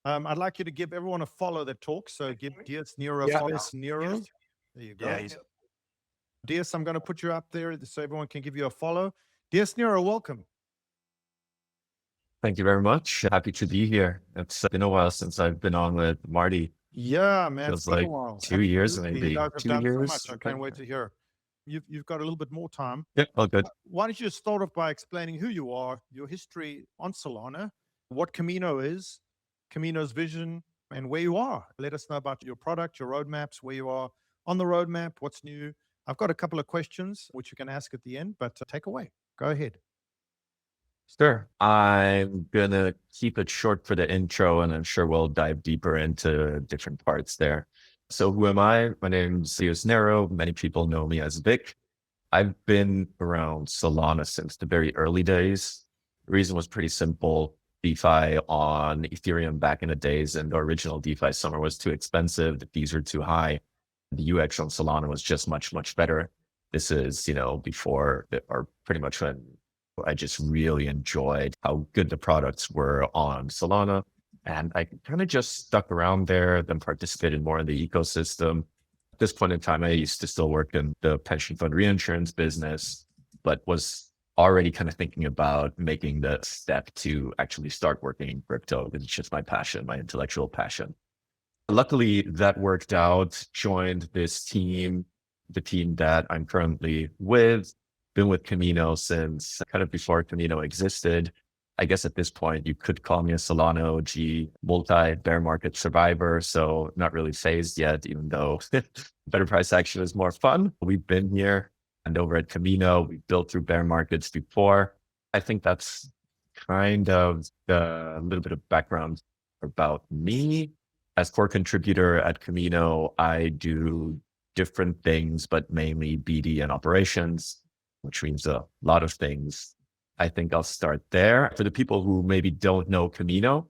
I'd like you to give everyone a follow that talks. So give DS Nero a Yeah. follow. Nero. There you go. Yeah, he's DS, I'm going to put you up there so everyone can give you a follow. DS Nero, welcome. Thank you very much. Happy to be here. It's been a while since I've been on with Marty. Yeah, man. Feels It's been a like while. 2 years, Absolutely. maybe You guys have 2 done so years. much. I can't wait to hear. You've got a little bit more time. Yeah, all good. Why don't you just start off by explaining who you are, your history on Solana, what Kamino is, Kamino's vision, and where you are. Let us know about your product, your roadmaps, where you are on the roadmap, what's new. I've got a couple of questions which you can ask at the end, but take away. Go ahead. Sure. I'm gonna keep it short for the intro, and I'm sure we'll dive deeper into different parts there. So who am I? My name's Zeus Nero. Many people know me as Vic. I've been around Solana since the very early days. The reason was pretty simple. DeFi on Ethereum back in the days, and the original DeFi summer was too expensive. The fees were too high. The UX on Solana was just much, much better. This is, before or pretty much when I just really enjoyed how good the products were on Solana. And I kind of just stuck around there, then participated more in the ecosystem. At this point in time, I used to still work in the pension fund reinsurance business, but was already kind of thinking about making the step to actually start working in crypto. It's just my passion, my intellectual passion. Luckily, that worked out. Joined this team, the team that I'm currently with. Been with Kamino since kind of before Kamino existed. I guess at this point, you could call me a Solana OG, multi-bear market survivor. So not really phased yet, even though better price action is more fun. We've been here and over at Kamino. We've built through bear markets before. I think that's kind of a little bit of background about me. As core contributor at Kamino, I do different things, but mainly BD and operations, which means a lot of things. I think I'll start there. For the people who maybe don't know Kamino,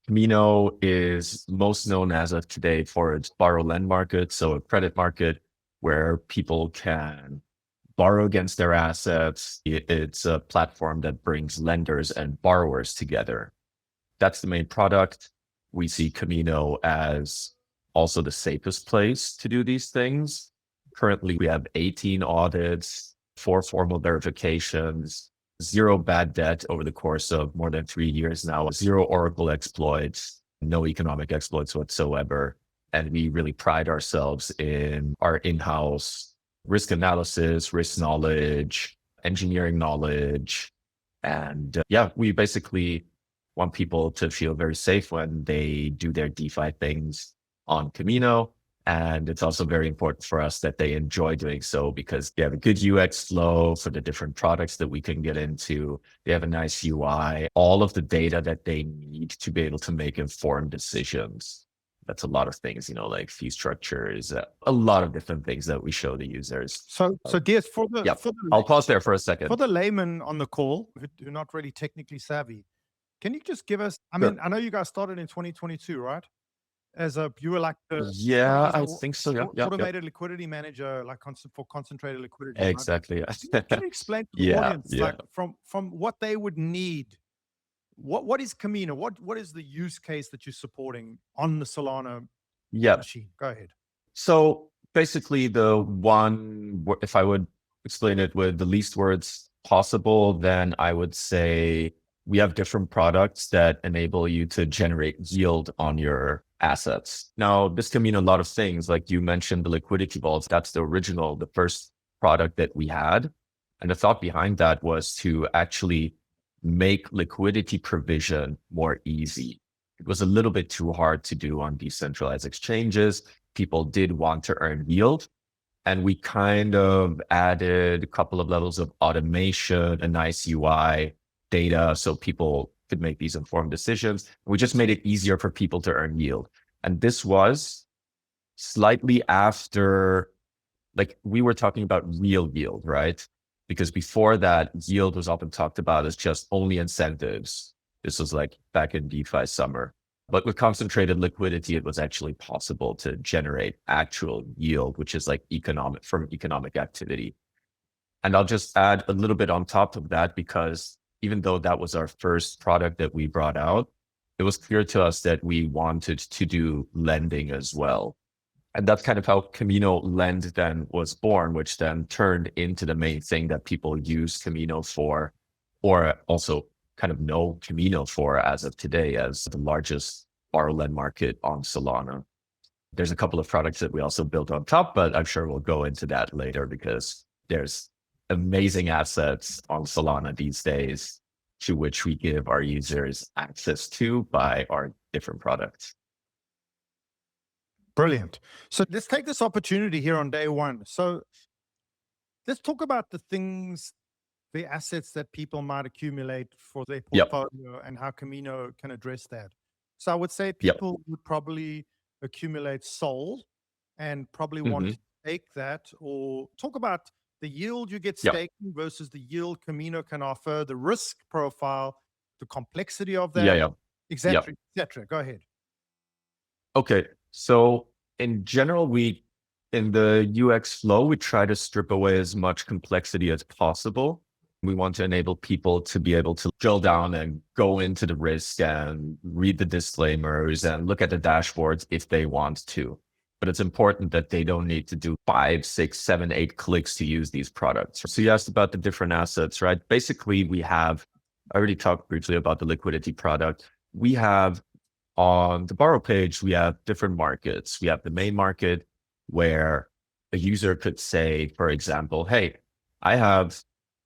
Kamino is most known as of today for its borrow lend market. So a credit market where people can borrow against their assets. It's a platform that brings lenders and borrowers together. That's the main product. We see Kamino as also the safest place to do these things. Currently, we have 18 audits, 4 formal verifications, 0 bad debt over the course of more than 3 years now, 0 Oracle exploits, no economic exploits whatsoever. And we really pride ourselves in our in-house risk analysis, risk knowledge, engineering knowledge. And we basically want people to feel very safe when they do their DeFi things on Kamino. And it's also very important for us that they enjoy doing so because they have a good UX flow for the different products that we can get into. They have a nice UI, all of the data that they need to be able to make informed decisions. That's a lot of things, like fee structures, a lot of different things that we show the users. So DS, I'll pause there for a second. For the layman on the call who are not really technically savvy, can you just give us, I mean, I know you guys started in 2022, right? You were like I think so. Yeah. Automated liquidity manager, like for concentrated liquidity. Exactly. Right? Can you explain to the audience, like from what they would need? What is Kamino? What is the use case that you're supporting on the Solana machine? Go ahead. So basically, if I would explain it with the least words possible, then I would say we have different products that enable you to generate yield on your assets. Now, this can mean a lot of things. Like you mentioned, the liquidity vaults, that's the first product that we had. And the thought behind that was to actually make liquidity provision more easy. It was a little bit too hard to do on decentralized exchanges. People did want to earn yield. And we kind of added a couple of levels of automation, a nice UI, data, so people could make these informed decisions. We just made it easier for people to earn yield. And this was slightly after, like we were talking about real yield, right? Because before that, yield was often talked about as just only incentives. This was like back in DeFi summer. But with concentrated liquidity, it was actually possible to generate actual yield, which is like economic activity. And I'll just add a little bit on top of that, because even though that was our first product that we brought out, it was clear to us that we wanted to do lending as well. And that's kind of how Kamino Lend then was born, which then turned into the main thing that people use Kamino for, or also kind of know Kamino for as of today as the largest borrow lend market on Solana. There's a couple of products that we also built on top, but I'm sure we'll go into that later because there's amazing assets on Solana these days to which we give our users access to by our different products. Brilliant. So let's take this opportunity here on day one. So let's talk about the things, the assets that people might accumulate for their portfolio and how Kamino can address that. So I would say people would probably accumulate SOL and probably want to stake that, or talk about the yield you get staking versus the yield Kamino can offer, the risk profile, the complexity of that, et cetera, et cetera. Go ahead. Okay. So in general, in the UX flow, we try to strip away as much complexity as possible. We want to enable people to be able to drill down and go into the risk and read the disclaimers and look at the dashboards if they want to. But it's important that they don't need to do 5, 6, 7, 8 clicks to use these products. So you asked about the different assets, right? Basically, I already talked briefly about the liquidity product. We have on the borrow page, we have different markets. We have the main market where a user could say, for example, hey, I have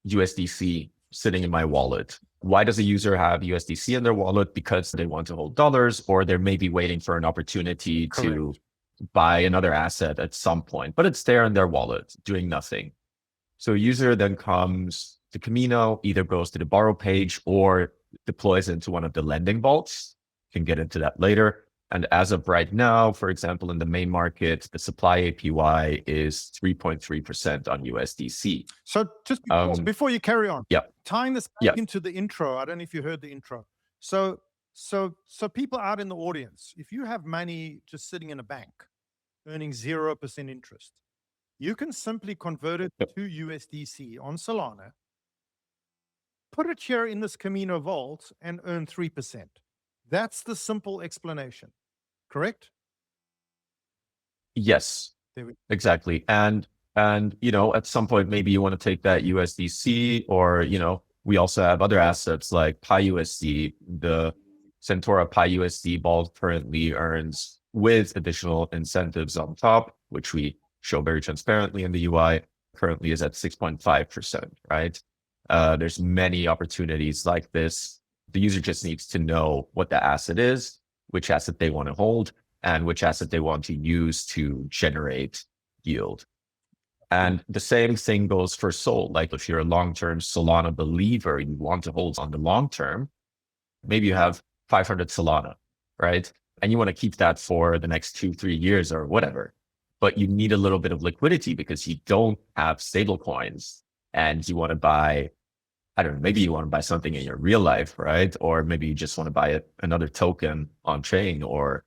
USDC sitting in my wallet. Why does a user have USDC in their wallet? Because they want to hold dollars, or they're maybe waiting for an opportunity to buy another asset at some point, but it's there in their wallet doing nothing. So a user then comes to Kamino, either goes to the borrow page or deploys into one of the lending vaults. Can get into that later. And as of right now, for example, in the main market, the supply APY is 3.3% on USDC. So just before you carry on, tying this back into the intro, I don't know if you heard the intro. So people out in the audience, if you have money just sitting in a bank earning 0% interest, you can simply convert it to USDC on Solana, put it here in this Kamino vault and earn 3%. That's the simple explanation, correct? Yes, exactly. And at some point, maybe you want to take that USDC, or, we also have other assets like PyUSD. The Centaura PyUSD vault currently earns, with additional incentives on top, which we show very transparently in the UI, currently is at 6.5%, right? There's many opportunities like this. The user just needs to know what the asset is, which asset they want to hold, and which asset they want to use to generate yield. And the same thing goes for SOL. Like if you're a long-term Solana believer, you want to hold on the long term, maybe you have 500 Solana, right? And you want to keep that for the next 2-3 years or whatever. But you need a little bit of liquidity because you don't have stable coins and you want to buy, I don't know, maybe you want to buy something in your real life, right? Or maybe you just want to buy another token on chain, or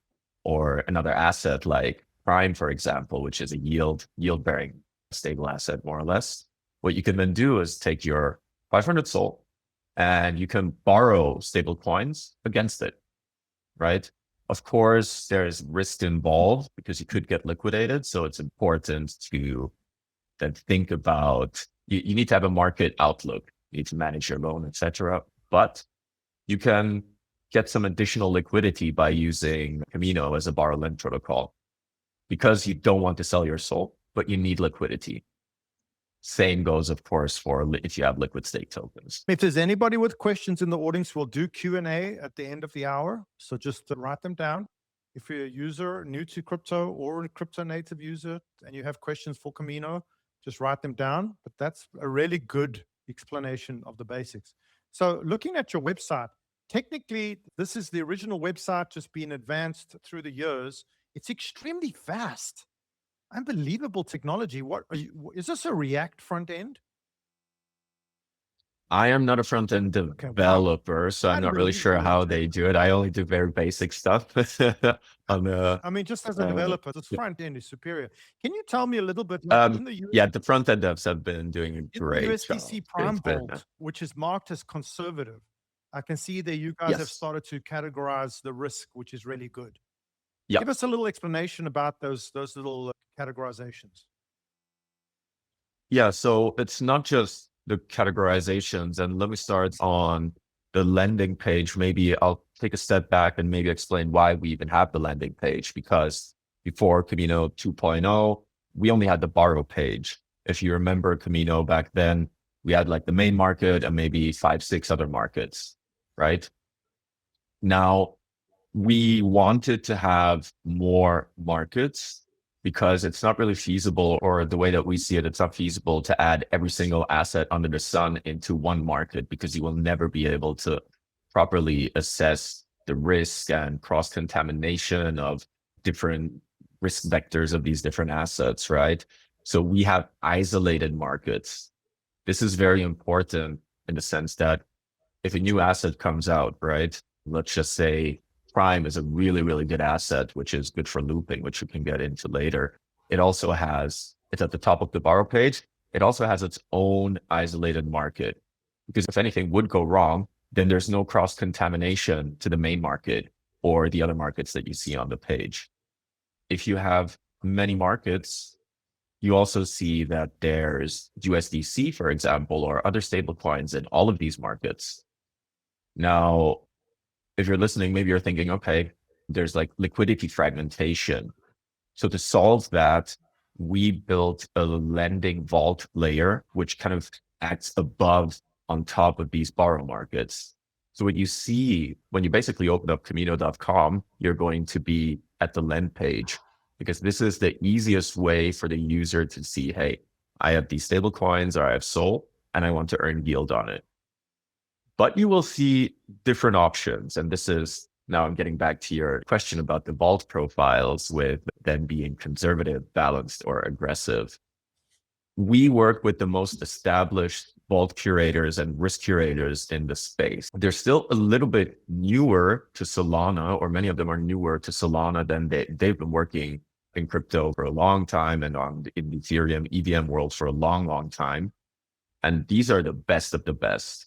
another asset like Prime, for example, which is a yield-bearing stable asset, more or less. What you can then do is take your 500 SOL and you can borrow stable coins against it, right? Of course, there's risk involved because you could get liquidated. So it's important to then think about, you need to have a market outlook. You need to manage your loan, etc. But you can get some additional liquidity by using Kamino as a borrow lend protocol, because you don't want to sell your SOL, but you need liquidity. Same goes, of course, for if you have liquid stake tokens. If there's anybody with questions in the audience, we'll do Q&A at the end of the hour. So just write them down. If you're a user new to crypto or a crypto native user and you have questions for Kamino, just write them down. But that's a really good explanation of the basics. So looking at your website, technically, this is the original website, just being advanced through the years. It's extremely fast. Unbelievable technology. Is this a React front end? I am not a front-end developer, so I'm not really sure how they do it. I only do very basic stuff. I mean, just as a developer, this front end is superior. Can you tell me a little bit? The front-end devs have been doing a great USDC job. Prime Vault, which is marked as conservative. I can see that you guys have Yes. started to categorize the risk, which is really good. Yeah. Give us a little explanation about those little categorizations. Yeah. So it's not just the categorizations. And let me start on the landing page. Maybe I'll take a step back and maybe explain why we even have the landing page, because before Kamino 2.0, we only had the borrow page. If you remember Kamino back then, we had like the main market and maybe 5, 6 other markets, right? Now, we wanted to have more markets because it's not really feasible, or the way that we see it, it's not feasible to add every single asset under the sun into one market, because you will never be able to properly assess the risk and cross-contamination of different risk vectors of these different assets, right? So we have isolated markets. This is very important in the sense that if a new asset comes out, right? Let's just say Prime is a really, really good asset, which is good for looping, which we can get into later. It also has, it's at the top of the borrow page. It also has its own isolated market, because if anything would go wrong, then there's no cross-contamination to the main market or the other markets that you see on the page. If you have many markets, you also see that there's USDC, for example, or other stablecoins in all of these markets. Now, if you're listening, maybe you're thinking, okay, there's like liquidity fragmentation. So to solve that, we built a lending vault layer, which kind of acts above on top of these borrow markets. So what you see when you basically open up Kamino.com, you're going to be at the lend page, because this is the easiest way for the user to see, hey, I have these stable coins or I have SOL and I want to earn yield on it. But you will see different options. And this is, now I'm getting back to your question about the vault profiles, with them being conservative, balanced, or aggressive. We work with the most established vault curators and risk curators in the space. They're still a little bit newer to Solana, or many of them are newer to Solana than they've been working in crypto for a long time and in the Ethereum, EVM world for a long, long time. And these are the best of the best.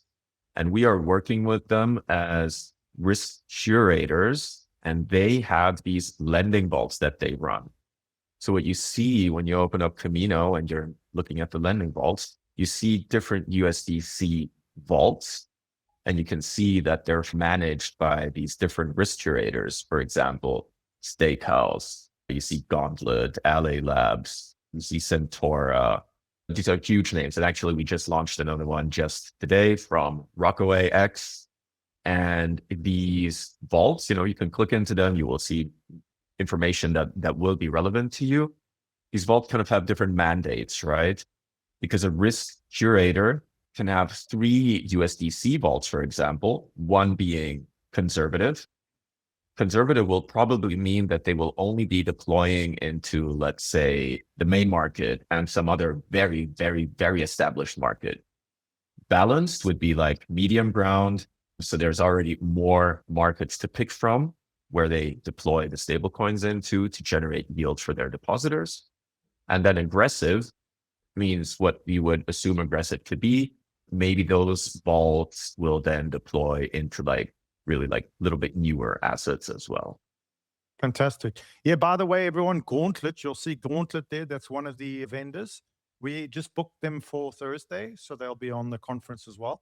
And we are working with them as risk curators, and they have these lending vaults that they run. So what you see when you open up Kamino and you're looking at the lending vaults, you see different USDC vaults, and you can see that they're managed by these different risk curators. For example, Stakehouse, you see Gauntlet, LA Labs, you see Centaura. These are huge names. And actually, we just launched another one just today from Rockaway X. And these vaults, you can click into them. You will see information that will be relevant to you. These vaults kind of have different mandates, right? Because a risk curator can have 3 USDC vaults, for example, one being conservative. Conservative will probably mean that they will only be deploying into, let's say, the main market and some other very, very, very established market. Balanced would be like medium ground. So there's already more markets to pick from where they deploy the stablecoins into to generate yield for their depositors. And then aggressive means what you would assume aggressive to be. Maybe those vaults will then deploy into really a little bit newer assets as well. Fantastic. Yeah, by the way, everyone, Gauntlet, you'll see Gauntlet there. That's one of the vendors. We just booked them for Thursday, so they'll be on the conference as well.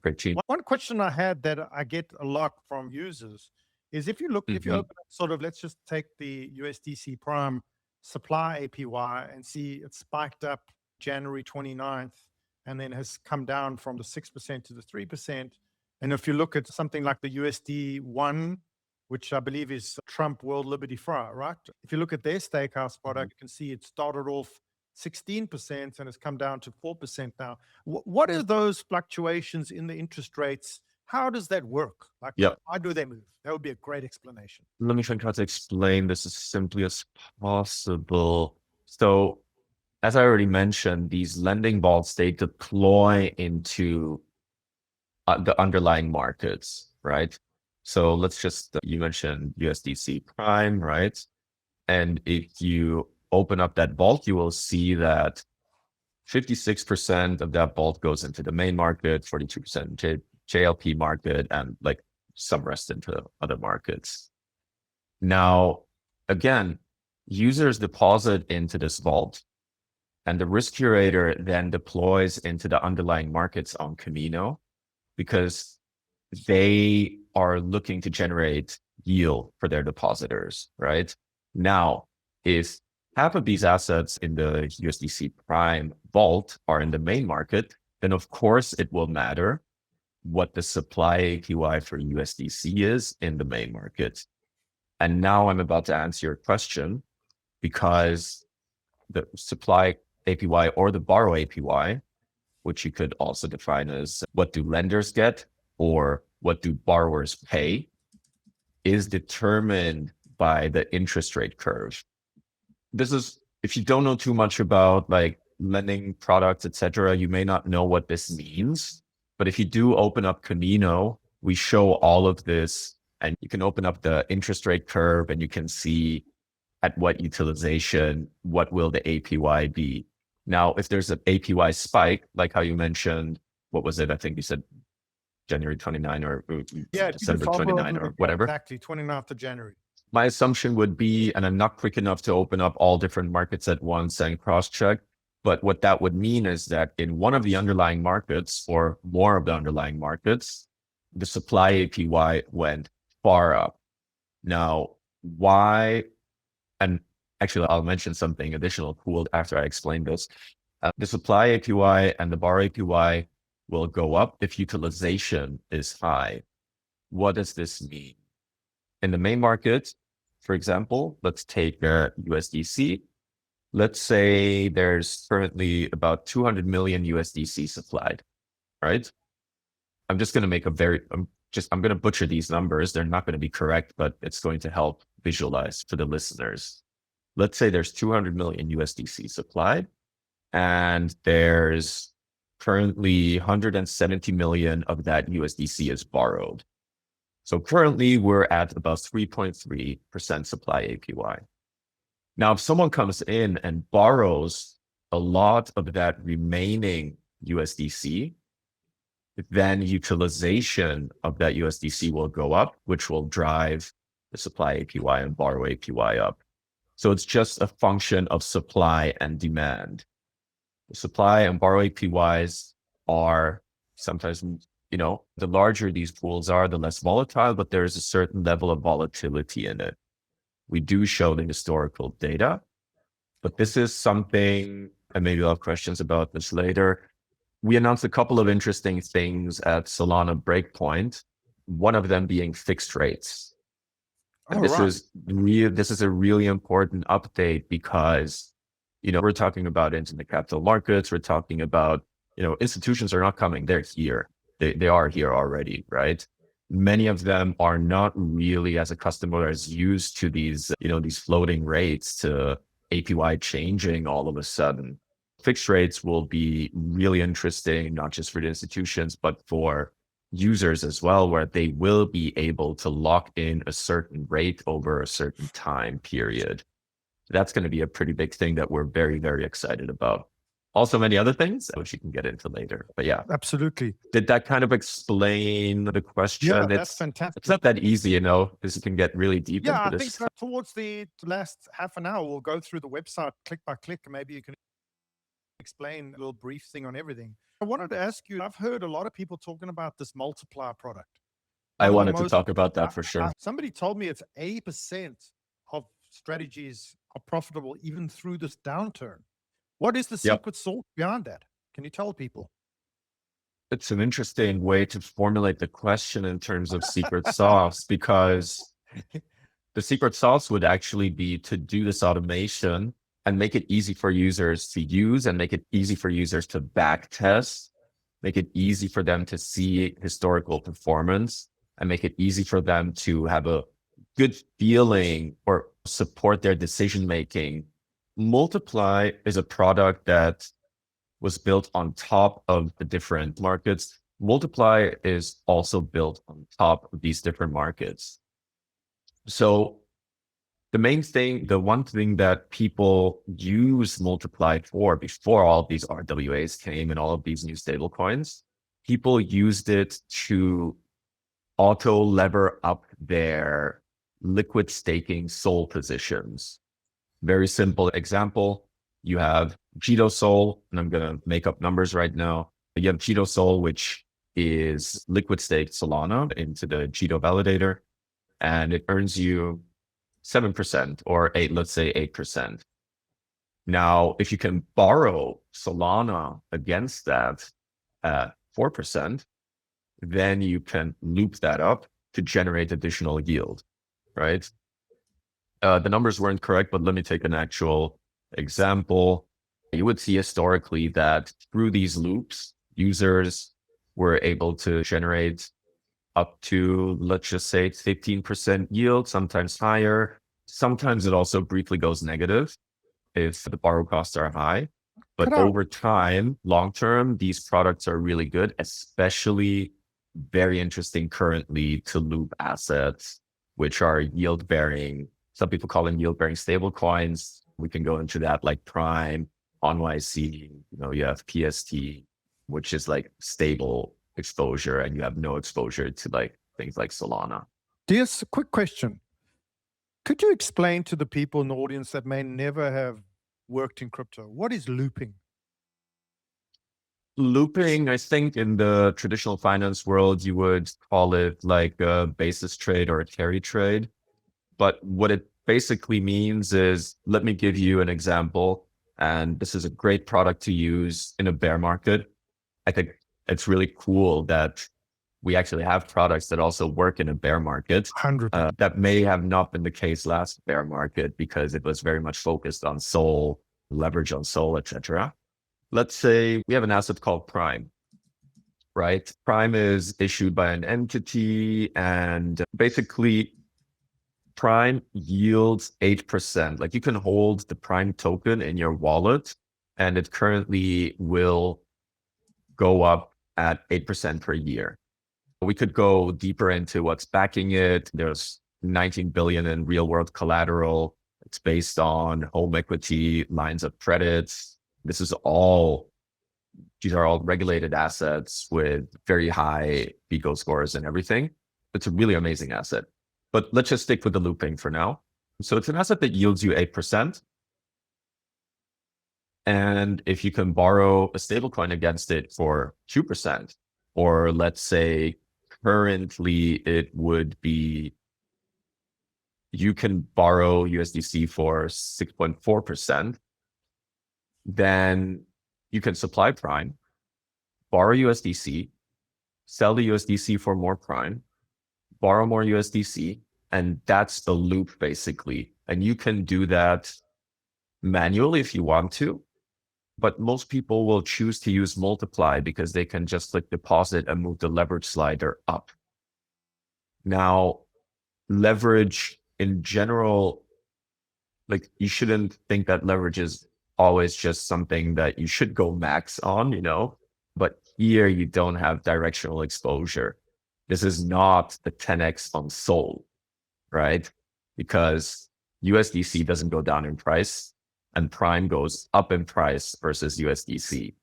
Great cheap. One question I had that I get a lot from users is, if you look, if you open up sort of, let's just take the USDC Prime supply APY and see it spiked up January 29th and then has come down from the 6% to the 3%. And if you look at something like the USD1, which I believe is Trump World Liberty Fry, right? If you look at their Stakehouse product, you can see it started off 16% and has come down to 4% now. What are those fluctuations in the interest rates? How does that work? How do they move? That would be a great explanation. Let me try to explain this as simply as possible. So, as I already mentioned, these lending vaults, they deploy into the underlying markets, right? So let's just, you mentioned USDC Prime, right? And if you open up that vault, you will see that 56% of that vault goes into the main market, 42% JLP market, and like some rest into other markets. Now, again, users deposit into this vault, and the risk curator then deploys into the underlying markets on Kamino, because they are looking to generate yield for their depositors, right? Now, if half of these assets in the USDC Prime vault are in the main market, then of course it will matter what the supply APY for USDC is in the main market. And now I'm about to answer your question, because the supply APY or the borrow APY, which you could also define as what do lenders get or what do borrowers pay, is determined by the interest rate curve. This is, if you don't know too much about like lending products, etc., you may not know what this means. But if you do open up Kamino, we show all of this, and you can open up the interest rate curve and you can see at what utilization, what will the APY be. Now, if there's an APY spike, like how you mentioned, what was it? I think you said January 29 or December 29 or whatever. Exactly, 29th of January. My assumption would be, and I'm not quick enough to open up all different markets at once and cross-check, but what that would mean is that in one of the underlying markets or more of the underlying markets, the supply APY went far up. Now, why? And actually, I'll mention something additional cool after I explain this. The supply APY and the borrow APY will go up if utilization is high. What does this mean? In the main market, for example, let's take USDC. Let's say there's currently about 200 million USDC supplied, right? I'm just going to make a I'm going to butcher these numbers. They're not going to be correct, but it's going to help visualize for the listeners. Let's say there's 200 million USDC supplied, and there's currently 170 million of that USDC is borrowed. So currently we're at about 3.3% supply APY. Now, if someone comes in and borrows a lot of that remaining USDC, then utilization of that USDC will go up, which will drive the supply APY and borrow APY up. So it's just a function of supply and demand. The supply and borrow APYs are sometimes, the larger these pools are, the less volatile, but there is a certain level of volatility in it. We do show the historical data, but this is something, and maybe I'll have questions about this later. We announced a couple of interesting things at Solana Breakout, one of them being fixed rates. And this is a really important update because, we're talking about into the capital markets. We're talking about, institutions are not coming, they're here. They are here already, right? Many of them are not really, as a customer, as used to these, these floating rates to APY changing all of a sudden. Fixed rates will be really interesting, not just for the institutions, but for users as well, where they will be able to lock in a certain rate over a certain time period. That's going to be a pretty big thing that we're very, very excited about. Also, many other things, which you can get into later. But yeah. Absolutely. Did that kind of explain the question? Yeah, that's fantastic. It's not that easy, because you can get really deep into this. Yeah, I think that towards the last half an hour, we'll go through the website click by click. Maybe you can explain a little brief thing on everything. I wanted to ask you, I've heard a lot of people talking about this multiplier product. I wanted to talk about that for sure. Somebody told me it's 80% of strategies are profitable even through this downturn. What is the secret sauce behind that? Can you tell people? It's an interesting way to formulate the question in terms of secret sauce, because the secret sauce would actually be to do this automation and make it easy for users to use and make it easy for users to back test, make it easy for them to see historical performance, and make it easy for them to have a good feeling or support their decision-making. Multiply is a product that was built on top of the different markets. Multiply is also built on top of these different markets. So the main thing, the one thing that people use Multiply for before all of these RWAs came and all of these new stable coins people used it to auto lever up their liquid staking SOL positions. Very simple example. You have Jito SOL, and I'm going to make up numbers right now. You have Jito SOL, which is liquid staked Solana into the Jito validator, and it earns you 7% or let's say 8%. Now, if you can borrow Solana against that at 4%, then you can loop that up to generate additional yield, right? The numbers weren't correct, but let me take an actual example. You would see historically that through these loops, users were able to generate up to, let's just say, 15% yield, sometimes higher. Sometimes it also briefly goes negative if the borrow costs are high. But over time, long term, these products are really good, especially very interesting currently to loop assets, which are yield bearing. Some people call them yield bearing stable coins. We can go into that, like Prime, ONYC, you have PST, which is like stable exposure, and you have no exposure to like things like Solana. DS, a quick question. Could you explain to the people in the audience that may never have worked in crypto, what is looping? Looping, I think in the traditional finance world, you would call it like a basis trade or a carry trade. But what it basically means is, let me give you an example. And this is a great product to use in a bear market. I think it's really cool that we actually have products that also work in a bear market. 100%. That may have not been the case last bear market because it was very much focused on SOL, leverage on SOL, etc. Let's say we have an asset called Prime, right? Prime is issued by an entity, and basically Prime yields 8%. Like, you can hold the Prime token in your wallet, and it currently will go up at 8% per year. We could go deeper into what's backing it. There's 19 billion in real world collateral. It's based on home equity, lines of credits. These are all regulated assets with very high BIGO scores and everything. It's a really amazing asset. But let's just stick with the looping for now. So it's an asset that yields you 8%. And if you can borrow a stablecoin against it for 2%, or let's say currently it would be, you can borrow USDC for 6.4%, then you can supply Prime, borrow USDC, sell the USDC for more Prime, borrow more USDC, and that's the loop basically. And you can do that manually if you want to, but most people will choose to use Multiply because they can just click deposit and move the leverage slider up. Now, leverage in general, like, you shouldn't think that leverage is always just something that you should go max on, but here you don't have directional exposure. This is not the 10x on SOL, right? Because USDC doesn't go down in price and Prime goes up in price versus USDC.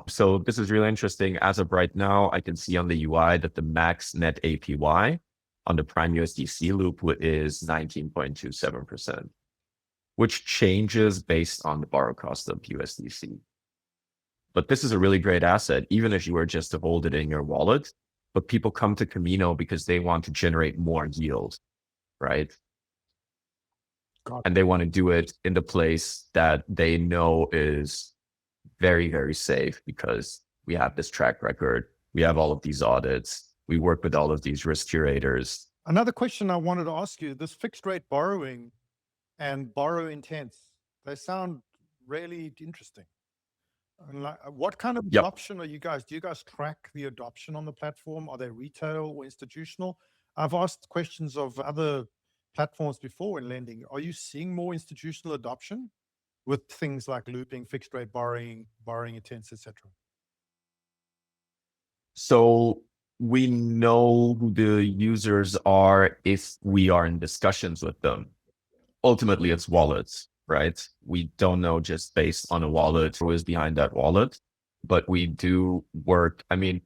So this is really interesting. As of right now, I can see on the UI that the max net APY on the Prime USDC loop is 19.27%, which changes based on the borrow cost of USDC. But this is a really great asset, even if you were just to hold it in your wallet. But people come to Kamino because they want to generate more yield, right? And they want to do it in the place that they know is very, very safe, because we have this track record. We have all of these audits. We work with all of these risk curators. Another question I wanted to ask you, this fixed rate borrowing and borrow intense, they sound really interesting. And what kind of adoption are you guys? Do you guys track the adoption on the platform? Are they retail or institutional? I've asked questions of other platforms before in lending. Are you seeing more institutional adoption with things like looping, fixed rate borrowing intense, etc.? So we know who the users are if we are in discussions with them. Ultimately, it's wallets, right? We don't know just based on a wallet who is behind that wallet. but we do work. I mean,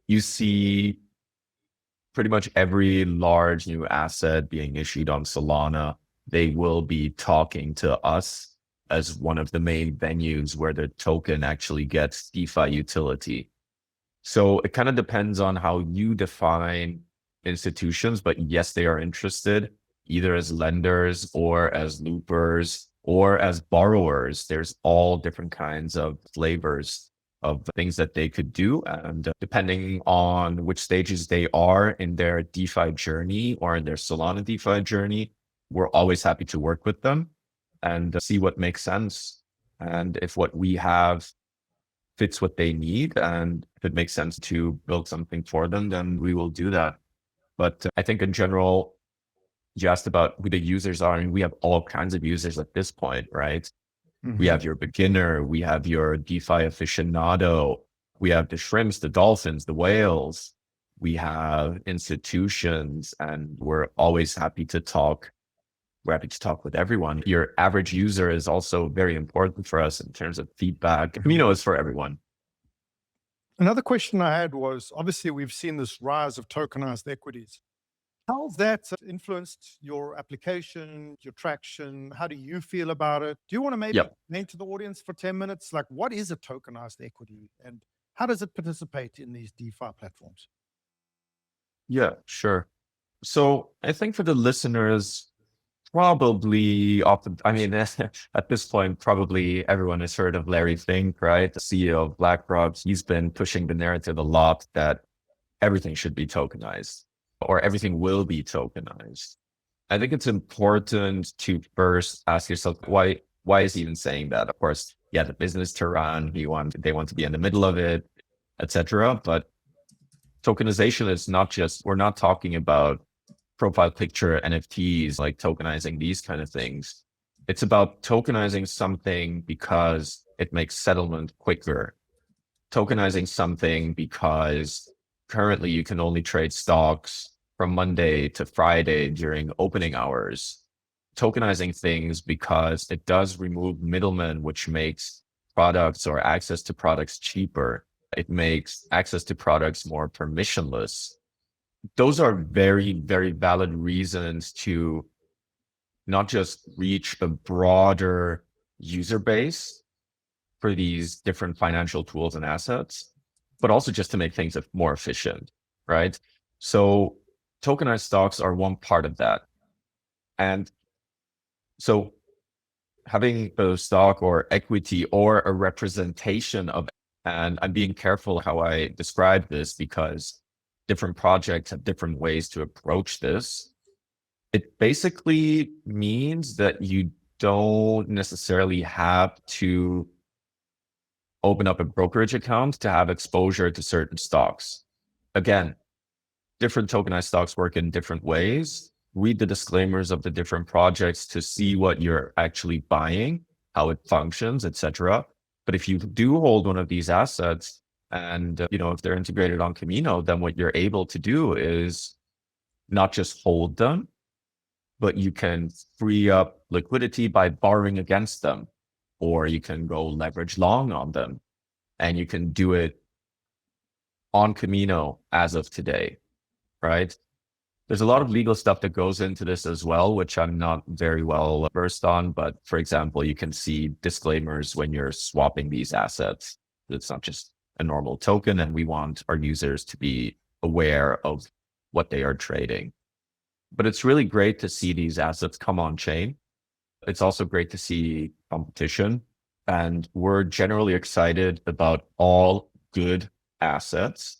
you see pretty much every large new asset being issued on Solana, they will be talking to us as one of the main venues where the token actually gets DeFi utility. So it kind of depends on how you define institutions, but yes, they are interested either as lenders or as loopers or as borrowers. There's all different kinds of flavors of things that they could do. And depending on which stages they are in their DeFi journey or in their Solana DeFi journey, we're always happy to work with them and see what makes sense. And if what we have fits what they need and if it makes sense to build something for them, then we will do that. But I think in general, you asked about who the users are, and we have all kinds of users at this point, right? We have your beginner, we have your DeFi aficionado, we have the shrimps, the dolphins, the whales, we have institutions, and we're always happy to talk. We're happy to talk with everyone. Your average user is also very important for us in terms of feedback. Kamino is for everyone. Another question I had was, obviously, we've seen this rise of tokenized equities. How's that influenced your application, your traction? How do you feel about it? Do you want to maybe explain to the audience for 10 minutes, like what is a tokenized equity and how does it participate in these DeFi platforms? Yeah, sure. So I think for the listeners, probably often, I mean, at this point, probably everyone has heard of Larry Fink, right? The CEO of BlackRock. He's been pushing the narrative a lot that everything should be tokenized or everything will be tokenized. I think it's important to first ask yourself, why is he even saying that? Of course, yeah, the business to run, they want to be in the middle of it, etc. But tokenization is not just, we're not talking about profile picture NFTs, like tokenizing these kind of things. It's about tokenizing something because it makes settlement quicker. Tokenizing something because currently you can only trade stocks from Monday to Friday during opening hours. Tokenizing things because it does remove middlemen, which makes products or access to products cheaper. It makes access to products more permissionless. Those are very, very valid reasons to not just reach a broader user base for these different financial tools and assets, but also just to make things more efficient, right? So tokenized stocks are one part of that. And so having a stock or equity or a representation of, and I'm being careful how I describe this because different projects have different ways to approach this. It basically means that you don't necessarily have to open up a brokerage account to have exposure to certain stocks. Again, different tokenized stocks work in different ways. Read the disclaimers of the different projects to see what you're actually buying, how it functions, etc. But if you do hold one of these assets and if they're integrated on Kamino, then what you're able to do is not just hold them, but you can free up liquidity by borrowing against them, or you can go leverage long on them, and you can do it on Kamino as of today, right? There's a lot of legal stuff that goes into this as well, which I'm not very well versed on. But for example, you can see disclaimers when you're swapping these assets. It's not just a normal token, and we want our users to be aware of what they are trading. But it's really great to see these assets come on chain. It's also great to see competition. And we're generally excited about all good assets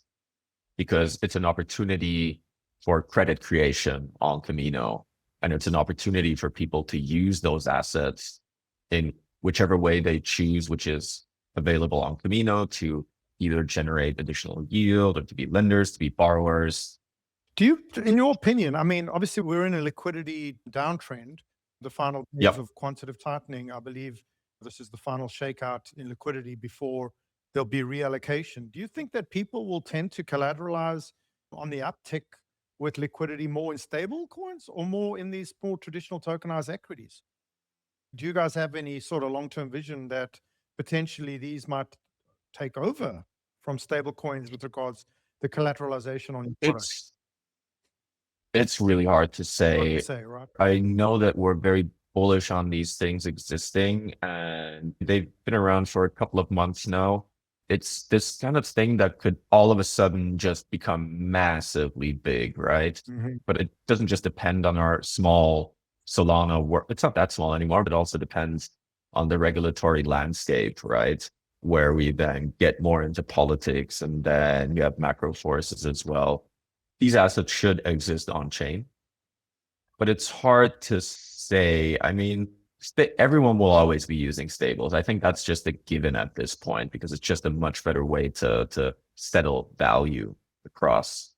because it's an opportunity for credit creation on Kamino. And it's an opportunity for people to use those assets in whichever way they choose, which is available on Kamino to either generate additional yield or to be lenders, to be borrowers. Do you, in your opinion, I mean, obviously we're in a liquidity downtrend, the final phase of quantitative tightening. I believe this is the final shakeout in liquidity before there'll be reallocation. Do you think that people will tend to collateralize on the uptick with liquidity more in stable coins or more in these more traditional tokenized equities? Do you guys have any sort of long-term vision that potentially these might take over from stable coins with regards the collateralization on your products? It's really hard to Hard say. to say, right? I know that we're very bullish on these things existing, and they've been around for a couple of months now. It's this kind of thing that could all of a sudden just become massively big, right? But it doesn't just depend on our small Solana work. It's not that small anymore, but it also depends on the regulatory landscape, right? Where we then get more into politics, and then you have macro forces as well. These assets should exist on chain, but it's hard to say. I mean, everyone will always be using stables. I think that's just a given at this point, because it's just a much better way to settle value across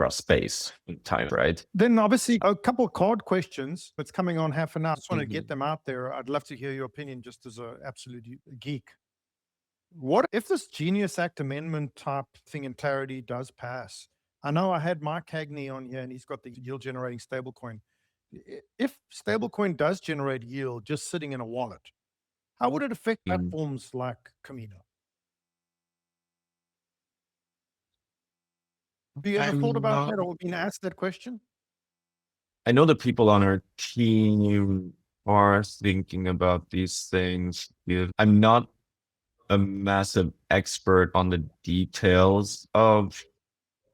space and time, right? Then obviously a couple of card questions. It's coming on half an hour. I just want to get them out there. I'd love to hear your opinion just as an absolute geek. What if this Genius Act amendment type thing in Clarity does pass? I know I had Mike Cagney on here and he's got the yield generating stablecoin. If stablecoin does generate yield just sitting in a wallet, how would it affect platforms like Kamino? Have you ever thought about that or been asked that question? I know that people on our team are thinking about these things. I'm not a massive expert on the details of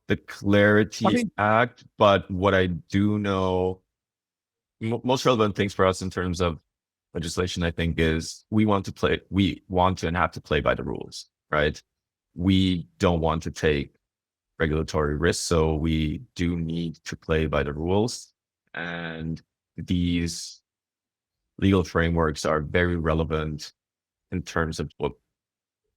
the Clarity Act, but what I do know, most relevant things for us in terms of legislation, I think, is we want to and have to play by the rules, right? We don't want to take regulatory risks, so we do need to play by the rules. And these legal frameworks are very relevant in terms of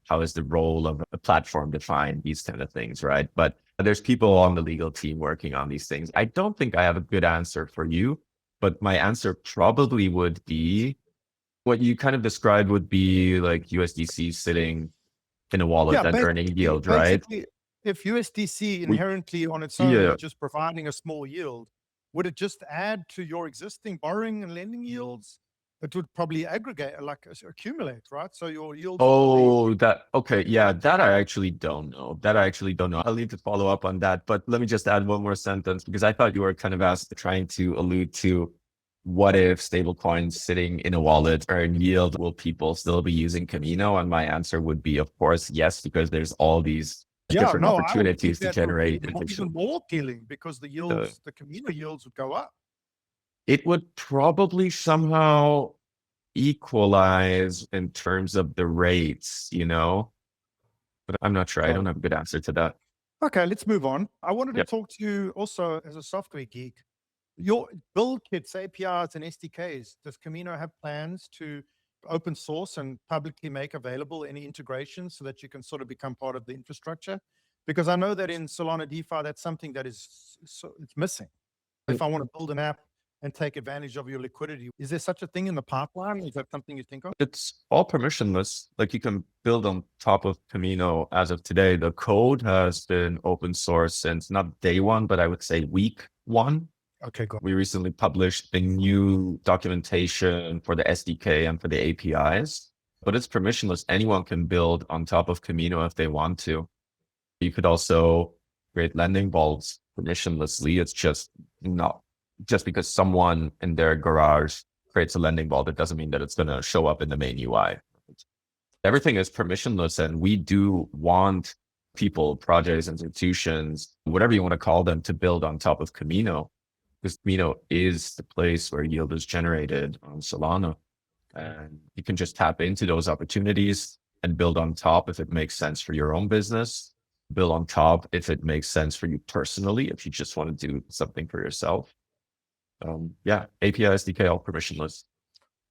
how is the role of a platform defined, these kind of things, right? But there's people on the legal team working on these things. I don't think I have a good answer for you, but my answer probably would be what you kind of described would be like USDC sitting in a wallet and earning yield, right? If USDC inherently on its own is just providing a small yield, would it just add to your existing borrowing and lending yields? It would probably aggregate, like accumulate, right? So your yields. That I actually don't know. I'll need to follow up on that. But let me just add one more sentence, because I thought you were kind of trying to allude to what if stablecoins sitting in a wallet earn yield? Will people still be using Kamino? And my answer would be, of course, yes, because there's all these different opportunities to generate even more appealing, because the yields, the Kamino yields would go up. It would probably somehow equalize in terms of the rates, but I'm not sure. I don't have a good answer to that. Okay, let's move on. I wanted to talk to you also as a software geek. Your build kits, APIs, and SDKs, does Kamino have plans to open source and publicly make available any integrations so that you can sort of become part of the infrastructure? Because I know that in Solana DeFi, that's something that it's missing. If I want to build an app and take advantage of your liquidity, is there such a thing in the pipeline? Is that something you think of? It's all permissionless. Like, you can build on top of Kamino as of today. The code has been open source since not day one, but I would say week one. Okay, good. We recently published a new documentation for the SDK and for the APIs, but it's permissionless. Anyone can build on top of Kamino if they want to. You could also create lending vaults permissionlessly. It's just not just because someone in their garage creates a lending vault, it doesn't mean that it's going to show up in the main UI. Everything is permissionless, and we do want people, projects, institutions, whatever you want to call them, to build on top of Kamino. Because Kamino is the place where yield is generated on Solana. And you can just tap into those opportunities and build on top if it makes sense for your own business. Build on top if it makes sense for you personally, if you just want to do something for yourself. API, SDK, all permissionless.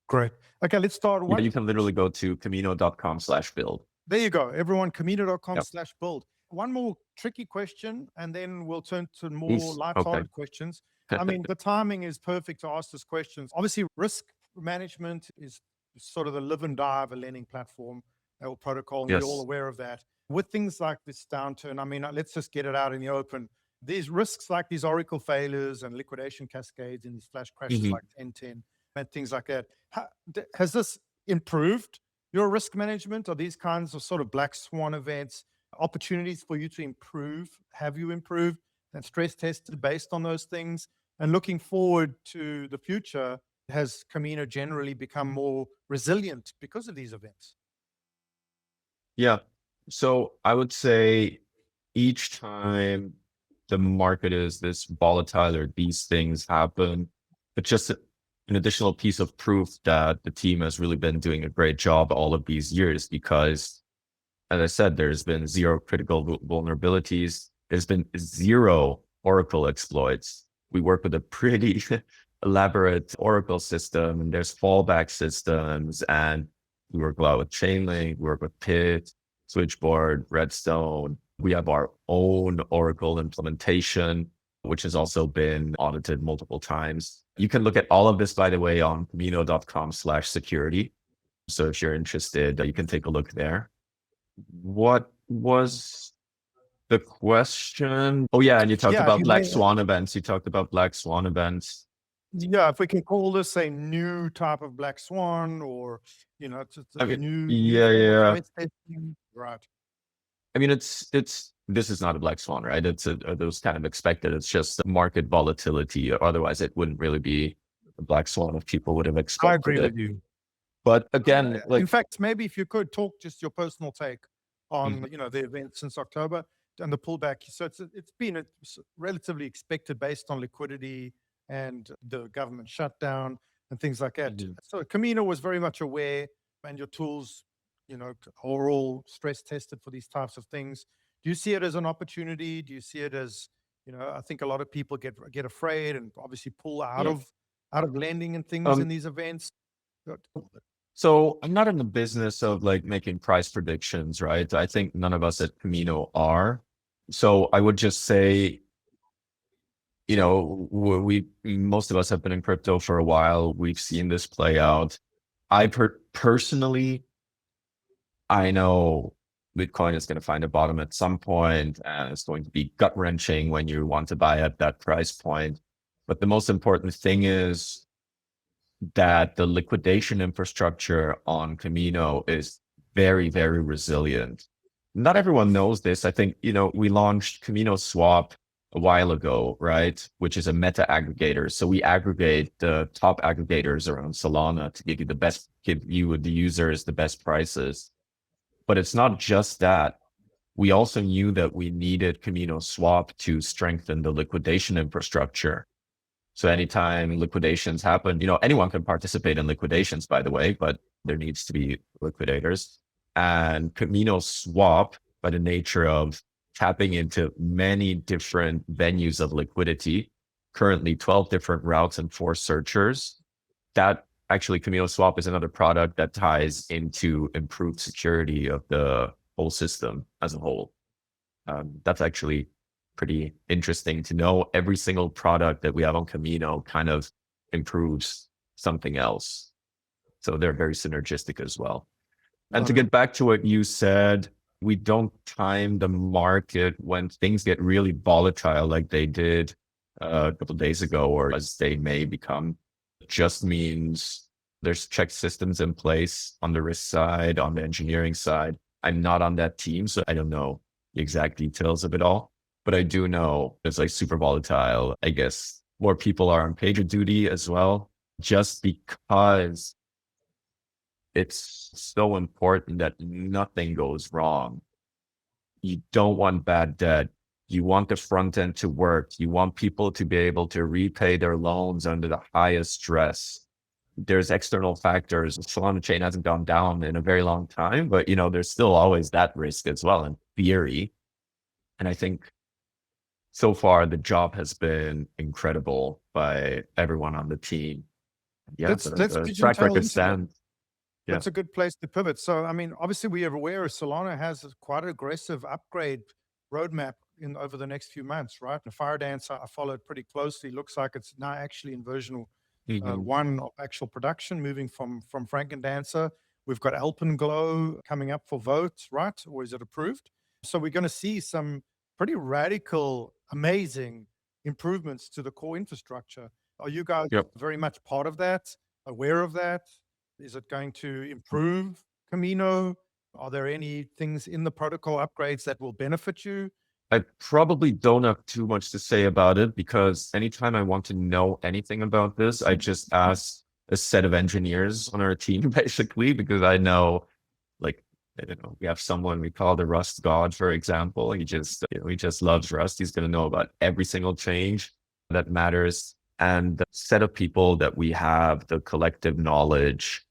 Great. Okay, let's start. You can literally go to kamino.com/build. There you go. Everyone, kamino.com/build. One more tricky question, and then we'll turn to more lighthearted questions. I mean, the timing is perfect to ask these questions. Obviously, risk management is sort of the live and die of a lending platform or protocol, and you're all aware of that. With things like this downturn, I mean, let's just get it out in the open. These risks like these Oracle failures and liquidation cascades and these flash crashes like 1010 and things like that. Has this improved your risk management? Are these kinds of sort of black swan events opportunities for you to improve? Have you improved and stress tested based on those things? And looking forward to the future, has Kamino generally become more resilient because of these events? Yeah. So I would say each time the market is this volatile or these things happen, it's just an additional piece of proof that the team has really been doing a great job all of these years because, as I said, there's been zero critical vulnerabilities. There's been zero Oracle exploits. We work with a pretty elaborate Oracle system, and there's fallback systems, and we work a lot with Chainlink, we work with Pit, Switchboard, Redstone. We have our own Oracle implementation, which has also been audited multiple times. You can look at all of this, by the way, on kamino.com/security. So if you're interested, you can take a look there. What was the question? Oh, yeah. And you talked Yeah, if about you Black may, Swan events. You talked about Black Swan events. yeah, if we can call this a new type of black swan, or it's I a mean, new yeah, form of yeah. stress testing, right? I mean, this is not a Black Swan, right? It was kind of expected. It's just market volatility. Otherwise, it wouldn't really be a Black Swan if people would have I expected agree it. with you. But again, In like, fact, maybe if you could talk just your personal take on Mhm. the event since October and the pullback. So it's been relatively expected based on liquidity and the government shutdown and things like that. Mhm. So Camino was very much aware, and your tools, are all stress tested for these types of things. Do you see it as an opportunity? Do you see it as, I think a lot of people get afraid and obviously pull out Yeah. of lending and things in Um, these events. so I'm not in the business of like making price predictions, right? I think none of us at Kamino are. So I would just say, most of us have been in crypto for a while. We've seen this play out. Personally, I know Bitcoin is going to find a bottom at some point, and it's going to be gut wrenching when you want to buy at that price point. But the most important thing is that the liquidation infrastructure on Kamino is very, very resilient. Not everyone knows this. I think, we launched Kamino Swap a while ago, right? Which is a meta aggregator. So we aggregate the top aggregators around Solana to give you the users the best prices. But it's not just that. We also knew that we needed Kamino Swap to strengthen the liquidation infrastructure. So anytime liquidations happen, anyone can participate in liquidations, by the way, but there needs to be liquidators. And Kamino Swap, by the nature of tapping into many different venues of liquidity, currently 12 different routes and 4 searchers, that actually Kamino Swap is another product that ties into improved security of the whole system as a whole. That's actually pretty interesting to know. Every single product that we have on Kamino kind of improves something else. So they're very synergistic as well. And to Got it. get back to what you said, we don't time the market when things get really volatile like they did a couple of days ago, or as they may become. It just means there's check systems in place on the risk side, on the engineering side. I'm not on that team, so I don't know the exact details of it all. But I do know it's like super volatile. I guess more people are on PagerDuty as well, just because it's so important that nothing goes wrong. You don't want bad debt. You want the front end to work. You want people to be able to repay their loans under the highest stress. There's external factors. Solana chain hasn't gone down in a very long time, but there's still always that risk as well in theory. And I think so far the job has been incredible by everyone on the team. Yeah, Let's the track detail record into that. stands. Yeah. That's a good place to pivot. So, I mean, obviously, we are aware Solana has quite an aggressive upgrade roadmap over the next few months, right? And Firedance, I followed pretty closely. Looks like it's now actually in version Mhm. 1 of actual production, moving from Frankendancer. We've got Alpenglow coming up for votes, right? Or is it approved? So we're going to see some pretty radical, amazing improvements to the core infrastructure. Are you guys Yep. very much part of that? Aware of that? Is it going to improve Kamino? Are there any things in the protocol upgrades that will benefit you? I probably don't have too much to say about it because anytime I want to know anything about this, I just ask a set of engineers on our team, basically, because I know, like, I don't know, we have someone we call the Rust God, for example. He just loves Rust. He's going to know about every single change that matters. And the set of people that we have, the collective knowledge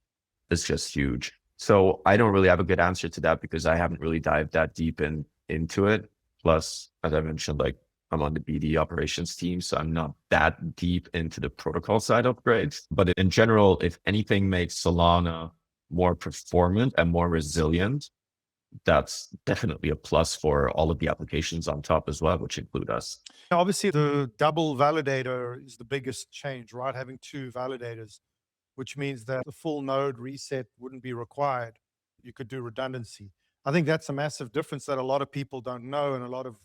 is just huge. So I don't really have a good answer to that because I haven't really dived that deep into it. Plus, as I mentioned, like I'm on the BD operations team, so I'm not that deep into the protocol side upgrades. But in general, if anything makes Solana more performant and more resilient, that's definitely a plus for all of the applications on top as well, which include us. Obviously, the double validator is the biggest change, right? Having two validators, which means that the full node reset wouldn't be required. You could do redundancy. I think that's a massive difference that a lot of people don't know, and a lot of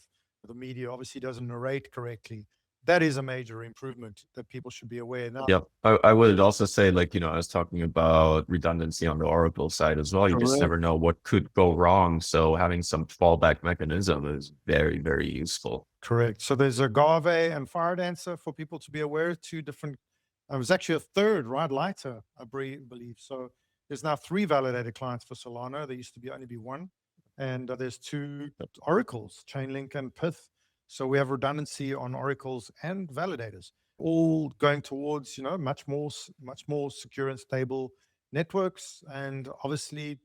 the media obviously doesn't narrate correctly. That is a major improvement that people should be aware now. Yeah, I would also say, like, I was talking about redundancy on the Oracle side as well. You just never know what could go wrong. So having some fallback mechanism is very, very useful. Correct. So there's Agave and Fire Dancer for people to be aware. Two different. It was actually a third, right? Lighter, I believe. So there's now 3 validated clients for Solana. There used to be only be 1, and there's 2 oracles, Chainlink and Pith. So we have redundancy on oracles and validators, all going towards much more secure and stable networks, and obviously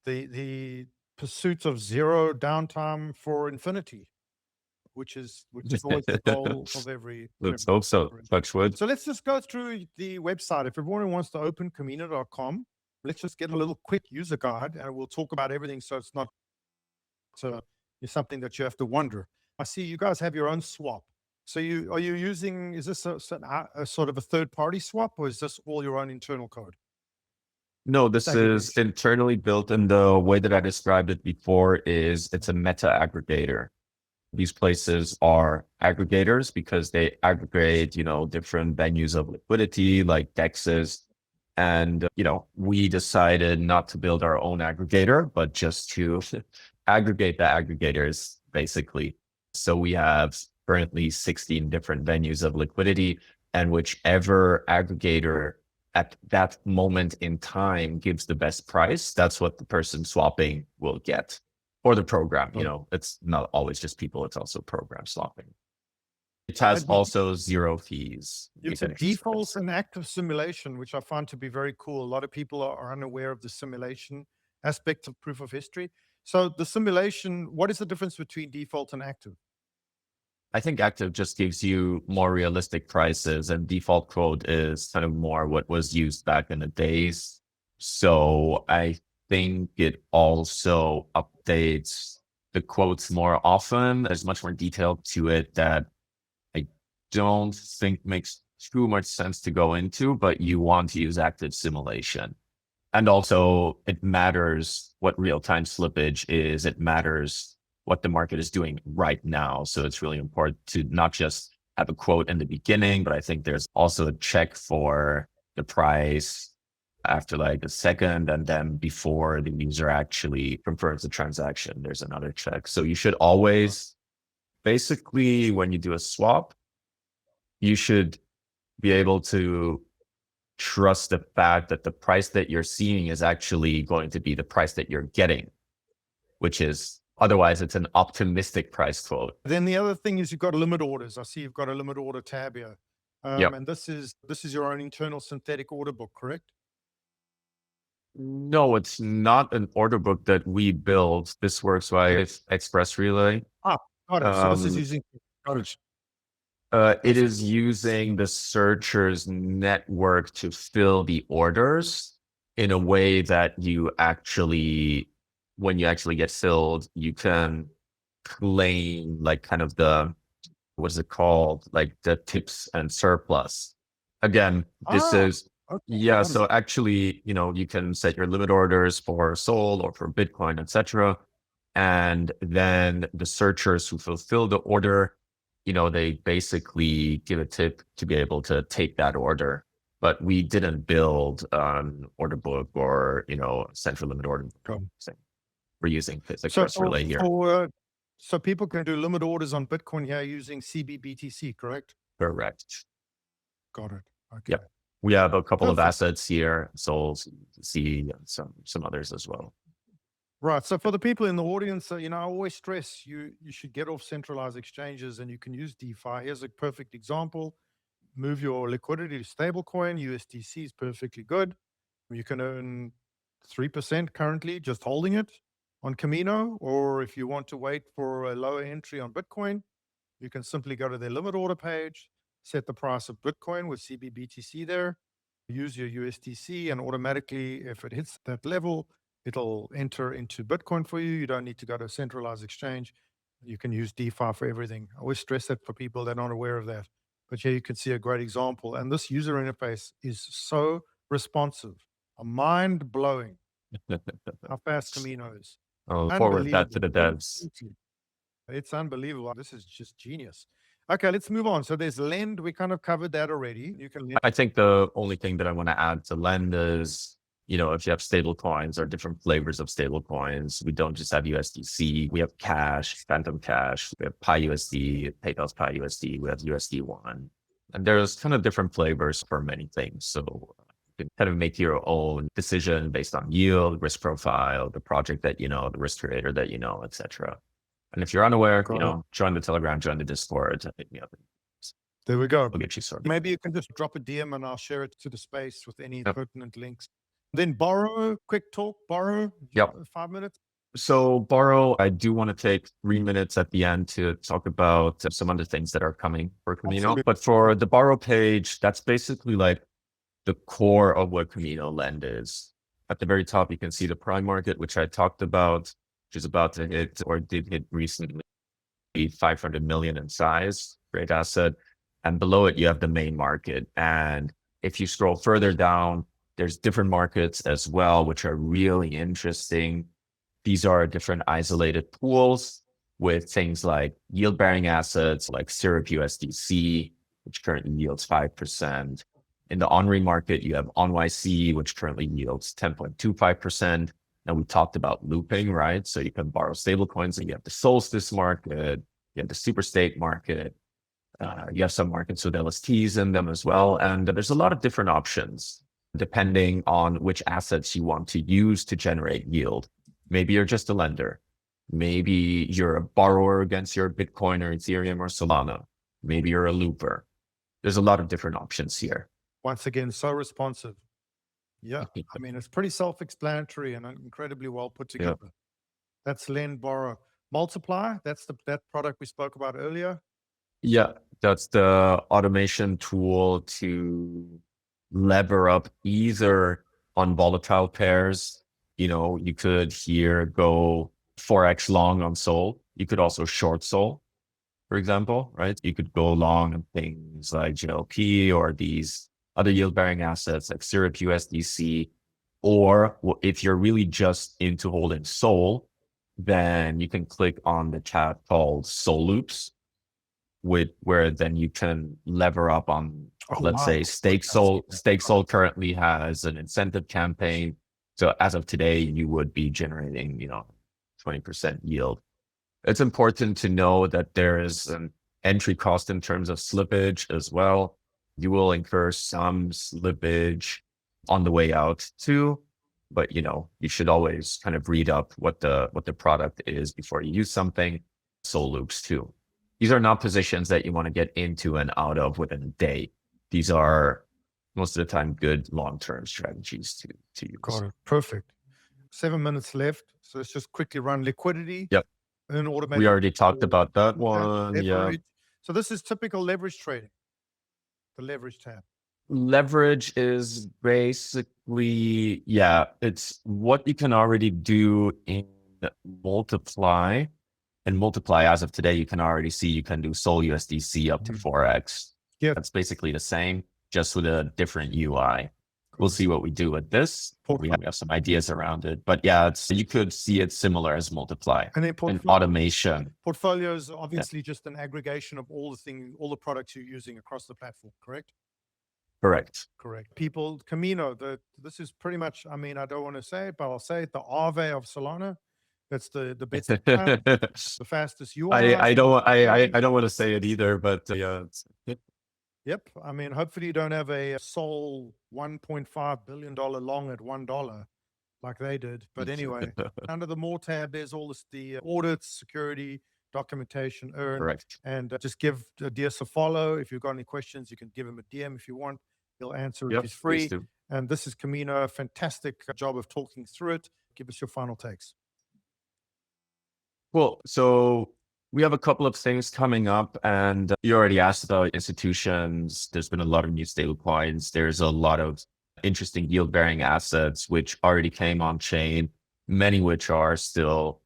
the pursuit of zero downtime for infinity, which is always the goal of every. Let's hope so. Touch wood. So let's just go through the website. If everyone wants to open Kamino.com, let's just get a little quick user guide, and we'll talk about everything so it's not something that you have to wonder. I see you guys have your own swap. So are you using, is this a sort of a third-party swap, or is this all your own internal code? No, this is internally built, and the way that I described it before is it's a meta aggregator. These places are aggregators because they aggregate, different venues of liquidity like DEXs. And, we decided not to build our own aggregator, but just to aggregate the aggregators, basically. So we have currently 16 different venues of liquidity, and whichever aggregator at that moment in time gives the best price, that's what the person swapping will get. Or the program, it's not always just people, it's also program swapping. It has also 0 fees. It's a default and active simulation, which I find to be very cool. A lot of people are unaware of the simulation aspect of proof of history. So the simulation, what is the difference between default and active? I think active just gives you more realistic prices, and default quote is kind of more what was used back in the days. So I think it also updates the quotes more often. There's much more detail to it that I don't think makes too much sense to go into, but you want to use active simulation. And also it matters what real-time slippage is. It matters what the market is doing right now. So it's really important to not just have a quote in the beginning, but I think there's also a check for the price after like a second, and then before the user actually confirms the transaction, there's another check. So you should always, basically, when you do a swap, you should be able to trust the fact that the price that you're seeing is actually going to be the price that you're getting, which is, otherwise it's an optimistic price quote. Then the other thing is you've got limit orders. I see you've got a limit order tab here. And this is your own internal synthetic order book, correct? No, it's not an order book that we build. This works via Express Relay. Got it. So this is using, got it. It is using the searcher's network to fill the orders in a way that you actually, when you actually get filled, you can claim like kind of the, what's it called? Like the tips and surplus. Again, this is, yeah. So actually, you can set your limit orders for SOL or for Bitcoin, etc. And then the searchers who fulfill the order, they basically give a tip to be able to take that order. but we didn't build an order book or, central limit order. Cool. We're using physics So relay here. So people can do limit orders on Bitcoin here using CBBTC, correct? Correct. Got it. Okay. Yep. We have a couple of Perfect. assets here, SOL, C, and some others as well. Right. So for the people in the audience, I always stress you should get off centralized exchanges and you can use DeFi. Here's a perfect example. Move your liquidity to stablecoin. USDC is perfectly good. You can earn 3% currently just holding it on Kamino, or if you want to wait for a lower entry on Bitcoin, you can simply go to their limit order page, set the price of Bitcoin with CBBTC there, use your USDC, and automatically, if it hits that level, it'll enter into Bitcoin for you. You don't need to go to a centralized exchange. You can use DeFi for everything. I always stress that for people that aren't aware of that. But here you can see a great example. And this user interface is so responsive, mind-blowing how fast Kamino is. I'll forward that to the devs. It's unbelievable. This is just genius. Okay, let's move on. So there's Lend. We kind of covered that already. You can. I think the only thing that I want to add to Lend is, if you have stable coins or different flavors of stable coins, we don't just have USDC. We have Cash, Phantom Cash. We have PyUSD, PayPal's PyUSD. We have USD1. And there's kind of different flavors for many things. So you can kind of make your own decision based on yield, risk profile, the project that the risk creator that etc. And if you're unaware, join the Telegram, join the Discord. There we go. We'll get you sorted. Maybe you can just drop a DM and I'll share it to the space with any pertinent links. Then Borrow, quick talk, Borrow. Yep. 5 minutes. So Borrow, I do want to take 3 minutes at the end to talk about some other things that are coming for Kamino. Absolutely. But for the Borrow page, that's basically like the core of what Kamino Lend is. At the very top, you can see the prime market, which I talked about, which is about to hit or did hit recently 500 million in size. Great asset. And below it, you have the main market. And if you scroll further down, there's different markets as well, which are really interesting. These are different isolated pools with things like yield-bearing assets like Syrup USDC, which currently yields 5%. In the OnRe market, you have OnYC, which currently yields 10.25%. And we talked about looping, right? So you can borrow stablecoins, and you have the Solstice market, you have the Superstate market, you have some markets with LSTs in them as well. And there's a lot of different options depending on which assets you want to use to generate yield. Maybe you're just a lender. Maybe you're a borrower against your Bitcoin or Ethereum or Solana. Maybe you're a looper. There's a lot of different options here. Once again, so responsive. Yeah, I mean, it's pretty self-explanatory and incredibly well put together. Yeah. That's Lend, Borrow. Multiply, that's that product we spoke about earlier. Yeah, that's the automation tool to lever up either on volatile pairs. You could here go 4x long on SOL. You could also short SOL, for example, right? You could go long on things like GLP or these other yield-bearing assets like Syrup USDC. Or if you're really just into holding SOL, then you can click on the tab called SOL Loops, where then you can lever up on, let's say, Stake SOL. Stake SOL currently has an incentive campaign. So as of today, you would be generating, 20% yield. It's important to know that there is an entry cost in terms of slippage as well. You will incur some slippage on the way out too, but you should always kind of read up what the product is before you use something. SOL Loops too. These are not positions that you want to get into and out of within a day. These are most of the time good long-term strategies to use. Got it. Perfect. 7 minutes left. So let's just quickly run liquidity. Yep. And automatic. We already talked about that one. Yeah. So this is typical leverage trading. The leverage tab. Leverage is basically, it's what you can already do in Multiply. And Multiply, as of today, you can already see you can do SOL USDC up to 4x. Yeah, that's basically the same, just with a different UI. We'll see what we do with this. We have some ideas around it, but you could see it similar as Multiply. And then automation. Portfolio is obviously just an aggregation of all the products you're using across the platform, correct? Correct. Correct. People, Kamino, this is pretty much, I mean, I don't want to say it, but I'll say it, the Aave of Solana. That's the best, the fastest UI. I don't want to say it either, but yeah. Yep. I mean, hopefully you don't have a SOL $1.5 billion long at $1 like they did. But anyway, under the more tab, there's all this, the audits, security, documentation, earn, Correct. and just give DS a follow. If you've got any questions, you can give him a DM if you want. He'll answer it. Yep, He's free. please do. And this is Kamino. Fantastic job of talking through it. Give us your final takes. Cool. So we have a couple of things coming up, and you already asked about institutions. There's been a lot of new stable coins. There's a lot of interesting yield bearing assets, which already came on chain, many which are still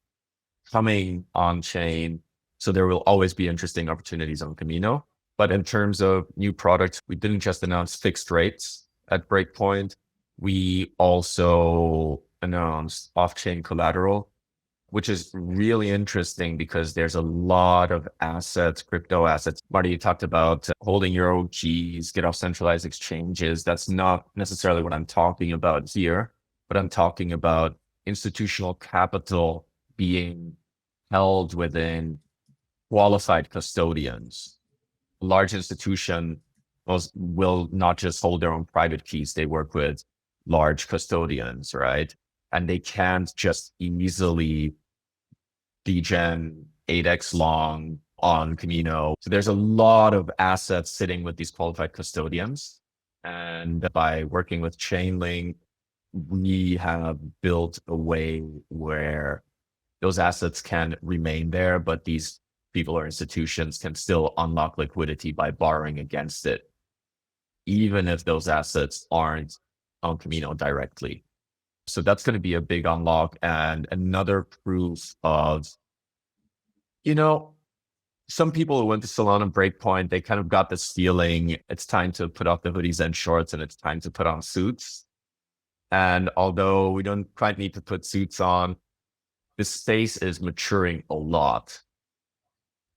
coming on chain. So there will always be interesting opportunities on Kamino. But in terms of new products, we didn't just announce fixed rates at Breakpoint. We also announced off-chain collateral, which is really interesting because there's a lot of assets, crypto assets. Marty, you talked about holding your OGs, get off centralized exchanges. That's not necessarily what I'm talking about here, but I'm talking about institutional capital being held within qualified custodians. A large institution will not just hold their own private keys. They work with large custodians, right? And they can't just easily degen 8x long on Kamino. So there's a lot of assets sitting with these qualified custodians. And by working with Chainlink, we have built a way where those assets can remain there, but these people or institutions can still unlock liquidity by borrowing against it, even if those assets aren't on Kamino directly. So that's going to be a big unlock and another proof of, some people who went to Solana Breakpoint, they kind of got this feeling it's time to put off the hoodies and shorts and it's time to put on suits. And although we don't quite need to put suits on, the space is maturing a lot.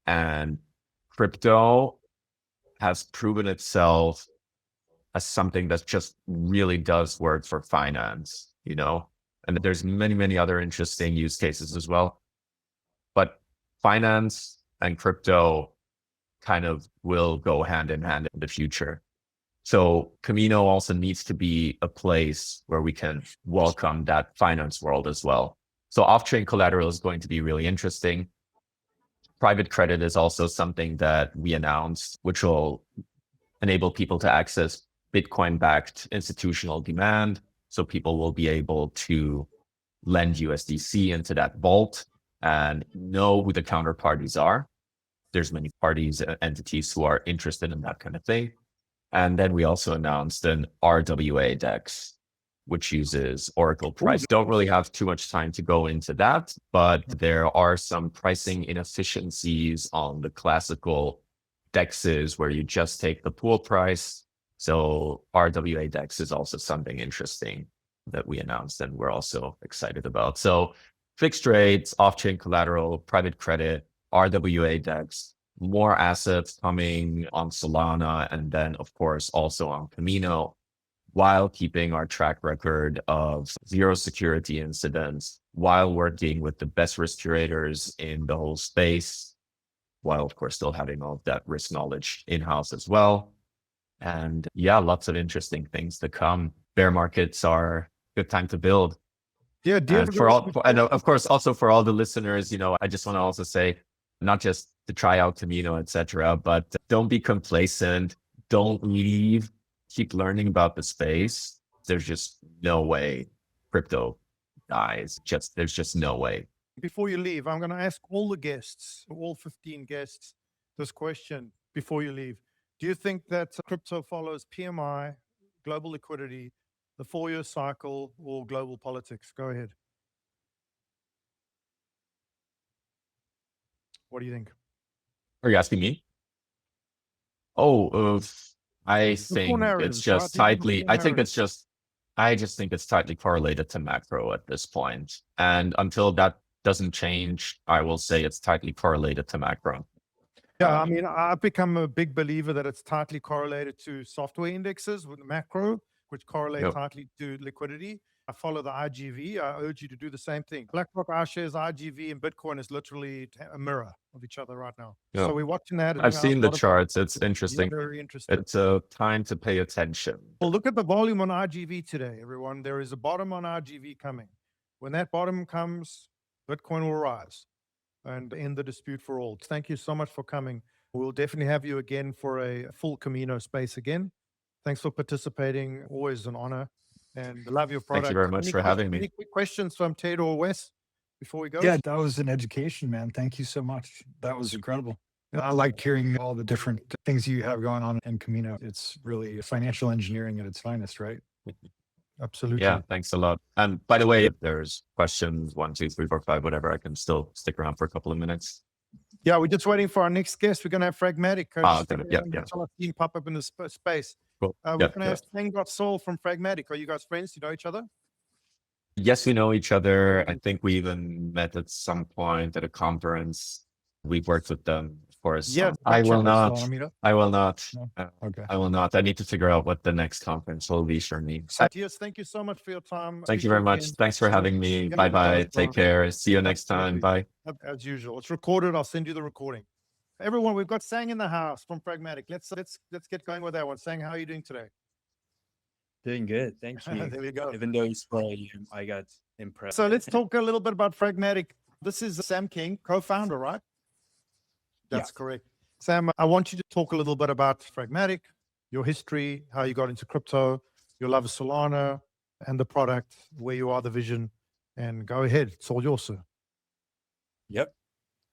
And crypto has proven itself as something that just really does work for finance, and there's many, many other interesting use cases as well. But finance and crypto kind of will go hand in hand in the future. So Kamino also needs to be a place where we can welcome that finance world as well. So off-chain collateral is going to be really interesting. Private credit is also something that we announced, which will enable people to access Bitcoin-backed institutional demand. So people will be able to lend USDC into that vault and know who the counterparties are. There's many parties and entities who are interested in that kind of thing. And then we also announced an RWA DEX, which uses Oracle price. Don't really have too much time to go into that, but there are some pricing inefficiencies on the classical DEXs where you just take the pool price. So RWA DEX is also something interesting that we announced and we're also excited about. So fixed rates, off-chain collateral, private credit, RWA DEX, more assets coming on Solana, and then of course also on Kamino, while keeping our track record of zero security incidents, while working with the best risk curators in the whole space, while of course still having all of that risk knowledge in-house as well. And yeah, lots of interesting things to come. Bear markets are a good time to build. Yeah, and of course, also for all the listeners, I just want to also say, not just to try out Kamino, etc., but don't be complacent. Don't leave. Keep learning about the space. There's just no way crypto dies. There's just no way. Before you leave, I'm going to ask all the guests, all 15 guests, this question before you leave. Do you think that crypto follows PMI, global liquidity, the 4-year cycle, or global politics? Go ahead. What do you think? Are you asking me? I think it's just tightly, I just think it's tightly correlated to macro at this point. And until that doesn't change, I will say it's tightly correlated to macro. Yeah, I mean, I've become a big believer that it's tightly correlated to software indexes with the macro, which correlate Yep. tightly to liquidity. I follow the IGV. I urge you to do the same thing. BlackRock, iShares, IGV, and Bitcoin is literally a mirror of each other right now. Yep. So we're watching that. I've seen the charts. It's Yeah, interesting. very interesting. It's a time to pay attention. Well, look at the volume on IGV today, everyone. There is a bottom on IGV coming. When that bottom comes, Bitcoin will rise and end the dispute for all. Thank you so much for coming. We'll definitely have you again for a full Kamino space again. Thanks for participating. Always an honor. And love your product. Thank you very much for having me. Any quick questions from Ted or Wes before we go? Yeah, that was an education, man. Thank you so much. That was incredible. I like hearing all the different things you have going on in Kamino. It's really financial engineering at its finest, right? Absolutely. Yeah, thanks a lot. And by the way, if there's questions 1, 2, 3, 4, 5, whatever, I can still stick around for a couple of minutes. Yeah, we're just waiting for our next guest. We're going to have Fragmetric. Okay. Yeah. I'll team pop up in the space. Cool. We're going to have fragSOL from Fragmetric. Are you guys friends? You know each other? Yes, we know each other. I think we even met at some point at a conference. We've worked with them for us. Yeah, I will not. Solana I will not. No? Okay. I will not. I need to figure out what the next conference will be for me. Matthias, thank you so much for your time. Thank you very much. Thanks for having me. Bye-bye. Take care. See you next time. Bye. As usual. It's recorded. I'll send you the recording. Everyone, we've got Sang in the house from Fragmetric. Let's get going with that one. Sang, how are you doing today? Doing good, thank you. There we go. Even though it's volume, I got impressed. So let's talk a little bit about Fragmetric. This is Sam King, co-founder, right? That's correct. Sam, I want you to talk a little bit about Fragmetric, your history, how you got into crypto, your love of Solana, and the product, where you are, the vision, and go ahead. It's all yours, sir. Yep.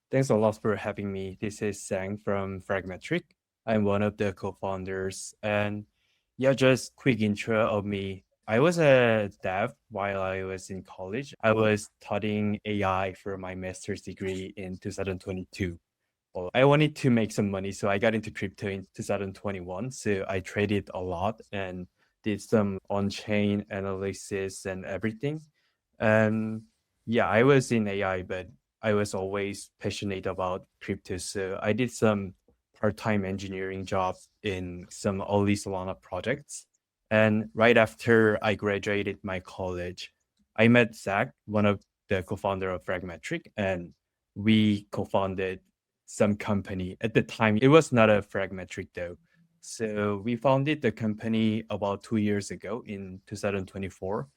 Thanks a lot for having me. This is Sang from Fragmetric. I'm one of the co-founders. And yeah, just quick intro of me. I was a dev while I was in college. I was studying AI for my master's degree in 2022. Well, I wanted to make some money, so I got into crypto in 2021. So I traded a lot and did some on-chain analysis and everything. And yeah, I was in AI, but I was always passionate about crypto. So I did some part-time engineering job in some early Solana projects. And right after I graduated my college, I met Zach, one of the co-founder of Fragmetric, and we co-founded some company. At the time, it was not a Fragmetric though. So we founded the company about 2 years ago in 2024.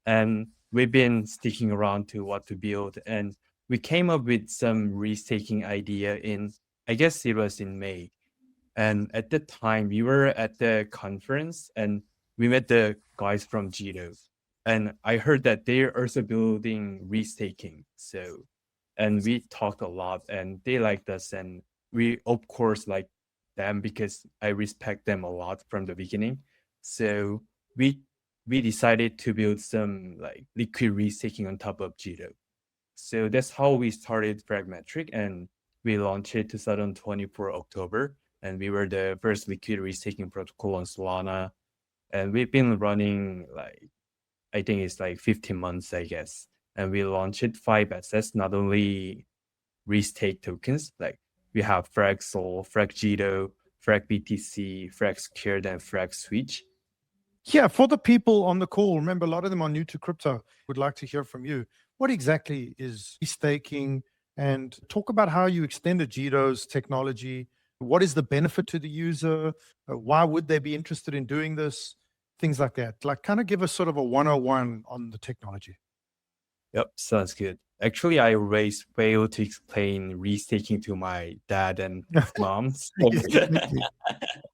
And we've been sticking around to what to build. And we came up with some restaking idea in, I guess it was in May. And at the time, we were at the conference and we met the guys from Jito. And I heard that they're also building restaking. So, and we talked a lot and they liked us. And we, of course, like them because I respect them a lot from the beginning. So we decided to build some like liquid restaking on top of Jito. So that's how we started Fragmetric, and we launched it 2024 October, and we were the first liquid restaking protocol on Solana. And we've been running like, I think it's like 15 months, I guess. And we launched 5 assets, not only restake tokens, like we have fragSOL, fragJito, fragBTC, fragSquared, and fragSwitch. Yeah, for the people on the call, remember a lot of them are new to crypto. Would like to hear from you. What exactly is restaking? And talk about how you extended Jito's technology. What is the benefit to the user? Why would they be interested in doing this? Things like that. Like kind of give us sort of a 101 on the technology. Yep, sounds good. Actually, I always fail to explain restaking to my dad and mom.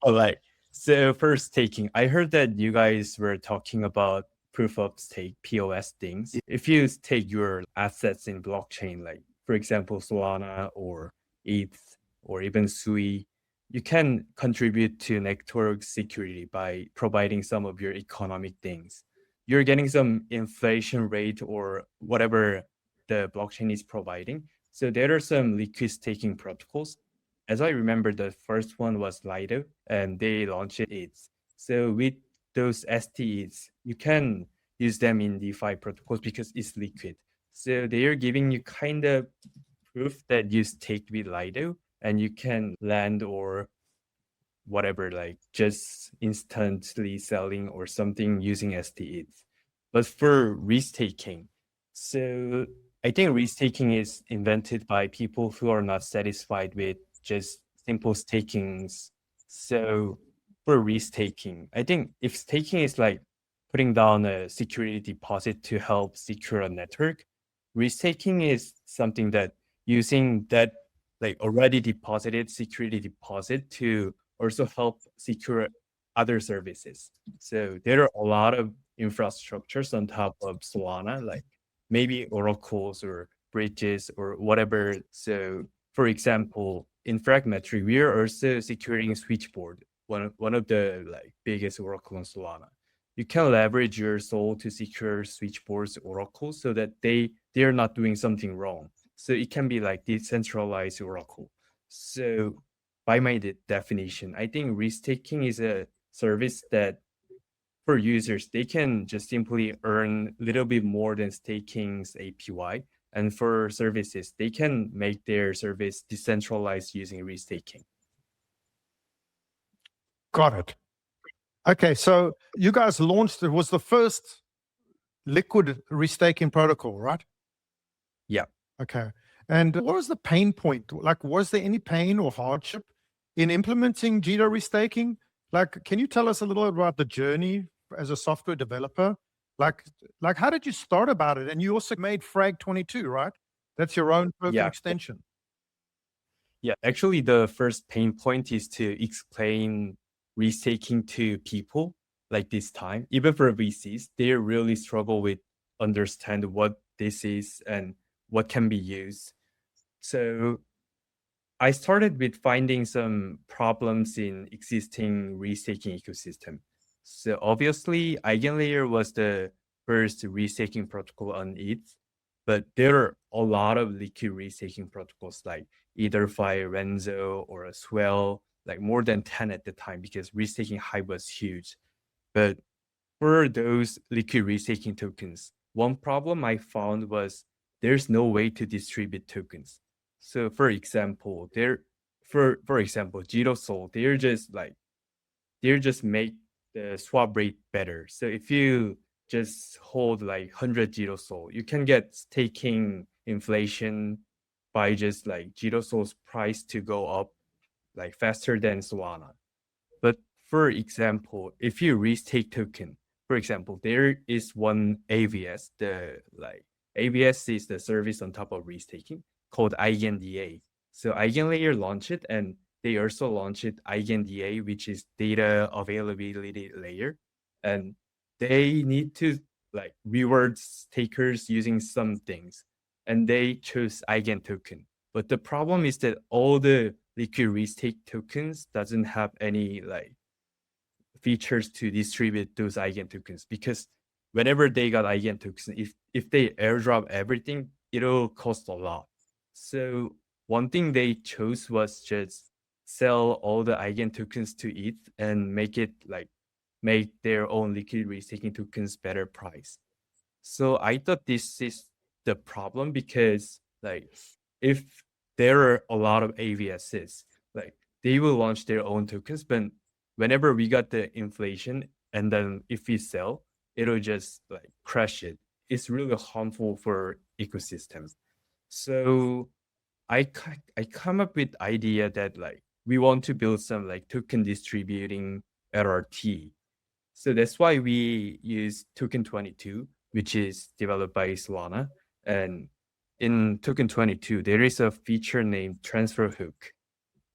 Like, so first staking, I heard that you guys were talking about proof of stake, POS things. If you stake your assets in blockchain, like for example, Solana or ETH or even Sui, you can contribute to network security by providing some of your economic things. You're getting some inflation rate or whatever the blockchain is providing. So there are some liquid staking protocols. As I remember, the first one was Lido, and they launched it. So with those STEs, you can use them in DeFi protocols because it's liquid. So they are giving you kind of proof that you staked with Lido, and you can land or whatever, like just instantly selling or something using STETH. But for restaking, so I think restaking is invented by people who are not satisfied with just simple stakings. So for restaking, I think if staking is like putting down a security deposit to help secure a network, restaking is something that using that like already deposited security deposit to also help secure other services. So there are a lot of infrastructures on top of Solana, like maybe oracles or bridges or whatever. So for example, in Fragmetric, we are also securing Switchboard, one of the like biggest oracle on Solana. You can leverage your SOL to secure Switchboard's oracles so that they're not doing something wrong. So it can be like decentralized oracle. So by my definition, I think restaking is a service that for users, they can just simply earn a little bit more than staking's APY. And for services, they can make their service decentralized using restaking. Got it. Okay, so you guys launched, it was the first liquid restaking protocol, right? Yeah. Okay. And what was the pain point? Like, was there any pain or hardship in implementing Jito restaking? Like, can you tell us a little about the journey as a software developer? Like how did you start about it? And you also made Frag 22, right? That's your own token Yeah. extension. Yeah, actually, the first pain point is to explain restaking to people like this time. Even for VCs, they really struggle with understand what this is and what can be used. So I started with finding some problems in existing restaking ecosystem. So obviously, EigenLayer was the first restaking protocol on ETH, but there are a lot of liquid restaking protocols like EtherFi, Renzo, or Swell, like more than 10 at the time because restaking hype was huge. But for those liquid restaking tokens, one problem I found was there's no way to distribute tokens. So for example, for example, Jito Sol, they're just make the swap rate better. So if you just hold like 100 Jito Sol, you can get staking inflation by just like Jito Sol's price to go up like faster than Solana. But for example, if you restake token, for example, there is one AVS, AVS is the service on top of restaking called EigenDA. So EigenLayer launched it, and they also launched EigenDA, which is data availability layer. And they need to like reward stakers using some things. And they chose Eigen token. But the problem is that all the liquid restake tokens doesn't have any like features to distribute those Eigen tokens, because whenever they got Eigen tokens, if they airdrop everything, it'll cost a lot. So one thing they chose was just sell all the Eigen tokens to ETH and make their own liquid restaking tokens better price. So I thought this is the problem, because like if there are a lot of AVSs, like they will launch their own tokens, but whenever we got the inflation and then if we sell, it'll just like crash it. It's really harmful for ecosystems. So I come up with idea that like we want to build some like token distributing LRT. So that's why we use Token 22, which is developed by Solana. And in Token 22, there is a feature named Transfer Hook.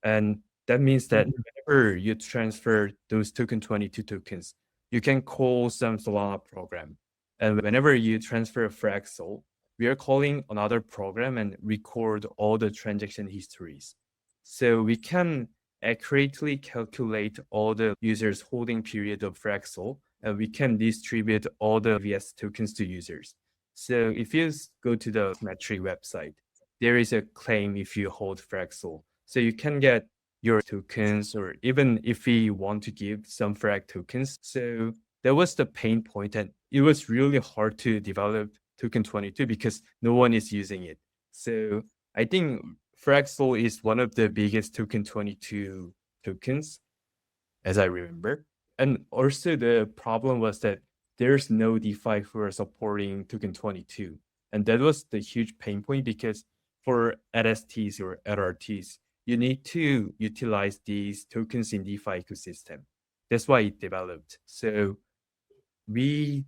And that means that whenever you transfer those Token 22 tokens, you can call some Solana program. And whenever you transfer a fragSOL, we are calling another program and record all the transaction histories. So we can accurately calculate all the users' holding period of fragSOL, and we can distribute all the VS tokens to users. So if you go to the Metric website, there is a claim if you hold fragSOL. So you can get your tokens, or even if we want to give some frag tokens. So that was the pain point, and it was really hard to develop Token 22 because no one is using it. So I think fragSOL is one of the biggest token 22 tokens, as I remember. And also the problem was that there's no DeFi for supporting token 22. And that was the huge pain point because for LSTs or LRTs, you need to utilize these tokens in DeFi ecosystem. That's why it developed. So we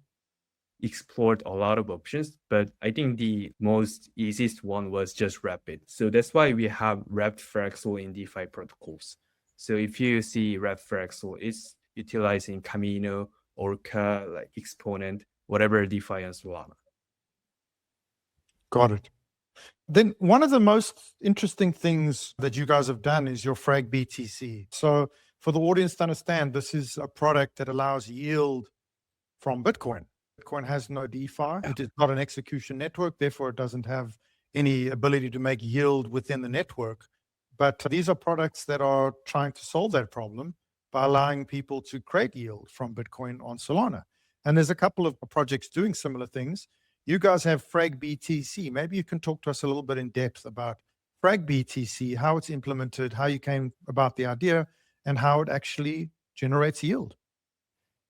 explored a lot of options, but I think the most easiest one was just wrap it. So that's why we have wrapped fragSOL in DeFi protocols. So if you see wrapped fragSOL, it's utilizing Kamino, Orca, like Exponent, whatever DeFi on Solana. Got it. Then one of the most interesting things that you guys have done is your Frag BTC. So for the audience to understand, this is a product that allows yield from Bitcoin. Bitcoin has no DeFi. It is not an execution network. Therefore, it doesn't have any ability to make yield within the network. But these are products that are trying to solve that problem by allowing people to create yield from Bitcoin on Solana. And there's a couple of projects doing similar things. You guys have Frag BTC. Maybe you can talk to us a little bit in depth about Frag BTC, how it's implemented, how you came about the idea, and how it actually generates yield.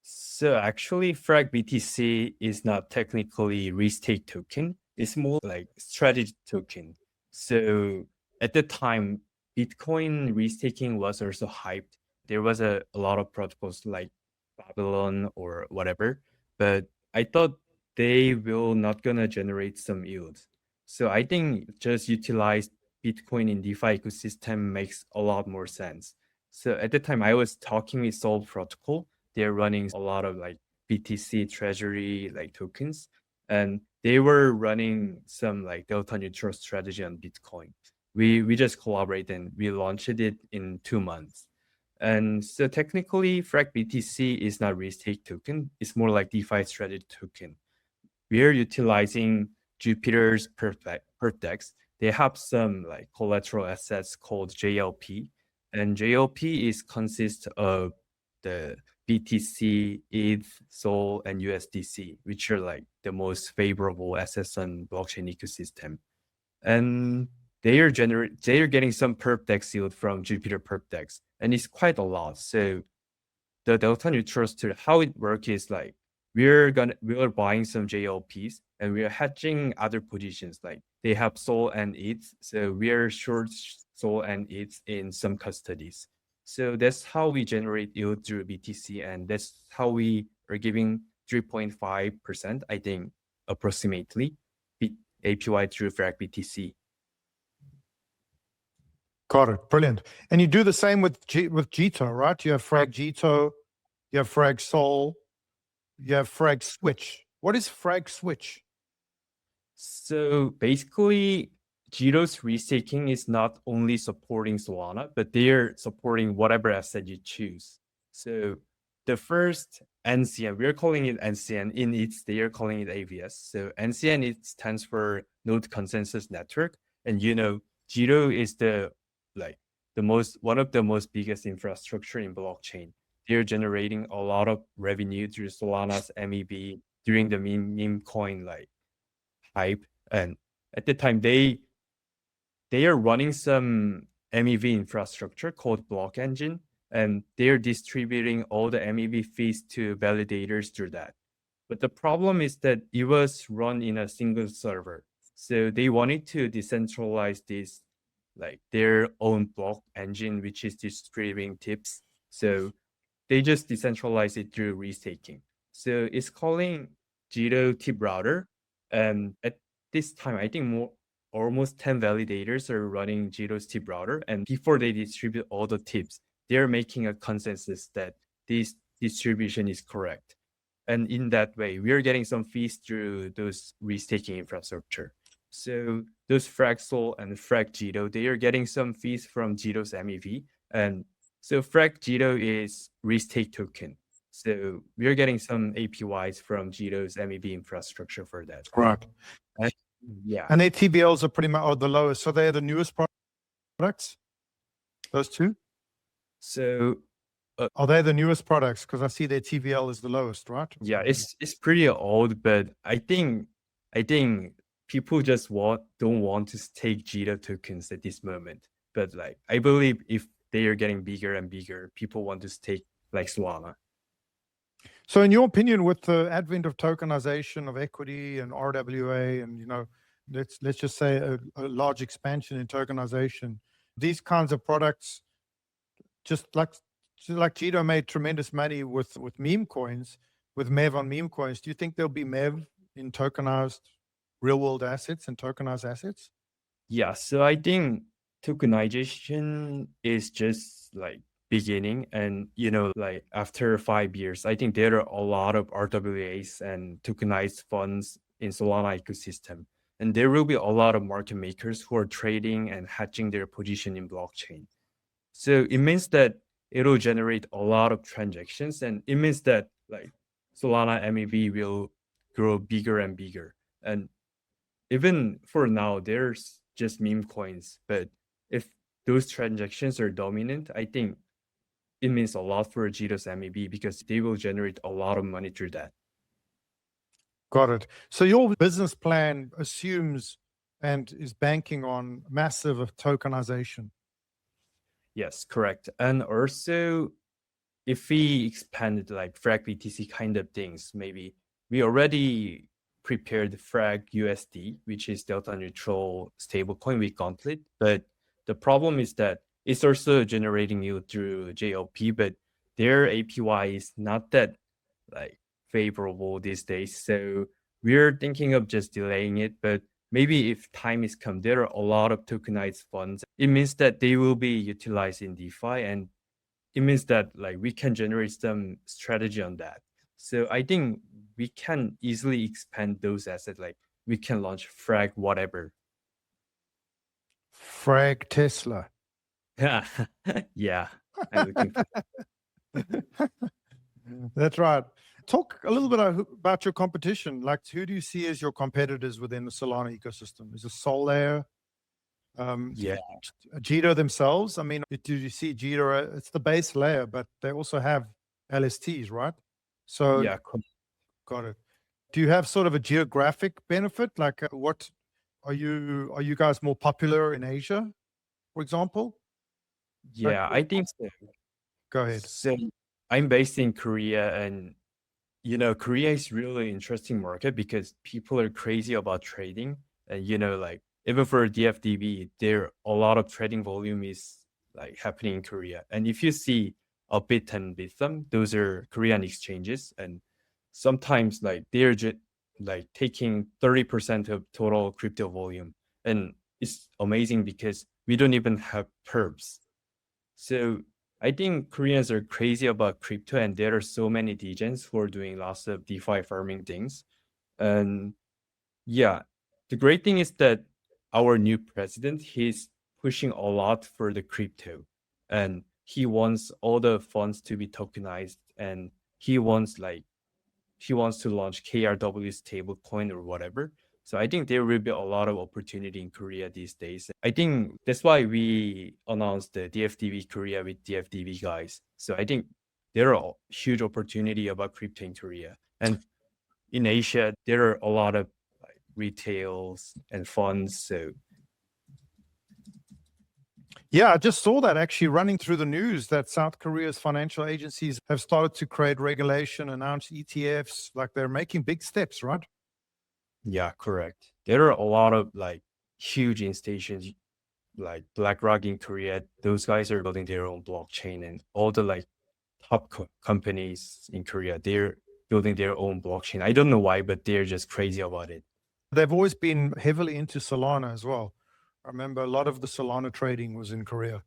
So actually, Frag BTC is not technically restake token. It's more like strategy token. So at the time, Bitcoin restaking was also hyped. There was a lot of protocols like Babylon or whatever, but I thought they will not gonna generate some yield. So I think just utilize Bitcoin in DeFi ecosystem makes a lot more sense. So at the time I was talking with Sol protocol, they're running a lot of like BTC treasury like tokens, and they were running some like delta neutral strategy on Bitcoin. We just collaborate and we launched it in 2 months. And so technically Frag BTC is not restake token, it's more like DeFi strategy token. We are utilizing Jupiter's perpdex. They have some like collateral assets called JLP, and JLP is consists of the BTC, ETH, SOL, and USDC, which are like the most favorable assets on blockchain ecosystem. And they are getting some perpdex yield from Jupiter perpdex, and it's quite a lot. So the delta neutral to how it works is like we are buying some JLPs and we are hedging other positions, like they have SOL and ETH, so we are short SOL and ETH in some custodies. So that's how we generate yield through BTC, and that's how we are giving 3.5%, I think, approximately APY through Frag BTC. Got it. Brilliant. And you do the same with Jito, right? You have Frag Jito, you have fragSOL, you have Frag Switch. What is Frag Switch? So basically, Jito's restaking is not only supporting Solana, but they're supporting whatever asset you choose. So the first NCN, we're calling it NCN. In it, they are calling it AVS. So NCN, it stands for Node Consensus Network. And you know, Jito is one of the most biggest infrastructure in blockchain. They're generating a lot of revenue through Solana's MEV during the meme coin like hype. And at the time, they are running some MEV infrastructure called Block Engine, and they're distributing all the MEV fees to validators through that. But the problem is that it was run in a single server. So they wanted to decentralize this, like their own block engine, which is distributing tips. So they just decentralize it through restaking. So it's calling Jito tip router. And at this time, I think almost 10 validators are running Jito's tip router. And before they distribute all the tips, they're making a consensus that this distribution is correct. And in that way, we are getting some fees through those restaking infrastructure. So those fragSOL and Frag Jito, they are getting some fees from Jito's MEV. And so Frag Jito is restake token. So we are getting some APYs from Jito's MEV infrastructure for that. Right. Yeah. And their TVLs are pretty much the lowest. So they're the newest products, those two? So are they the newest products? Because I see their TVL is the lowest, right? Yeah, it's pretty old, but I think people just don't want to stake Jito tokens at this moment. But like I believe if they are getting bigger and bigger, people want to stake like Solana. So in your opinion, with the advent of tokenization of equity and RWA and, let's just say a large expansion in tokenization, these kinds of products, just like Jito made tremendous money with meme coins, with MEV on meme coins, do you think there'll be MEV in tokenized real world assets and tokenized assets? Yeah, so I think tokenization is just like beginning, and like after 5 years, I think there are a lot of RWAs and tokenized funds in Solana ecosystem, and there will be a lot of market makers who are trading and hatching their position in blockchain. So it means that it'll generate a lot of transactions, and it means that like Solana MEV will grow bigger and bigger. And even for now, there's just meme coins, but if those transactions are dominant, I think it means a lot for Jito's MEV because they will generate a lot of money through that. Got it. So your business plan assumes and is banking on massive tokenization. Yes, correct. And also, if we expanded like Frag BTC kind of things, maybe we already prepared Frag USD, which is delta neutral stablecoin with Gauntlet. But the problem is that it's also generating yield through JLP, but their APY is not that like favorable these days. So we're thinking of just delaying it, but maybe if time is come, there are a lot of tokenized funds. It means that they will be utilized in DeFi, and it means that like we can generate some strategy on that. So I think we can easily expand those assets. Like we can launch Frag whatever. Frag Tesla. Yeah, yeah. I'm looking for That's right. Talk a little bit about your competition. Like, who do you see as your competitors within the Solana ecosystem? Is it Solflare? yeah. Jito themselves? I mean, do you see Jito? It's the base layer, but they also have LSTs, right? So, Yeah, got it. Do you have sort of a geographic benefit? Like, what are you guys more popular in Asia, for example? yeah, I think so. Go ahead. So I'm based in Korea, and Korea is really interesting market because people are crazy about trading. And like even for DFDV, there a lot of trading volume is like happening in Korea. And if you see a Bit and Bithumb, those are Korean exchanges, and sometimes like they're just like taking 30% of total crypto volume. And it's amazing because we don't even have perps. So I think Koreans are crazy about crypto, and there are so many degens who are doing lots of DeFi farming things. And yeah, the great thing is that our new president, he's pushing a lot for the crypto, and he wants all the funds to be tokenized, and he wants to launch KRW stablecoin or whatever. So I think there will be a lot of opportunity in Korea these days. I think that's why we announced the DFDV Korea with DFDV guys. So I think there are huge opportunity about crypto in Korea. And in Asia, there are a lot of like retails and funds. So Yeah, I just saw that actually running through the news that South Korea's financial agencies have started to create regulation, announce ETFs, like they're making big steps, right? yeah, correct. There are a lot of like huge institutions like BlackRock in Korea. Those guys are building their own blockchain, and all the like top companies in Korea, they're building their own blockchain. I don't know why, but they're just crazy about it. They've always been heavily into Solana as well. I remember a lot of the Solana trading was in Korea.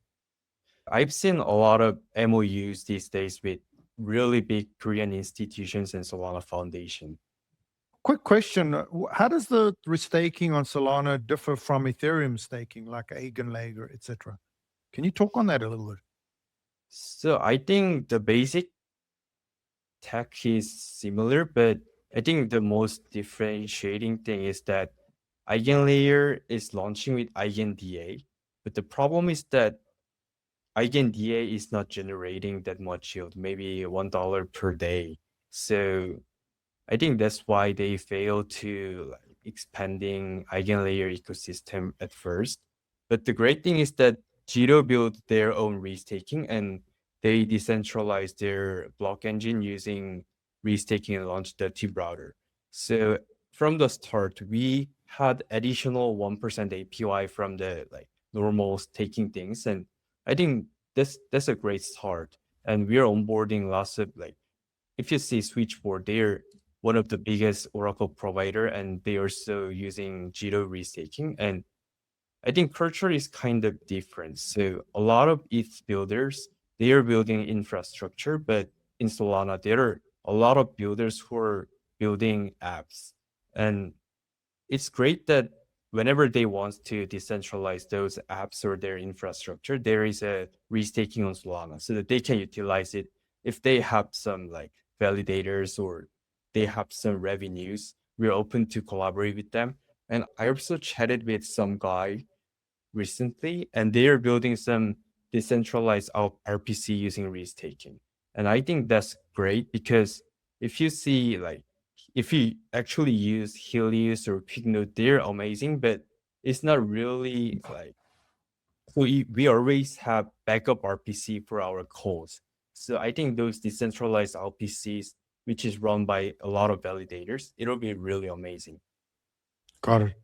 I've seen a lot of MOUs these days with really big Korean institutions and Solana Foundation. Quick question. How does the restaking on Solana differ from Ethereum staking, like Eigenlager, etc.? Can you talk on that a little bit? So I think the basic tech is similar, but I think the most differentiating thing is that Eigenlayer is launching with EigenDA, but the problem is that EigenDA is not generating that much yield, maybe $1 per day. So I think that's why they fail to expanding eigenlayer ecosystem at first. But the great thing is that Jito built their own restaking and they decentralized their block engine using restaking and launched the T router. So from the start, we had additional 1% APY from the normal staking things. And I think that's a great start. And we're onboarding lots of if you see Switchboard, they're one of the biggest Oracle provider and they are also using Jito restaking. And I think culture is kind of different. So a lot of ETH builders, they are building infrastructure, but in Solana, there are a lot of builders who are building apps. And it's great that whenever they want to decentralize those apps or their infrastructure, there is a restaking on Solana so that they can utilize it if they have some validators or they have some revenues. We're open to collaborate with them. And I also chatted with some guy recently, and they are building some decentralized RPC using restaking. And I think that's great because if you see if you actually use Helios or Pignode, they're amazing, but it's not really so we always have backup RPC for our calls. So I think those decentralized RPCs, which is run by a lot of validators, it'll be really amazing. Got it.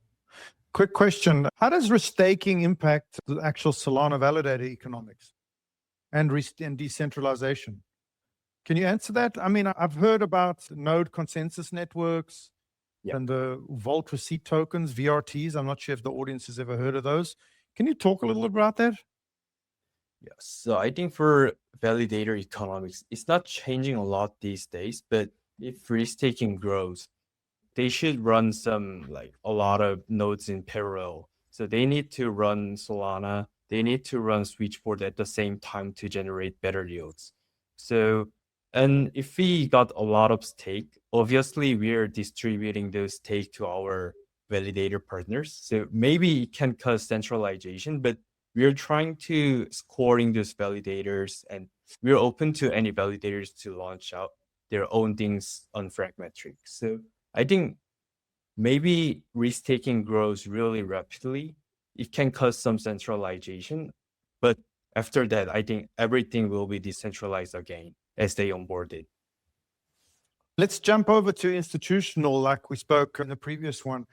Quick question. How does restaking impact the actual Solana validator economics and decentralization? Can you answer that? I mean, I've heard about node consensus networks and the vault receipt tokens, VRTs. I'm not sure if the audience has ever heard of those. Can you talk a little about that? Yes. So I think for validator economics, it's not changing a lot these days, but if restaking grows, they should run some a lot of nodes in parallel. So they need to run Solana, they need to run Switchboard at the same time to generate better yields. So, and if we got a lot of stake, obviously we are distributing those stake to our validator partners. So maybe it can cause centralization, but we're trying to scoring those validators and we're open to any validators to launch out their own things on Fragmetric. So I think maybe restaking grows really rapidly. It can cause some centralization, but after that, I think everything will be decentralized again as they onboard it. Let's jump over to institutional, like we spoke in the previous one.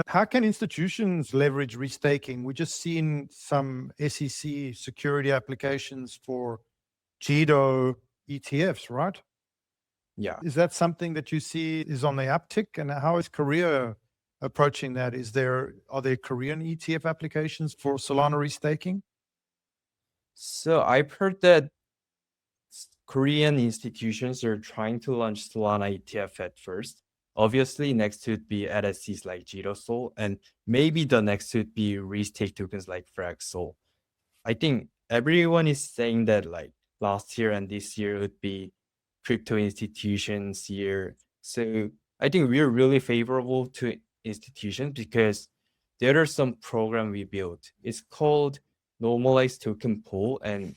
How can institutions leverage restaking? We just seen some SEC security applications for Jito ETFs, right? Yeah. Is that something that you see is on the uptick? And how is Korea approaching that? Are there Korean ETF applications for Solana restaking? So I've heard that Korean institutions are trying to launch Solana ETF at first. Obviously, next would be LSCs like JitoSol, and maybe the next would be restake tokens like fragSOL. I think everyone is saying that last year and this year would be crypto institutions year. So I think we're really favorable to institutions because there are some program we built. It's called normalized token pool, and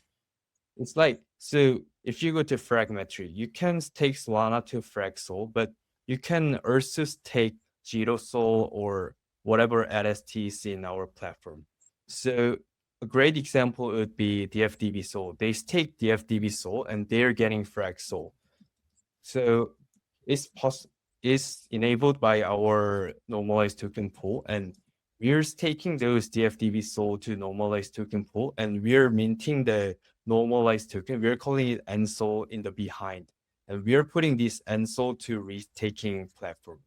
it's so if you go to Fragmetric, you can stake Solana to fragSOL, but you can also stake JitoSol or whatever LSTs in our platform. So a great example would be DFDV Sol. They stake DFDV Sol and they're getting fragSOL. So it's enabled by our normalized token pool, and we're staking those DFDV Sol to normalized token pool, and we're minting the normalized token. We're calling it NSOL in the behind, and we're putting this NSOL to restaking platform.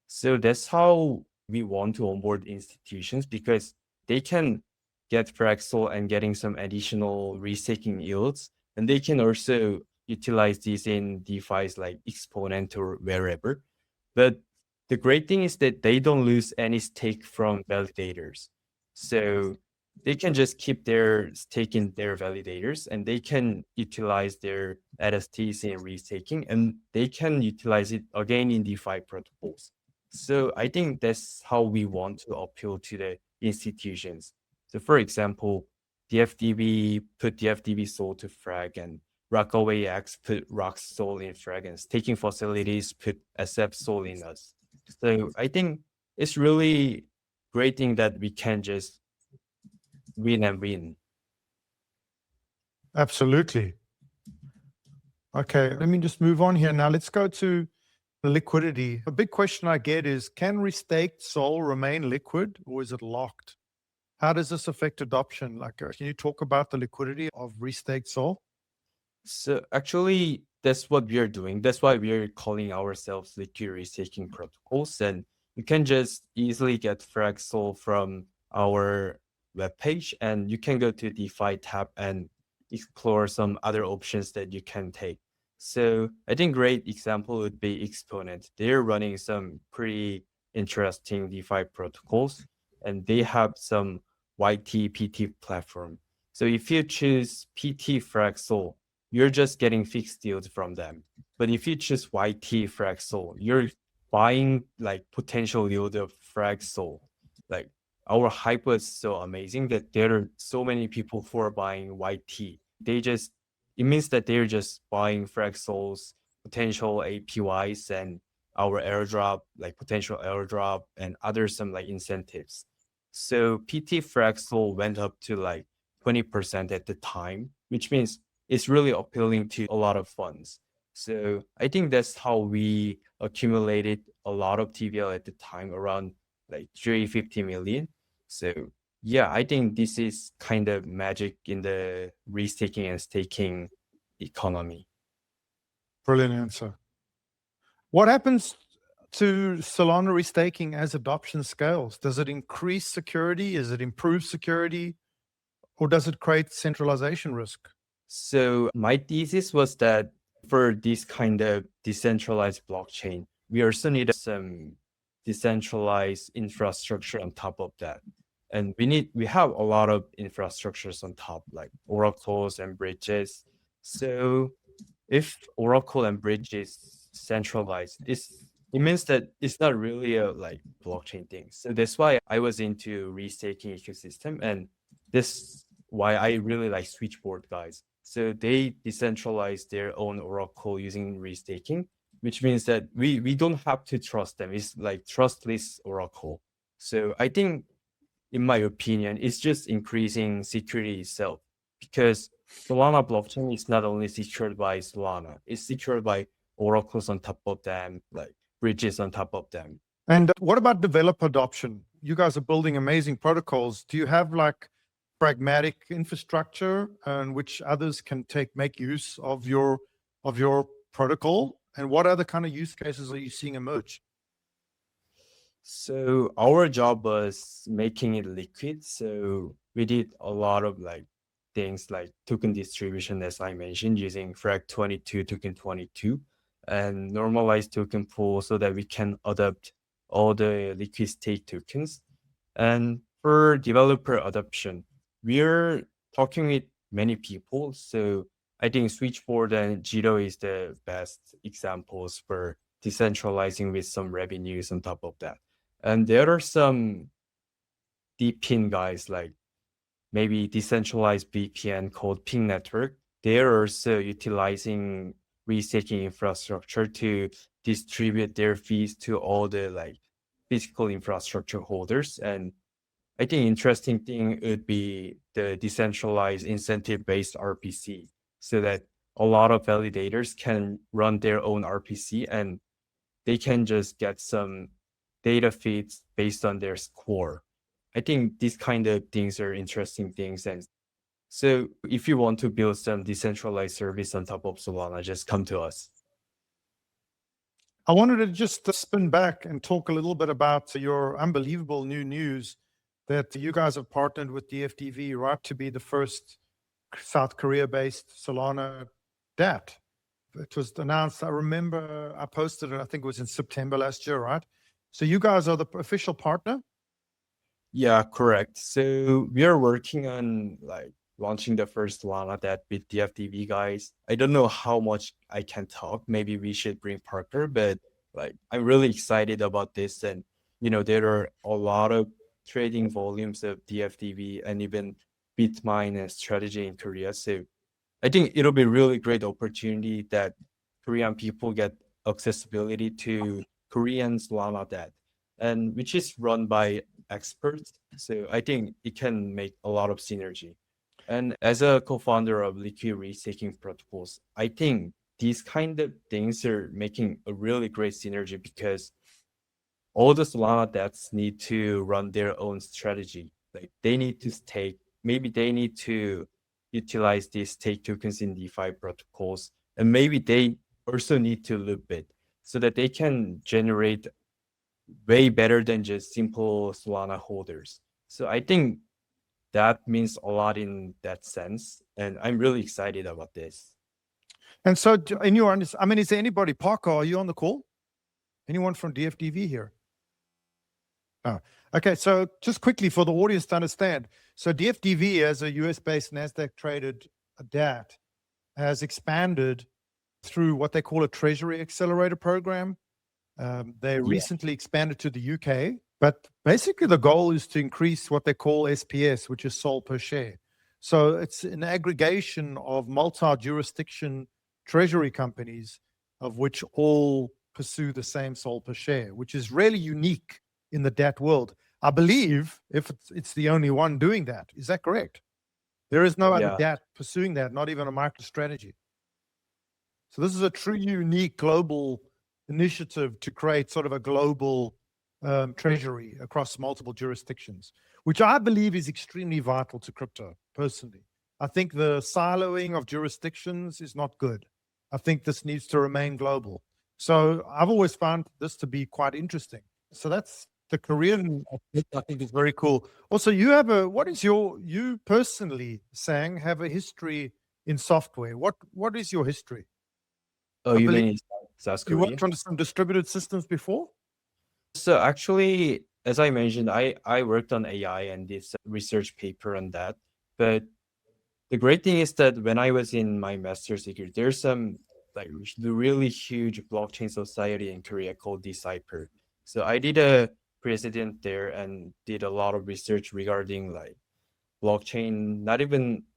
So that's how we want to onboard institutions because they can get fragSOL and getting some additional restaking yields, and they can also utilize these in DeFi's like Exponent or wherever. But the great thing is that they don't lose any stake from validators. So they can just keep their stake in their validators and they can utilize their LSTs in restaking and they can utilize it again in DeFi protocols. So I think that's how we want to appeal to the institutions. So for example, DFDV put DFDV Sol to Frag and Rockaway X put fragSOL in Frag and staking facilities put SF Sol in us. So I think it's really great thing that we can just win and win. Absolutely. Okay, let me just move on here. Now let's go to the liquidity. A big question I get is, can restaked SOL remain liquid or is it locked? How does this affect adoption? Like, can you talk about the liquidity of restaked SOL? So actually, that's what we are doing. That's why we are calling ourselves liquidity staking protocols. And you can just easily get fragSOL from our webpage, and you can go to DeFi tab and explore some other options that you can take. So I think great example would be Exponent. They're running some pretty interesting DeFi protocols, and they have some YT PT platform. So if you choose PT fragSOL, you're just getting fixed yields from them. But if you choose YT fragSOL, you're buying like potential yield of fragSOL. Like our hype was so amazing that there are so many people who are buying YT. It means that they're just buying fragSOL's potential APYs and our airdrop, like potential airdrop and other some like incentives. So PT fragSOL went up to like 20% at the time, which means it's really appealing to a lot of funds. So I think that's how we accumulated a lot of TVL at the time, around like 350 million. So yeah, I think this is kind of magic in the restaking and staking economy. Brilliant answer. What happens to Solana restaking as adoption scales? Does it increase security? Does it improve security? Or does it create centralization risk? So my thesis was that for this kind of decentralized blockchain, we also need some decentralized infrastructure on top of that. And we have a lot of infrastructures on top, like oracles and bridges. So if oracle and bridge is centralized, it means that it's not really a like blockchain thing. So that's why I was into restaking ecosystem, and this why I really like Switchboard guys. So they decentralize their own oracle using restaking, which means that we don't have to trust them. It's like trustless oracle. So I think, in my opinion, it's just increasing security itself, because Solana blockchain is not only secured by Solana, it's secured by oracles on top of them, like bridges on top of them. And what about developer adoption? You guys are building amazing protocols. Do you have like pragmatic infrastructure in which others can make use of your protocol? And what other kind of use cases are you seeing emerge? So our job was making it liquid. So we did a lot of like things like token distribution, as I mentioned, using Frag22, token 22, and normalized token pool so that we can adopt all the liquid state tokens. And for developer adoption, we're talking with many people. So I think Switchboard and Jito is the best examples for decentralizing with some revenues on top of that. And there are some deep pin guys, like maybe decentralized VPN called Ping Network. They're also utilizing restaking infrastructure to distribute their fees to all the like physical infrastructure holders. And I think interesting thing would be the decentralized incentive-based RPC, so that a lot of validators can run their own RPC and they can just get some data feeds based on their score. I think these kind of things are interesting things. And so if you want to build some decentralized service on top of Solana, just come to us. I wanted to just spin back and talk a little bit about your unbelievable new news that you guys have partnered with DFDV, right, to be the first South Korea-based Solana DApp. It was announced, I remember I posted it, I think it was in September last year, right? So you guys are the official partner? Yeah, correct. So we are working on like launching the first Solana DApp with DFDV guys. I don't know how much I can talk. Maybe we should bring Parker, but like I'm really excited about this. And there are a lot of trading volumes of DFDV and even Bitmine and strategy in Korea. So I think it'll be really great opportunity that Korean people get accessibility to Korean Solana DApp. and which is run by experts. So I think it can make a lot of synergy. And as a co-founder of liquidity staking protocols, I think these kind of things are making a really great synergy because all the Solana dApps need to run their own strategy. Like they need to stake, maybe they need to utilize these stake tokens in DeFi protocols, and maybe they also need to loop it so that they can generate way better than just simple Solana holders. So I think that means a lot in that sense, and I'm really excited about this. And so, in your I mean, is there anybody, Parker, are you on the call? Anyone from DFDV here? Oh, okay. So just quickly for the audience to understand. So DFDV, as a US-based NASDAQ-traded DAT, has expanded through what they call a Treasury Accelerator program. They recently expanded to the UK, but basically the goal is to increase what they call SPS, which is SOL per share. So it's an aggregation of multi-jurisdiction treasury companies, of which all pursue the same SOL per share, which is really unique in the DAT world. I believe if it's the only one doing that. Is that correct? There is no other DAT pursuing that, not even a MicroStrategy. So this is a true unique global initiative to create sort of a global treasury across multiple jurisdictions, which I believe is extremely vital to crypto, personally. I think the siloing of jurisdictions is not good. I think this needs to remain global. So I've always found this to be quite interesting. So that's the Korean, I think is very cool. Also, you have you personally, Sang, have a history in software. What is your history? Oh, you mean South Korea? You worked on some distributed systems before? So actually, as I mentioned, I worked on AI and did some research paper on that. But the great thing is that when I was in my master's degree, there's some like really huge blockchain society in Korea called Decipher. So I did a president there and did a lot of research regarding like blockchain,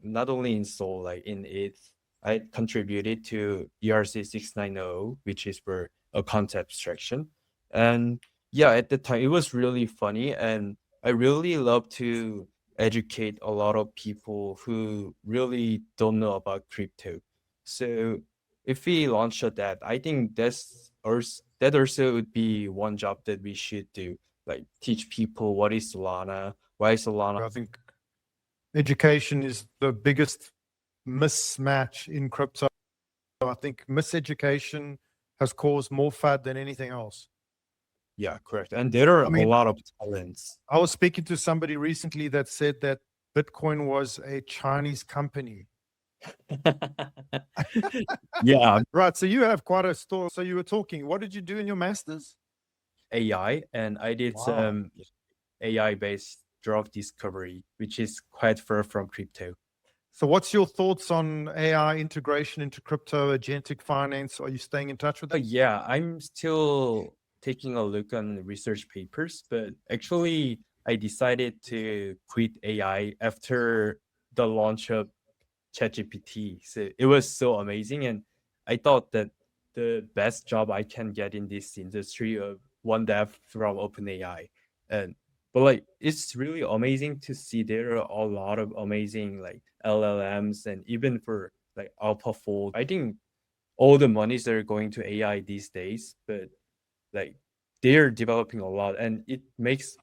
not only in Sol, like in it. I contributed to ERC 690, which is for a concept abstraction. And yeah, at the time it was really funny, and I really love to educate a lot of people who really don't know about crypto. So if we launch a that, I think that also would be one job that we should do, like teach people what is Solana, why is Solana. I think education is the biggest mismatch in crypto. I think miseducation has caused more FUD than anything else. Yeah, correct. And there are a lot of talents. I was speaking to somebody recently that said that Bitcoin was a Chinese company. Yeah. Right. So you have quite a story. So you were talking, what did you do in your master's? AI, and I did some AI-based drug discovery, which is quite far from crypto. So what's your thoughts on AI integration into crypto, agentic finance? Are you staying in touch with that? Yeah, I'm still taking a look on research papers, but actually I decided to quit AI after the launch of ChatGPT. So it was so amazing, and I thought that the best job I can get in this industry of one dev from OpenAI. But like it's really amazing to see there are a lot of amazing like LLMs, and even for like AlphaFold. I think all the monies are going to AI these days, but like they're developing a lot, and it makes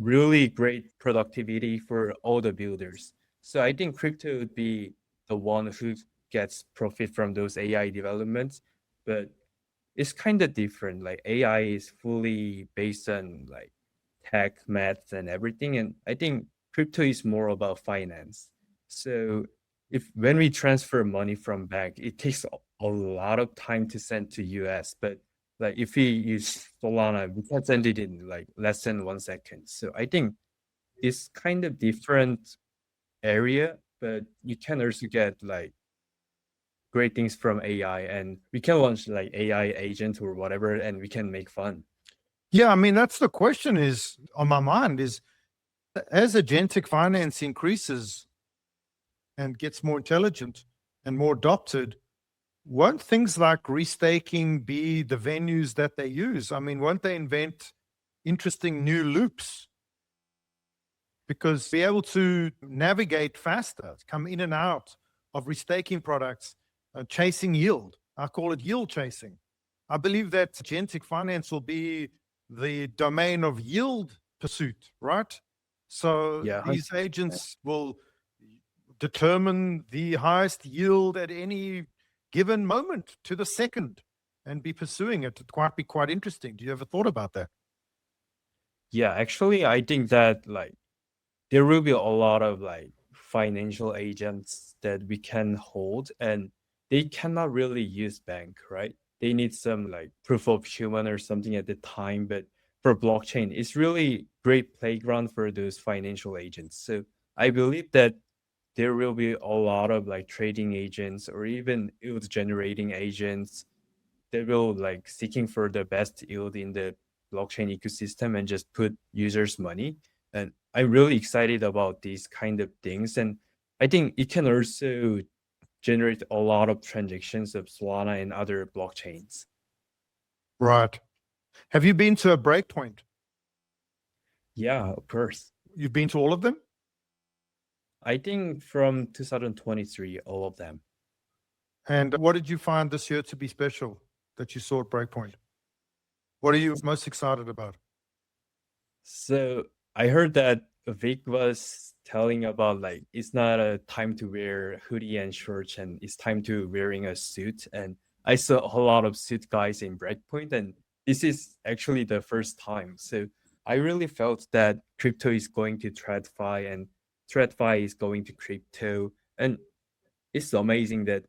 really great productivity for all the builders. So I think crypto would be the one who gets profit from those AI developments, but it's kind of different. Like AI is fully based on like tech, math, and everything, and I think crypto is more about finance. So when we transfer money from bank, it takes a lot of time to send to US, but like if we use Solana, we can send it in like less than 1 second. So I think it's kind of different area, but you can also get like great things from AI, and we can launch like AI agent or whatever, and we can make fun. Yeah, I mean, that's the question is on my mind is as agentic finance increases and gets more intelligent and more adopted, won't things like restaking be the venues that they use? I mean, won't they invent interesting new loops, because be able to navigate faster, come in and out of restaking products, chasing yield. I call it yield chasing. I believe that agentic finance will be the domain of yield pursuit, right? So Yeah, these 100%. agents will determine the highest yield at any given moment to the second and be pursuing it. It might be quite interesting. Do you ever thought about that? Yeah, actually, I think that like there will be a lot of like financial agents that we can hold, and they cannot really use bank, right? They need some like proof of human or something at the time, but for blockchain, it's really great playground for those financial agents. So I believe that there will be a lot of like trading agents or even yield generating agents that will like seeking for the best yield in the blockchain ecosystem and just put users' money. And I'm really excited about these kind of things. And I think it can also generate a lot of transactions of Solana and other blockchains. Right. Have you been to a breakpoint? Yeah, of course. You've been to all of them? I think from 2023, all of them. And what did you find this year to be special that you saw at Breakpoint? What are you most excited about? So I heard that Vic was telling about like it's not a time to wear hoodie and shorts, and it's time to wearing a suit. And I saw a lot of suit guys in Breakpoint, and this is actually the first time. So I really felt that crypto is going to TradFi, and TradFi is going to crypto, and it's amazing that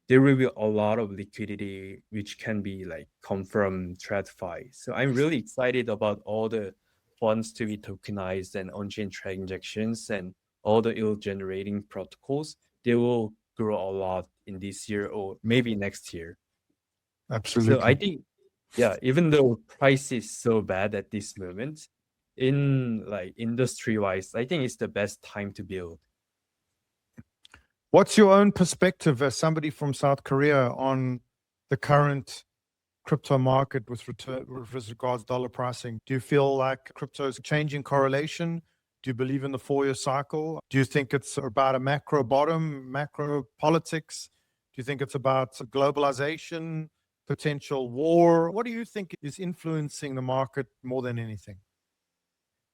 there will be a lot of liquidity which can be like come from TradFi. So I'm really excited about all the funds to be tokenized and on-chain transactions and all the yield generating protocols. They will grow a lot in this year or maybe next year. Absolutely. So I think, yeah, even though price is so bad at this moment, in like industry-wise, I think it's the best time to build. What's your own perspective as somebody from South Korea on the current crypto market with regards to dollar pricing? Do you feel like crypto is changing correlation? Do you believe in the 4-year cycle? Do you think it's about a macro bottom, macro politics? Do you think it's about globalization, potential war? What do you think is influencing the market more than anything?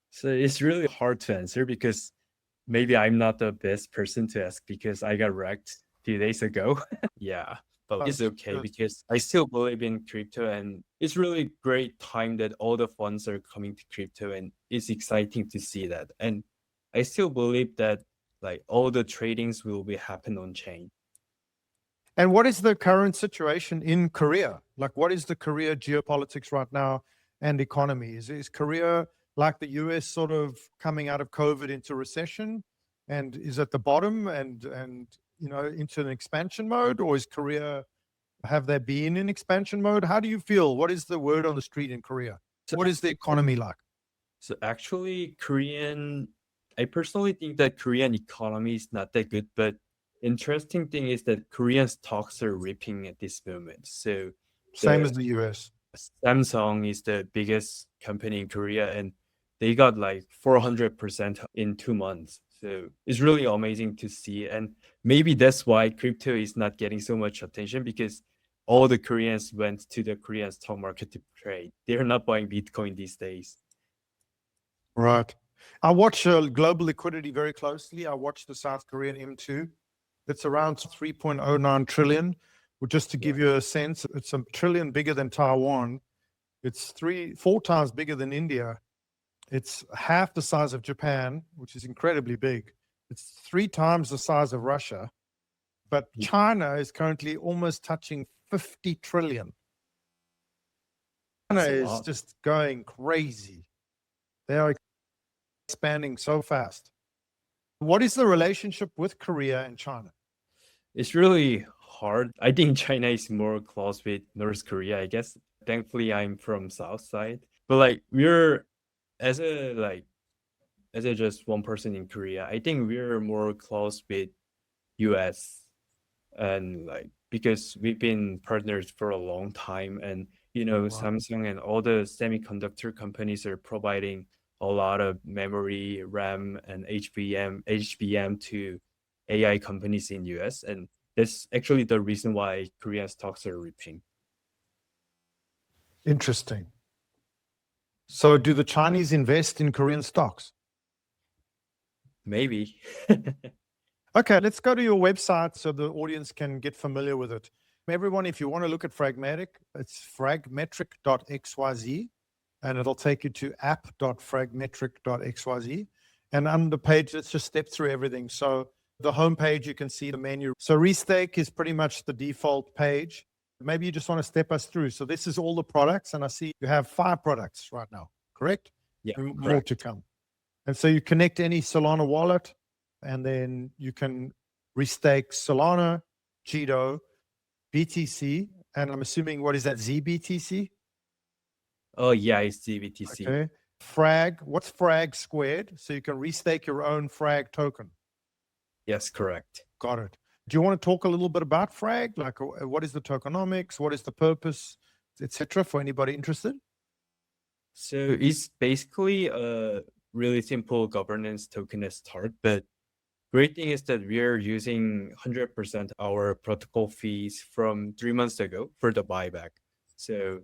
So it's really hard to answer because maybe I'm not the best person to ask because I got wrecked a few days ago. Yeah, but it's okay because I still believe in crypto, and it's really great time that all the funds are coming to crypto, and it's exciting to see that. And I still believe that like all the tradings will be happen on chain. And what is the current situation in Korea? Like, what is the Korea geopolitics right now and economy? Is Korea like the US sort of coming out of COVID into recession and is at the bottom and you know into an expansion mode, or is Korea, have they been in expansion mode? How do you feel? What is the word on the street in Korea? What is the economy like? So actually I personally think that Korean economy is not that good, but interesting thing is that Korean stocks are ripping at this moment. So Same as the US. Samsung is the biggest company in Korea, and they got like 400% in 2 months. So it's really amazing to see. And maybe that's why crypto is not getting so much attention, because all the Koreans went to the Korean stock market to trade. They're not buying Bitcoin these days. Right. I watch global liquidity very closely. I watch the South Korean M2. It's around 3.09 trillion. Well, just to give you a sense, it's a trillion bigger than Taiwan. It's 4 times bigger than India. It's half the size of Japan, which is incredibly big. It's 3 times the size of Russia. But China is currently almost touching 50 trillion. China is just going crazy. They are expanding so fast. What is the relationship with Korea and China? It's really hard. I think China is more close with North Korea, I guess. Thankfully, I'm from South side. But like we're as a just one person in Korea, I think we're more close with US, and like because we've been partners for a long time, and Samsung and all the semiconductor companies are providing a lot of memory, RAM, and HBM to AI companies in US, and that's actually the reason why Korean stocks are ripping. Interesting. So do the Chinese invest in Korean stocks? Maybe. Okay, let's go to your website so the audience can get familiar with it. Everyone, if you want to look at Fragmetric, it's fragmetric.xyz, and it'll take you to app.fragmetric.xyz. And on the page, let's just step through everything. So the homepage, you can see the menu. So Restake is pretty much the default page. Maybe you just want to step us through. So this is all the products, and I see you have 5 products right now, correct? Yeah, And more correct. to come. And so you connect any Solana wallet, and then you can restake Solana, Jito, BTC, and I'm assuming, what is that, ZBTC? Oh yeah, it's DBTC. Okay. Frag, what's Frag squared? So you can restake your own Frag token. Yes, correct. Got it. Do you want to talk a little bit about Frag? Like, what is the tokenomics? What is the purpose, etc., for anybody interested? So it's basically a really simple governance token at start, but great thing is that we are using 100% our protocol fees from 3 months ago for the buyback. So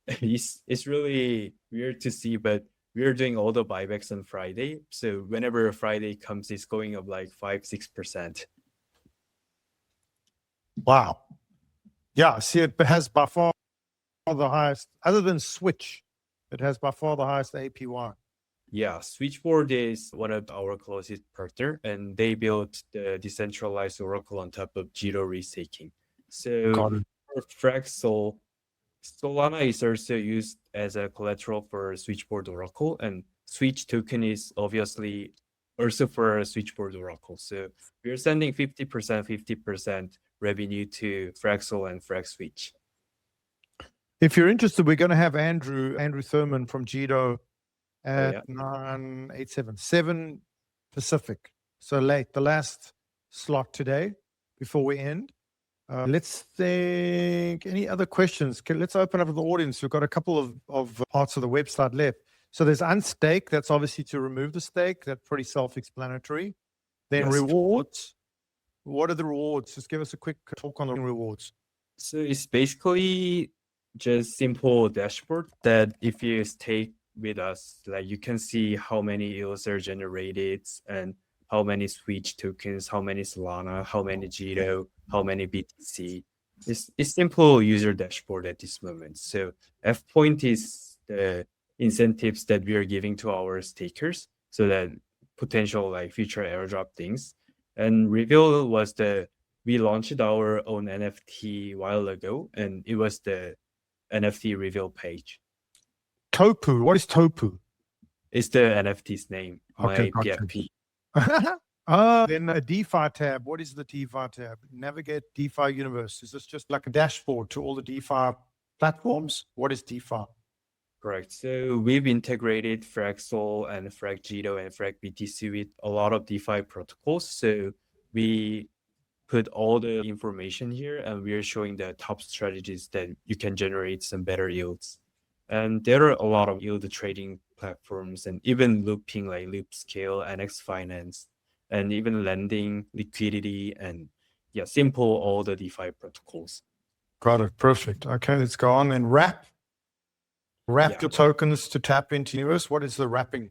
it's really weird to see, but we are doing all the buybacks on Friday. So whenever Friday comes, it's going up like 5-6%. Wow. Yeah, see, it has by far the highest, other than Switch, it has by far the highest APY. Yeah, Switchboard is one of our closest partner, and they built the decentralized Oracle on top of Jito Restaking. So for fragSOL, Solana is also used as a collateral for Switchboard Oracle, and Switch token is obviously also for Switchboard Oracle. So we're sending 50% revenue to fragSOL and fragSwitch. If you're interested, we're going to have Andrew Thurman from Jito at 9:87 Pacific. So late, the last slot today before we end. Let's think, any other questions? Let's open up to the audience. We've got a couple of parts of the website left. So there's unstake, that's obviously to remove the stake. That's pretty self-explanatory. Then Yes. rewards. What are the rewards? Just give us a quick talk on the rewards. So it's basically just simple dashboard that if you stake with us, like you can see how many yields are generated and how many Switch tokens, how many Solana, how many Jito, how many BTC. It's simple user dashboard at this moment. So F point is the incentives that we are giving to our stakers so that potential like future airdrop things. And reveal was we launched our own NFT a while ago, and it was the NFT reveal page. Topu, what is Topu? It's the NFT's name, Okay, my gotcha. PFP. Then a DeFi tab. What is the DeFi tab? Navigate DeFi universe. Is this just like a dashboard to all the DeFi platforms? What is DeFi? Correct. So we've integrated fragSOL and fragJito and fragBTC with a lot of DeFi protocols. So we put all the information here, and we are showing the top strategies that you can generate some better yields. And there are a lot of yield trading platforms and even looping like Loopscale, NX Finance, and even lending, liquidity, and simple all the DeFi protocols. Got it. Perfect. Okay, let's go on. And wrap your tokens to tap into universe. What is the wrapping?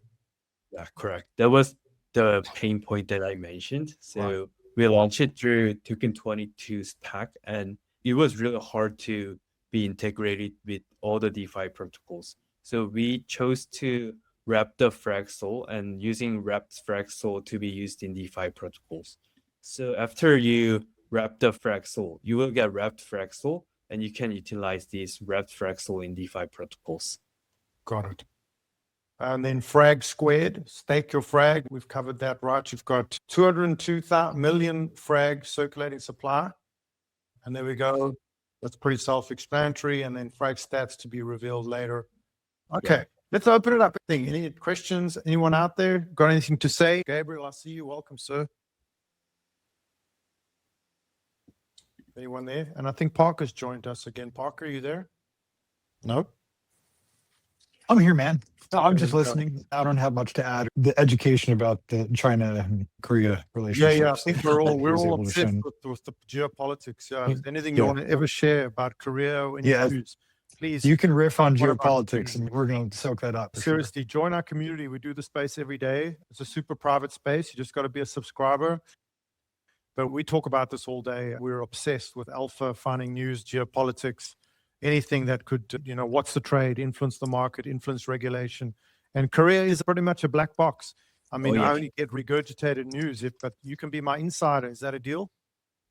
Yeah, correct. That was the pain point that I mentioned. So we launched it through Token 22 stack, and it was really hard to be integrated with all the DeFi protocols. So we chose to wrap the fragSOL and using wrapped fragSOL to be used in DeFi protocols. So after you wrap the fragSOL, you will get wrapped fragSOL, and you can utilize this wrapped fragSOL in DeFi protocols. Got it. And then frag squared, stake your frag. We've covered that, right? You've got 202 million frag circulating supply. And there we go. That's pretty self-explanatory. And then frag stats to be revealed later. Okay, let's open it up. Any questions? Anyone out there got anything to say? Gabriel, I see you. Welcome, sir. Anyone there? And I think Parker's joined us again. Parker, are you there? No? I'm here, man. No, I'm just There we go. listening. I don't have much to add. The education about the China and Korea Yeah, relationships. I think we're that he was all able to obsessed shine. with the geopolitics. Yeah. Is there anything you Yeah. want to ever share about Korea or any Yeah. news? Please. You can riff on What about geopolitics, community? and we're going to soak that up. For sure. Seriously, join our community. We do the space every day. It's a super private space. You just got to be a subscriber. But we talk about this all day. We're obsessed with alpha, finding news, geopolitics, anything that could, what's the trade, influence the market, influence regulation. And Korea is pretty much a black box. I mean, yeah. I only get regurgitated news, but you can be my insider. Is that a deal?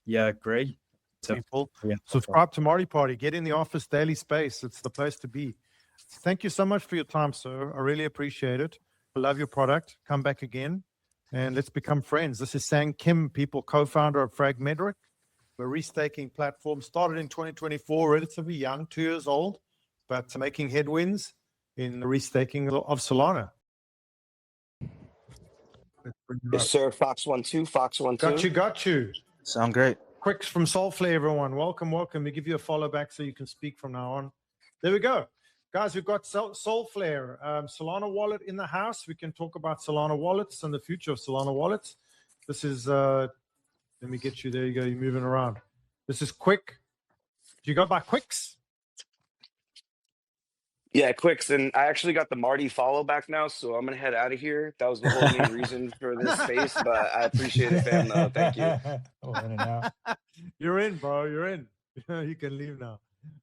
Yeah, great. So, People, yeah, subscribe to MartyParty. Get in the office daily space. It's the place to be. Thank you so much for your time, sir. I really appreciate it. I love your product. Come back again. And let's become friends. This is Sang Kim, people, co-founder of Fragmetric. We're restaking platform, started in 2024, relatively young, 2 years old, but making headwinds in the restaking of Solana. Yes, sir. Fox 1-2, Fox 1-2. Got you. Sound great. Quicks from Solflare, everyone. Welcome. We give you a follow back so you can speak from now on. There we go. Guys, we've got Solflare, Solana wallet in the house. We can talk about Solana wallets and the future of Solana wallets. This is, let me get you, there you go, you're moving around. This is Quick. Do you go by Quicks? Yeah, Quicks. And I actually got the Marty follow back now, so I'm going to head out of here. That was the whole main reason for this space, but I appreciate it, fam. No, thank you. You're in, bro. You're in. You can leave now.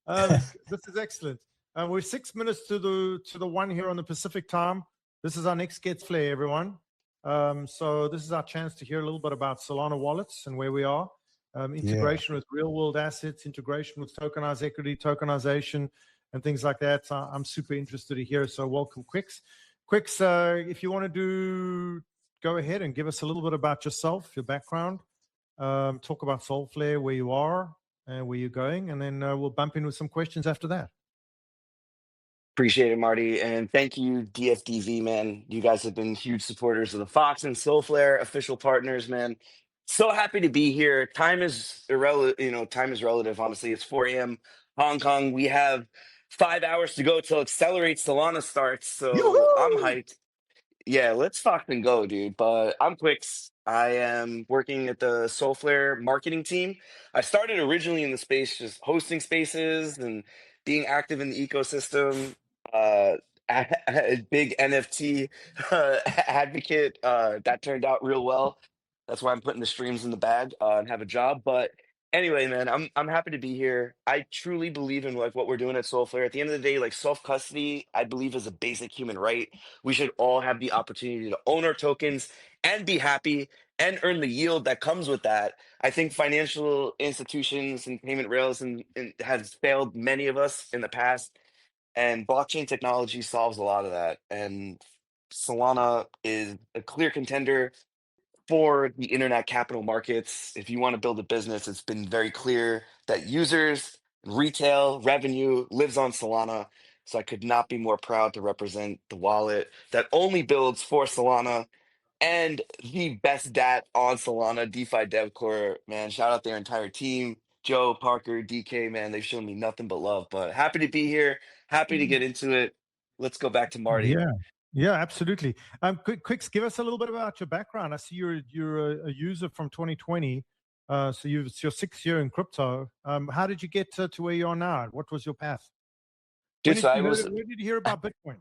This is excellent. We're 6 minutes to the one here on the Pacific time. This is our next Get Flare, everyone. So this is our chance to hear a little bit about Solana wallets and where we are. Integration with real world assets, integration with tokenized equity, tokenization, and things like that. I'm super interested to hear. So welcome, Quicks. Quicks, if you want to go ahead and give us a little bit about yourself, your background. Talk about Solflare, where you are and where you're going, and then we'll bump in with some questions after that. Appreciate it, Marty. And thank you, DFDV, man. You guys have been huge supporters of the Fox and Solflare, official partners, man. So happy to be here. Time is irrelevant, time is relative, honestly. It's 4 a.m. Hong Kong. We have 5 hours to go till Accelerate Solana starts. So Yoo-hoo! I'm hyped. Yeah, let's fucking go, dude. But I'm Quicks. I am working at the Solflare marketing team. I started originally in the space just hosting spaces and being active in the ecosystem. Uh, a big NFT advocate. That turned out real well. That's why I'm putting the streams in the bag and have a job. But anyway, man, I'm happy to be here. I truly believe in like what we're doing at Solflare. At the end of the day, like self custody, I believe is a basic human right. We should all have the opportunity to own our tokens and be happy and earn the yield that comes with that. I think financial institutions and payment rails and has failed many of us in the past, and blockchain technology solves a lot of that. And Solana is a clear contender for the internet capital markets. If you want to build a business, it's been very clear that users, retail, revenue lives on Solana. So I could not be more proud to represent the wallet that only builds for Solana and the best DAT on Solana, DeFi Dev Core. Man, shout out their entire team. Joe, Parker, DK, man, they've shown me nothing but love. But happy to be here. Happy to get into it. Let's go back to Marty. Yeah, absolutely. Quicks, give us a little bit about your background. I see you're a user from 2020. So it's your 6th year in crypto. How did you get to where you are now? What was your path? Dude, Where did you hear about Bitcoin?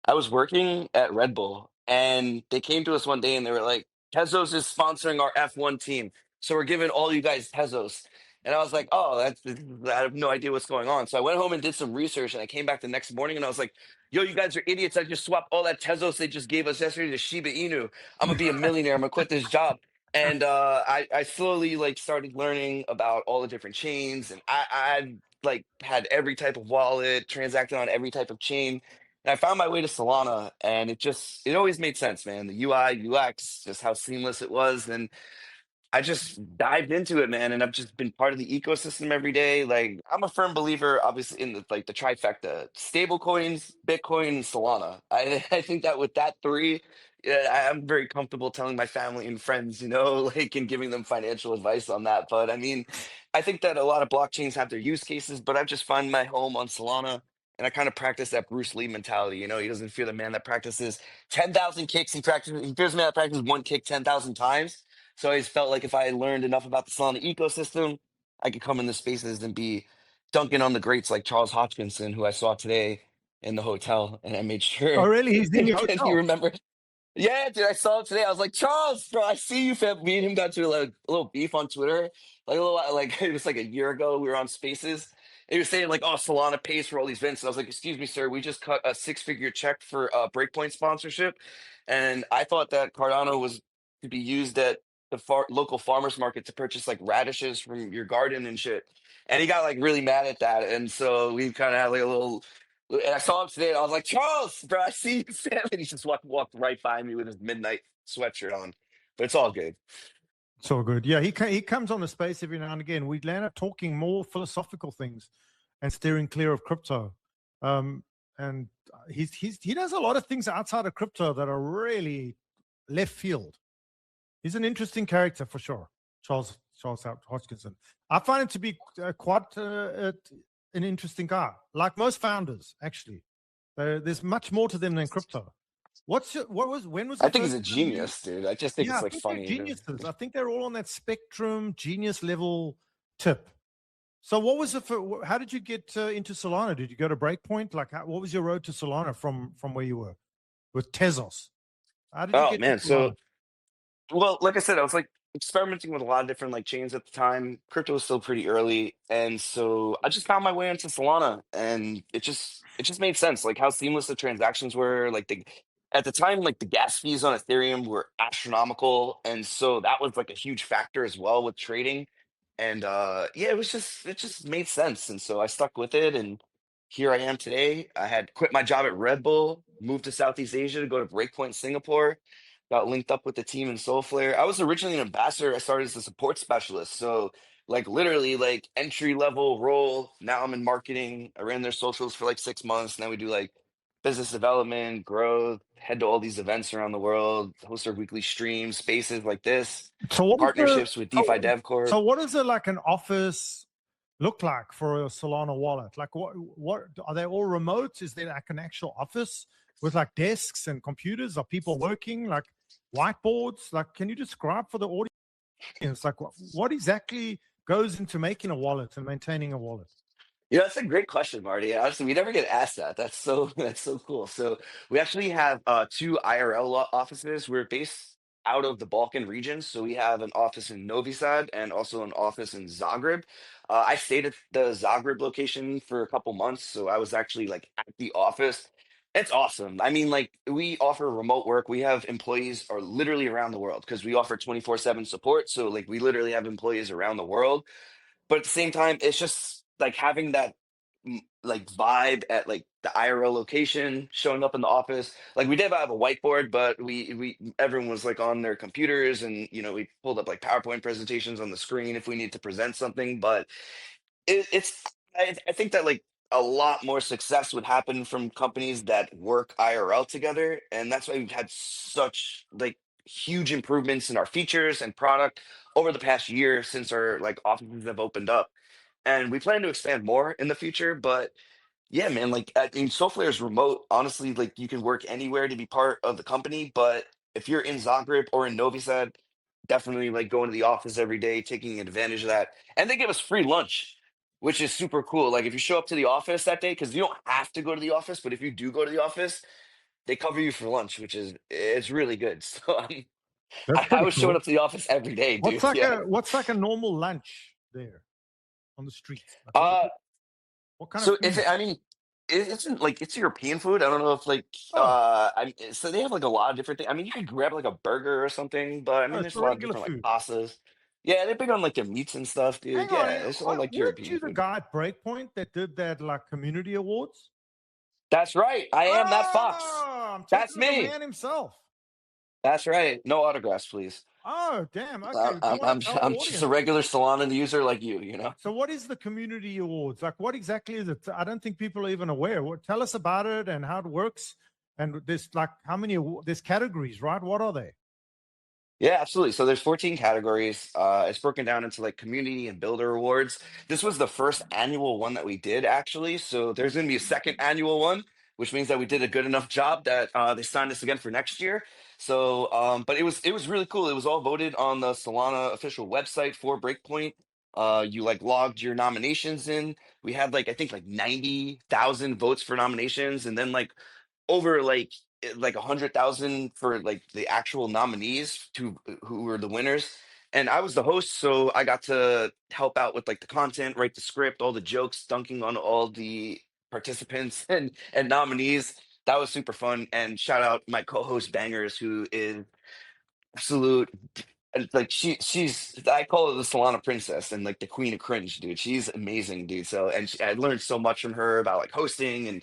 I was working at Red Bull and they came to us one day and they were like, Tezos is sponsoring our F1 team. So we're giving all you guys Tezos. And I was like, oh, I have no idea what's going on. So I went home and did some research and I came back the next morning and I was like, yo, you guys are idiots. I just swapped all that Tezos they just gave us yesterday to Shiba Inu. I'm going to be a millionaire. I'm going to quit this job. And I slowly like started learning about all the different chains. And I like had every type of wallet, transacted on every type of chain. And I found my way to Solana and it always made sense, man. The UI, UX, just how seamless it was. And I just dived into it, man. And I've just been part of the ecosystem every day. Like I'm a firm believer, obviously, in the trifecta: stable coins, Bitcoin, and Solana. I think that with that three, yeah, I'm very comfortable telling my family and friends, like and giving them financial advice on that. But I mean, I think that a lot of blockchains have their use cases, but I've just found my home on Solana. And I kind of practice that Bruce Lee mentality. You know, he doesn't fear the man that practices 10,000 kicks. He fears the man that practices one kick 10,000 times. So I always felt like if I learned enough about the Solana ecosystem, I could come in the spaces and be dunking on the greats like Charles Hodgkinson, who I saw today in the hotel. And I made Oh, sure really? He's in your that you hotel. remember. Yeah, dude, I saw him today. I was like, Charles, bro, I see you, fam. Me and him got to like a little beef on Twitter. Like a little, like it was like a year ago. We were on Spaces. And he was saying like, "Oh, Solana pays for all these events." And I was like, "Excuse me, sir, we just cut a six-figure check for Breakpoint sponsorship, and I thought that Cardano was to be used at the local farmers market to purchase like radishes from your garden and shit." And he got like really mad at that, and so we kind of had like a little. And I saw him today, and I was like, "Charles, bro, I see you, fam." And he just walked right by me with his midnight sweatshirt on. But it's all good. It's all good. Yeah, he comes on the space every now and again. We land up talking more philosophical things and steering clear of crypto. And he does a lot of things outside of crypto that are really left field. He's an interesting character for sure, Charles Hodgkinson. I find him to be quite an interesting guy, like most founders, actually. There's much more to them than crypto. When was I the think he's first a time you? genius, dude. I just think Yeah, it's I like think they're funny. geniuses. I think they're all on that spectrum genius level tip. So what was it for? How did you get into Solana? Did you go to Breakpoint? Like, what was your road to Solana from where you were with Tezos? How did you Oh get to man, so Solana? well, like I said, I was like experimenting with a lot of different like chains at the time. Crypto was still pretty early, and so I just found my way into Solana, and it just made sense, like how seamless the transactions were. Like the at the time, like the gas fees on Ethereum were astronomical, and so that was like a huge factor as well with trading. And yeah, it just made sense, and so I stuck with it, and here I am today. I had quit my job at Red Bull, moved to Southeast Asia to go to Breakpoint Singapore, got linked up with the team in Solflare. I was originally an ambassador. I started as a support specialist. So like literally like entry level role. Now I'm in marketing. I ran their socials for like 6 months. Now we do like business development, growth, head to all these events around the world, host our weekly streams, spaces like this, So what is partnerships with DeFi so, Dev Corp. so what is it like an office look like for a Solana wallet? Like what are they all remote? Is there like an actual office with like desks and computers? Are people working like whiteboards? Like, can you describe for the audience like what exactly goes into making a wallet and maintaining a wallet? Yeah, that's a great question, Marty. Honestly, we never get asked that. That's so that's so cool. So we actually have two IRL offices. We're based out of the Balkan region, so we have an office in Novi Sad and also an office in Zagreb. I stayed at the Zagreb location for a couple months, so I was actually like at the office. It's awesome. I mean, like we offer remote work. We have employees are literally around the world because we offer 24/7 support. So like we literally have employees around the world, but at the same time, it's just like having that like vibe at like the IRL location, showing up in the office. Like we did have a whiteboard, but we everyone was like on their computers, and we pulled up like PowerPoint presentations on the screen if we need to present something. But I think that like a lot more success would happen from companies that work IRL together, and that's why we've had such like huge improvements in our features and product over the past year since our like offices have opened up. And we plan to expand more in the future, but yeah, man, like I mean, Solflare is remote. Honestly, like you can work anywhere to be part of the company, but if you're in Zagreb or in Novi Sad, definitely like going to the office every day, taking advantage of that. And they give us free lunch, which is super cool. Like if you show up to the office that day, because you don't have to go to the office, but if you do go to the office, they cover you for lunch, which is it's really good. So That's I pretty was showing cool. up to the office every day, What's dude. like Yeah. a normal lunch there on the street? Like Uh, what kind of So if food? I mean, it's like it's European food. I don't know if like Oh, so they have like a lot of different things. I mean, you could grab like a burger or something, but I oh, mean, it's there's a a lot of regular different like food. pastas. Yeah, they're big on like the meats and stuff, Hang dude. on, Yeah, it's all like weren't European you the food. guy at Breakpoint that did that like community awards? That's right. I am that fox. Oh, I'm That's talking to the me. man himself. That's right. No autographs, please. Oh, damn. I- Okay. Do you I'm want I'm to tell the I'm just a audience? regular Solana user like you. So, what is the community awards? Like, what exactly is it? I don't think people are even aware. Tell us about it and how it works. And there's like how many? There's categories, right? What are they? Yeah, absolutely. So there's 14 categories. It's broken down into like community and builder awards. This was the first annual one that we did actually. So there's going to be a second annual one, which means that we did a good enough job that they signed us again for next year. So, but it was really cool. It was all voted on the Solana official website for Breakpoint. You like logged your nominations in. We had like I think like 90,000 votes for nominations, and then like over like 100,000 for like the actual nominees to who were the winners. And I was the host, so I got to help out with like the content, write the script, all the jokes, dunking on all the participants and nominees. That was super fun. And shout out my co-host Bangers, who is absolute like she's I call her the Solana princess and like the queen of cringe, dude. She's amazing, dude. So and I learned so much from her about like hosting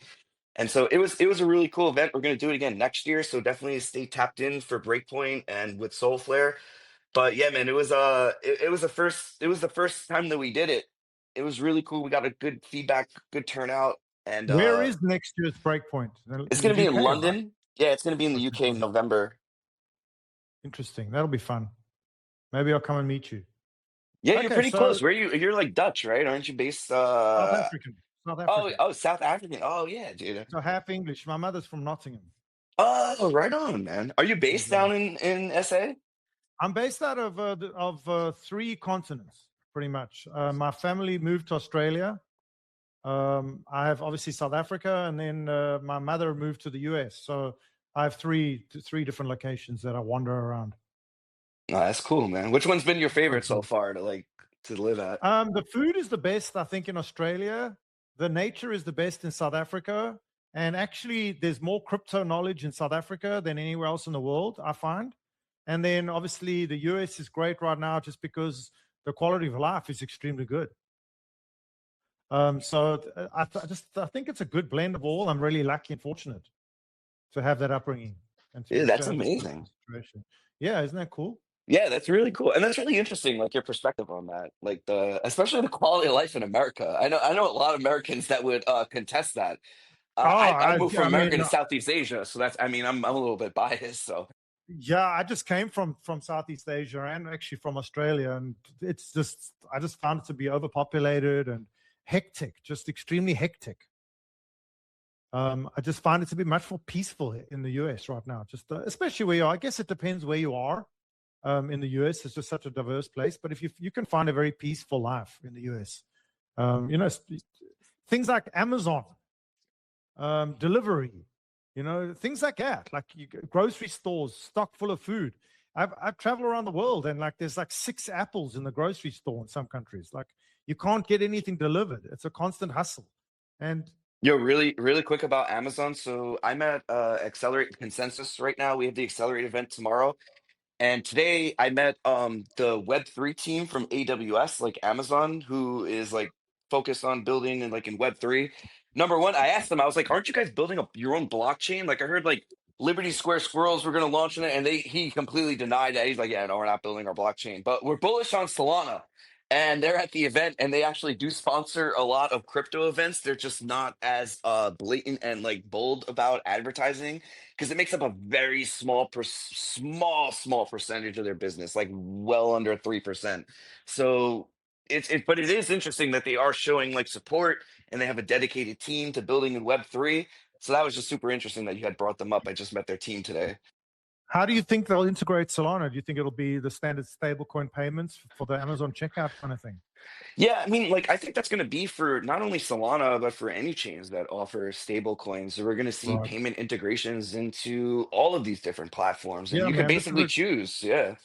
and so it was a really cool event. We're gonna do it again next year, so definitely stay tapped in for Breakpoint and with Solflare. But yeah, man, it was the first time that we did it. It was really cool. We got a good feedback, good turnout, and Where is next year's Breakpoint? it's gonna be in UK, right? London. Yeah, it's gonna be in the Okay, UK in cool. November. Interesting. That'll be fun. Maybe I'll come and meet you. Yeah, you're Okay, pretty so close. Where you're like Dutch, right? Aren't you based South African. South oh African. oh South African. Oh yeah, dude. So half English. My mother's from Nottingham. Oh, right on, man. Are you based And, down in SA? I'm based out of three continents, pretty much. My family moved to Australia. I have obviously South Africa, and then my mother moved to the US. So I have three different locations that I wander around. Oh, that's cool, man. Which one's been your favorite so Cool. far to live at? The food is the best, I think, in Australia. The nature is the best in South Africa. And actually, there's more crypto knowledge in South Africa than anywhere else in the world, I find. And then obviously, the US is great right now just because the quality of life is extremely good. So I think it's a good blend of all. I'm really lucky and fortunate to have that upbringing and Yeah, to that's have this amazing. situation. Yeah, isn't that cool? Yeah, that's really cool. And that's really interesting, like your perspective on that. Like especially the quality of life in America. I know a lot of Americans that would contest that. Oh, I moved from I America mean, to Southeast Asia, so that's I mean, I'm a little bit biased, so yeah, I just came from Southeast Asia and actually from Australia, and it's just I just found it to be overpopulated and hectic, just extremely hectic. I just find it to be much more peaceful in the US right now, just especially where you are. I guess it depends where you are. In the US, it's just such a diverse place, but if you can find a very peaceful life in the US, you know, things like Amazon, delivery, things like that, like grocery stores, stock full of food. I've traveled around the world and like there's like 6 apples in the grocery store in some countries. Like you can't get anything delivered. It's a constant hustle. And yo, really, really quick about Amazon. So I'm at Accelerate Consensus right now. We have the Accelerate event tomorrow. And today I met the Web3 team from AWS, like Amazon, who is like focused on building and like in Web3. Number one, I asked them, I was like, aren't you guys building up your own blockchain? Like I heard like Liberty Square Squirrels were gonna launch in it, and he completely denied that. He's like, yeah, no, we're not building our blockchain, but we're bullish on Solana. And they're at the event and they actually do sponsor a lot of crypto events. They're just not as blatant and like bold about advertising because it makes up a very small percentage of their business, like well under 3%. So but it is interesting that they are showing like support and they have a dedicated team to building in Web3. So that was just super interesting that you had brought them up. I just met their team today. how do you think they'll integrate Solana? Do you think it'll be the standard stablecoin payments for the Amazon checkout kind of thing? Yeah, I mean, like I think that's going to be for not only Solana, but for any chains that offer stable coins. So we're going to see Right. payment integrations into all of these different platforms, and Yeah, you can man, basically choose. Yeah.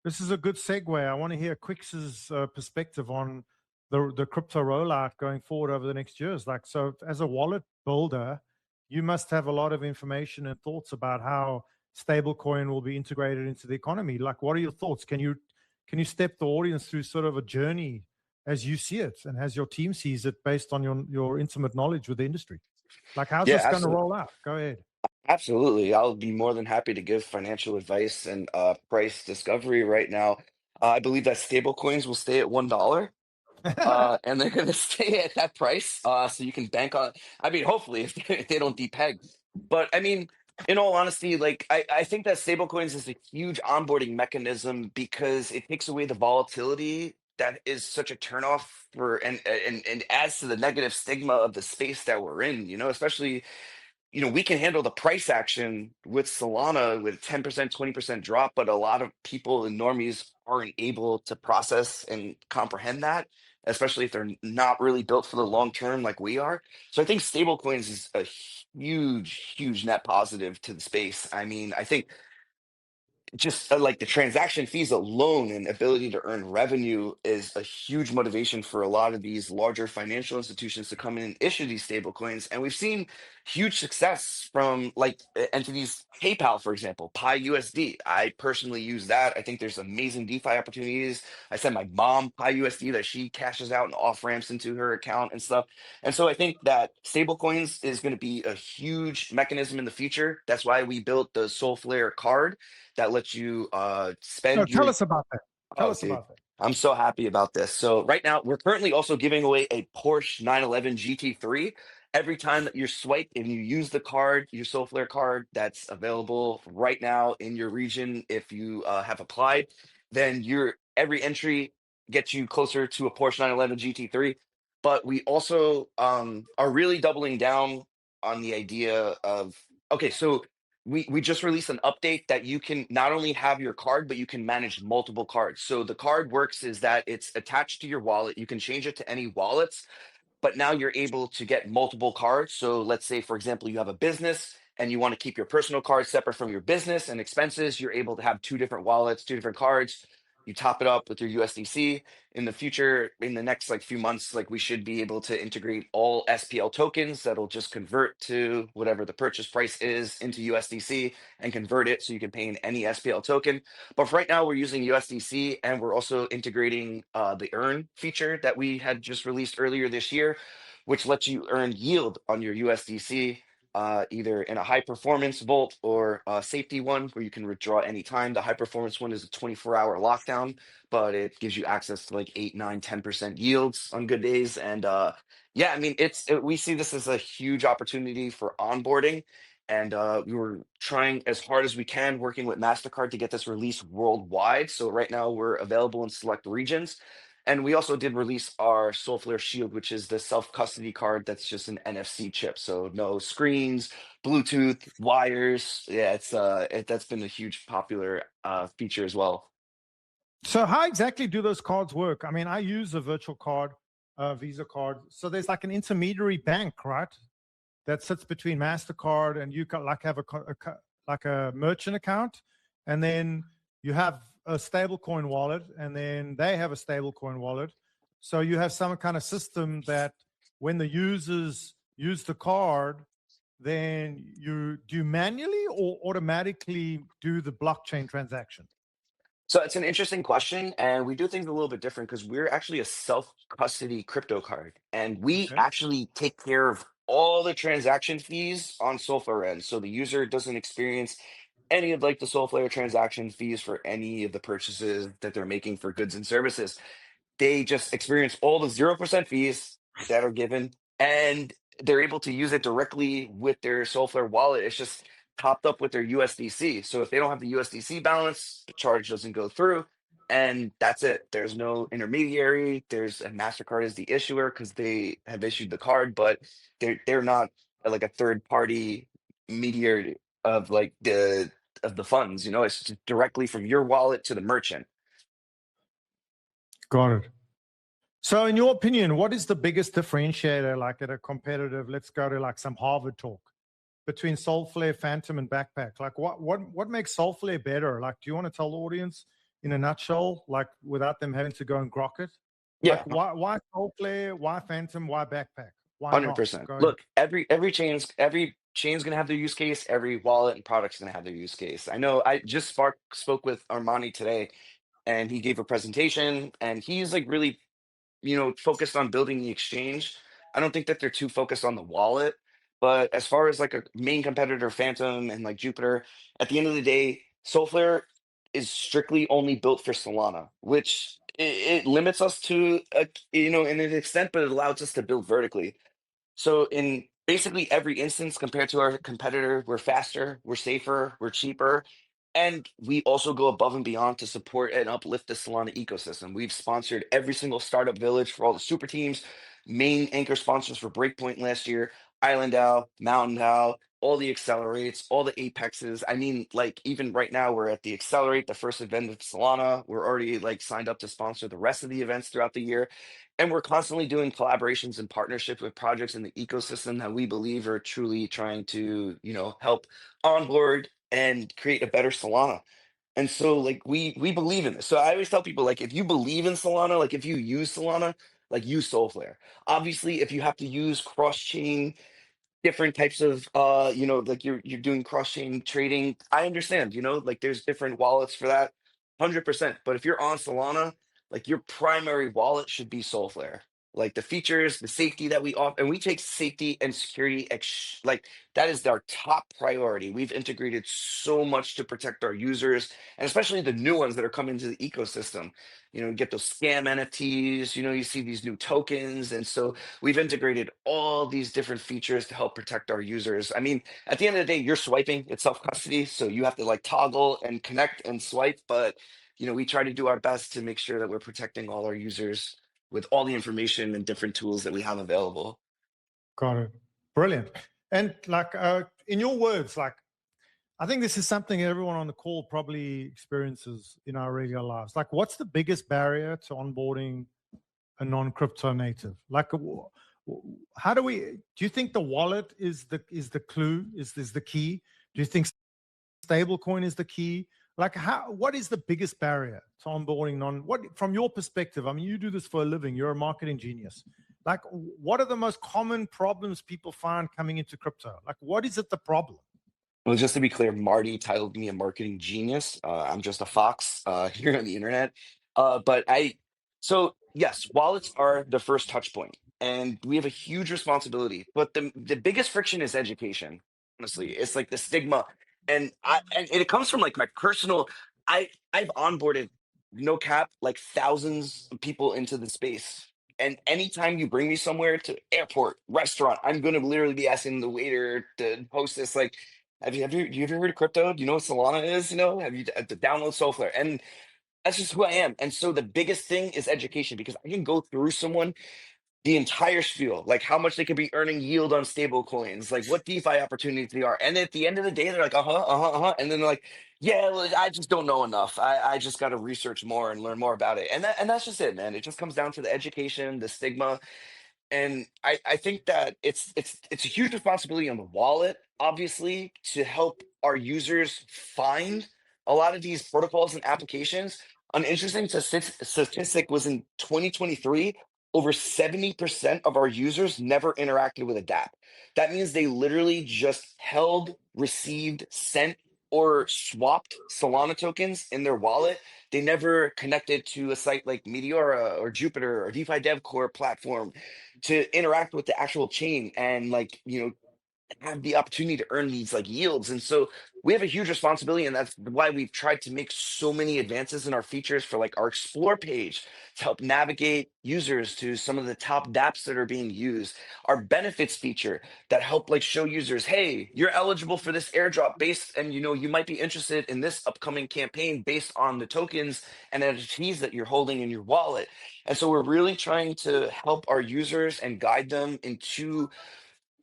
this is a good segue. I want to hear Quix's perspective on the crypto rollout going forward over the next years. Like, so as a wallet builder, you must have a lot of information and thoughts about how stablecoin will be integrated into the economy. Like, what are your thoughts? Can you step the audience through sort of a journey as you see it and as your team sees it based on your intimate knowledge with the industry? Like, how's Yeah, this going to absolutely. roll out? Go ahead. Absolutely. I'll be more than happy to give financial advice and price discovery right now. I believe that stable coins will stay at $1. And they're going to stay at that price. So you can bank on, I mean, hopefully if they don't depeg. But I mean, In all honesty, like I think that stablecoins is a huge onboarding mechanism because it takes away the volatility that is such a turnoff for and adds to the negative stigma of the space that we're in, especially we can handle the price action with Solana with 10%, 20% drop, but a lot of people and normies aren't able to process and comprehend that, especially if they're not really built for the long term like we are. So I think stablecoins is a huge, huge net positive to the space. I mean, I think just like the transaction fees alone and ability to earn revenue is a huge motivation for a lot of these larger financial institutions to come in and issue these stable coins. And we've seen huge success from like entities, PayPal, for example, Pi USD. I personally use that. I think there's amazing DeFi opportunities. I send my mom Pi USD that she cashes out and off ramps into her account and stuff. And so I think that stablecoins is going to be a huge mechanism in the future. That's why we built the Solflare card that lets you No, spend tell your. us about that. Tell Oh, us dude, about that. I'm so happy about this. So right now, we're currently also giving away a Porsche 911 GT3. Every time that you swipe and you use the card, your Solflare card that's available right now in your region, if you have applied, then your every entry gets you closer to a Porsche 911 GT3. But we also are really doubling down on the idea of okay, so we just released an update that you can not only have your card, but you can manage multiple cards. So the card works is that it's attached to your wallet. You can change it to any wallets, but now you're able to get multiple cards. So let's say, for example, you have a business and you want to keep your personal cards separate from your business and expenses. You're able to have two different wallets, two different cards. You top it up with your USDC. In the future, in the next like few months, like we should be able to integrate all SPL tokens that'll just convert to whatever the purchase price is into USDC and convert it so you can pay in any SPL token. But for right now, we're using USDC and we're also integrating the earn feature that we had just released earlier this year, which lets you earn yield on your USDC, either in a high performance vault or a safety one where you can withdraw anytime. The high performance one is a 24-hour lockdown, but it gives you access to like 8, 9, 10% yields on good days. And yeah, I mean, we see this as a huge opportunity for onboarding. And we were trying as hard as we can, working with MasterCard to get this released worldwide. So right now we're available in select regions. And we also did release our Solflare Shield, which is the self-custody card that's just an NFC chip. So no screens, Bluetooth, wires. Yeah, that's been a huge popular feature as well. So how exactly do those cards work? I mean, I use a virtual card, Visa card. So there's like an intermediary bank, right? That sits between MasterCard and you can like have like a merchant account, and then you have a stablecoin wallet, and then they have a stablecoin wallet. So you have some kind of system that when the users use the card, then you do manually or automatically do the blockchain transaction. So it's an interesting question, and we do things a little bit different because we're actually a self-custody crypto card, and we Okay. actually take care of all the transaction fees on Solflare end. So the user doesn't experience any of like the Solflare transaction fees for any of the purchases that they're making for goods and services. They just experience all the 0% fees that are given, and they're able to use it directly with their Solflare wallet. It's just topped up with their USDC. So if they don't have the USDC balance, the charge doesn't go through. And that's it. There's no intermediary. There's a MasterCard as the issuer because they have issued the card, but they're not like a third party mediator of like the funds. It's just directly from your wallet to the merchant. Got it. So in your opinion, what is the biggest differentiator, like at a competitive, let's go to like some Harvard talk, between Solflare, Phantom, and Backpack? Like what makes Solflare better? Like, do you want to tell the audience in a nutshell, like without them having to go and grok it? Yeah. Like why Solflare, why Phantom, why Backpack? Why not? 100%. Go ahead. Look, every chain's gonna have their use case. Every wallet and product's gonna have their use case. I know. I just spoke with Armani today, and he gave a presentation, and he's like really, focused on building the exchange. I don't think that they're too focused on the wallet, but as far as like a main competitor, Phantom and like Jupiter, at the end of the day, Solflare is strictly only built for Solana, which it limits us to in an extent, but it allows us to build vertically. So in basically every instance compared to our competitor. We're faster, we're safer, we're cheaper. And we also go above and beyond to support and uplift the Solana ecosystem. We've sponsored every single startup village for all the super teams, main anchor sponsors for Breakpoint last year, Island DAO, Mountain DAO, all the accelerates, all the apexes. I mean, like even right now, we're at the accelerate, the first event of Solana. We're already like signed up to sponsor the rest of the events throughout the year. And we're constantly doing collaborations and partnerships with projects in the ecosystem that we believe are truly trying to, help onboard and create a better Solana. And so like we believe in this. So I always tell people like if you believe in Solana, like if you use Solana, like use Solflare. Obviously, if you have to use cross-chain different types of like you're doing cross-chain trading, I understand, like there's different wallets for that, 100%. But if you're on Solana, like your primary wallet should be Solflare. Like the features, the safety that we offer, and we take safety and security like that is our top priority. We've integrated so much to protect our users, and especially the new ones that are coming into the ecosystem. Get those scam NFTs, you see these new tokens. And so we've integrated all these different features to help protect our users. I mean, at the end of the day, you're swiping, it's self-custody, so you have to like toggle and connect and swipe. But we try to do our best to make sure that we're protecting all our users with all the information and different tools that we have available. Got it. Brilliant. And like in your words, like I think this is something everyone on the call probably experiences in our regular lives. Like, what's the biggest barrier to onboarding a non-crypto native? Like, how do you think the wallet is the clue, is the key? Do you think stablecoin is the key? Like, what is the biggest barrier to onboarding from your perspective? I mean, you do this for a living, you're a marketing genius. Like, what are the most common problems people find coming into crypto? Like, what is it the problem? Well, just to be clear, Marty titled me a marketing genius. I'm just a fox here on the internet. So yes, wallets are the first touch point, and we have a huge responsibility. But the biggest friction is education. Honestly, it's like the stigma, and it comes from like my personal. I've onboarded, no cap, like thousands of people into the space. And anytime you bring me somewhere to airport, restaurant, I'm gonna literally be asking the waiter to host this like, you ever heard of crypto? Do you know what Solana is? Have you to download Solflare? And that's just who I am. And so the biggest thing is education, because I can go through someone the entire spiel, like how much they could be earning yield on stable coins, like what DeFi opportunities they are. And at the end of the day, they're like, and then they're like, yeah, well, I just don't know enough. I just got to research more and learn more about it. And that's just it, man. It just comes down to the education, the stigma, and I think that it's a huge responsibility on the wallet, obviously, to help our users find a lot of these protocols and applications. An interesting statistic was in 2023, over 70% of our users never interacted with a dApp. That means they literally just held, received, sent, or swapped Solana tokens in their wallet. They never connected to a site like Meteora or Jupiter or DeFi Dev Core platform to interact with the actual chain and like have the opportunity to earn these like yields. And so we have a huge responsibility, and that's why we've tried to make so many advances in our features for like our explore page to help navigate users to some of the top dApps that are being used, our benefits feature that help like show users, hey, you're eligible for this airdrop based, and you might be interested in this upcoming campaign based on the tokens and NFTs that you're holding in your wallet. And so we're really trying to help our users and guide them into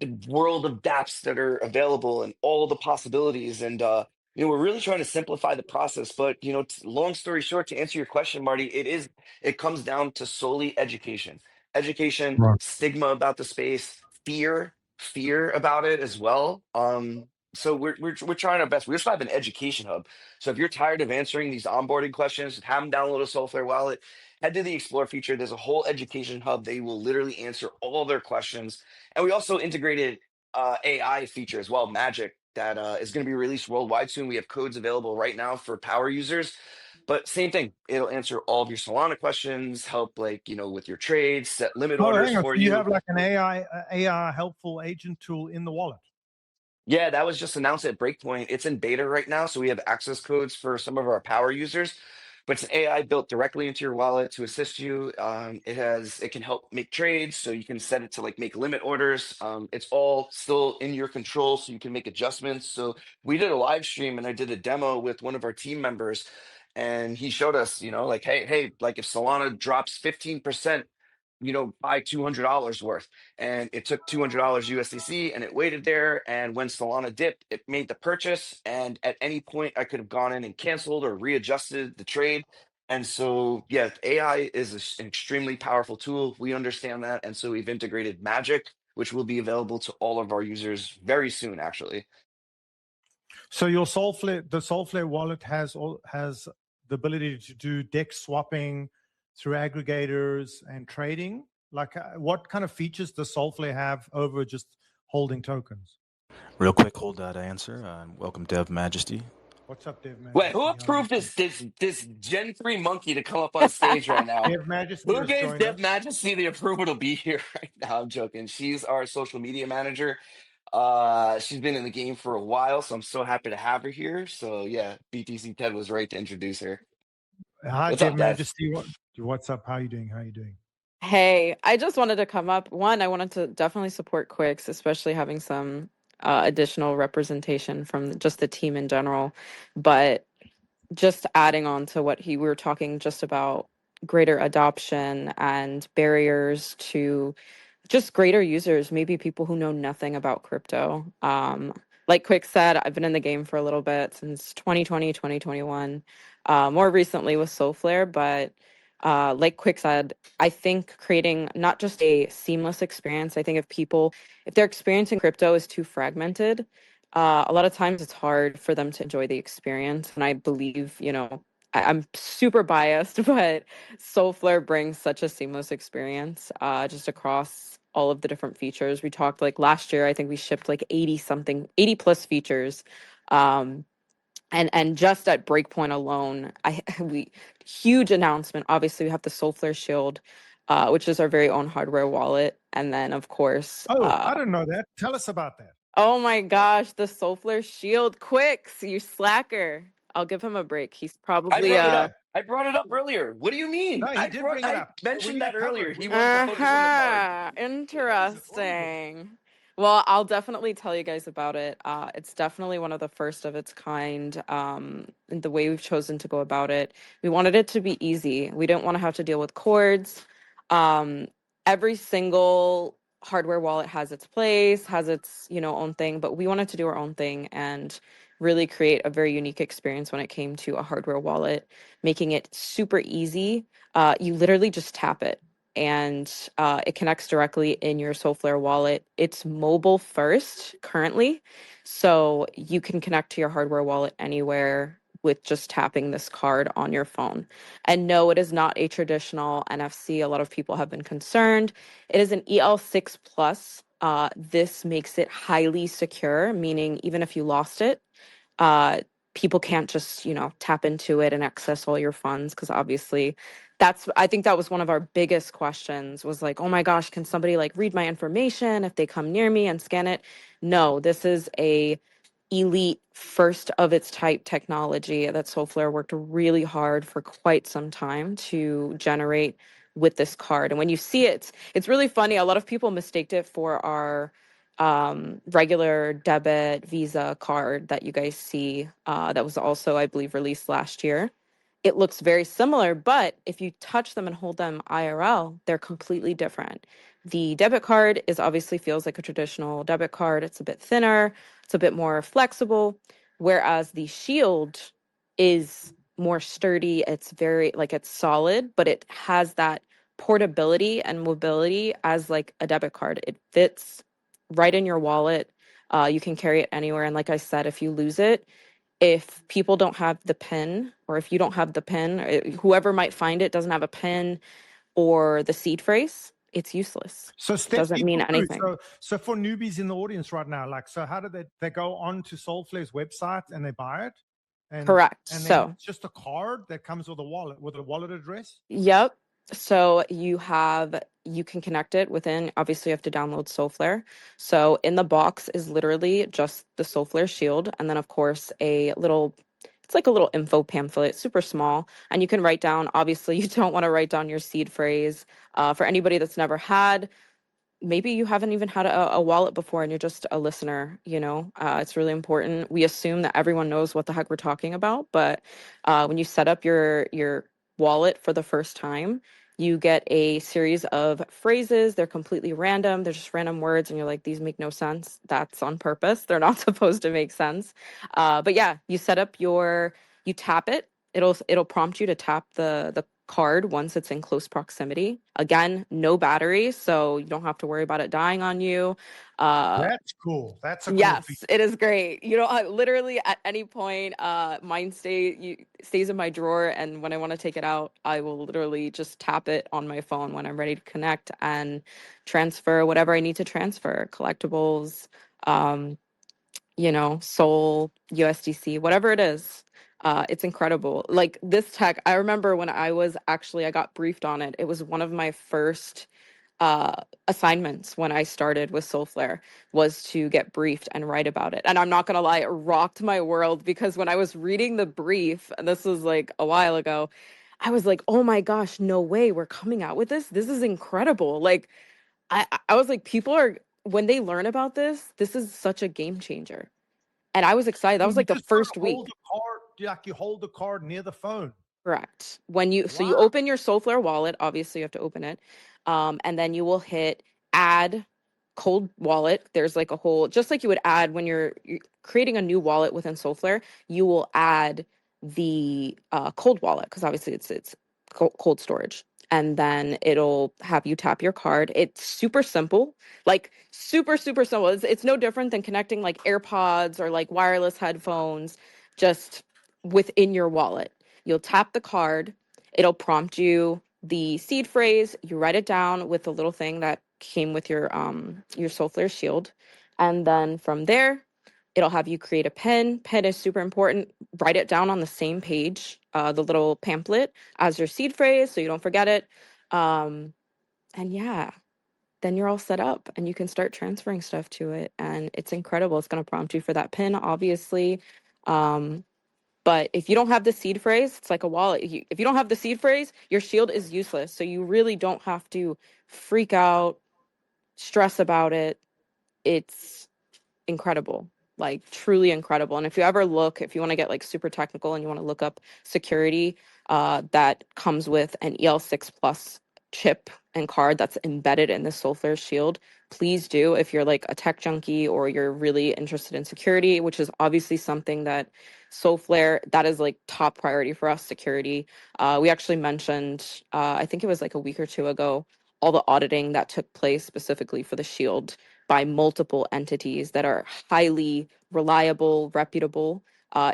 the world of dApps that are available and all the possibilities. And we're really trying to simplify the process. But long story short, to answer your question, Marty, it comes down to solely education, Right. stigma about the space, fear about it as well. So we're trying our best. We also have an education hub. So if you're tired of answering these onboarding questions, have them download a Solflare wallet, head to the Explore feature. There's a whole education hub. They will literally answer all their questions. And we also integrated AI feature as well, Magic, that is going to be released worldwide soon. We have codes available right now for power users. But same thing, it'll answer all of your Solana questions, help with your trades, set limit Oh, orders hang on. for So you you. have like an AI helpful agent tool in the wallet. Yeah, that was just announced at Breakpoint. It's in beta right now, so we have access codes for some of our power users. but it's an AI built directly into your wallet to assist you. It can help make trades, so you can set it to like make limit orders. It's all still in your control, so you can make adjustments. So we did a live stream, and I did a demo with one of our team members, and he showed us, like, hey, like if Solana drops 15%, buy $200 worth. And it took $200 USDC and it waited there. And when Solana dipped, it made the purchase. And at any point, I could have gone in and canceled or readjusted the trade. And so, yeah, AI is an extremely powerful tool. We understand that. And so we've integrated Magic, which will be available to all of our users very soon, actually. So your the Solflare wallet has the ability to do DEX swapping through aggregators and trading. Like, what kind of features does Solflare have over just holding tokens? Real quick, hold that answer. Welcome, Dev Majesty. What's up, Dev Majesty? Wait, who approved this Gen 3 monkey to come up on stage right now? Dev Majesty Who has gave joined Dev us. Majesty the approval to be here right now? I'm joking. She's our social media manager. She's been in the game for a while, so I'm so happy to have her here. So yeah, BTC Ted was right to introduce her. Hi, What's Dev up, Dev? Majesty. What's up? How are you doing? Hey, I just wanted to come up. One, I wanted to definitely support Quicks, especially having some additional representation from just the team in general. But just adding on to what we were talking just about greater adoption and barriers to just greater users, maybe people who know nothing about crypto. Like Quick said, I've been in the game for a little bit since 2020, 2021, more recently with Solflare, but like Quick said, I think creating not just a seamless experience, I think if their experience in crypto is too fragmented, a lot of times it's hard for them to enjoy the experience. And I believe, I'm super biased, but Solflare brings such a seamless experience just across all of the different features. We talked like last year, I think we shipped like 80 plus features. And just at Breakpoint alone, we huge announcement. Obviously, we have the Solflare Shield, which is our very own hardware wallet. And then, of course, I didn't know that. Tell us about that. oh my gosh, the Solflare Shield. Quicks, you slacker. I'll give him a break. He's probably I brought it up earlier. What do you mean? No, he did bring it up. We mentioned need that to cover earlier. it. He wanted to focus on the card. Interesting. Well, I'll definitely tell you guys about it. It's definitely one of the first of its kind. And the way we've chosen to go about it, we wanted it to be easy. We didn't want to have to deal with cords. Every single hardware wallet has its place, has its own thing, but we wanted to do our own thing and really create a very unique experience when it came to a hardware wallet, making it super easy. You literally just tap it and it connects directly in your Solflare wallet. It's mobile first currently, so you can connect to your hardware wallet anywhere with just tapping this card on your phone. And no, it is not a traditional NFC. A lot of people have been concerned. It is an EL6 plus. This makes it highly secure, meaning even if you lost it, people can't just tap into it and access all your funds, because obviously I think that was one of our biggest questions, was like, oh my gosh, can somebody like read my information if they come near me and scan it? No, this is a elite first of its type technology that Solflare worked really hard for quite some time to generate with this card. And when you see it, it's really funny. A lot of people mistaked it for our regular debit Visa card that you guys see, that was also, I believe, released last year. It looks very similar, but if you touch them and hold them IRL, they're completely different. The debit card obviously feels like a traditional debit card. It's a bit thinner, it's a bit more flexible, whereas the Shield is more sturdy. It's very it's solid, but it has that portability and mobility as like a debit card. It fits right in your wallet. You can carry it anywhere. And like I said, if you lose it, if people don't have the PIN, or if you don't have the PIN, whoever might find it doesn't have a PIN or the seed phrase, it's useless. So It doesn't mean people through. anything. So for newbies in the audience right now, so how do they go on to Solflare's website and they buy it? Correct. And then So it's just a card that comes with a wallet address. yep. So you can connect it within, obviously you have to download Solflare. So in the box is literally just the Solflare Shield, and then of course a little It's like a little info pamphlet, super small, and you can write down. Obviously, you don't want to write down your seed phrase. For anybody that's never had, maybe you haven't even had a wallet before and you're just a listener, it's really important. We assume that everyone knows what the heck we're talking about, but when you set up your wallet for the first time, you get a series of phrases. They're completely random. They're just random words, and you're like, these make no sense. That's on purpose. They're not supposed to make sense. But yeah, you set up you tap it. It'll prompt you to tap the card once it's in close proximity. Again, no battery, so you don't have to worry about it dying on you. That's cool. That's a cool Yes, feature. it is great. Literally at any point, mine stays in my drawer, and when I want to take it out, I will literally just tap it on my phone when I'm ready to connect and transfer whatever I need to transfer, collectibles, Sol, USDC, whatever it is. It's incredible. Like this tech, I remember when I got briefed on it. It was one of my first assignments when I started with Solflare, was to get briefed and write about it. And I'm not gonna lie, it rocked my world, because when I was reading the brief, and this was like a while ago, I was like, oh my gosh, no way, we're coming out with this. This is incredible. Like I was like, people are, when they learn about this is such a game changer. And I was excited. That So was you like the just gotta first hold week. the card, like you hold the card near the phone. Correct. So you Wow. open your Solflare wallet, obviously you have to open it. And then you will hit add cold wallet. There's like a whole, just like you would add when you're creating a new wallet within Solflare, you will add the cold wallet, because obviously it's cold storage. And then it'll have you tap your card. It's super simple, like super, super simple. It's no different than connecting like AirPods or like wireless headphones, just within your wallet. You'll tap the card, it'll prompt you the seed phrase, you write it down with the little thing that came with your Solflare shield. And then from there, it'll have you create a pin. Pin is super important. Write it down on the same page, the little pamphlet, as your seed phrase so you don't forget it. And yeah, then you're all set up and you can start transferring stuff to it. And it's incredible. It's going to prompt you for that pin, obviously. But if you don't have the seed phrase, it's like a wallet. If you don't have the seed phrase, your shield is useless. So you really don't have to freak out, stress about it. It's incredible, like truly incredible. And if you want to get like super technical and you want to look up security, that comes with an EL6 plus chip and card that's embedded in the Solflare shield. Please do, if you're like a tech junkie or you're really interested in security, which is obviously something that Solflare, that is like top priority for us, security. We actually mentioned, I think it was like a week or two ago, all the auditing that took place specifically for the shield by multiple entities that are highly reliable, reputable.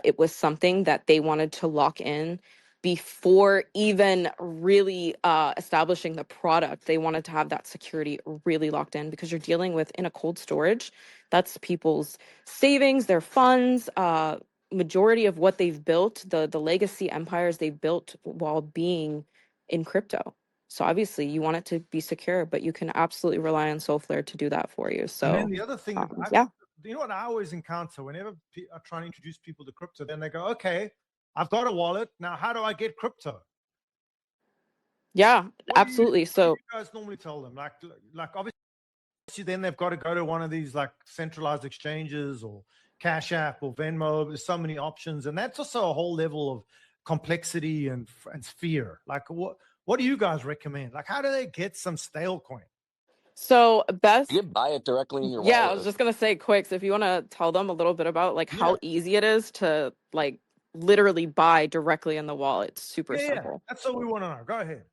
It was something that they wanted to lock in before even really establishing the product. They wanted to have that security really locked in, because you're dealing with, in a cold storage, that's people's savings, their funds, majority of what they've built, the legacy empires they've built while being in crypto. So obviously you want it to be secure, but you can absolutely rely on Solflare to do that for you. And So then the other thing that yeah. you know what I always encounter whenever I try to introduce people to crypto, then they go, okay, I've got a wallet. Now, how do I get crypto? Yeah, What do absolutely. So you guys normally tell them? Like obviously then they've got to go to one of these like centralized exchanges or Cash App or Venmo. There's so many options. And that's also a whole level of complexity and fear. Like what do you guys recommend? Like how do they get some stale coin? best, You can buy it directly in your yeah, I was wallet. just gonna say, Quicks, if you want to tell them a little bit about like Yeah. how easy it is to like literally buy directly in the wallet. It's super Yeah. simple. That's what we want to know. Go ahead.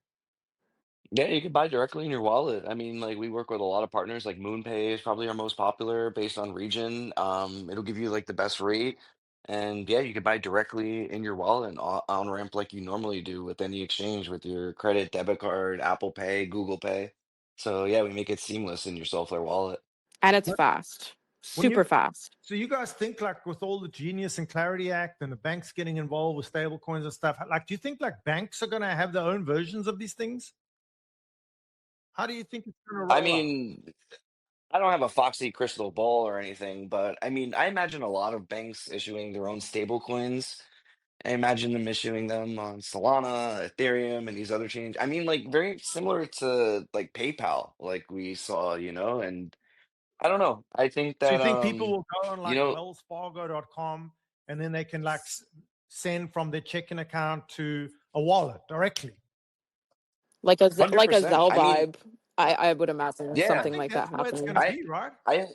Yeah, you can buy directly in your wallet. I mean, like we work with a lot of partners, like MoonPay is probably our most popular based on region. It'll give you like the best rate. And yeah, you can buy directly in your wallet and on ramp like you normally do with any exchange with your credit, debit card, Apple Pay, Google Pay. So yeah, we make it seamless in your Soulflare wallet. And it's But fast. when Super you fast. So you guys think like with all the Genius and Clarity Act and the banks getting involved with stable coins and stuff, like do you think like banks are going to have their own versions of these things? How do you think it's going to I roll out? mean, I don't have a Foxy crystal ball or anything, but I mean, I imagine a lot of banks issuing their own stable coins. I imagine them issuing them on Solana, Ethereum, and these other chains. I mean, like very similar to like PayPal, like we saw, and I don't know. I think So you that think people will go on you like know, wellsfargo.com and then they can like send from their checking account to a wallet directly? Like a hundred like a percent. Zelle I mean, vibe. I would imagine yeah, I something think like that's that the way it's going happening. to I be, right? I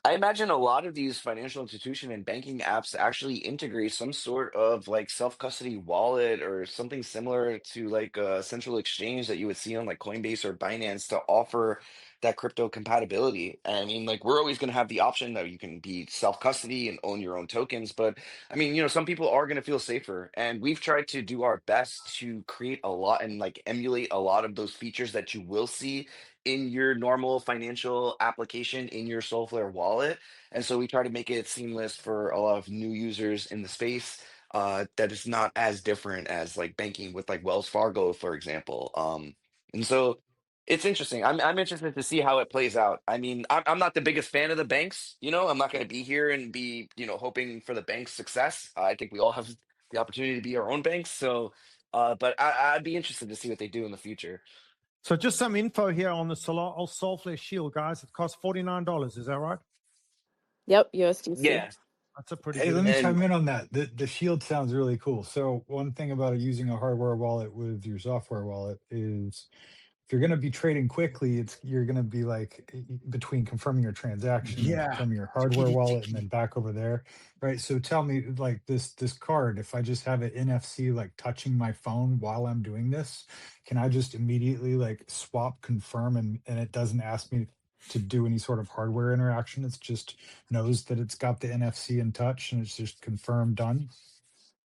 I imagine a lot of these financial institution and banking apps actually integrate some sort of like self-custody wallet or something similar to like a central exchange that you would see on like Coinbase or Binance to offer that crypto compatibility. I mean, like we're always going to have the option that you can be self-custody and own your own tokens, but I mean, some people are going to feel safer, and we've tried to do our best to create a lot and like emulate a lot of those features that you will see in your normal financial application in your Solflare wallet. And so we try to make it seamless for a lot of new users in the space. That is not as different as like banking with like Wells Fargo, for example. And so it's interesting. I'm interested to see how it plays out. I mean, I'm not the biggest fan of the banks. I'm not going to be here and be hoping for the bank's success. I think we all have the opportunity to be our own banks. So, but I'd be interested to see what they do in the future. So just some info here on the Solflare Shield, guys. It costs $49. Is that right? Yep, USDC. Yeah. That's a pretty Hey, good. let me And chime in on that. The Shield sounds really cool. So one thing about using a hardware wallet with your software wallet is if you're going to be trading quickly, you're going to be like between confirming your transaction and Yeah. confirming your hardware wallet and then back over there, right? So tell me, like this card, if I just have it NFC like touching my phone while I'm doing this, can I just immediately like swap confirm and it doesn't ask me to do any sort of hardware interaction? It's just knows that it's got the NFC and touch and it's just confirmed done.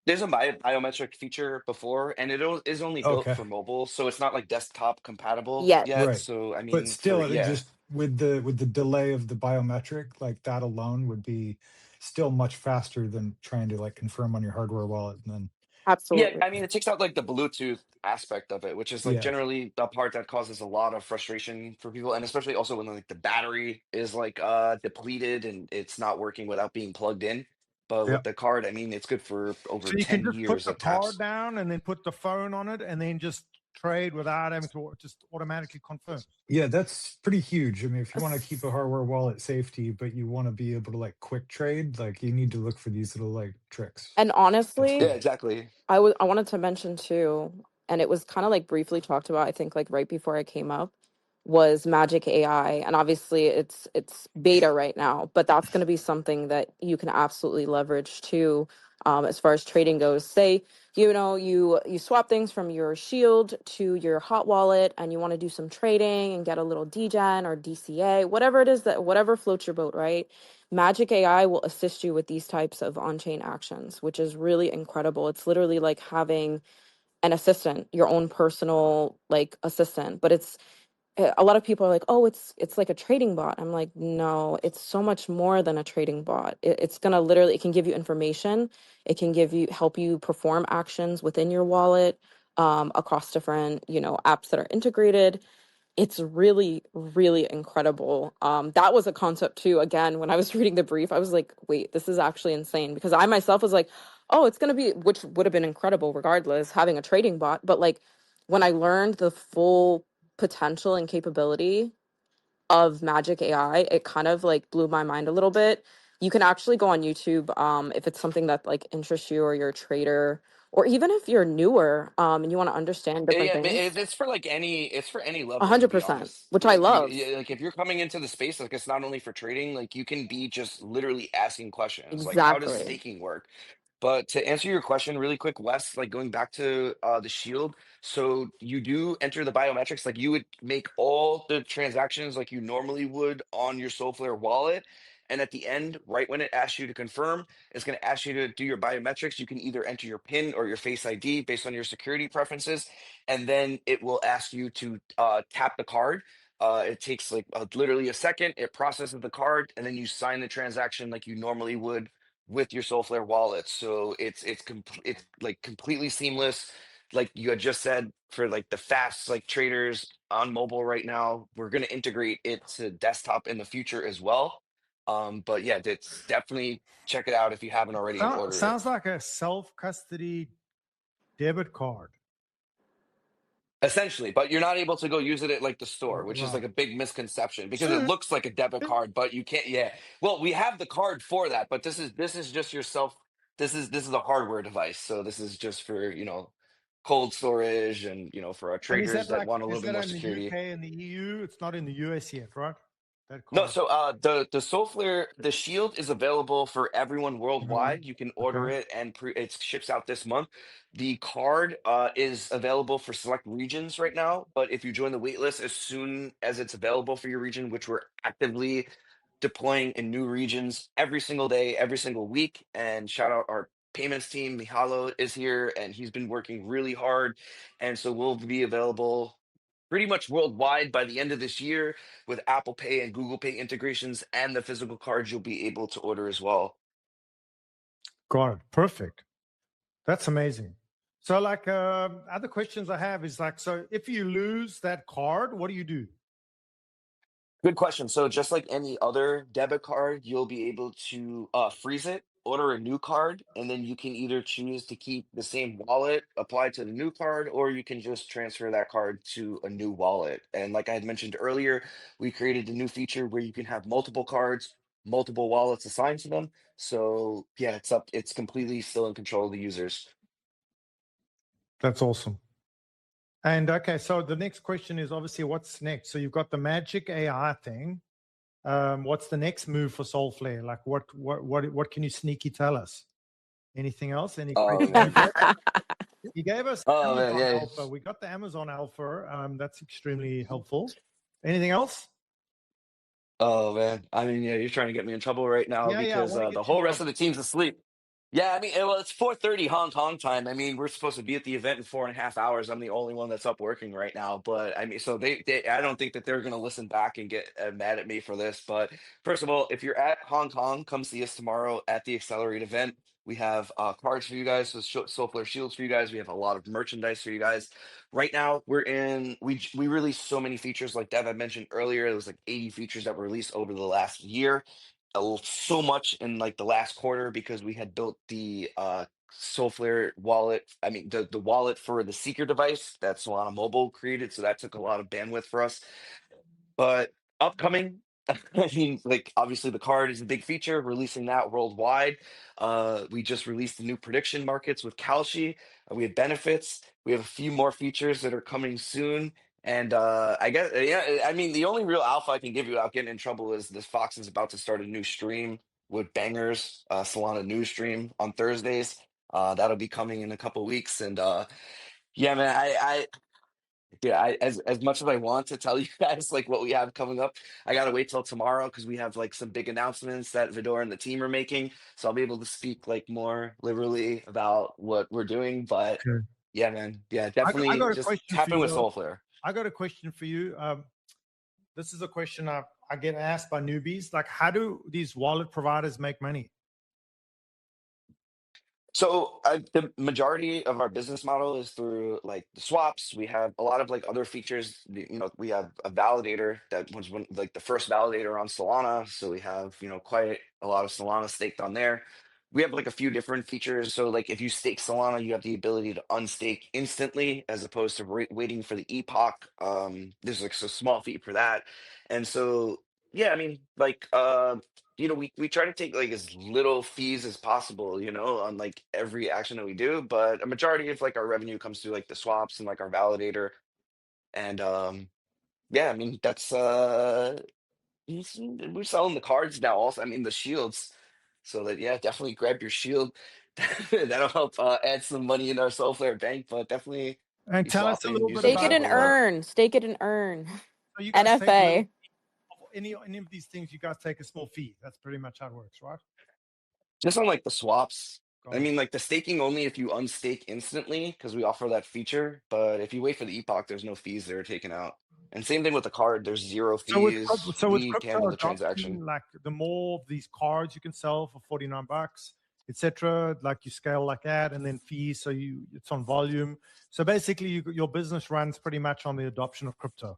there's a biometric feature before, and is only built Okay. for mobile, so it's not like desktop compatible Yet. yet. Right. So I But mean, still, it yeah, just with the delay of the biometric, like that alone would be still much faster than trying to like confirm on your hardware wallet and then yeah. Absolutely. I mean, it takes out like the Bluetooth aspect of it, which is like yeah. generally the part that causes a lot of frustration for people, and especially also when like the battery is like depleted and it's not working without being plugged in. But with Yep. the card, I mean, it's good for over So you can 10 just put years the of card taps. down and then put the phone on it and then just trade without having to just automatically confirm. Yeah, that's pretty huge. I mean, if you want to keep a As- hardware wallet safety, but you want to be able to like quick trade, like you need to look for these little like tricks. And That's honestly, Yeah, cool. exactly. I wanted to mention too, and it was kind of like briefly talked about, I think like right before I came up, was Magic AI. And obviously it's beta right now, but that's going to be something that you can absolutely leverage too, as far as trading goes. Say, you swap things from your Shield to your hot wallet and you want to do some trading and get a little DGen or DCA, whatever it is that whatever floats your boat, right? Magic AI will assist you with these types of on-chain actions, which is really incredible. It's literally like having an assistant, your own personal like assistant, but it's a lot of people are like, "Oh, it's like a trading bot." I'm like, "No, it's so much more than a trading bot. It's going to literally it can give you information. It can help you perform actions within your wallet across different, apps that are integrated. It's really, really incredible. That was a concept too. Again, when I was reading the brief, I was like, wait, this is actually insane because I myself was like, oh, it's going to be, which would have been incredible regardless, having a trading bot. But like when I learned the full potential and capability of Magic AI, it kind of like blew my mind a little bit. You can actually go on YouTube if it's something that like interests you or you're a trader, or even if you're newer and you want to understand different Yeah, things. it's for like it's for any A level, to hundred be percent, honest. which I Like love. like if you're coming into the space, like it's not only for trading, like you can be just literally asking questions, like how does Exactly. staking work? But to answer your question really quick, Wes, like going back to the shield, so you do enter the biometrics, like you would make all the transactions like you normally would on your Solflare wallet. And at the end, right when it asks you to confirm, it's going to ask you to do your biometrics. You can either enter your PIN or your Face ID based on your security preferences, and then it will ask you to tap the card. It takes like literally a second. It processes the card, and then you sign the transaction like you normally would with your Solflare wallet. So it's like completely seamless. Like you had just said, for like the fast like traders on mobile right now, we're going to integrate it to desktop in the future as well. But yeah, it's definitely check it out if you haven't already and order it. Sounds like a self-custody debit card. Essentially, but you're not able to go use it at like the store, which is Right. like a big misconception because it Soon. looks like a debit card, but you can't. Yeah, well, we have the card for that, but this is just your self. This is a hardware device, so this is just for cold storage and for our And is traders that that like, want a little is bit that more in the security. UK and the EU? It's not in the US yet, right? That No, card. so the Solflare, the Shield is available for everyone worldwide. You can order Okay. it and it ships out this month. The card is available for select regions right now, but if you join the waitlist as soon as it's available for your region, which we're actively deploying in new regions every single day, every single week, and shout out our payments team, Mihalo is here and he's been working really hard, and so we'll be available pretty much worldwide by the end of this year with Apple Pay and Google Pay integrations and the physical cards you'll be able to order as well. Got it. Perfect. That's amazing. So like other questions I have is like, so if you lose that card, what do you do? Good question. So just like any other debit card, you'll be able to freeze it, order a new card, and then you can either choose to keep the same wallet applied to the new card, or you can just transfer that card to a new wallet. And like I had mentioned earlier, we created a new feature where you can have multiple cards, multiple wallets assigned to them. So yeah, it's completely still in control of the users. That's awesome. And okay, so the next question is obviously what's next? So you've got the magic AI thing. What's the next move for Solflare? Like what can you sneaky tell us? Anything else? Any Oh questions? man. You gave us Oh man, Amazon yeah. Alpha. We got the Amazon Alpha. That's extremely helpful. Anything else? Oh man, I mean, yeah, you're trying to get me in trouble right now Yeah, I because want to the get you in whole rest of trouble. the team's asleep. Yeah, I mean, well, it's 4:30 Hong Kong time. I mean, we're supposed to be at the event in 4.5 hours. I'm the only one that's up working right now. But I mean, so I don't think that they're going to listen back and get mad at me for this. But first of all, if you're at Hong Kong, come see us tomorrow at the Accelerate event. We have cards for you guys, so Solflare shields for you guys. We have a lot of merchandise for you guys. Right now, we released so many features. Like Dev, I mentioned earlier, there was like 80 features that were released over the last year. So much in like the last quarter because we had built the Solflare wallet. I mean, the wallet for the Seeker device that Solana Mobile created. So that took a lot of bandwidth for us. But upcoming, I mean, like obviously the card is a big feature, releasing that worldwide. We just released the new prediction markets with Kalshi. We have benefits. We have a few more features that are coming soon. And I guess, yeah, I mean, the only real alpha I can give you without getting in trouble is this Fox is about to start a new stream with Bangers, Solana news stream on Thursdays. That'll be coming in a couple weeks. And yeah, man, as much as I want to tell you guys like what we have coming up, I gotta wait till tomorrow because we have like some big announcements that Vidor and the team are making. So I'll be able to speak like more liberally about what we're doing. But Okay. yeah, man, yeah, I definitely got a just question tap for in you. with Solflare. I got a question for you. This is a question I get asked by newbies. Like, how do these wallet providers make money? So the majority of our business model is through like the swaps. We have a lot of like other features. We have a validator that was like the first validator on Solana. So we have quite a lot of Solana staked on there. We have like a few different features. So like if you stake Solana, you have the ability to unstake instantly as opposed to waiting for the epoch. There's like a small fee for that, and so yeah, I mean like we try to take like as little fees as possible, on like every action that we do. But a majority of like our revenue comes through like the swaps and like our validator. And yeah, I mean that's we're selling the cards now also. I mean the shields. So that yeah, definitely grab your shield. That'll help add some money in our Solflare bank, but definitely And be tell us a swapping, little bit using Stake the it about and Solflare wallet. earn. Stake it and earn. so you guys take a little, NFA. any of these things. You guys take a small fee. That's pretty much how it works, right? Just on like the swaps. Got I it. mean, like the staking only if you unstake instantly because we offer that feature. But if you wait for the epoch, there's no fees that are taken out. And same thing with the card. There's zero So with fees. with We crypto handle the transaction. adoption, like the more of these cards you can sell for $49, etc., like you scale like that, and then fees. So it's on volume. So basically, your business runs pretty much on the adoption of crypto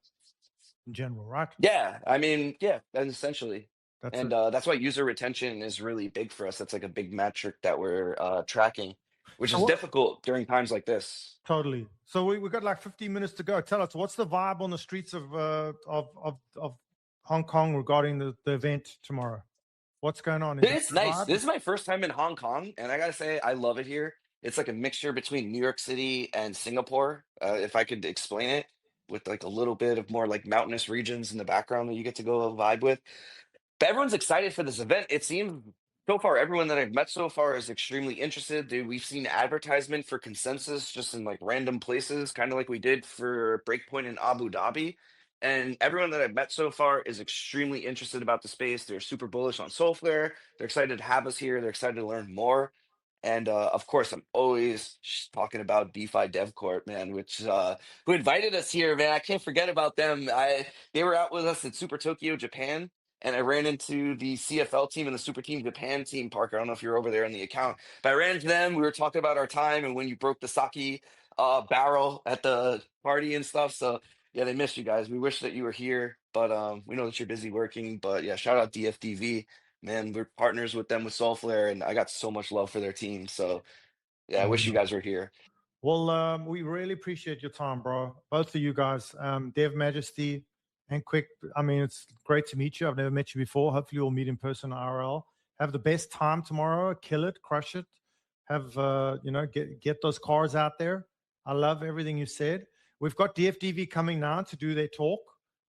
in general, right? Yeah, I mean, yeah, and essentially. That's And it. that's why user retention is really big for us. That's like a big metric that we're tracking, which So is what? difficult during times like this. Totally. So we got like 15 minutes to go. Tell us, what's the vibe on the streets of Hong Kong regarding the event tomorrow? What's going on? Is it It's the nice. vibe? This is my first time in Hong Kong, and I gotta say, I love it here. It's like a mixture between New York City and Singapore, if I could explain it, with like a little bit of more like mountainous regions in the background that you get to go vibe with. But everyone's excited for this event. It seems so far everyone that I've met so far is extremely interested. Dude, we've seen advertisement for consensus just in like random places, kind of like we did for Breakpoint in Abu Dhabi. And everyone that I've met so far is extremely interested about the space. They're super bullish on Solflare. They're excited to have us here. They're excited to learn more. And of course, I'm always talking about DeFi Dev Corp, man, which who invited us here, man. I can't forget about them. They were out with us at Super Tokyo, Japan, and I ran into the CFL team and the Super Team Japan team, Parker. I don't know if you're over there in the account, but I ran into them. We were talking about our time and when you broke the sake barrel at the party and stuff. So yeah, they missed you guys. We wish that you were here, but we know that you're busy working. But yeah, shout out DFDV. Man, we're partners with them with Solflare, and I got so much love for their team. So yeah, I wish you guys were here. Well, we really appreciate your time, bro. Both of you guys, Dev Majesty and Quick. I mean, it's great to meet you. I've never met you before. Hopefully, we'll meet in person IRL. Have the best time tomorrow. Kill it, crush it. Have get those cars out there. I love everything you said. We've got DFDV coming now to do their talk.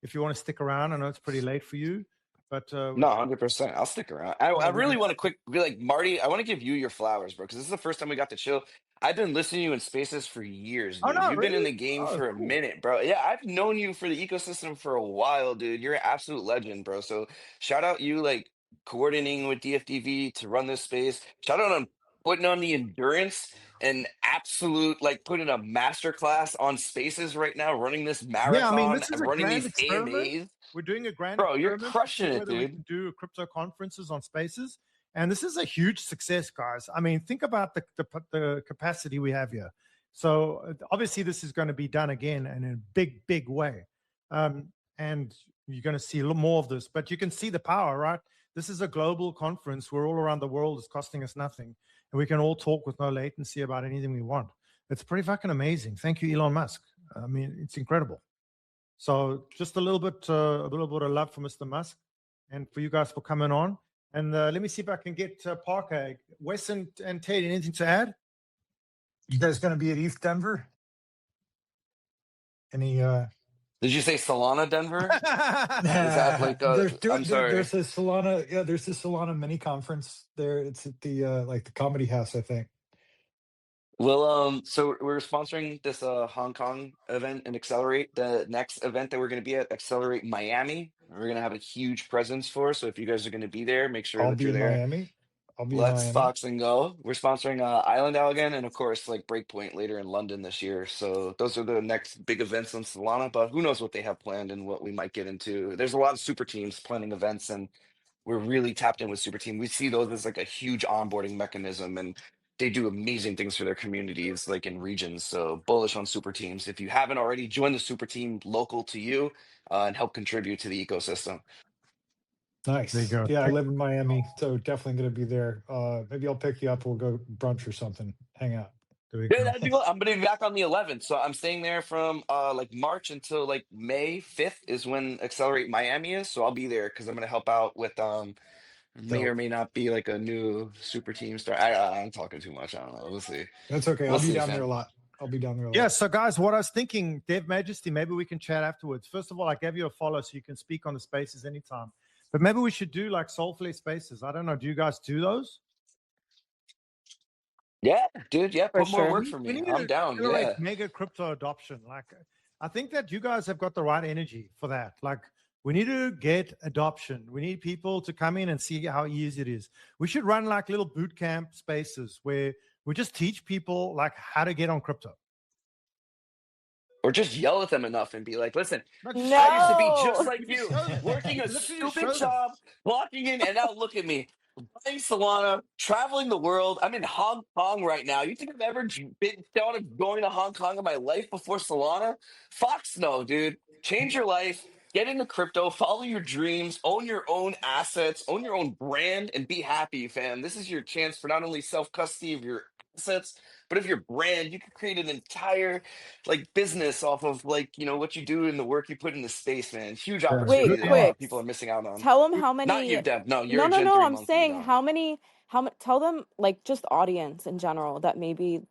If you want to stick around, I know it's pretty late for you, but No, 100%. I'll stick around. I really want to be like Marty. I want to give you your flowers, bro, because this is the first time we got to chill. I've been listening to you in spaces for years, Oh dude. no, You've been in really? the game Oh, for a cool. minute, bro. Yeah, I've known you for the ecosystem for a while, dude. You're an absolute legend, bro. So shout out you like coordinating with DFDV to run this space. Shout out on putting on the endurance and absolute like putting a masterclass on spaces right now, running this Yeah, I mean, marathon this is and a running grand these experiment. AMAs. We're doing a grand Bro, you're experiment to see crushing it, whether we dude. can do crypto conferences on Spaces, and this is a huge success, guys. I mean, think about the capacity we have here. So obviously, this is going to be done again and in a big way, and you're going to see a little more of this. But you can see the power, right? This is a global conference. We're all around the world. It's costing us nothing, and we can all talk with no latency about anything we want. It's pretty fucking amazing. Thank you, Elon Musk. I mean, it's incredible. So just a little bit of love for Mr. Musk and for you guys for coming on. And let me see if I can get Parker, Wes, and Ted. Anything to add? You guys going to be at ETH Denver? Any? Did you say Solana Denver? Is that like I'm sorry. There's a Solana. Yeah, there's a Solana mini conference there. It's at the like the Comedy House, I think. Well, so we're sponsoring this Hong Kong event and Accelerate. The next event that we're going to be at, Accelerate Miami. We're going to have a huge presence for. So if you guys are going to be there, make sure I'll that be you're in there. Miami. I'll be in Let's Miami. Fox and go. We're sponsoring Island Owl again, and of course, like Breakpoint later in London this year. So those are the next big events on Solana. But who knows what they have planned and what we might get into. There's a lot of super teams planning events, and we're really tapped in with super team. We see those as like a huge onboarding mechanism, and they do amazing things for their communities, like in regions. So bullish on super teams. If you haven't already, join the super team local to you and help contribute to the ecosystem. Nice. There you go. Yeah, I live in Miami, so definitely going to be there. Maybe I'll pick you up. We'll go brunch or something. Hang out. There we Yeah, go. that'd be cool. I'm gonna be back on the 11th, so I'm staying there from like March until like May 5th is when Accelerate Miami is. So I'll be there because I'm gonna help out with may or Dope. may not be like a new super team star. I'm talking too much. I don't know. We'll see. That's okay. We'll I'll be see, down there fam. a lot. I'll be down there a lot. Yeah, so guys, what I was thinking, Dev Majesty, maybe we can chat afterwards. First of all, I gave you a follow so you can speak on the spaces anytime. But maybe we should do like Solflare spaces. I don't know. Do you guys do those? Yeah, dude. Yeah, For put more sure. work for We me. need I'm to down. accelerate Yeah. mega crypto adoption. Like, I think that you guys have got the right energy for that. Like, we need to get adoption. We need people to come in and see how easy it is. We should run like little boot camp spaces where we just teach people like how to get on crypto. Or just yell at them enough and be like, listen, Not I used to be No. just like just you, show them. working a Literally just stupid show them. job, clocking in, and now look at me, buying Solana, traveling the world. I'm in Hong Kong right now. You think I've ever been thought of going to Hong Kong in my life before Solana? Fox, no, dude. Change your life. Get into crypto, follow your dreams, own your own assets, own your own brand, and be happy, fam. This is your chance for not only self-custody of your assets, but of your brand. You could create an entire like business off of like, what you do and the work you put in the space, man. Huge That's Wait, opportunity good, that a lot of Mark. people are Quicks. missing out on. Tell them how Not you, many. Dev. No, you're No, a no, Gen no. 3 I'm monkey. saying No. how many. Tell them like just audience in general that maybe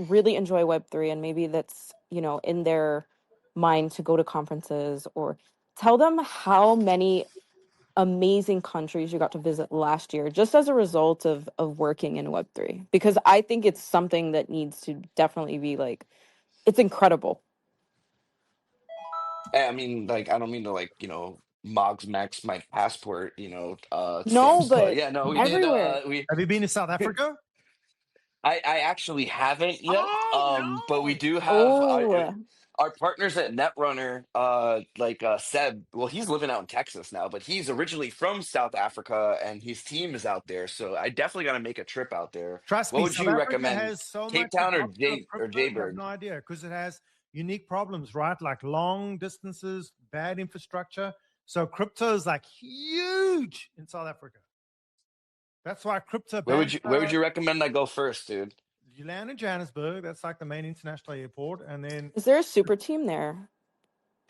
really enjoy Web3 and maybe that's in their mind to go to conferences, or tell them how many amazing countries you got to visit last year just as a result of working in Web3, because I think it's something that needs to definitely be like, it's incredible. I mean, like, I don't mean to like, Mogs Max my passport, No, stamps, but but yeah, no, we did. everywhere. Have you been to South Africa? I actually haven't yet. Oh But we no! do have Oh, our partners at Netrunner, like Seb. Well, he's living out in Texas now, but he's originally from South Africa, and his team is out there. So I definitely got to make a trip out there. Trust What me, would South you Africa recommend? has so Cape much Town or adoption of crypto, you have Jaybird? no idea, because it has unique problems, right? Like long distances, bad infrastructure. So crypto is like huge in South Africa. That's why crypto bank. Where would you recommend I go first, dude? You land in Johannesburg. That's like the main international airport, and then is there a super team there?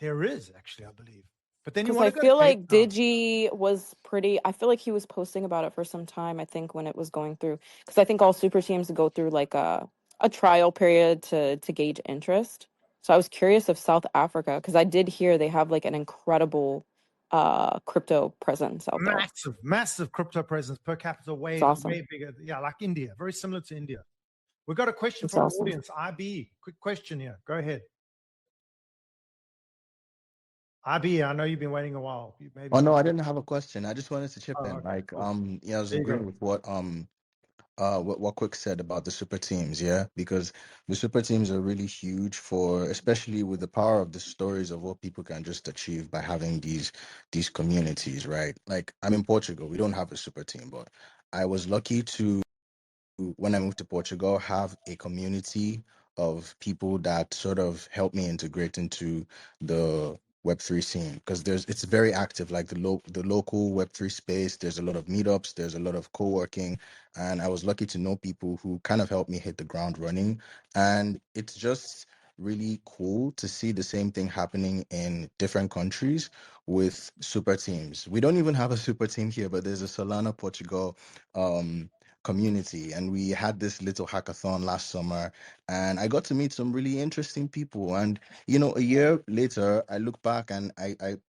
there is actually, I believe. But then you Because want I to go to feel Cape like Town. Digi was pretty. I feel like he was posting about it for some time. I think when it was going through, because I think all super teams go through like a trial period to gauge interest. So I was curious if South Africa, because I did hear they have like an incredible crypto presence out there. Massive crypto presence per capita, It's way awesome. bigger. Yeah, like India, very similar to India. We've got a question It's from the awesome. audience. IB, quick question here. Go ahead. IB, I know you've been waiting a while. Oh no, I didn't have a question. I just wanted to chip Oh, in. okay, cool. Yeah, I was There you agreeing go. with what Quick said about the super teams, yeah, because the super teams are really huge for, especially with the power of the stories of what people can just achieve by having these communities, right? Like I'm in Portugal, we don't have a super team, but I was lucky to, when I moved to Portugal, have a community of people that sort of helped me integrate into the Web3 scene, because it's very active, like the local Web3 space. There's a lot of meetups, there's a lot of co-working, and I was lucky to know people who kind of helped me hit the ground running. And it's just really cool to see the same thing happening in different countries with super teams. We don't even have a super team here, but there's a Solana Portugal community, and we had this little hackathon last summer, and I got to meet some really interesting people. And a year later I look back and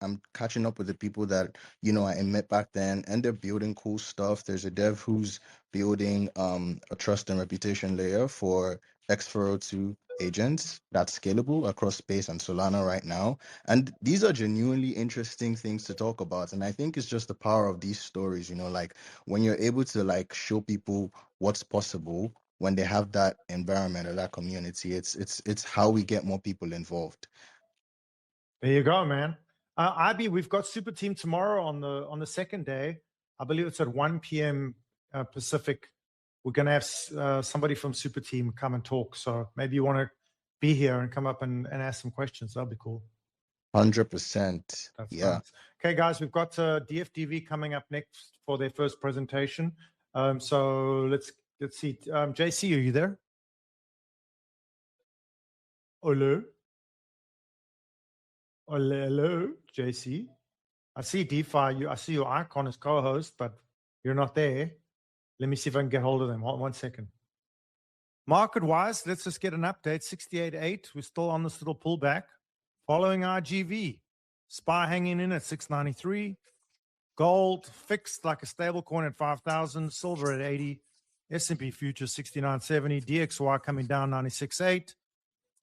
I'm catching up with the people that I met back then, and they're building cool stuff. There's a dev who's building a trust and reputation layer for X402 agents that's scalable across Space and Solana right now. And these are genuinely interesting things to talk about, and I think it's just the power of these stories, like when you're able to like show people what's possible when they have that environment or that community. It's how we get more people involved. There you go, man. IB, we've got Super Team tomorrow on the second day. I believe it's at 1 p.m. Pacific. We're going to have somebody from Super Team come and talk. So maybe you want to be here and come up and ask some questions. That'll be cool. 100%. That's Yeah. nice. Okay, guys, we've got DFDV coming up next for their first presentation. So let's see. JC, are you there? Hello? Hello, JC. I see DeFi. I see your icon as co-host, but you're not there. Let me see if I can get hold of them. One second. Market-wise, let's just get an update. 68.8. We're still on this little pullback. Following RGV. SPY hanging in at 693. Gold fixed like a stable coin at 5,000. Silver at 80. S&P futures 69.70. DXY coming down 96.8.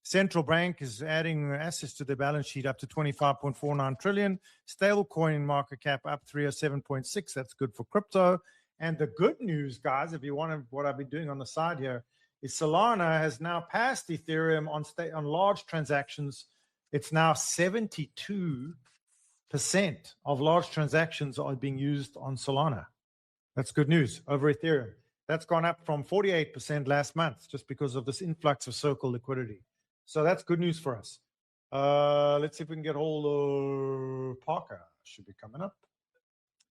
Central bank is adding assets to their balance sheet up to 25.49 trillion. Stablecoin market cap up 307.6. That's good for crypto. And the good news, guys, if you want what I've been doing on the side here, is Solana has now passed Ethereum on large transactions. It's now 72% of large transactions are being used on Solana. That's good news over Ethereum. That's gone up from 48% last month just because of this influx of Circle liquidity. So that's good news for us. Let's see if we can get hold of Parker. Should be coming up.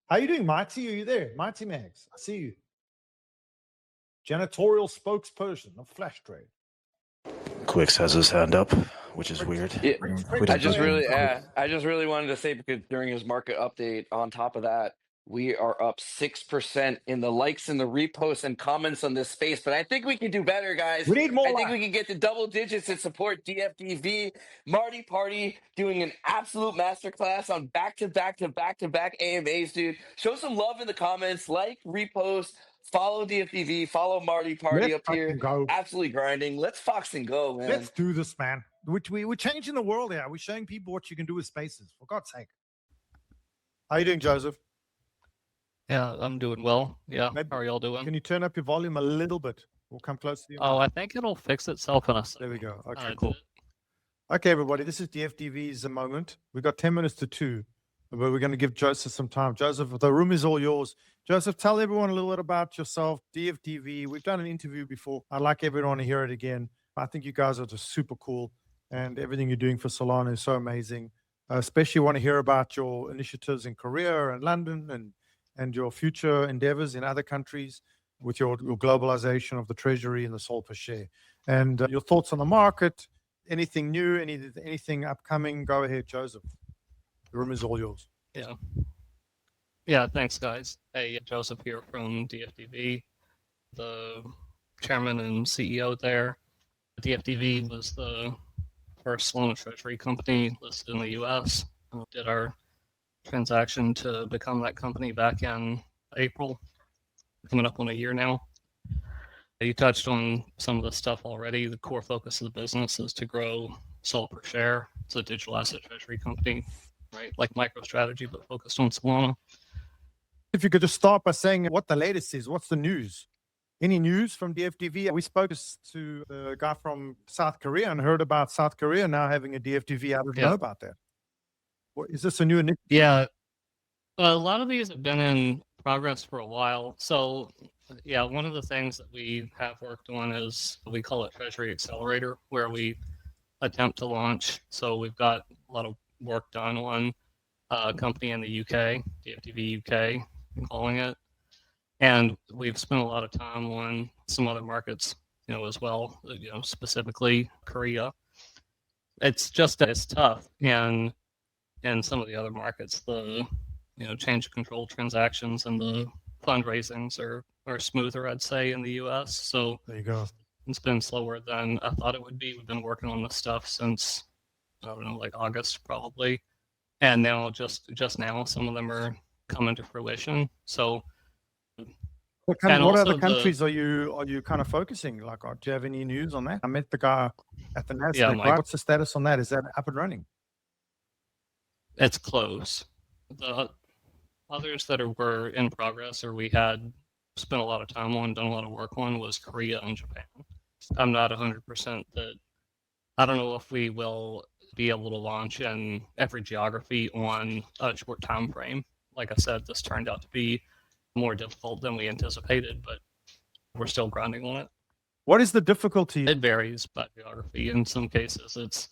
How you doing, Marty? Are you there? Marty Mags, I see you. Janitorial spokesperson of Flash Trade. Quix has his hand up, which is weird. Yeah, We I don't just do really, anything. I just really wanted to say, because during his market update, on top of that, we are up 6% in the likes and the reposts and comments on this space. But I think we can do better, guys. We need more I think likes. we can get to double digits and support DFDV. MartyParty doing an absolute masterclass on back-to-back AMAs, dude. Show some love in the comments, like, repost, follow DFDV, follow MartyParty Let's up here. fucking go. Absolutely grinding. Let's Fox and go, man. Let's do this, man. We're changing the world here. We're showing people what you can do with spaces. For God's sake. How you doing, Joseph? Yeah, I'm doing well. Yeah, Maybe- how are y'all doing? Can you turn up your volume a little bit? We'll come close to you. Oh, I think it'll fix itself in a second. There we go. Okay, Did cool. it? Okay, everybody, this is DFDV's moment. We've got 10 minutes to 2, but we're going to give Joseph some time. Joseph, the room is all yours. Joseph, tell everyone a little bit about yourself, DFDV. We've done an interview before. I'd like everyone to hear it again. I think you guys are just super cool, and everything you're doing for Solana is so amazing. Especially want to hear about your initiatives in Korea and London and your future endeavors in other countries with your globalization of the treasury and the SOL per share. And your thoughts on the market, anything new, anything upcoming, go ahead, Joseph. The room is all yours. Yeah. Yeah, thanks, guys. Hey, Joseph here from DFDV, the chairman and CEO there. DFDV was the first Solana treasury company listed in the US. Did our transaction to become that company back in April, coming up on a year now. You touched on some of the stuff already. The core focus of the business is to grow SOL per share. It's a digital asset treasury company, right? Like MicroStrategy, but focused on Solana. If you could just start by saying what the latest is, what's the news? Any news from DFDV? We spoke to the guy from South Korea and heard about South Korea now having a DFDV. I didn't know about that. Is this a new initiative? Yeah, a lot of these have been in progress for a while. So, yeah, one of the things that we have worked on is we call it Treasury Accelerator, where we attempt to launch. So we've got a lot of work done on a company in the UK, DFDV UK, I'm calling it. And we've spent a lot of time on some other markets, as well, specifically Korea. It's tough. And in some of the other markets, the change of control transactions and the fundraisings are smoother, I'd say, in the US. So there you go. It's been slower than I thought it would be. We've been working on this stuff since, I don't know, like August probably. And now just now some of them are coming to fruition. So what other countries are you kind of focusing? Like, do you have any news on that? I met the guy at the Nasdaq. Yeah, right? What's the status on that? Is that up and running? It's close. The others that were in progress or we had spent a lot of time on, done a lot of work on, was Korea and Japan. I'm not 100% that. I don't know if we will be able to launch in every geography on a short time frame. Like I said, this turned out to be more difficult than we anticipated, but we're still grinding on it. What is the difficulty? It varies by geography. In some cases, it's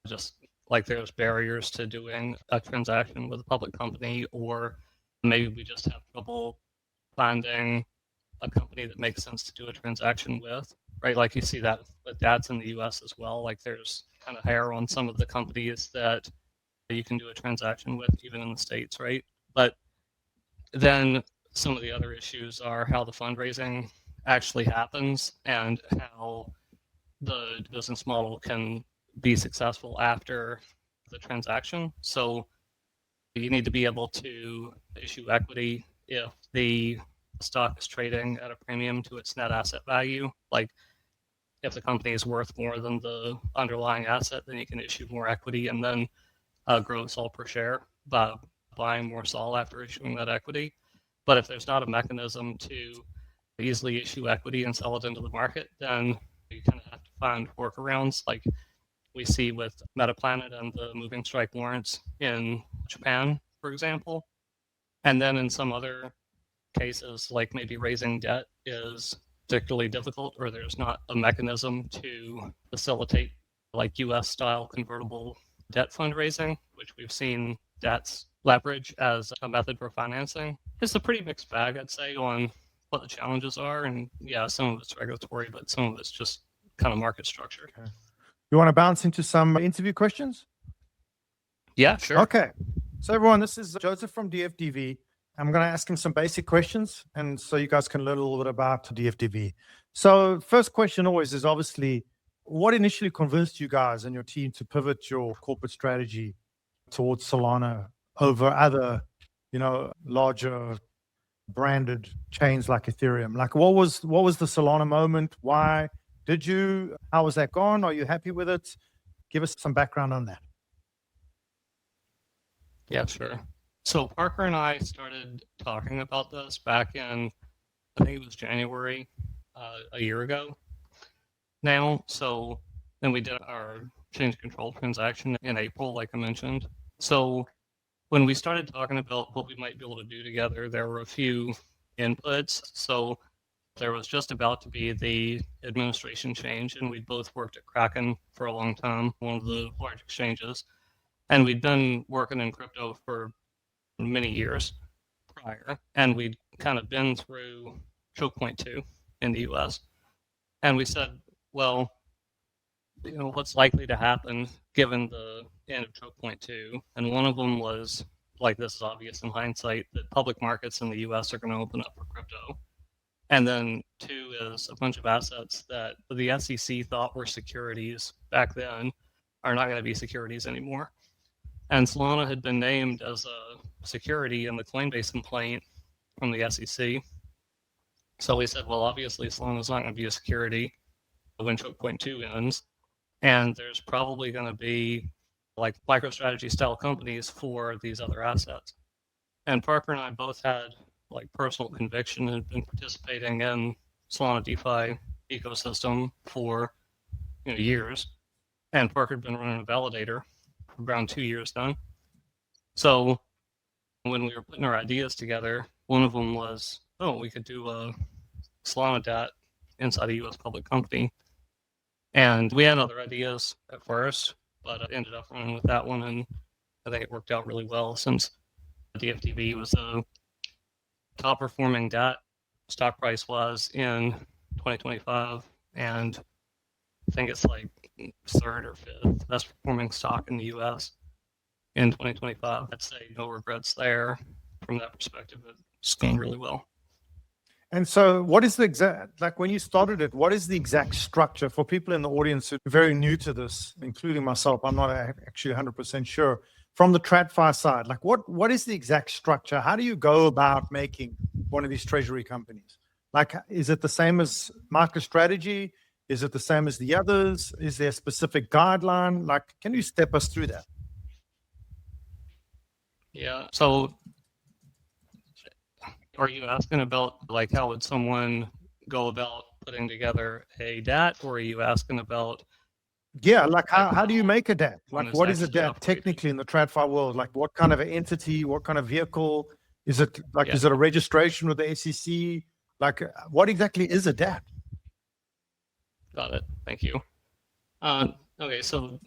just like there's barriers to doing a transaction with a public company, or maybe we just have trouble finding a company that makes sense to do a transaction with, right? Like you see that with DATs in the US as well. Like there's kind of hair on some of the companies that you can do a transaction with, even in the States, right? But then some of the other issues are how the fundraising actually happens and how the business model can be successful after the transaction. So you need to be able to issue equity if the stock is trading at a premium to its net asset value. Like if the company is worth more than the underlying asset, then you can issue more equity and then grow SOL per share by buying more SOL after issuing that equity. But if there's not a mechanism to easily issue equity and sell it into the market, then you kind of have to find workarounds like we see with MetaPlanet and the moving strike warrants in Japan, for example. And then in some other cases, like maybe raising debt is particularly difficult, or there's not a mechanism to facilitate like US style convertible debt fundraising, which we've seen debts leverage as a method for financing. It's a pretty mixed bag, I'd say, on what the challenges are. And yeah, some of it's regulatory, but some of it's just kind of market structure. Okay. You want to bounce into some interview questions? Yeah, sure. Okay. So everyone, this is Joseph from DFDV. I'm going to ask him some basic questions, and so you guys can learn a little bit about DFDV. So first question always is obviously, what initially convinced you guys and your team to pivot your corporate strategy towards Solana over other, larger branded chains like Ethereum? Like, what was the Solana moment? Why did you? How was that gone? Are you happy with it? Give us some background on that. Yeah, sure. So Parker and I started talking about this back in, I think it was January, a year ago now. So then we did our change control transaction in April, like I mentioned. So when we started talking about what we might be able to do together, there were a few inputs. So there was just about to be the administration change, and we'd both worked at Kraken for a long time, one of the large exchanges. And we'd been working in crypto for many years prior, and we'd kind of been through choke point 2 in the US. And we said, well, what's likely to happen given the end of choke point 2? And one of them was, like, this is obvious in hindsight, that public markets in the US are going to open up for crypto. And then 2 is a bunch of assets that the SEC thought were securities back then are not going to be securities anymore. And Solana had been named as a security in the Coinbase complaint from the SEC. So we said, well, obviously Solana is not going to be a security when choke point 2 ends. And there's probably going to be like MicroStrategy style companies for these other assets. And Parker and I both had like personal conviction and had been participating in Solana DeFi ecosystem for years. And Parker had been running a validator for around 2 years then. So when we were putting our ideas together, one of them was, we could do a Solana DAT inside a US public company. And we had other ideas at first, but I ended up running with that one, and I think it worked out really well since DFDV was a top performing DAT stock price was in 2025, and I think it's like 3rd or 5th best performing stock in the US in 2025. I'd say no regrets there from that perspective. It's going really well. And so what is the exact, like when you started it, what is the exact structure for people in the audience who are very new to this, including myself? I'm not actually 100% sure. From the TradFi side, like what is the exact structure? How do you go about making one of these treasury companies? Like, is it the same as MicroStrategy? Is it the same as the others? Is there a specific guideline? Like, can you step us through that? Yeah. So are you asking about like how would someone go about putting together a DAT, or are you asking about like how do you make a DAT? Like, what is a DAT technically in the TradFi world? Like, what kind of an entity, what kind of vehicle? Is it like, is it a registration with the SEC? Like, what exactly is a DAT? Got it. Thank you. Okay, so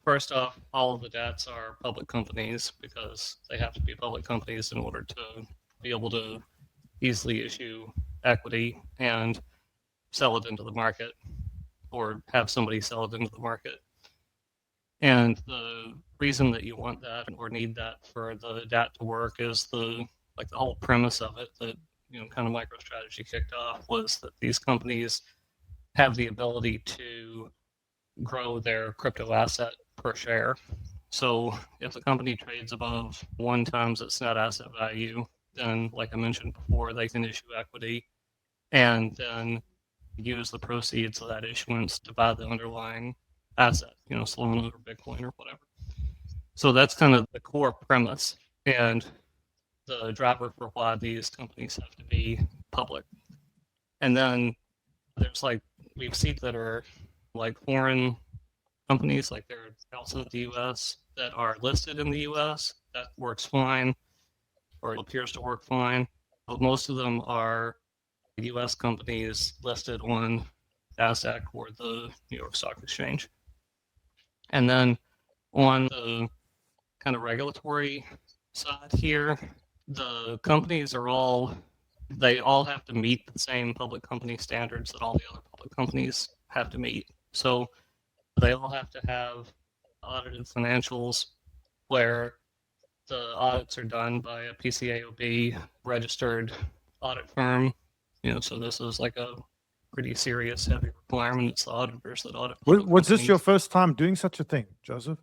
first off, all of the DATs are public companies because they have to be public companies in order to be able to easily issue equity and sell it into the market, or have somebody sell it into the market. And the reason that you want that or need that for the DAT to work is the whole premise of it that kind of MicroStrategy kicked off was that these companies have the ability to grow their crypto asset per share. So if the company trades above 1 times its net asset value, then like I mentioned before, they can issue equity and then use the proceeds of that issuance to buy the underlying asset, Solana or Bitcoin or whatever. So that's kind of the core premise and the driver for why these companies have to be public. And then there's we've seen that are like foreign companies, like they're outside the US that are listed in the US. That works fine, or it appears to work fine. But most of them are US companies listed on NASDAQ or the New York Stock Exchange. And then On the kind of regulatory side here, the companies they all have to meet the same public company standards that all the other public companies have to meet. So they all have to have audited financials where the audits are done by a PCAOB registered audit firm. So this is like a pretty serious, heavy requirement. It's the auditors that audit. Was this your first time doing such a thing, Joseph?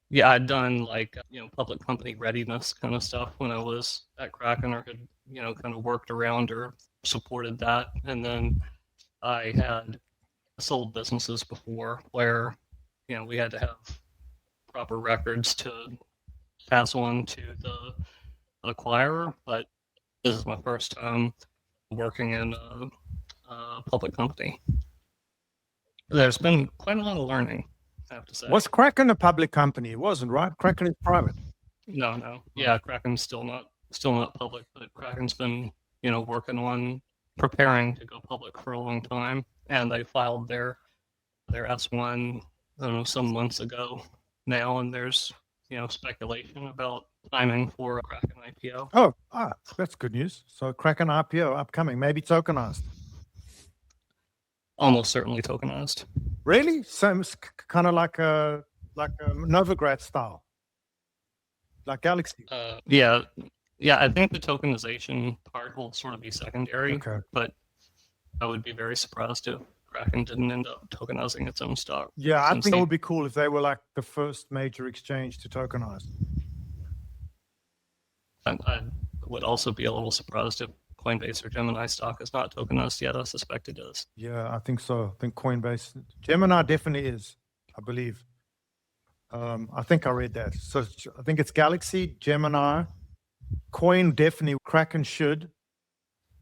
Yeah, I'd done like, public company readiness kind of stuff when I was at Kraken, or had, kind of worked around or supported that. And then I had sold businesses before where, we had to have proper records to pass on to the acquirer. But this is my first time working in a public company. There's been quite a lot of learning, I have to say. Was Kraken a public company? It wasn't, right? Kraken is private. No. Yeah, Kraken's still not public, but Kraken's been, working on preparing to go public for a long time, and they filed their S1, I don't know, some months ago now, and there's, speculation about timing for a Kraken IPO. Oh, that's good news. So Kraken IPO upcoming, maybe tokenized. Almost certainly tokenized. Really? Same, kind of like a Novograd style, like Galaxy. Yeah. I think the tokenization part will sort of be secondary. Okay. But I would be very surprised if Kraken didn't end up tokenizing its own stock. Yeah, I think it would be cool if they were like the first major exchange to tokenize. I would also be a little surprised if Coinbase or Gemini stock is not tokenized yet. I suspect it is. Yeah, I think so. I think Coinbase, Gemini definitely is, I believe. I think I read that. So I think it's Galaxy, Gemini, Coin definitely, Kraken should.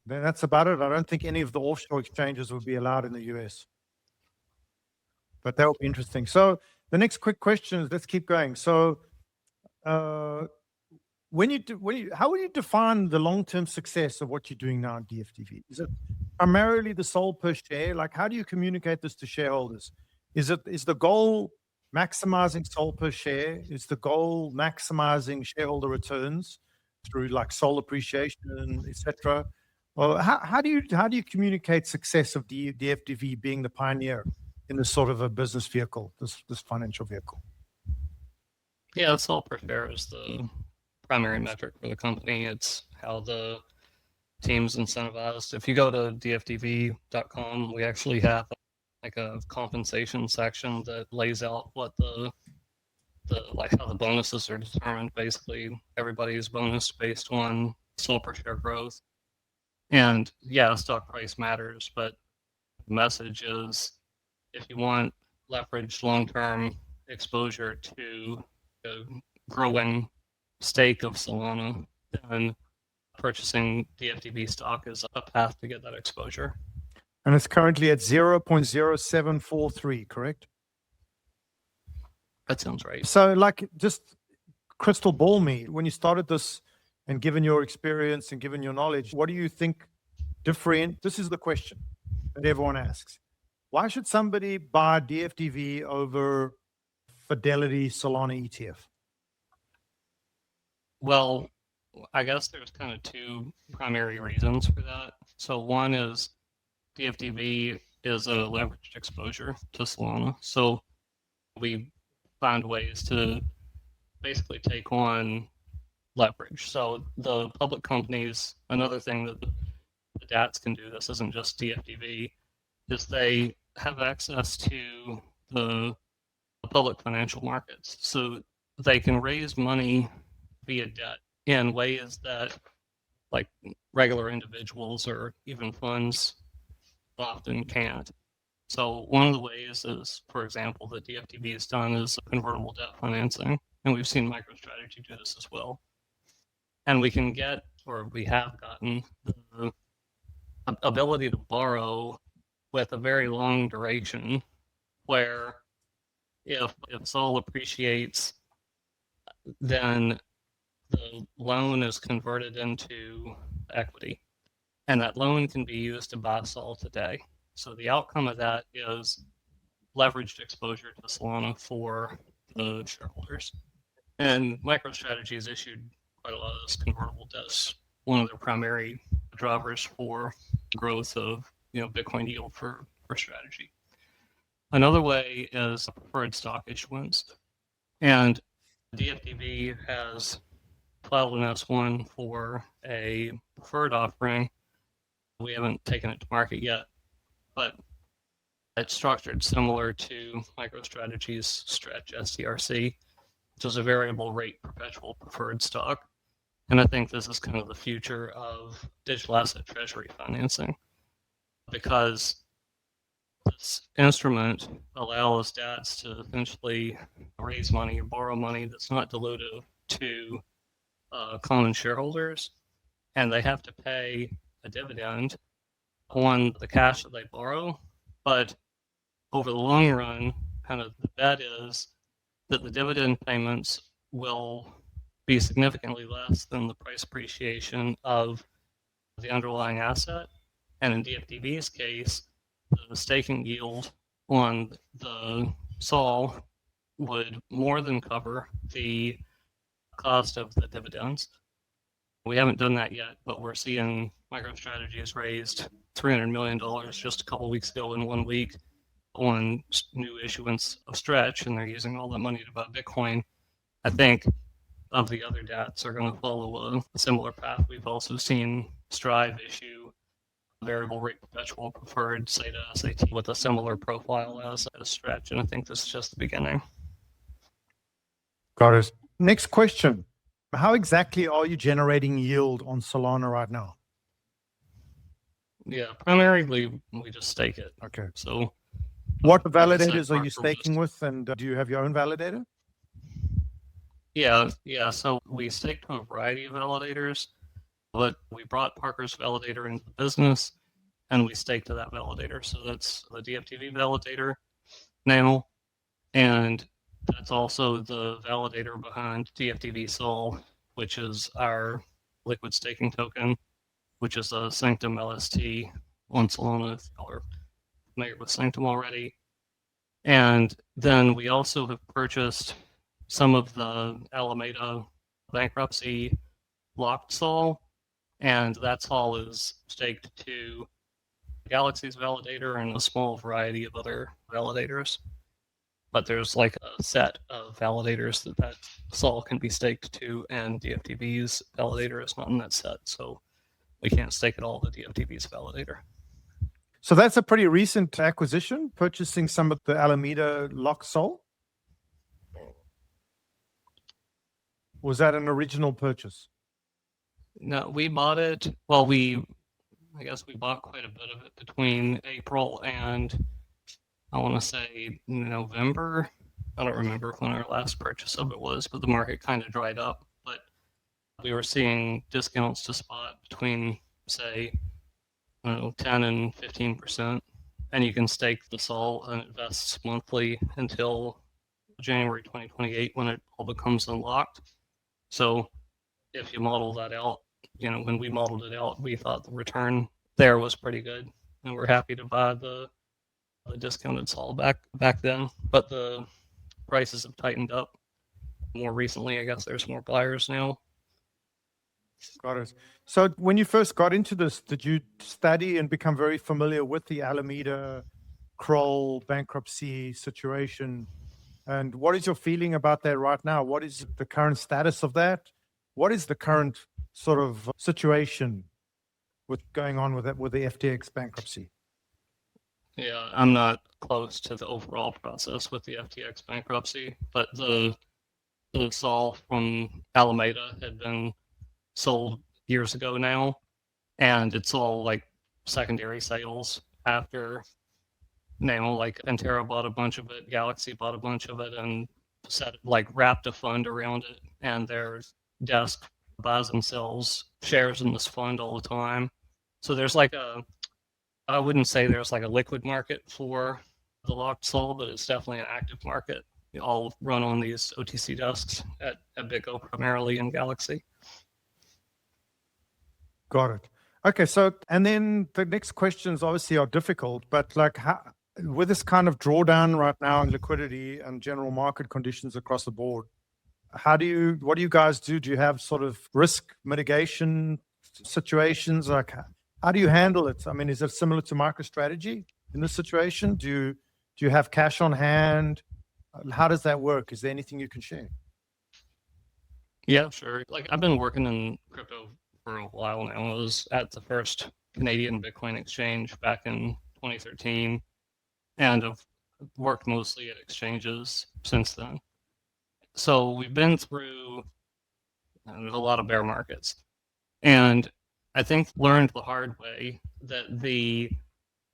Then that's about it. I don't think any of the offshore exchanges would be allowed in the US. But that would be interesting. So the next quick question is, let's keep going. So how would you define the long-term success of what you're doing now in DFDV? Is it primarily the SOL per share? Like, how do you communicate this to shareholders? Is the goal maximizing SOL per share? Is the goal maximizing shareholder returns through like SOL appreciation, etc.? Well, how do you communicate success of DFDV being the pioneer in this sort of a business vehicle, this financial vehicle? Yeah, SOL per share is the primary metric for the company. It's how the team's incentivized. If you go to dfdv.com, we actually have like a compensation section that lays out what the how the bonuses are determined. Basically, everybody's bonus based on SOL per share growth. And yeah, stock price matters, but the message is if you want leveraged long-term exposure to a growing stake of Solana, then purchasing DFDV stock is a path to get that exposure. And it's currently at 0.0743, correct? That sounds right. So like, just crystal ball me, when you started this and given your experience and given your knowledge, what do you think this is the question that everyone asks. Why should somebody buy DFDV over Fidelity Solana ETF? Well, I guess there's kind of two primary reasons for that. So one is DFDV is a leveraged exposure to Solana. So we find ways to basically take on leverage. So the public companies, another thing that the DATs can do, this isn't just DFDV, is they have access to the public financial markets. So they can raise money via debt in ways that like regular individuals or even funds often can't. So one of the ways is, for example, that DFDV has done is convertible debt financing, and we've seen MicroStrategy do this as well. And we can get, or we have gotten, the ability to borrow with a very long duration, where if SOL appreciates, then the loan is converted into equity, and that loan can be used to buy SOL today. So the outcome of that is leveraged exposure to Solana for the shareholders. And MicroStrategy has issued quite a lot of this convertible debts, one of their primary drivers for growth of Bitcoin yield for strategy. Another way is preferred stock issuance. And DFDV has filed an S1 for a preferred offering. We haven't taken it to market yet, but it's structured similar to MicroStrategy's Stretch STRC, which is a variable rate perpetual preferred stock. And I think this is kind of the future of digital asset treasury financing, because this instrument allows DATs to essentially raise money or borrow money that's not dilutive to common shareholders, and they have to pay a dividend on the cash that they borrow. But over the long run, kind of the bet is that the dividend payments will be significantly less than the price appreciation of the underlying asset. And in DFDV's case, the staking yield on the SOL would more than cover the cost of the dividends. We haven't done that yet, but we're seeing MicroStrategy has raised $300 million just a couple weeks ago in 1 week on new issuance of Stretch, and they're using all that money to buy Bitcoin. I think of the other DATs are going to follow a similar path. We've also seen Strive issue variable rate perpetual preferred SATA SAT with a similar profile as Stretch, and I think this is just the beginning. Got it. Next question. How exactly are you generating yield on Solana right now? Yeah, primarily we just stake it. Okay. So what like I said, validators are you we're staking just- with, and do you have your own validator? Yeah. So we stake to a variety of validators, but we brought Parker's validator into the business, and we stake to that validator. So that's the DFDV validator now, and that's also the validator behind DFDV Sol, which is our liquid staking token, which is a Sanctum LST on Solana, if y'all are familiar with Sanctum already. And then we also have purchased some of the Alameda bankruptcy locked SOL, and that SOL is staked to Galaxy's validator and a small variety of other validators. But there's like a set of validators that SOL can be staked to, and DFDV's validator is not in that set, so we can't stake it all to DFDV's validator. So that's a pretty recent acquisition, purchasing some of the Alameda lock SOL? Was that an original purchase? No, we bought it. Well, I guess we bought quite a bit of it between April and I want to say November. I don't remember when our last purchase of it was, but the market kind of dried up. But we were seeing discounts to spot between, say, 10 and 15%. And you can stake the SOL and it vests monthly until January 2028 when it all becomes unlocked. So if you model that out, when we modeled it out, we thought the return there was pretty good. And we're happy to buy the discounted SOL back then. But the prices have tightened up more recently. I guess there's more buyers now. Got it. So when you first got into this, did you study and become very familiar with the Alameda Kroll bankruptcy situation? And what is your feeling about that right now? What is the current status of that? What is the current sort of situation with going on with that, with the FTX bankruptcy? Yeah, I'm not close to the overall process with the FTX bankruptcy, but the SOL from Alameda had been sold years ago now, and it's all like secondary sales after now. Like Pantera bought a bunch of it, Galaxy bought a bunch of it, and wrapped a fund around it, and their desk buys and sells shares in this fund all the time. So there's I wouldn't say there's like a liquid market for the locked SOL, but it's definitely an active market. They all run on these OTC desks at BitGo primarily in Galaxy. Got it. Okay, so and then the next questions obviously are difficult, but like with this kind of drawdown right now in liquidity and general market conditions across the board, what do you guys do? Do you have sort of risk mitigation situations? Like, how do you handle it? I mean, is it similar to MicroStrategy in this situation? Do you have cash on hand? How does that work? Is there anything you can share? Yeah, sure. Like I've been working in crypto for a while now. I was at the first Canadian Bitcoin exchange back in 2013, and I've worked mostly at exchanges since then. So we've been through a lot of bear markets, and I think learned the hard way that the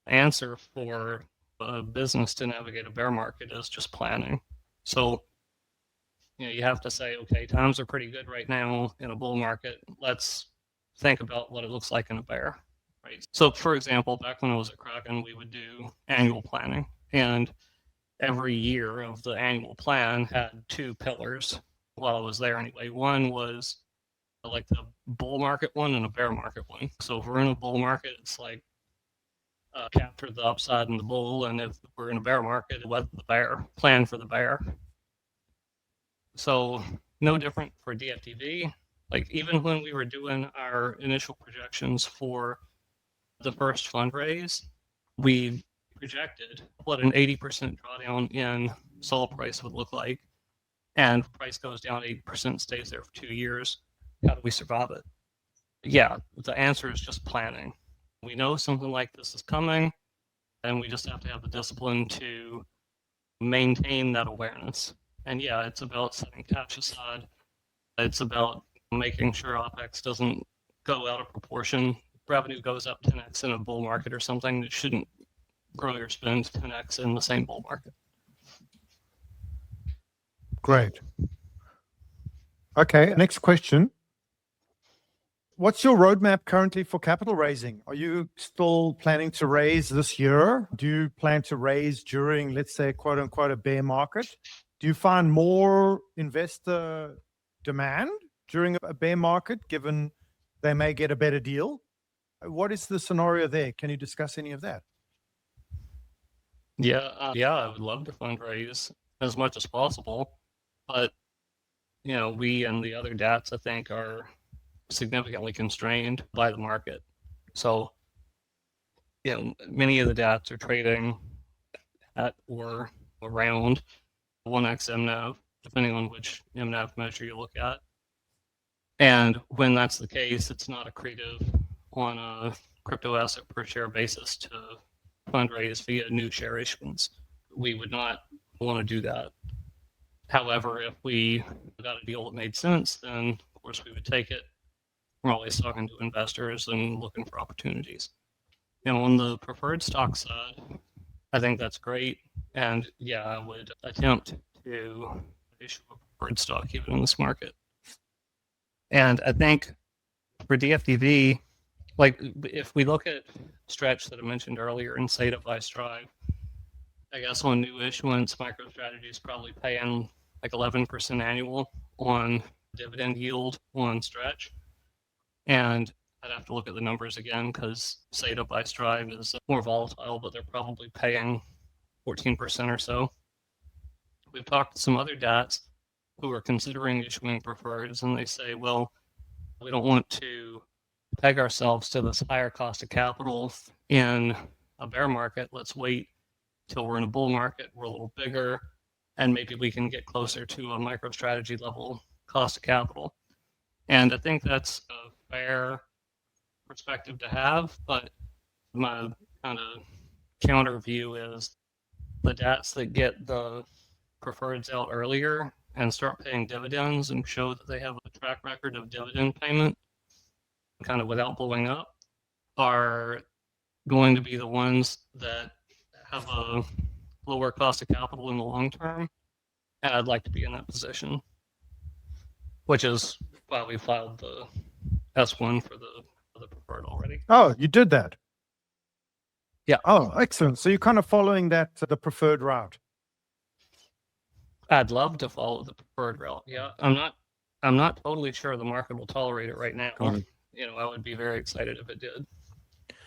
answer for a business to navigate a bear market is just planning. So you have to say, okay, times are pretty good right now in a bull market. Let's think about what it looks like in a bear, right? So, for example, back when I was at Kraken, we would do annual planning, and every year of the annual plan had two pillars while I was there anyway. One was like the bull market one and a bear market one. So if we're in a bull market, it's like capture the upside in the bull, and if we're in a bear market, weather the bear, plan for the bear. So no different for DFDV. Like even when we were doing our initial projections for the first fundraise, we projected what an 80% drawdown in SOL price would look like, and price goes down 80%, stays there for 2 years. How do we survive it? Yeah, the answer is just planning. We know something like this is coming, and we just have to have the discipline to maintain that awareness. And yeah, it's about setting cash aside. It's about making sure OPEX doesn't go out of proportion. Revenue goes up 10x in a bull market or something. It shouldn't grow your spend 10x in the same bull market. Great. Okay, next question. What's your roadmap currently for capital raising? Are you still planning to raise this year? Do you plan to raise during, let's say, quote unquote, a bear market? Do you find more investor demand during a bear market, given they may get a better deal? What is the scenario there? Can you discuss any of that? Yeah, I would love to fundraise as much as possible, but we and the other DATs, I think, are significantly constrained by the market. So, many of the DATs are trading at or around 1x MNAV, depending on which MNAV measure you look at. And when that's the case, it's not accretive on a crypto asset per share basis to fundraise via new share issuance. We would not want to do that. However, if we got a deal that made sense, then of course we would take it. We're always talking to investors and looking for opportunities. On the preferred stock side, I think that's great. And yeah, I would attempt to issue a preferred stock even in this market. And I think for DFDV, like if we look at Stretch that I mentioned earlier in SATA by Strive, I guess on new issuance, MicroStrategy is probably paying like 11% annual on dividend yield on Stretch. And I'd have to look at the numbers again because SATA by Strive is more volatile, but they're probably paying 14% or so. We've talked to some other DATs who are considering issuing preferreds, and they say, well, we don't want to peg ourselves to this higher cost of capital in a bear market. Let's wait till we're in a bull market, we're a little bigger, and maybe we can get closer to a MicroStrategy level cost of capital. And I think that's a fair perspective to have, but my kind of counter view is the DATs that get the preferreds out earlier and start paying dividends and show that they have a track record of dividend payment kind of without blowing up are going to be the ones that have a lower cost of capital in the long term. And I'd like to be in that position, which is why we filed the S1 for the preferred already. Oh, you did that? Yeah. Oh, excellent. So you're kind of following that, the preferred route. I'd love to follow the preferred route. Yeah. I'm not totally sure the market will tolerate it right now. I would be very excited if it did.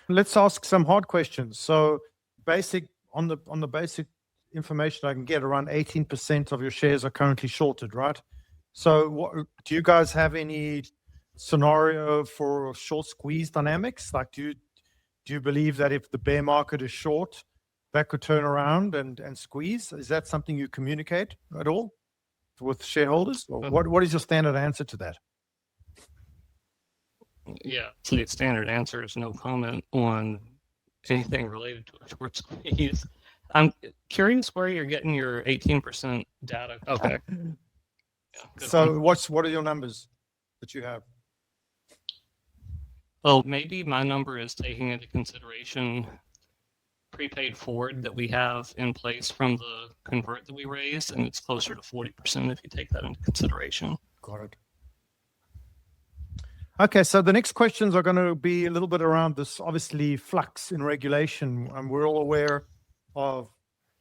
Let's ask some hard questions. So basic on the basic information I can get, around 18% of your shares are currently shorted, right? So do you guys have any scenario for short squeeze dynamics? Like, do you believe that if the bear market is short, that could turn around and squeeze? Is that something you communicate at all with shareholders? Or what is your standard answer to that? Yeah, so the standard answer is no comment on anything related to a short squeeze. I'm curious where you're getting your 18% data. Okay. Yeah, so what are your numbers that you have? Well, maybe my number is taking into consideration prepaid forward that we have in place from the convert that we raised, and it's closer to 40% if you take that into consideration. Got it. Okay, so the next questions are going to be a little bit around this, obviously, flux in regulation. And we're all aware of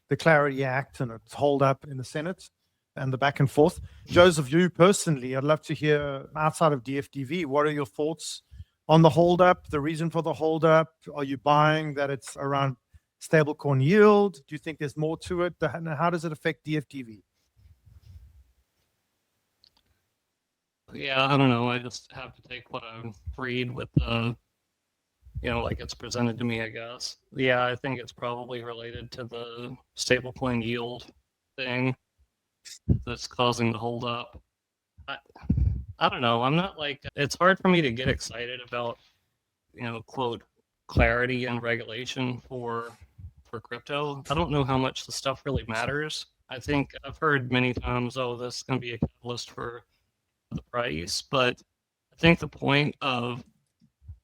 the Clarity Act and its hold up in the Senate and the back and forth. Joseph, you personally, I'd love to hear, outside of DFDV, what are your thoughts on the hold up, the reason for the hold up? Are you buying that it's around stablecoin yield? Do you think there's more to it? How does it affect DFDV? Yeah, I don't know. I just have to take what I read with like it's presented to me, I guess. Yeah, I think it's probably related to the stablecoin yield thing that's causing the hold up. I don't know. I'm not it's hard for me to get excited about, quote, clarity and regulation for crypto. I don't know how much the stuff really matters. I think I've heard many times, oh, this is going to be a catalyst for the price, but I think the point of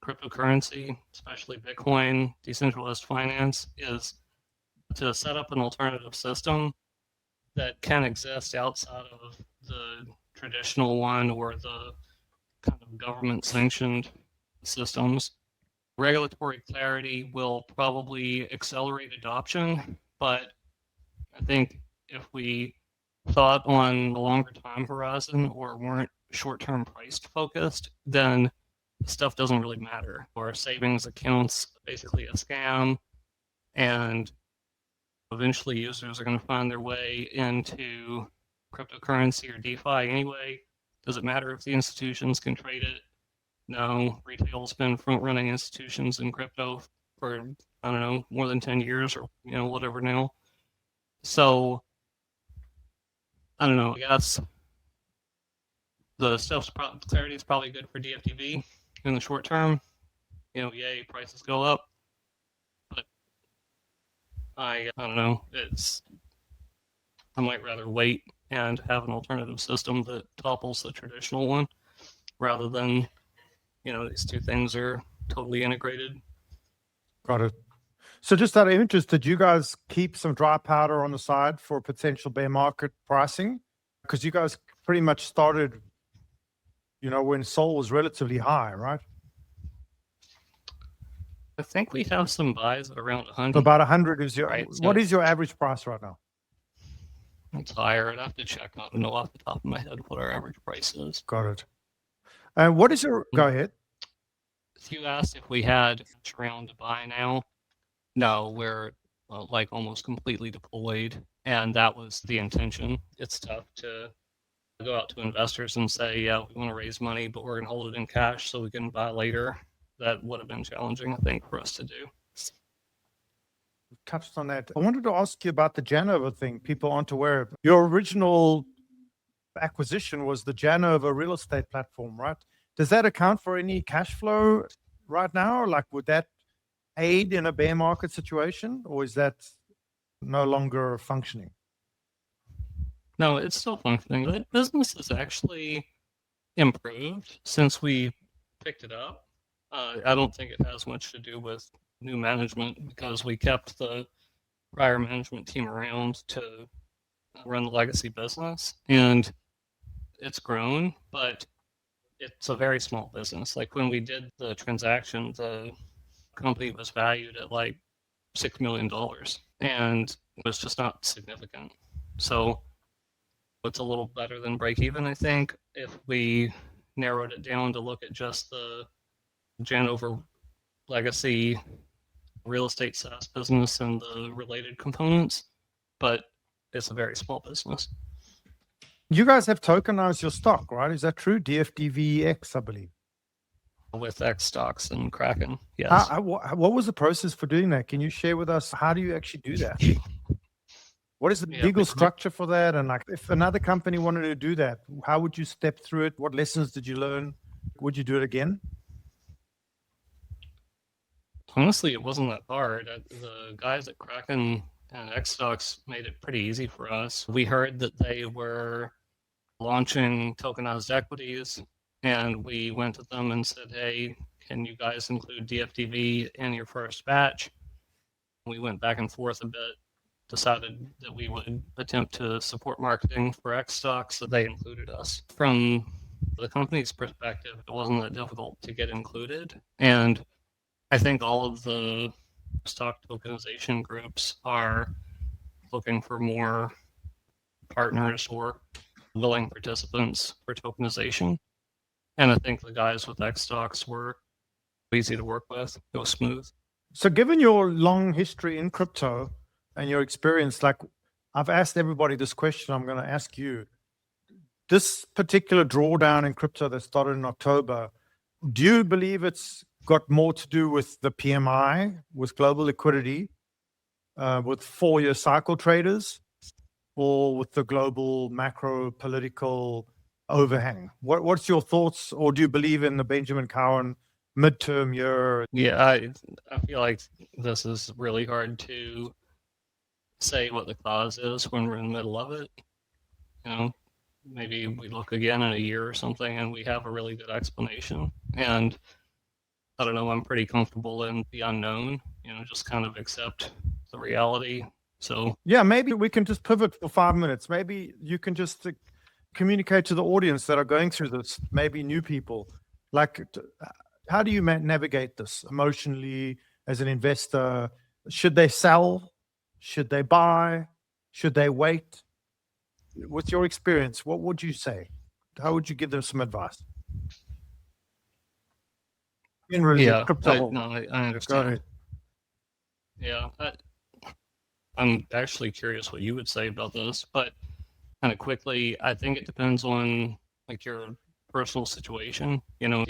cryptocurrency, especially Bitcoin, decentralized finance, is to set up an alternative system that can exist outside of the traditional one or the kind of government sanctioned systems. Regulatory clarity will probably accelerate adoption, but I think if we thought on a longer time horizon or weren't short-term price focused, then stuff doesn't really matter. Or savings accounts basically a scam, and eventually users are going to find their way into cryptocurrency or DeFi anyway. Does it matter if the institutions can trade it? No. Retail's been front-running institutions in crypto for, I don't know, more than 10 years or, whatever now. So, I don't know. I guess the clarity is probably good for DFDV in the short term. Yay, prices go up. But I don't know. I might rather wait and have an alternative system that topples the traditional one rather than, these two things are totally integrated. Got it. So just out of interest, did you guys keep some dry powder on the side for potential bear market pricing? Because you guys pretty much started, when SOL was relatively high, right? I think we have some buys at around 100. About 100 is your, right? What is your average price right now? It's higher. I'd have to check. I don't know off the top of my head what our average price is. Got it. And what is your, go ahead. If you asked if we had around to buy now, no, we're almost completely deployed, and that was the intention. It's tough to go out to investors and say, yeah, we want to raise money, but we're going to hold it in cash so we can buy later. That would have been challenging, I think, for us to do. Touched on that. I wanted to ask you about the Janover thing. People aren't aware of. Your original acquisition was the Janover real estate platform, right? Does that account for any cash flow right now? Or would that aid in a bear market situation, or is that no longer functioning? No, it's still functioning. The business has actually improved since we picked it up. I don't think it has much to do with new management because we kept the prior management team around to run the legacy business, and it's grown, but it's a very small business. When we did the transaction, the company was valued at $6 million, and it was just not significant. So it's a little better than break even, I think, if we narrowed it down to look at just the Janover legacy real estate SaaS business and the related components, but it's a very small business. You guys have tokenized your stock, right? Is that true? DFDVX, I believe. With X stocks and Kraken, yes. What was the process for doing that? Can you share with us? How do you actually do that? What is the legal structure for that? And like, if another company wanted to do that, how would you step through it? What lessons did you learn? Would you do it again? Honestly, it wasn't that hard. The guys at Kraken and X stocks made it pretty easy for us. We heard that they were launching tokenized equities, and we went to them and said, hey, can you guys include DFDV in your first batch? We went back and forth a bit, decided that we would attempt to support marketing for X stocks, so they included us. From the company's perspective, it wasn't that difficult to get included. And I think all of the stock tokenization groups are looking for more partners or willing participants for tokenization. And I think the guys with X stocks were easy to work with. It was smooth. So given your long history in crypto and your experience, like I've asked everybody this question, I'm going to ask you. This particular drawdown in crypto that started in October, do you believe it's got more to do with the PMI, with global liquidity, with 4-year cycle traders, or with the global macro political overhang? What's your thoughts, or do you believe in the Benjamin Cowan midterm year? Yeah, I feel like this is really hard to say what the cause is when we're in the middle of it. You know, maybe we look again in a year or something and we have a really good explanation. And I don't know, I'm pretty comfortable in the unknown, you know, just kind of accept the reality. So yeah, maybe we can just pivot for 5 minutes. Maybe you can just communicate to the audience that are going through this, maybe new people, like how do you navigate this emotionally as an investor? Should they sell? Should they buy? Should they wait? With your experience, what would you say? How would you give them some advice? yeah, crypto. I understand. Yeah, I'm actually curious what you would say about this, but kind of quickly, I think it depends on like your personal situation. You know,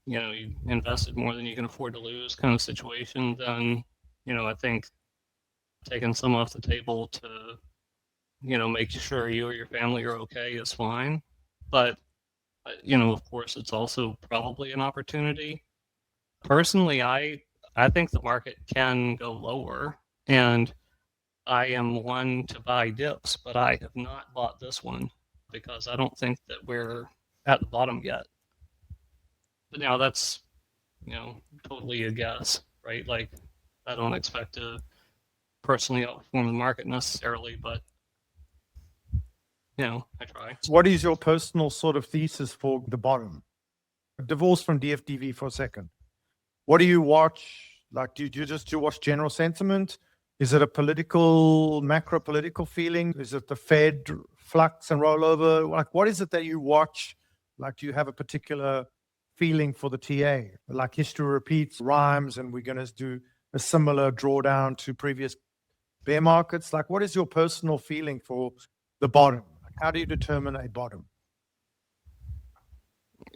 you invested more than you can afford to lose kind of situation, then, you know, I think taking some off the table to, you know, make sure you or your family are okay is fine. But, you know, of course, it's also probably an opportunity. Personally, I think the market can go lower, and I am one to buy dips, but I have not bought this one because I don't think that we're at the bottom yet. But now that's, you know, totally a guess, right? Like, I don't expect to personally outperform the market necessarily, but, you know, I try. What is your personal sort of thesis for the bottom? Divorce from DFDV for a second. What do you watch? Like, do you watch general sentiment? Is it a political, macro political feeling? Is it the Fed flux and rollover? Like, what is it that you watch? Like, do you have a particular feeling for the TA? Like history repeats, rhymes, and we're going to do a similar drawdown to previous bear markets. Like, what is your personal feeling for the bottom? Like, how do you determine a bottom?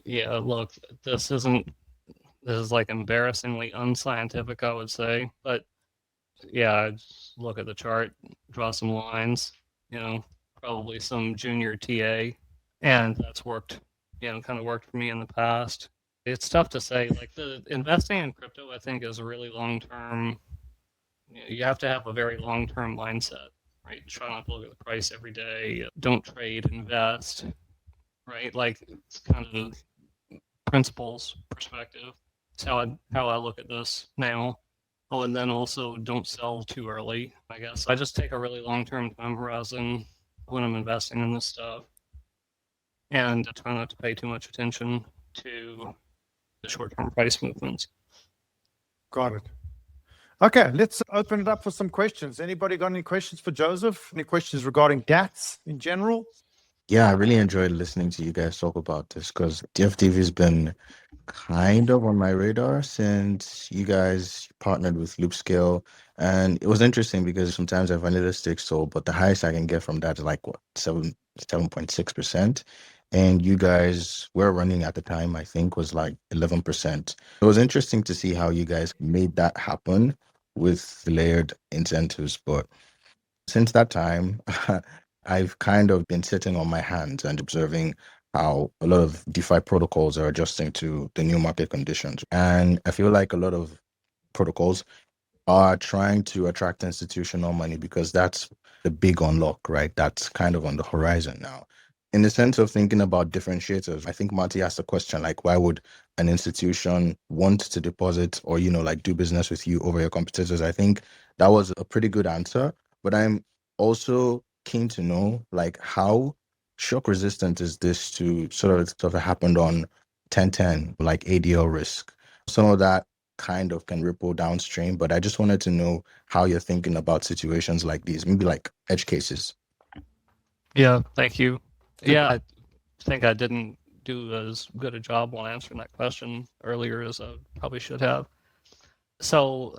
Yeah, look, this is like embarrassingly unscientific, I would say, but yeah, just look at the chart, draw some lines, you know, probably some junior TA, and that's worked, you know, kind of worked for me in the past. It's tough to say, like the investing in crypto, I think is a really long-term, you have to have a very long-term mindset, right? Try not to look at the price every day, don't trade, invest, right? Like it's kind of principles perspective. It's how I look at this now. Oh, and then also don't sell too early, I guess. I just take a really long-term time horizon when I'm investing in this stuff and try not to pay too much attention to the short-term price movements. Got it. Okay, let's open it up for some questions. Anybody got any questions for Joseph? Any questions regarding DATs in general? Yeah, I really enjoyed listening to you guys talk about this because DFDV has been kind of on my radar since you guys partnered with Loopscale. And it was interesting because sometimes I vanilla stick so, but the highest I can get from that is like what, 7.6%. And you guys were running at the time, I think was like 11%. It was interesting to see how you guys made that happen with layered incentives. But since that time, I've kind of been sitting on my hands and observing how a lot of DeFi protocols are adjusting to the new market conditions. And I feel like a lot of protocols are trying to attract institutional money because that's the big unlock, right? That's kind of on the horizon now. In the sense of thinking about differentiators, I think Marty asked a question like, why would an institution want to deposit or, like do business with you over your competitors? I think that was a pretty good answer. But I'm also keen to know, like, how shock resistant is this to sort of stuff that happened on 1010, like ADL risk? Some of that kind of can ripple downstream, but I just wanted to know how you're thinking about situations like these, maybe like edge cases. Yeah, thank you. Yeah, I think I didn't do as good a job on answering that question earlier as I probably should have. So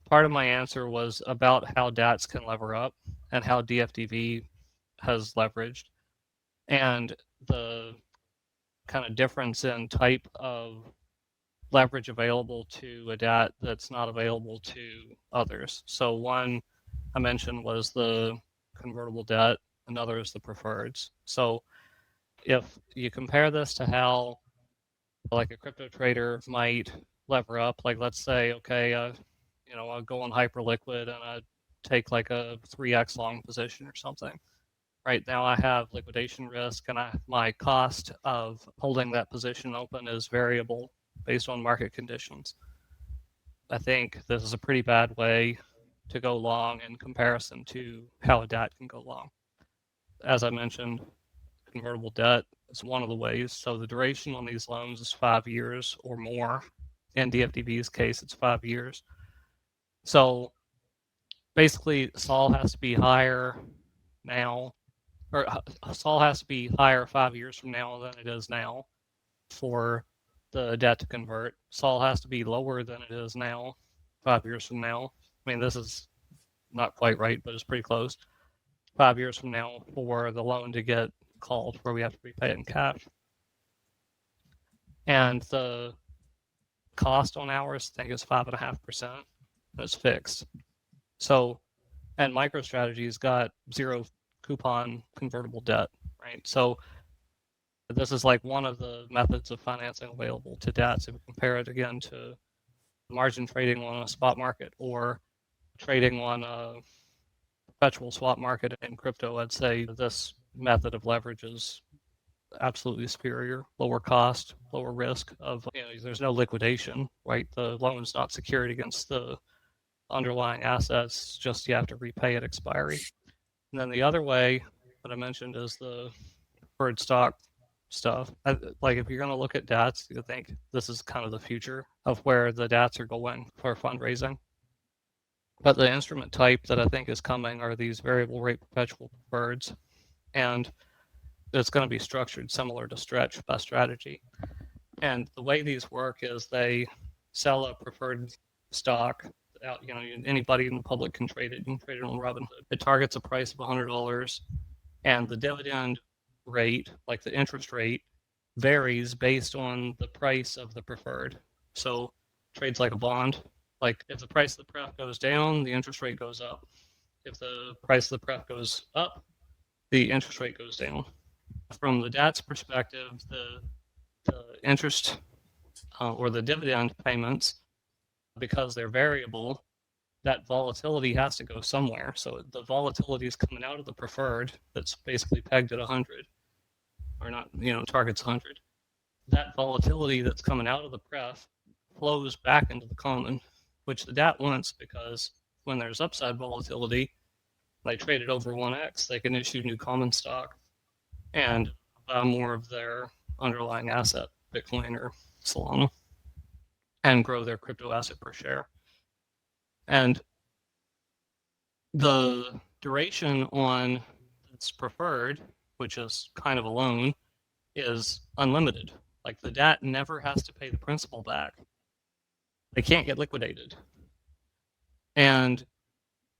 part of my answer was about how DATs can lever up and how DFDV has leveraged, and the kind of difference in type of leverage available to a DAT that's not available to others. So one I mentioned was the convertible debt, another is the preferreds. So if you compare this to how like a crypto trader might lever up, like let's say, okay, I'll go on Hyperliquid and I take like a 3x long position or something. Right now I have liquidation risk and my cost of holding that position open is variable based on market conditions. I think this is a pretty bad way to go long in comparison to how a DAT can go long. As I mentioned, convertible debt is one of the ways. So the duration on these loans is 5 years or more. In DFDV's case, it's 5 years. So basically, SOL has to be higher now, or SOL has to be higher 5 years from now than it is now for the debt to convert. SOL has to be lower than it is now 5 years from now. I mean, this is not quite right, but it's pretty close. 5 years from now for the loan to get called, where we have to repay it in cash. And the cost on ours, I think, is 5.5%. It's fixed. So, and MicroStrategy's got 0 coupon convertible debt, right? So this is like one of the methods of financing available to debts. If we compare it again to margin trading on a spot market or trading on a perpetual swap market in crypto, I'd say this method of leverage is absolutely superior, lower cost, lower risk of, there's no liquidation, right? The loan's not secured against the underlying assets, just you have to repay at expiry. And then the other way that I mentioned is the preferred stock stuff. Like if you're going to look at DATs, you think this is kind of the future of where the DATs are going for fundraising. But the instrument type that I think is coming are these variable rate perpetual preferreds. And it's going to be structured similar to Stretch by Strategy. And the way these work is they sell a preferred stock out, anybody in the public can trade it. You can trade it on Robinhood. It targets a price of $100, and the dividend rate, like the interest rate, varies based on the price of the preferred. So trades like a bond. Like if the price of the pref goes down, the interest rate goes up. If the price of the pref goes up, the interest rate goes down. From the DAT's perspective, the interest or the dividend payments, because they're variable, that volatility has to go somewhere. So the volatility is coming out of the preferred that's basically pegged at 100, or not, targets 100. That volatility that's coming out of the pref flows back into the common, which the DAT wants, because when there's upside volatility, they trade it over 1x, they can issue new common stock and buy more of their underlying asset, Bitcoin or Solana, and grow their crypto asset per share. And the duration on its preferred, which is kind of a loan, is unlimited. Like the DAT never has to pay the principal back. They can't get liquidated. And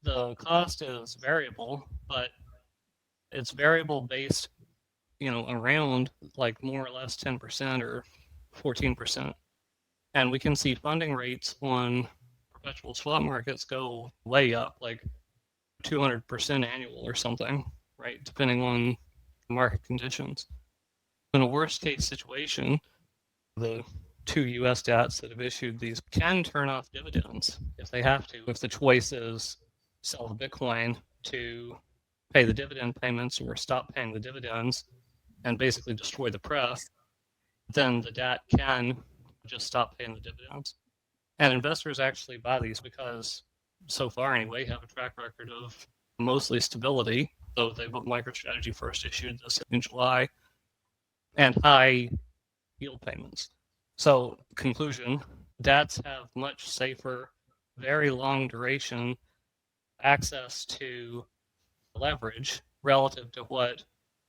the cost is variable, but it's variable based, around like more or less 10% or 14%. And we can see funding rates on perpetual swap markets go way up, like 200% annual or something, right? Depending on market conditions. In a worst case situation, the 2 US DATs that have issued these can turn off dividends if they have to. If the choice is sell the Bitcoin to pay the dividend payments or stop paying the dividends and basically destroy the pref, then the DAT can just stop paying the dividends. And investors actually buy these because, so far anyway, have a track record of mostly stability, though MicroStrategy first issued this in July, and high yield payments. So, conclusion, DATs have much safer, very long duration access to leverage relative to what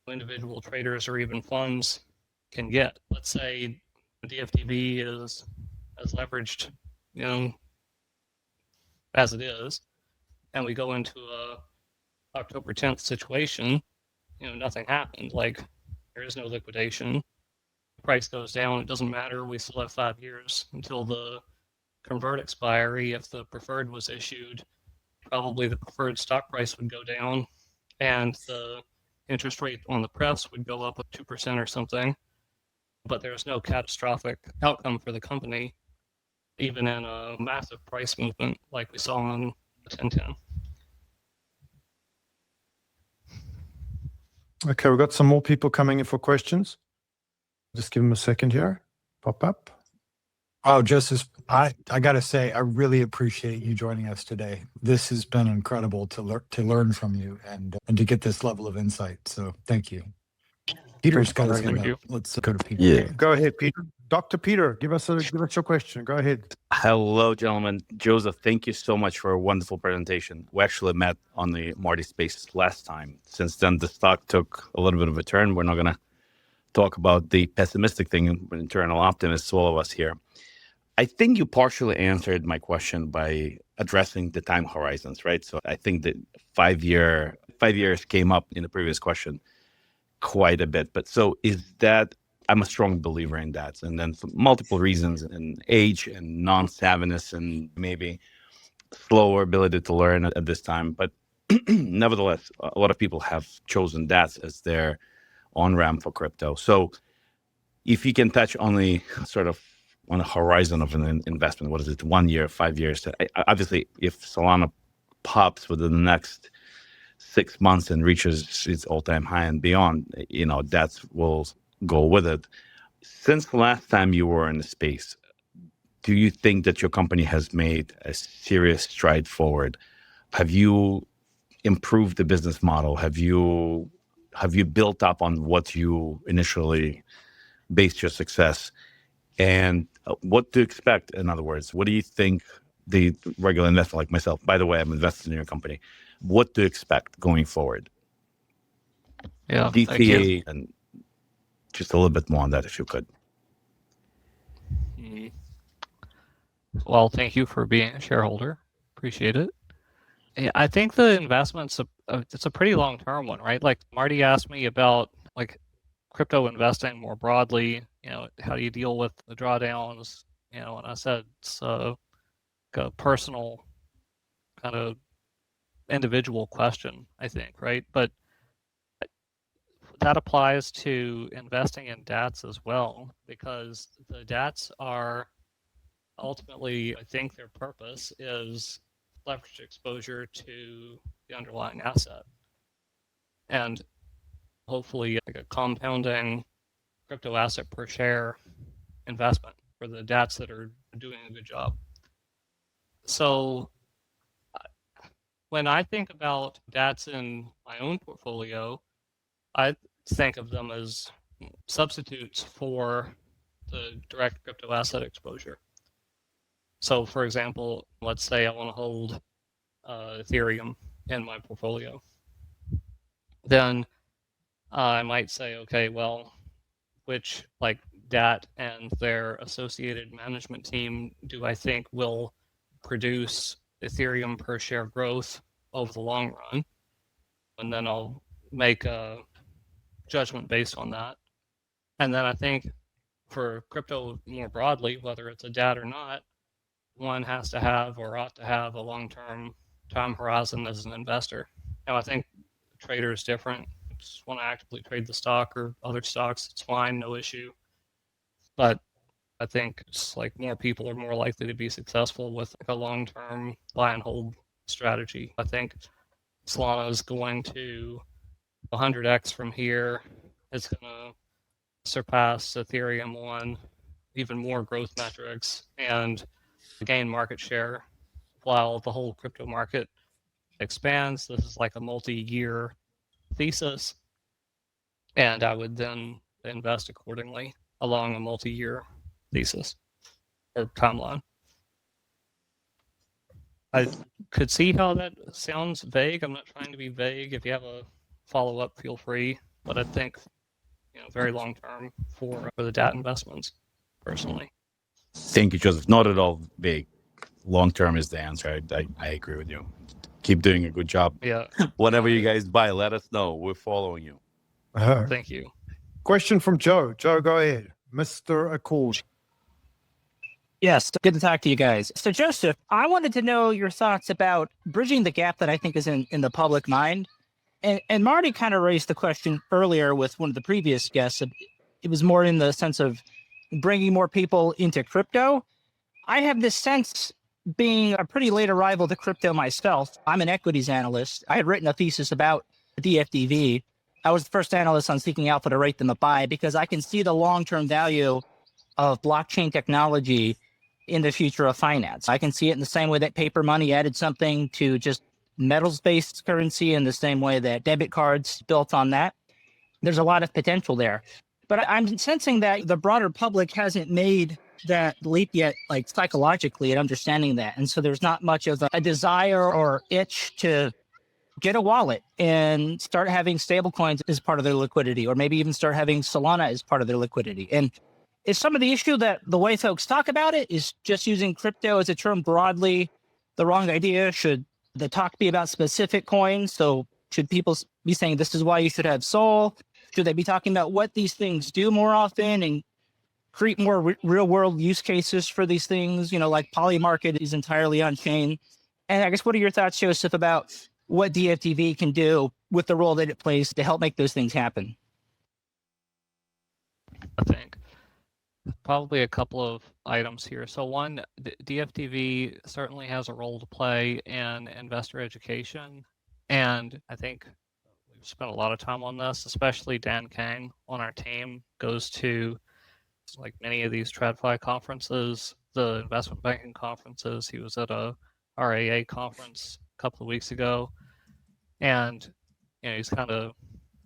individual traders or even funds can get. Let's say DFDV is as leveraged, as it is, and we go into a October 10th situation, nothing happened. Like, there is no liquidation. Price goes down, it doesn't matter. We still have 5 years until the convert expiry. If the preferred was issued, probably the preferred stock price would go down and the interest rate on the prefs would go up with 2% or something. But there's no catastrophic outcome for the company, even in a massive price movement like we saw on 1010. Okay, we've got some more people coming in for questions. Just give them a second here. Pop up. Oh, Justice, I got to say, I really appreciate you joining us today. This has been incredible to learn from you and to get this level of insight. So thank you. Peter's got his hand up. Let's go to Peter. Yeah. Go ahead, Peter. Dr. Peter, give us your question. Go ahead. Hello, gentlemen. Joseph, thank you so much for a wonderful presentation. We actually met on the Marty Spaces last time. Since then, the stock took a little bit of a turn. We're not going to talk about the pessimistic thing, internal optimists, all of us here. I think you partially answered my question by addressing the time horizons, right? So I think that 5 years came up in the previous question quite a bit. But so is that, I'm a strong believer in that. And then for multiple reasons, and age and non-savviness and maybe slower ability to learn at this time. But nevertheless, a lot of people have chosen that as their on-ramp for crypto. So if you can touch only sort of on a horizon of an investment, what is it, 1 year, 5 years? Obviously, if Solana pops within the next 6 months and reaches its all-time high and beyond, that will go with it. Since the last time you were in the space, do you think that your company has made a serious stride forward? Have you improved the business model? Have you built up on what you initially based your success? And what to expect, in other words, what do you think the regular investor like myself, by the way, I'm invested in your company, what to expect going forward? Yeah, DTA, and just a little bit more on that, if you could. Well, thank you for being a shareholder. Appreciate it. Yeah, I think the investment's it's a pretty long-term one, right? Like Marty asked me about like crypto investing more broadly. How do you deal with the drawdowns? And I said it's a personal kind of individual question, I think, right? But that applies to investing in DATs as well, because the DATs are ultimately, I think their purpose is leverage exposure to the underlying asset. And hopefully like a compounding crypto asset per share investment for the DATs that are doing a good job. So when I think about DATs in my own portfolio, I think of them as substitutes for the direct crypto asset exposure. So for example, let's say I want to hold Ethereum in my portfolio. Then I might say, okay, well, which like DAT and their associated management team do I think will produce Ethereum per share growth over the long run? And then I'll make a judgment based on that. And then I think for crypto more broadly, whether it's a DAT or not, one has to have or ought to have a long-term time horizon as an investor. Now, I think the trader is different. Just want to actively trade the stock or other stocks, it's fine, no issue. But I think it's like more people are more likely to be successful with like a long-term buy and hold strategy. I think Solana is going to 100x from here. It's going to surpass Ethereum on even more growth metrics and gain market share while the whole crypto market expands. This is like a multi-year thesis, and I would then invest accordingly along a multi-year thesis or timeline. I could see how that sounds vague. I'm not trying to be vague. If you have a follow-up, feel free. But I think, very long-term for the DAT investments, personally. Thank you, Joseph. Not at all big. Long term is the answer. I agree with you. Keep doing a good job. Yeah. Whatever you guys buy, let us know. We're following you. Thank you. Question from Joe. Joe, go ahead. Mr. Accord. Yes, good to talk to you guys. So, Joseph, I wanted to know your thoughts about bridging the gap that I think is in the public mind. And Marty kind of raised the question earlier with one of the previous guests. It was more in the sense of bringing more people into crypto. I have this sense, being a pretty late arrival to crypto myself, I'm an equities analyst. I had written a thesis about DFDV. I was the first analyst on Seeking Alpha to rate them a buy because I can see the long-term value of blockchain technology in the future of finance. I can see it in the same way that paper money added something to just metals-based currency, in the same way that debit cards built on that. There's a lot of potential there. But I'm sensing that the broader public hasn't made that leap yet, like psychologically, and understanding that. And so there's not much of a desire or itch to get a wallet and start having stable coins as part of their liquidity, or maybe even start having Solana as part of their liquidity. And is some of the issue that the way folks talk about it is just using crypto as a term broadly the wrong idea? Should the talk be about specific coins? So should people be saying this is why you should have SOL? Should they be talking about what these things do more often and create more real world use cases for these things? Like Polymarket is entirely on chain. And I guess, what are your thoughts, Joseph, about what DFDV can do with the role that it plays to help make those things happen? I think probably a couple of items here. So one, DFDV certainly has a role to play in investor education. And I think we've spent a lot of time on this, especially Dan Kang on our team goes to like many of these TradFi conferences, the investment banking conferences. He was at a RAA conference a couple of weeks ago. And he's kind of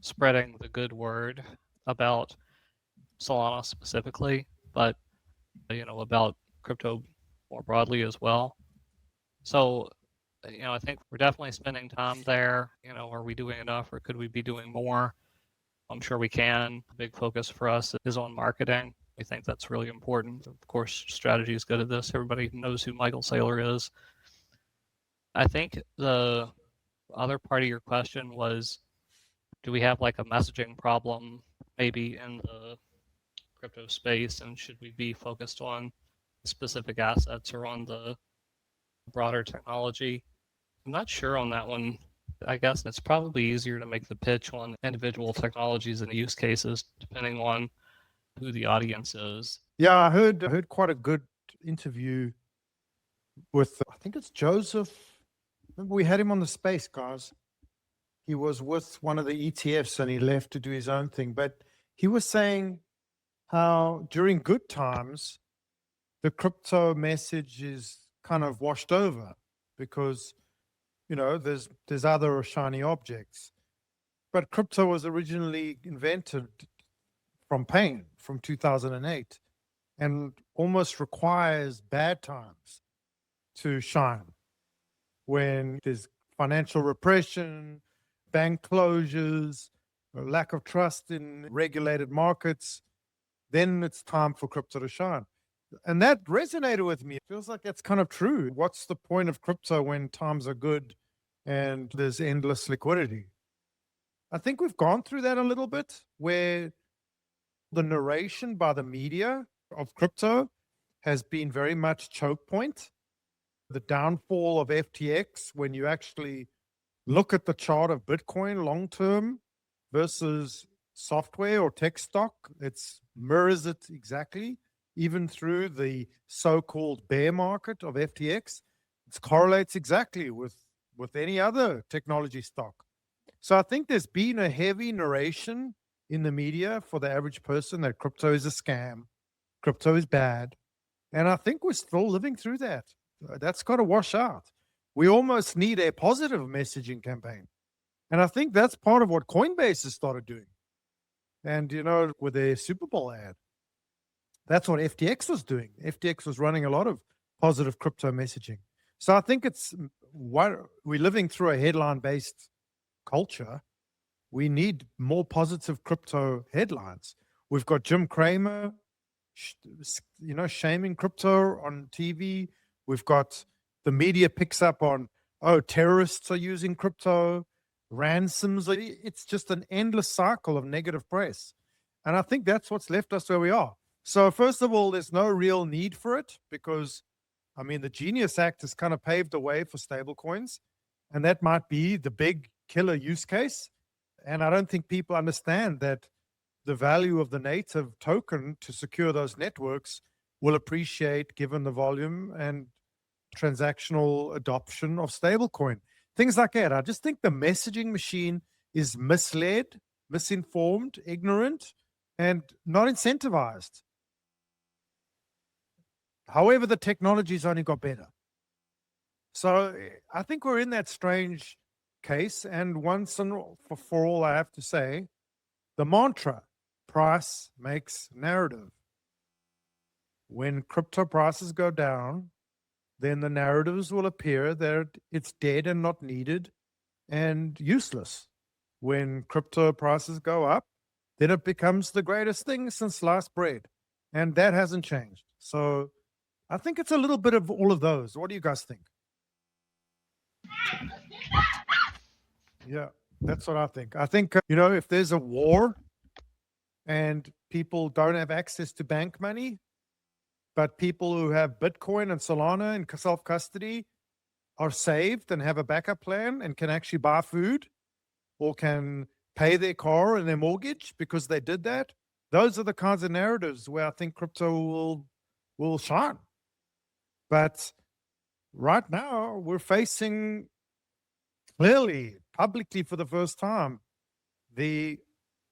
spreading the good word about Solana specifically, but about crypto more broadly as well. So I think we're definitely spending time there. Are we doing enough, or could we be doing more? I'm sure we can. A big focus for us is on marketing. We think that's really important. Of course, strategy is good at this. Everybody knows who Michael Saylor is. I think the other part of your question was, do we have like a messaging problem maybe in the crypto space, and should we be focused on specific assets or on the broader technology? I'm not sure on that one. I guess it's probably easier to make the pitch on individual technologies and use cases depending on who the audience is. Yeah, I heard quite a good interview with, I think it's Joseph. Remember, we had him on the space, guys. He was with one of the ETFs and he left to do his own thing. But he was saying how during good times, the crypto message is kind of washed over because, there's other shiny objects. But crypto was originally invented from pain, from 2008, and almost requires bad times to shine. When there's financial repression, bank closures, a lack of trust in regulated markets, then it's time for crypto to shine. And that resonated with me. It feels like that's kind of true. What's the point of crypto when times are good and there's endless liquidity? I think we've gone through that a little bit, where the narration by the media of crypto has been very much choke point. The downfall of FTX, when you actually look at the chart of Bitcoin long term versus software or tech stock, it mirrors it exactly. Even through the so-called bear market of FTX, it correlates exactly with any other technology stock. So I think there's been a heavy narration in the media for the average person that crypto is a scam, crypto is bad. And I think we're still living through that. That's got to wash out. We almost need a positive messaging campaign. And I think that's part of what Coinbase has started doing. And, with their Super Bowl ad, that's what FTX was doing. FTX was running a lot of positive crypto messaging. So I think we're living through a headline-based culture. We need more positive crypto headlines. We've got Jim Cramer, shaming crypto on TV. We've got the media picks up on, terrorists are using crypto, ransoms. It's just an endless cycle of negative press. And I think that's what's left us where we are. So first of all, there's no real need for it because, the Genius Act has kind of paved the way for stablecoins, and that might be the big killer use case. And I don't think people understand that the value of the native token to secure those networks will appreciate given the volume and transactional adoption of stablecoin. Things like that. I just think the messaging machine is misled, misinformed, ignorant, and not incentivized. However, the technology's only got better. So I think we're in that strange case. And once and for all, I have to say, the mantra, price makes narrative. When crypto prices go down, then the narratives will appear that it's dead and not needed and useless. When crypto prices go up, then it becomes the greatest thing since sliced bread. And that hasn't changed. So I think it's a little bit of all of those. What do you guys think? Yeah, that's what I think. I think, if there's a war and people don't have access to bank money, but people who have Bitcoin and Solana and self-custody are saved and have a backup plan and can actually buy food or can pay their car and their mortgage because they did that, those are the kinds of narratives where I think crypto will shine. But right now, we're facing clearly, publicly for the first time, the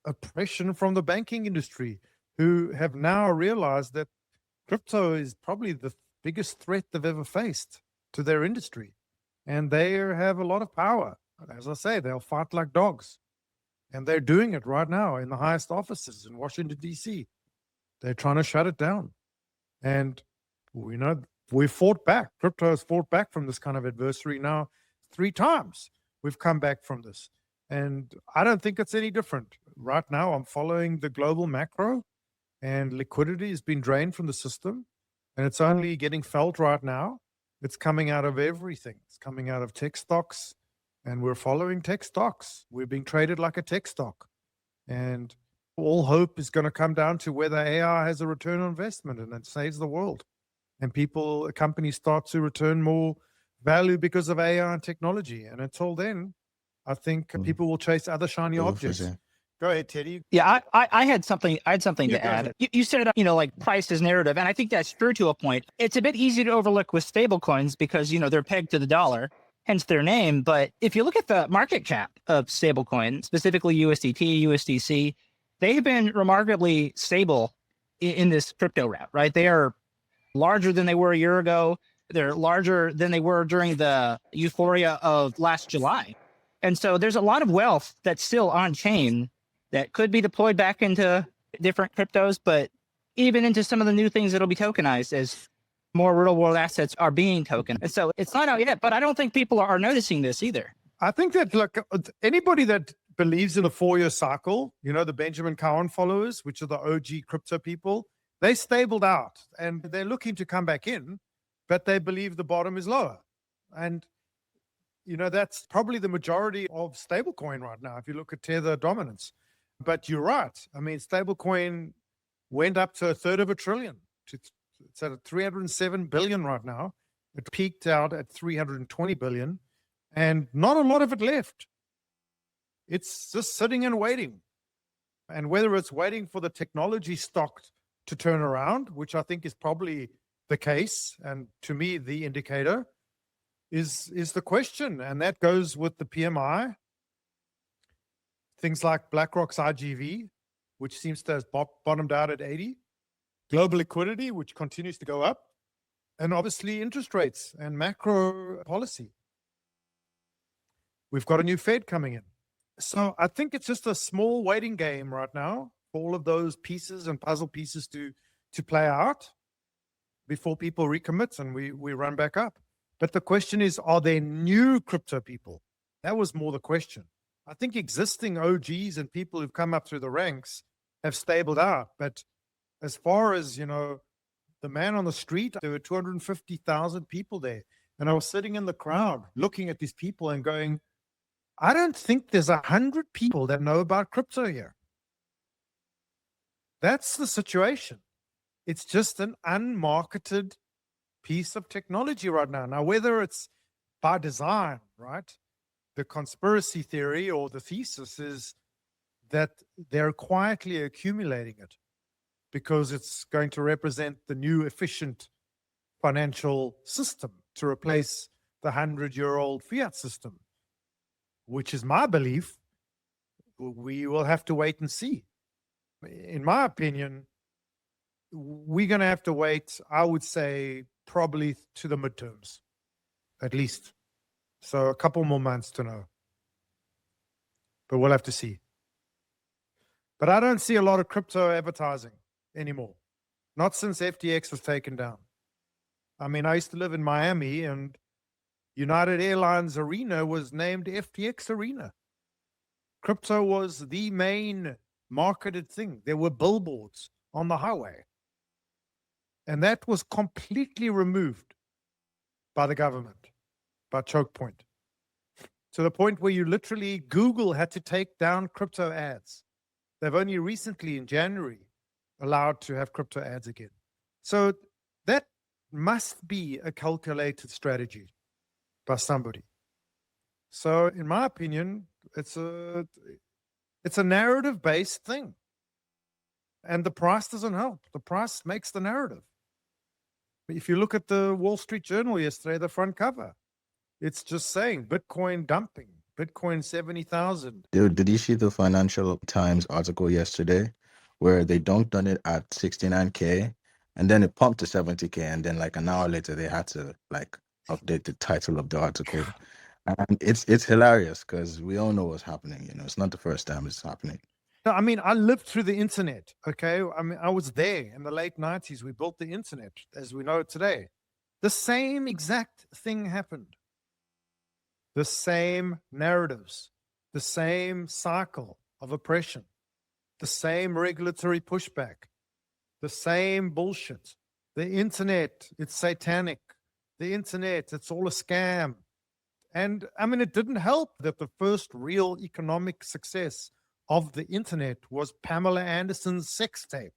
oppression from the banking industry, who have now realized that crypto is probably the biggest threat they've ever faced to their industry. And they have a lot of power. As I say, they'll fight like dogs. And they're doing it right now in the highest offices in Washington, D.C. They're trying to shut it down. And we fought back. Crypto has fought back from this kind of adversary now 3 times. We've come back from this. And I don't think it's any different. Right now, I'm following the global macro, and liquidity has been drained from the system. And it's only getting felt right now. It's coming out of everything. It's coming out of tech stocks. And we're following tech stocks. We're being traded like a tech stock. And all hope is going to come down to whether AI has a return on investment and it saves the world. And companies start to return more value because of AI and technology. And until then, I think people will chase other shiny objects. Go ahead, Teddy. Yeah, I had something to add. You said, like price is narrative, and I think that's true to a point. It's a bit easy to overlook with stablecoins because, they're pegged to the dollar, hence their name. But if you look at the market cap of stablecoin, specifically USDT, USDC, they have been remarkably stable in this crypto route, right? They are larger than they were a year ago. They're larger than they were during the euphoria of last July. And so there's a lot of wealth that's still on chain that could be deployed back into different cryptos, but even into some of the new things that'll be tokenized as more real world assets are being tokened. And so it's not out yet, but I don't think people are noticing this either. I think that, look, anybody that believes in a 4-year cycle. You know, the Benjamin Cowan followers, which are the OG crypto people, they stabled out and they're looking to come back in, but they believe the bottom is lower. And, you know, that's probably the majority of stablecoin right now, if you look at Tether dominance. But you're right. I mean, stablecoin went up to 1/3 of a trillion. It's at 307 billion right now. It peaked out at 320 billion, and not a lot of it left. It's just sitting and waiting. And whether it's waiting for the technology stock to turn around, which I think is probably the case, and to me, the indicator is the question. And that goes with the PMI. Things like BlackRock's IGV, which seems to have bottomed out at 80. Global liquidity, which continues to go up. And obviously interest rates and macro policy. We've got a new Fed coming in. So I think it's just a small waiting game right now for all of those pieces and puzzle pieces to play out before people recommit and we run back up. But the question is, are there new crypto people? That was more the question. I think existing OGs and people who've come up through the ranks have stabled out. But as far as, you know, the man on the street, there were 250,000 people there. And I was sitting in the crowd looking at these people and going, I don't think there's 100 people that know about crypto here. That's the situation. It's just an unmarketed piece of technology right now. Now, whether it's by design, right? The conspiracy theory or the thesis is that they're quietly accumulating it because it's going to represent the new efficient financial system to replace the 100-year-old fiat system, which is my belief. We will have to wait and see. In my opinion, we're going to have to wait, I would say, probably to the midterms, at least. So a couple more months to know. But we'll have to see. But I don't see a lot of crypto advertising anymore. Not since FTX was taken down. I mean, I used to live in Miami and United Airlines Arena was named FTX Arena. Crypto was the main marketed thing. There were billboards on the highway. And that was completely removed by the government, by choke point. To the point where you literally, Google had to take down crypto ads. They've only recently, in January, allowed to have crypto ads again. So that must be a calculated strategy by somebody. So in my opinion, it's a narrative-based thing. And the price doesn't help. The price makes the narrative. If you look at the Wall Street Journal yesterday, the front cover, it's just saying Bitcoin dumping, Bitcoin 70,000. Dude, did you see the Financial Times article yesterday where they dunked on it at 69K and then it pumped to 70K and then like an hour later they had to like update the title of the article. And it's hilarious because we all know what's happening. You know, it's not the first time it's happening. No, I mean, I lived through the internet, okay? I mean, I was there in the late 90s. We built the internet as we know it today. The same exact thing happened. The same narratives, the same cycle of oppression, the same regulatory pushback, the same bullshit. The internet, it's satanic. The internet, it's all a scam. And I mean, it didn't help that the first real economic success of the internet was Pamela Anderson's sex tape.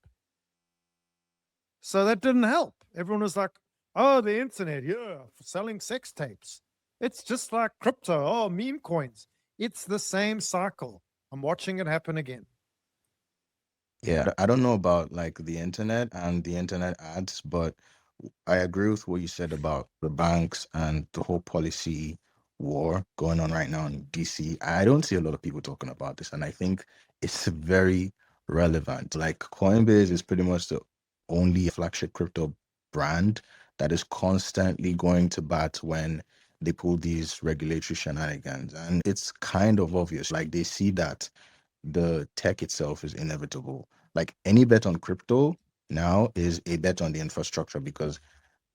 So that didn't help. Everyone was like, oh, the internet, yeah, selling sex tapes. It's just like crypto, oh, meme coins. It's the same cycle. I'm watching it happen again. Yeah, I don't know about like the internet and the internet ads, but I agree with what you said about the banks and the whole policy war going on right now in DC. I don't see a lot of people talking about this, and I think it's very relevant. Like Coinbase is pretty much the only flagship crypto brand that is constantly going to bat when they pull these regulatory shenanigans. And it's kind of obvious. Like they see that the tech itself is inevitable. Like any bet on crypto now is a bet on the infrastructure because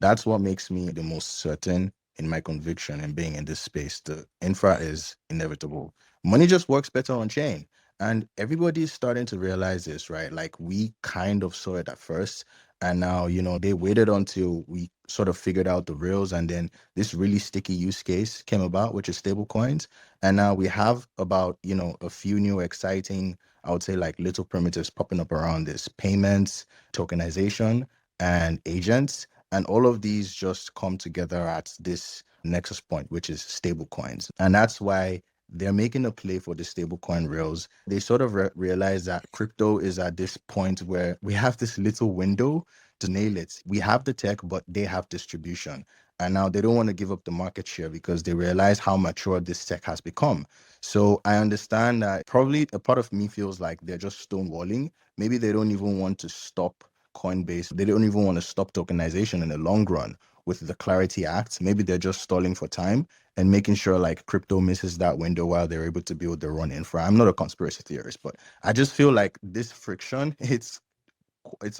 that's what makes me the most certain in my conviction and being in this space. The infra is inevitable. Money just works better on chain. And everybody's starting to realize this, right? Like we kind of saw it at first. And now, they waited until we sort of figured out the rails. And then this really sticky use case came about, which is stable coins. And now we have about, a few new exciting, I would say like little primitives popping up around this: payments, tokenization, and agents. And all of these just come together at this nexus point, which is stable coins. And that's why they're making a play for the stablecoin rails. They sort of realize that crypto is at this point where we have this little window to nail it. We have the tech, but they have distribution. And now they don't want to give up the market share because they realize how mature this tech has become. So I understand that probably a part of me feels like they're just stonewalling. Maybe they don't even want to stop Coinbase. They don't even want to stop tokenization in the long run with the Clarity Act. Maybe they're just stalling for time and making sure like crypto misses that window while they're able to build their own infra. I'm not a conspiracy theorist, but I just feel like this friction, it's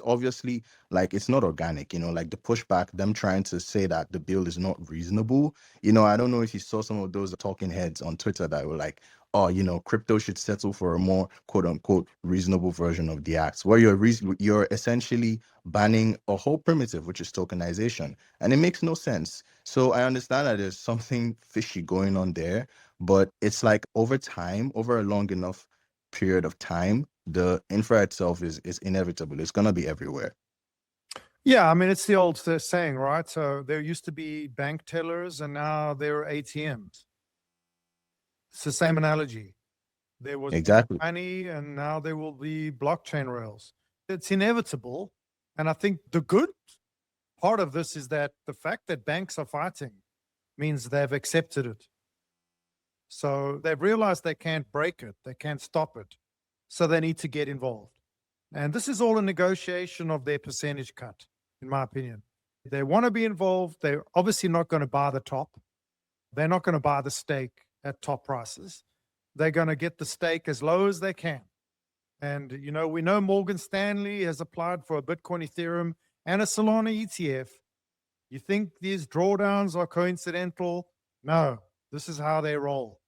obviously like it's not organic, like the pushback, them trying to say that the bill is not reasonable. I don't know if you saw some of those talking heads on Twitter that were like, oh, crypto should settle for a more quote unquote reasonable version of the acts, where you're essentially banning a whole primitive, which is tokenization. And it makes no sense. So I understand that there's something fishy going on there, but it's like over time, over a long enough period of time, the infra itself is inevitable. It's going to be everywhere. Yeah, I mean, it's the old saying, right? So there used to be bank tellers and now there are ATMs. It's the same analogy. There was Exactly money and now there will be blockchain rails. It's inevitable. And I think the good part of this is that the fact that banks are fighting means they've accepted it. So they've realized they can't break it. They can't stop it. So they need to get involved. And this is all a negotiation of their percentage cut, in my opinion. They want to be involved. They're obviously not going to buy the top. They're not going to buy the stake at top prices. They're going to get the stake as low as they can. And, we know Morgan Stanley has applied for a Bitcoin, Ethereum, and a Solana ETF. You think these drawdowns are coincidental? No, this is how they roll.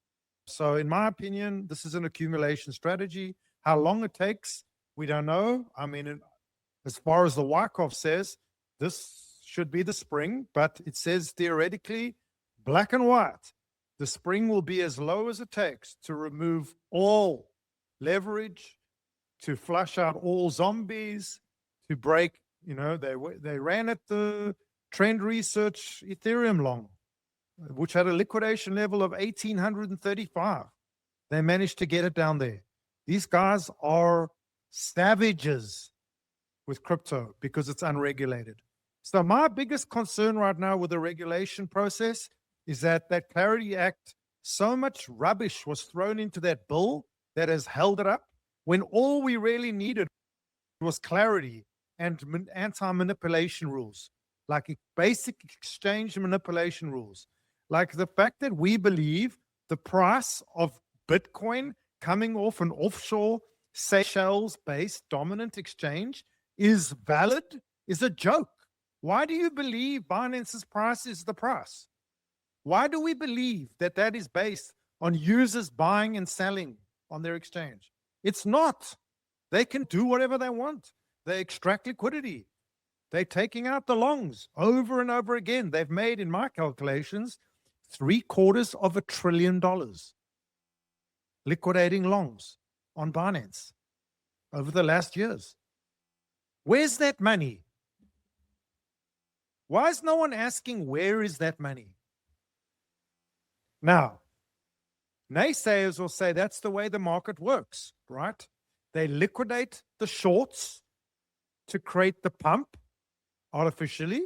So in my opinion, this is an accumulation strategy. How long it takes, we don't know. I mean, as far as the Wyckoff says, this should be the spring, but it says theoretically, black and white, the spring will be as low as it takes to remove all leverage, to flush out all zombies, to break, they ran at the Trend Research Ethereum long, which had a liquidation level of 1,835. They managed to get it down there. These guys are savages with crypto because it's unregulated. So my biggest concern right now with the regulation process is that Clarity Act, so much rubbish was thrown into that bill that has held it up when all we really needed was clarity and anti-manipulation rules, like basic exchange manipulation rules. Like the fact that we believe the price of Bitcoin coming off an offshore Seychelles-based dominant exchange is valid is a joke. Why do you believe Binance's price is the price? Why do we believe that is based on users buying and selling on their exchange? It's not. They can do whatever they want. They extract liquidity. They're taking out the longs over and over again. They've made, in my calculations, $750 billion liquidating longs on Binance over the last years. Where's that money? Why is no one asking where is that money? Now, naysayers will say that's the way the market works, right? They liquidate the shorts to create the pump artificially,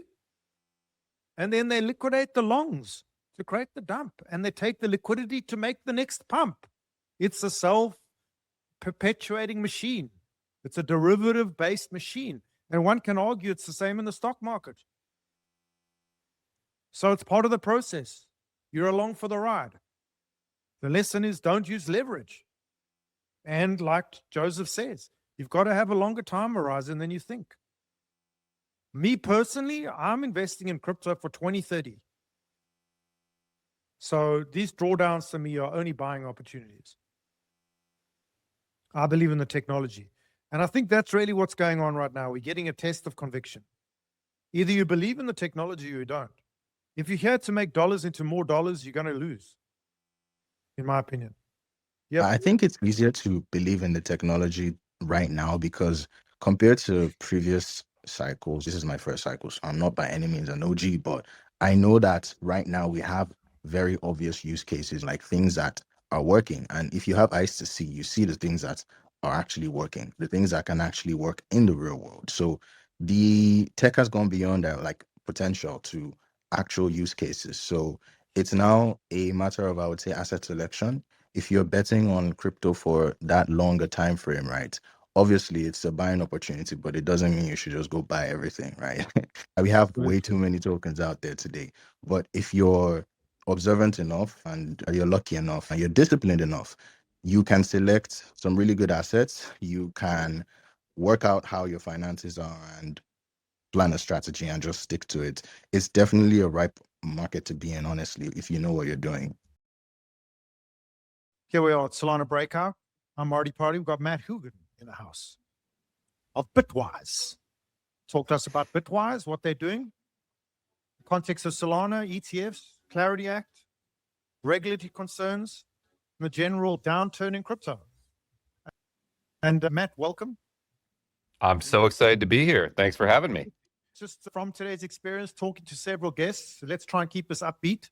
and then they liquidate the longs to create the dump, and they take the liquidity to make the next pump. It's a self-perpetuating machine. It's a derivative-based machine. And one can argue it's the same in the stock market. So it's part of the process. You're along for the ride. The lesson is don't use leverage. And like Joseph says, you've got to have a longer time horizon than you think. Me personally, I'm investing in crypto for 2030. So these drawdowns to me are only buying opportunities. I believe in the technology. And I think that's really what's going on right now. We're getting a test of conviction. Either you believe in the technology or you don't. If you're here to make dollars into more dollars, you're going to lose, in my opinion. Yep. I think it's easier to believe in the technology right now because compared to previous cycles, this is my first cycle, so I'm not by any means an OG, but I know that right now we have very obvious use cases, like things that are working. And if you have eyes to see, you see the things that are actually working, the things that can actually work in the real world. So the tech has gone beyond that, like potential to actual use cases. So it's now a matter of, I would say, asset selection. If you're betting on crypto for that longer time frame, right? Obviously, it's a buying opportunity, but it doesn't mean you should just go buy everything, right? We have way too many tokens out there today. But if you're observant enough and you're lucky enough and you're disciplined enough, you can select some really good assets. You can work out how your finances are and plan a strategy and just stick to it. It's definitely a ripe market to be in, honestly, if you know what you're doing. Here we are at Solana Breakout. I'm MartyParty. We've got Matt Hugan in the house of Bitwise. Talk to us about Bitwise, what they're doing, the context of Solana, ETFs, Clarity Act, regulatory concerns, and the general downturn in crypto. And Matt, welcome. I'm so excited to be here. Thanks for having me. Just from today's experience, talking to several guests, let's try and keep this upbeat.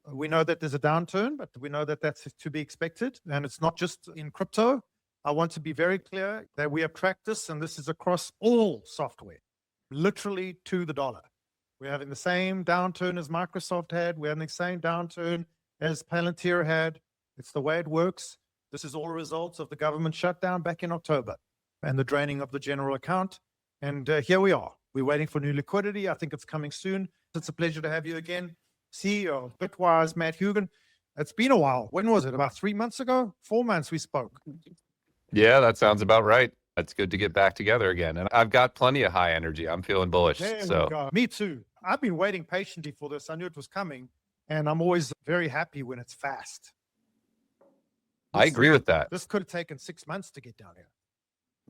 We know that there's a downturn, but we know that that's to be expected. And it's not just in crypto. I want to be very clear that we have tracked this, and this is across all software, literally to the dollar. We're having the same downturn as Microsoft had. We're having the same downturn as Palantir had. It's the way it works. This is all results of the government shutdown back in October and the draining of the general account. And here we are. We're waiting for new liquidity. I think it's coming soon. It's a pleasure to have you again. CEO of Bitwise, Matt Hugan. It's been a while. When was it? About 3 months ago? 4 months we spoke. Yeah, that sounds about right. It's good to get back together again. And I've got plenty of high energy. I'm feeling bullish. There we So go. Me too. I've been waiting patiently for this. I knew it was coming. And I'm always very happy when it's fast. I agree with that. This could have taken 6 months to get down here.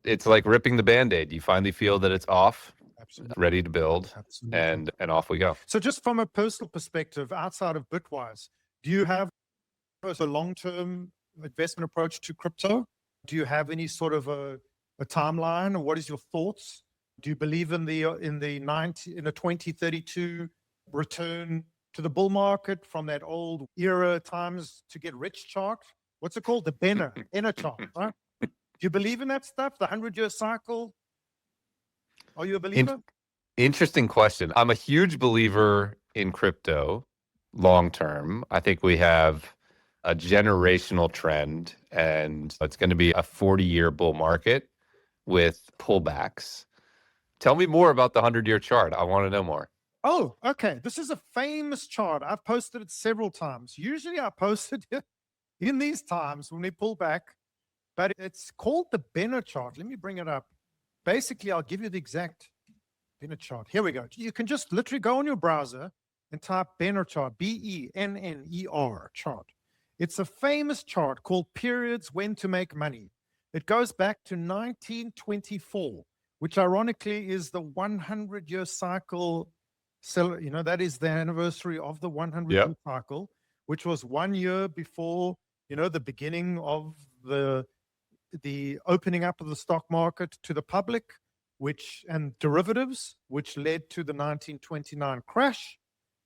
It's like ripping the Band-Aid. You finally feel that it's off, Absolutely. ready to build, Absolutely. and off we go. So just from a personal perspective, outside of Bitwise, do you have a long-term investment approach to crypto? Do you have any sort of a timeline, or what is your thoughts? Do you believe in the 2032 return to the bull market from that old era times to get rich chart? What's it called? The Benner chart, right? Do you believe in that stuff? The 100-year cycle? Are you a believer? Interesting question. I'm a huge believer in crypto long term. I think we have a generational trend, and it's going to be a 40-year bull market with pullbacks. Tell me more about the 100-year chart. I want to know more. Oh, okay. This is a famous chart. I've posted it several times. Usually I post it in these times when we pull back, but it's called the Benner chart. Let me bring it up. Basically, I'll give you the exact Benner chart. Here we go. You can just literally go on your browser and type Benner chart, B-E-N-N-E-R chart. It's a famous chart called Periods When to Make Money. It goes back to 1924, which ironically is the 100-year cycle. So, you know, that is the anniversary of the 100-year cycle, which was 1 year before, you know, the beginning of the opening up of the stock market to the public, and derivatives, which led to the 1929 crash,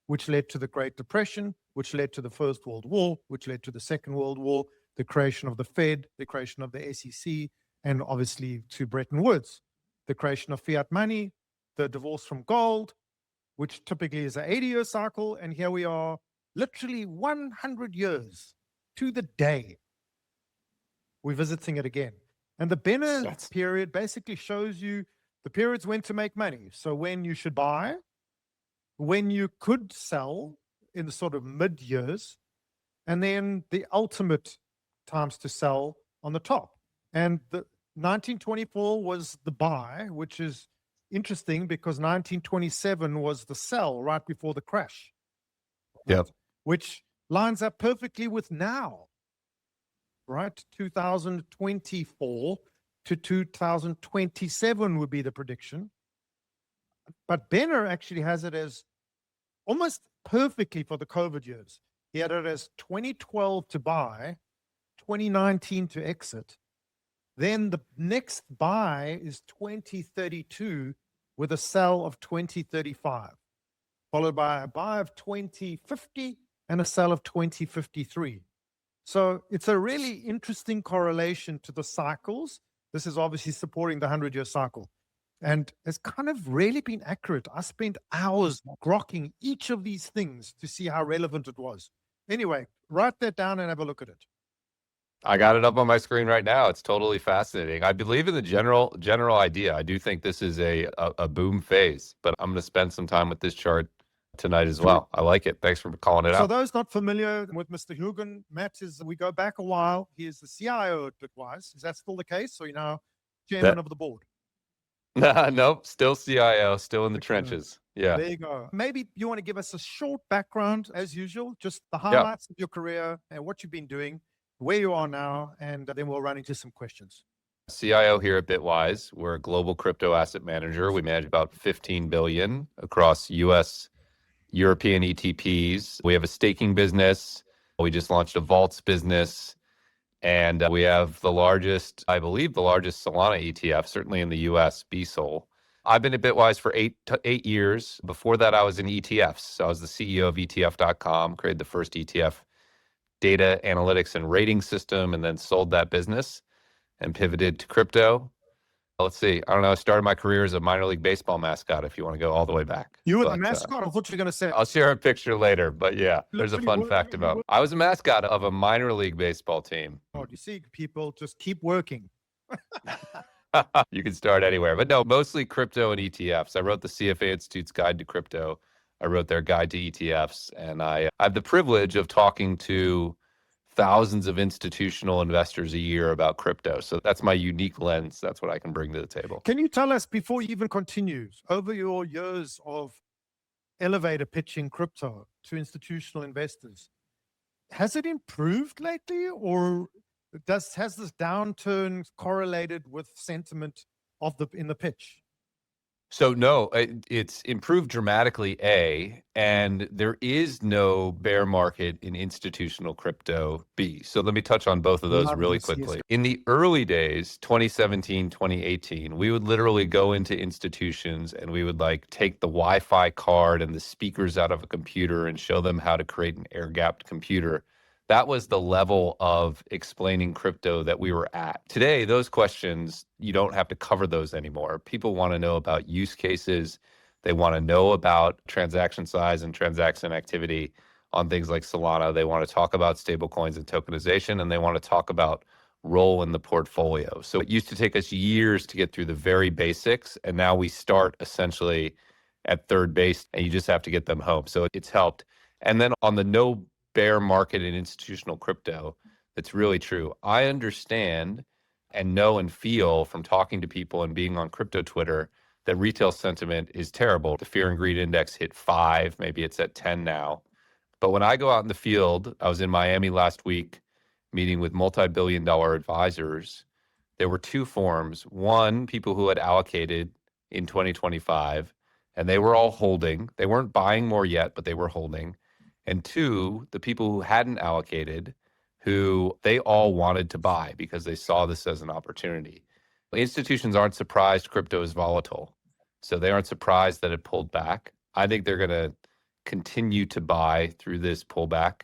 which led to the Great Depression, which led to the First World War, which led to the Second World War, the creation of the Fed, the creation of the SEC, and obviously to Bretton Woods, the creation of fiat money, the divorce from gold, which typically is an 80-year cycle. And here we are, literally 100 years to the day. We're visiting it again. And the Benner period basically shows you the periods when to make money. So when you should buy, when you could sell in the sort of mid-years, and then the ultimate times to sell on the top. And the 1924 was the buy, which is interesting because 1927 was the sell right before the crash. Yep. Which lines up perfectly with now, right? 2024 to 2027 would be the prediction. But Benner actually has it as almost perfectly for the COVID years. He had it as 2012 to buy, 2019 to exit. Then the next buy is 2032 with a sell of 2035, followed by a buy of 2050 and a sell of 2053. So it's a really interesting correlation to the cycles. This is obviously supporting the 100-year cycle. And it's kind of really been accurate. I spent hours grokking each of these things to see how relevant it was. Anyway, write that down and have a look at it. I got it up on my screen right now. It's totally fascinating. I believe in the general idea. I do think this is a boom phase, but I'm going to spend some time with this chart tonight as well. I like it. Thanks for calling it So out. those not familiar with Mr. Hugen, Matt we go back a while. He is the CIO at Bitwise. Is that still the case? So you're now chairman of the board? Nope, still CIO, still in the trenches. Yeah. There you go. Maybe you want to give us a short background as usual, just the highlights of your career and what you've been doing, where you are now, and then we'll run into some questions. CIO here at Bitwise. We're a global crypto asset manager. We manage about 15 billion across US, European ETPs. We have a staking business. We just launched a vaults business. And we have the largest, I believe, the largest Solana ETF, certainly in the US, BSOL. I've been at Bitwise for eight years. Before that, I was in ETFs. So I was the CEO of ETF.com, created the first ETF data analytics and rating system, and then sold that business and pivoted to crypto. Let's see. I don't know. I started my career as a minor league baseball mascot, if you want to go all the way back. You were the mascot? I thought you were going to say. I'll share a picture later, but yeah, there's a fun fact about. I was a mascot of a minor league baseball team. Oh, you see, people just keep working. You can start anywhere, but no, mostly crypto and ETFs. I wrote the CFA Institute's Guide to Crypto. I wrote their guide to ETFs, and I have the privilege of talking to thousands of institutional investors a year about crypto. So that's my unique lens. That's what I can bring to the table. Can you tell us, before you even continue, over your years of elevator pitching crypto to institutional investors, has it improved lately, or has this downturn correlated with sentiment of in the pitch? So no, it's improved dramatically, and there is no bear market in institutional crypto, B. So let me touch on both of those really quickly. Yes. In the early days, 2017, 2018, we would literally go into institutions and we would like take the Wi-Fi card and the speakers out of a computer and show them how to create an air-gapped computer. That was the level of explaining crypto that we were at. Today, those questions, you don't have to cover those anymore. People want to know about use cases. They want to know about transaction size and transaction activity on things like Solana. They want to talk about stablecoins and tokenization, and they want to talk about role in the portfolio. So it used to take us years to get through the very basics, and now we start essentially at third base, and you just have to get them home. So it's helped. And then on the no bear market in institutional crypto, that's really true. I understand and know and feel from talking to people and being on crypto Twitter that retail sentiment is terrible. The fear and greed index hit 5, maybe it's at 10 now. But when I go out in the field, I was in Miami last week meeting with multi-billion-dollar advisors. There were two forms. One, people who had allocated in 2025, and they were all holding. They weren't buying more yet, but they were holding. And two, the people who hadn't allocated, who they all wanted to buy because they saw this as an opportunity. Institutions aren't surprised crypto is volatile. So they aren't surprised that it pulled back. I think they're going to continue to buy through this pullback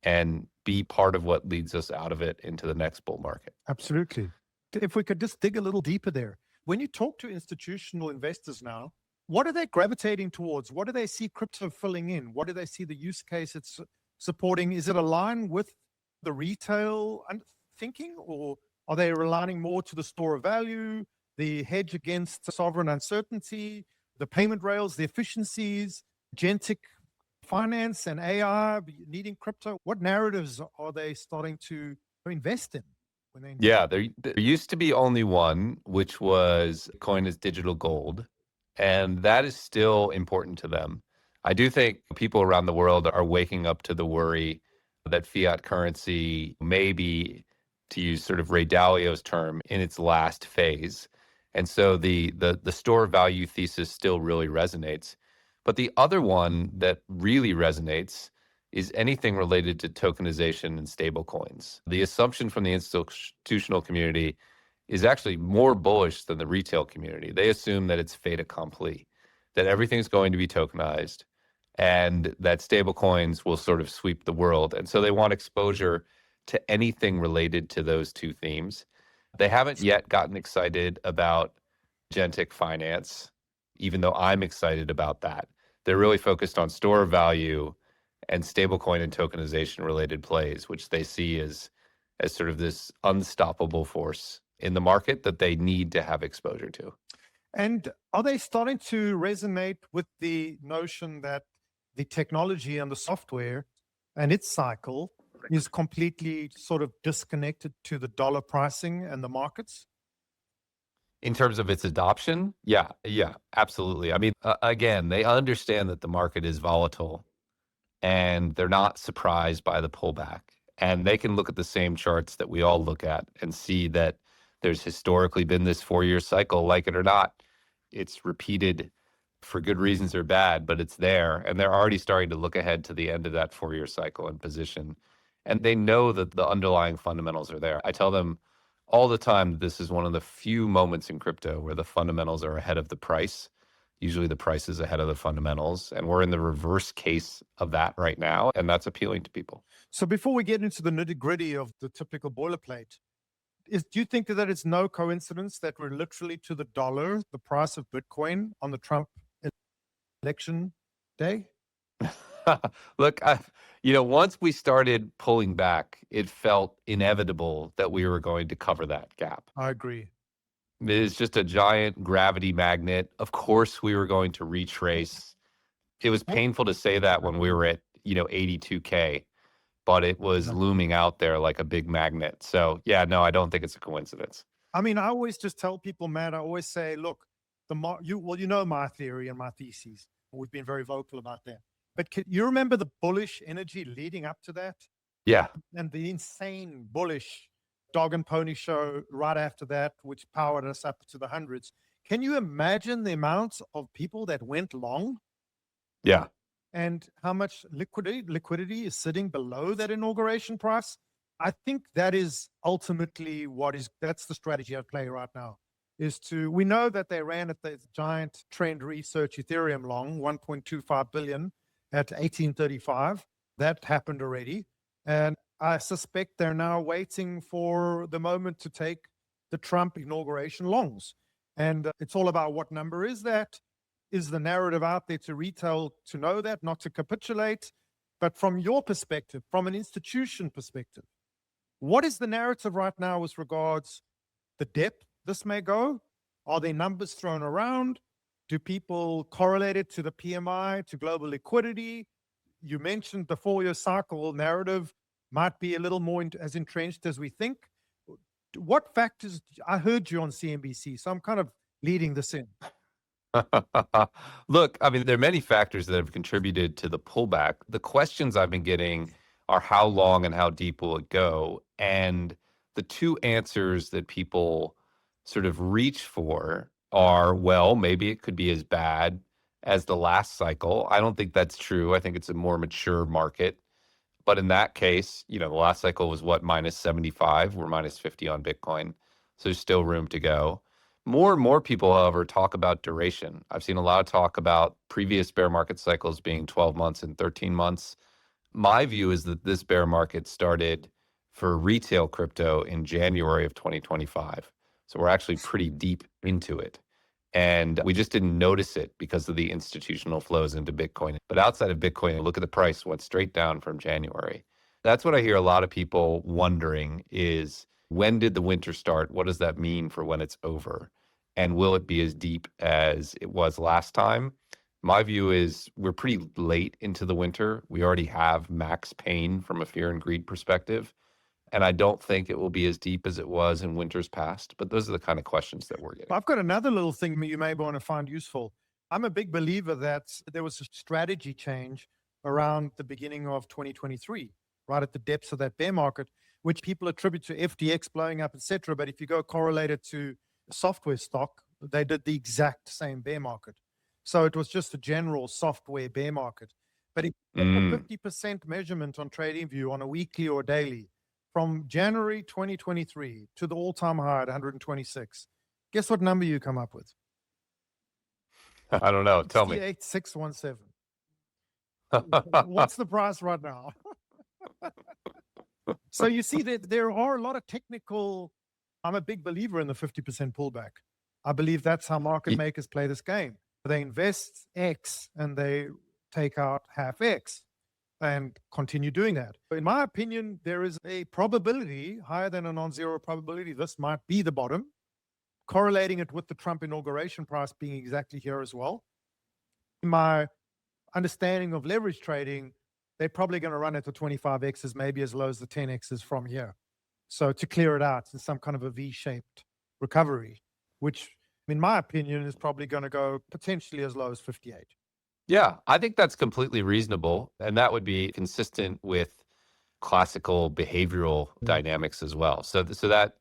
and be part of what leads us out of it into the next bull market. Absolutely. If we could just dig a little deeper there. When you talk to institutional investors now, what are they gravitating towards? What do they see crypto filling in? What do they see the use case it's supporting? Is it aligned with the retail thinking, or are they relying more to the store of value, the hedge against sovereign uncertainty, the payment rails, the efficiencies, agentic finance and AI needing crypto? What narratives are they starting to invest in? Yeah, there used to be only one, which was coin as digital gold. And that is still important to them. I do think people around the world are waking up to the worry that fiat currency may be, to use sort of Ray Dalio's term, in its last phase. And so the store value thesis still really resonates. But the other one that really resonates is anything related to tokenization and stablecoins. The assumption from the institutional community is actually more bullish than the retail community. They assume that it's fait accompli, that everything's going to be tokenized, and that stablecoins will sort of sweep the world. And so they want exposure to anything related to those two themes. They haven't yet gotten excited about agentic finance, even though I'm excited about that. They're really focused on store value and stablecoin and tokenization related plays, which they see as sort of this unstoppable force in the market that they need to have exposure to. And are they starting to resonate with the notion that the technology and the software and its cycle is completely sort of disconnected to the dollar pricing and the markets? In terms of its adoption, yeah, absolutely. I mean, again, they understand that the market is volatile and they're not surprised by the pullback. And they can look at the same charts that we all look at and see that there's historically been this 4-year cycle, like it or not. It's repeated for good reasons or bad, but it's there. And they're already starting to look ahead to the end of that 4-year cycle and position. And they know that the underlying fundamentals are there. I tell them all the time that this is one of the few moments in crypto where the fundamentals are ahead of the price. Usually the price is ahead of the fundamentals. And we're in the reverse case of that right now. And that's appealing to people. So before we get into the nitty-gritty of the typical boilerplate, do you think that it's no coincidence that we're literally to the dollar, the price of Bitcoin on the Trump election day? Look, once we started pulling back, it felt inevitable that we were going to cover that gap. I agree. It is just a giant gravity magnet. Of course, we were going to retrace. It was painful to say that when we were at, 82K, but it was looming out there like a big magnet. So yeah, no, I don't think it's a coincidence. I mean, I always just tell people, Matt, I always say, look, you know my theory and my theses. We've been very vocal about that. But you remember the bullish energy leading up to that? Yeah. And the insane bullish dog and pony show right after that, which powered us up to the hundreds. Can you imagine the amounts of people that went long? Yeah. And how much liquidity is sitting below that inauguration price? I think that is ultimately that's the strategy at play right now. We know that they ran at the giant trend research Ethereum long, 1.25 billion at 1835. That happened already. And I suspect they're now waiting for the moment to take the Trump inauguration longs. And it's all about what number is that? Is the narrative out there to retail to know that, not to capitulate? But from your perspective, from an institution perspective, what is the narrative right now with regards the depth this may go? Are there numbers thrown around? Do people correlate it to the PMI, to global liquidity? You mentioned the 4-year cycle narrative might be a little more as entrenched as we think. What factors? I heard you on CNBC, so I'm kind of leading this in. Look, I mean, there are many factors that have contributed to the pullback. The questions I've been getting are how long and how deep will it go? And the two answers that people sort of reach for are, well, maybe it could be as bad as the last cycle. I don't think that's true. I think it's a more mature market. But in that case, the last cycle was what, minus 75? We're minus 50 on Bitcoin. So there's still room to go. More and more people, however, talk about duration. I've seen a lot of talk about previous bear market cycles being 12 months and 13 months. My view is that this bear market started for retail crypto in January of 2025. So we're actually pretty deep into it. And we just didn't notice it because of the institutional flows into Bitcoin. But outside of Bitcoin, look at the price, went straight down from January. That's what I hear a lot of people wondering is, when did the winter start? What does that mean for when it's over? And will it be as deep as it was last time? My view is we're pretty late into the winter. We already have max pain from a fear and greed perspective. And I don't think it will be as deep as it was in winters past. But those are the kind of questions that we're getting. I've got another little thing you may want to find useful. I'm a big believer that there was a strategy change around the beginning of 2023. right at the depths of that bear market, which people attribute to FTX blowing up, etc. But if you go correlate it to software stock, they did the exact same bear market. So it was just a general software bear market. But if you put a 50% measurement on TradingView on a weekly or daily, from January 2023 to the all-time high at 126, guess what number you come up with? I don't know. Tell me. 68,617. What's the price right now? So you see that there are a lot of technical. I'm a big believer in the 50% pullback. I believe that's how market makers play this game. They invest X and they take out half X and continue doing that. In my opinion, there is a probability higher than a non-zero probability this might be the bottom, correlating it with the Trump inauguration price being exactly here as well. In my understanding of leverage trading, they're probably going to run at the 25Xs, maybe as low as the 10Xs from here. So to clear it out in some kind of a V-shaped recovery, which in my opinion is probably going to go potentially as low as 58. Yeah, I think that's completely reasonable. And that would be consistent with classical behavioral dynamics as well. So that,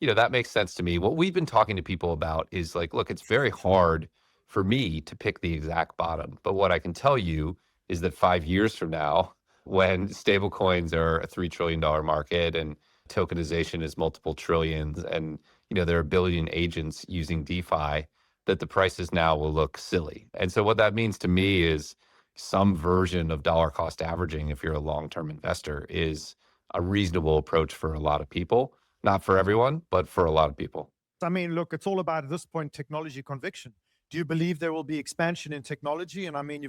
that makes sense to me. What we've been talking to people about is like, look, it's very hard for me to pick the exact bottom. But what I can tell you is that 5 years from now, when stablecoins are a $3 trillion market and tokenization is multiple trillions, and there are a billion agents using DeFi, that the prices now will look silly. And so what that means to me is some version of dollar cost averaging, if you're a long-term investor, is a reasonable approach for a lot of people. Not for everyone, but for a lot of people. I mean, look, it's all about, at this point, technology conviction. Do you believe there will be expansion in technology? And I mean,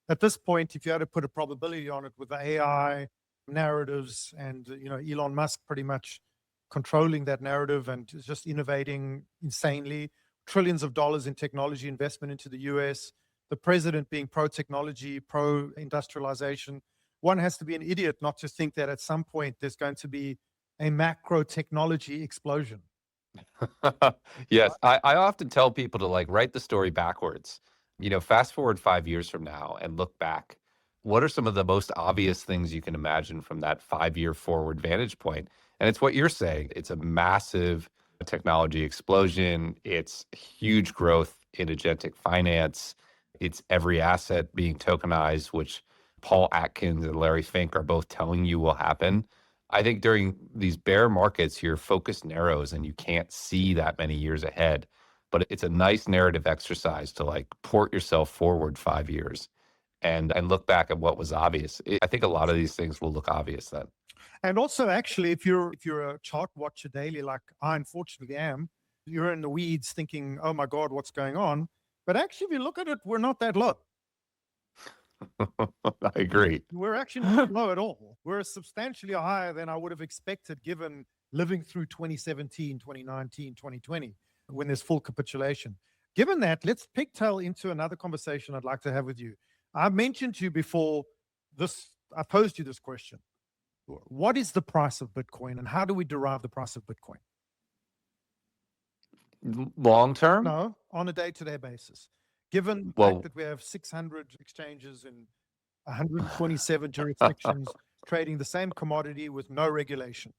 at this point, if you had to put a probability on it with the AI narratives and, Elon Musk pretty much controlling that narrative and just innovating insanely, trillions of dollars in technology investment into the US, the president being pro-technology, pro-industrialization, one has to be an idiot not to think that at some point there's going to be a macro technology explosion. Yes, I often tell people to write the story backwards. Fast forward 5 years from now and look back. What are some of the most obvious things you can imagine from that 5-year forward vantage point? And it's what you're saying. It's a massive technology explosion. It's huge growth in agentic finance. It's every asset being tokenized, which Paul Atkins and Larry Fink are both telling you will happen. I think during these bear markets, your focus narrows and you can't see that many years ahead. But it's a nice narrative exercise to port yourself forward 5 years and look back at what was obvious. I think a lot of these things will look obvious then. And also, actually, if you're a chart watcher daily, like I unfortunately am, you're in the weeds thinking, oh my God, what's going on? But actually, if you look at it, we're not that low. I agree. We're actually not low at all. We're substantially higher than I would have expected given living through 2017, 2019, 2020, when there's full capitulation. Given that, let's pigtail into another conversation I'd like to have with you. I mentioned to you before this, I posed you this question. What is the price of Bitcoin and how do we derive the price of Bitcoin? Long term? No, on a day-to-day basis. Given the fact that we have 600 exchanges in 127 jurisdictions trading the same commodity with no regulation.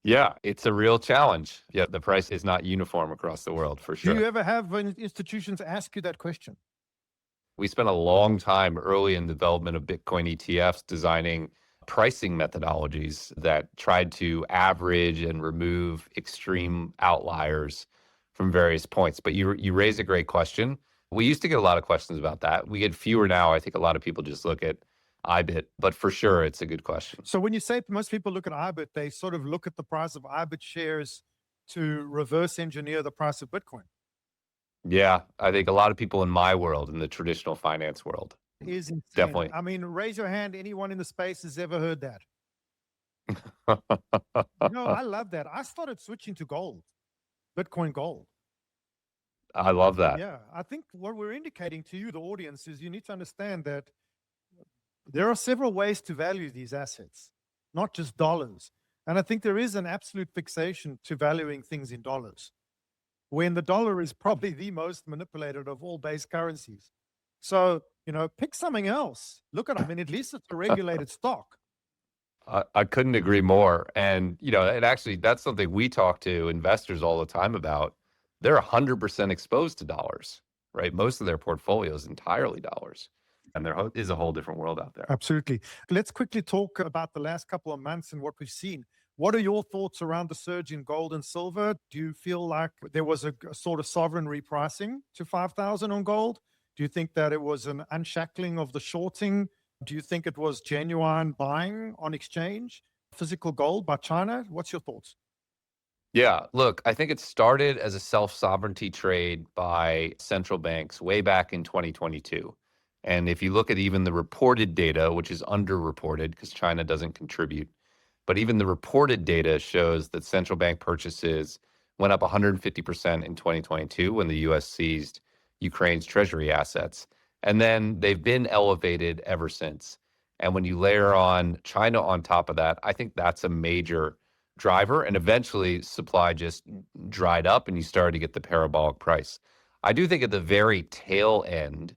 Yeah, it's a real challenge. Yeah, the price is not uniform across the world, for sure. Do you ever have institutions ask you that question? We spent a long time early in the development of Bitcoin ETFs designing pricing methodologies that tried to average and remove extreme outliers from various points. But you raise a great question. We used to get a lot of questions about that. We get fewer now. I think a lot of people just look at IBIT, but for sure, it's a good question. So when you say most people look at IBIT, they sort of look at the price of IBIT shares to reverse engineer the price of Bitcoin. Yeah, I think a lot of people in my world, in the traditional finance world, is insane. Definitely. I mean, raise your hand. Anyone in the space has ever heard that? No, I love that. I started switching to gold, Bitcoin Gold. I love that. Yeah, I think what we're indicating to you, the audience, is you need to understand that there are several ways to value these assets, not just dollars. And I think there is an absolute fixation to valuing things in dollars, when the dollar is probably the most manipulated of all base currencies. So, pick something else. Look at it. I mean, at least it's a regulated stock. I couldn't agree more. And, and actually that's something we talk to investors all the time about. They're 100% exposed to dollars, right? Most of their portfolio is entirely dollars. And there is a whole different world out there. Absolutely. Let's quickly talk about the last couple of months and what we've seen. What are your thoughts around the surge in gold and silver? Do you feel like there was a sort of sovereign repricing to 5,000 on gold? Do you think that it was an unshackling of the shorting? Do you think it was genuine buying on exchange, physical gold by China? What's your thoughts? Yeah, look, I think it started as a self-sovereignty trade by central banks way back in 2022. And if you look at even the reported data, which is underreported because China doesn't contribute, but even the reported data shows that central bank purchases went up 150% in 2022 when the US seized Ukraine's treasury assets. And then they've been elevated ever since. And when you layer on China on top of that, I think that's a major driver. And eventually supply just dried up and you started to get the parabolic price. I do think at the very tail end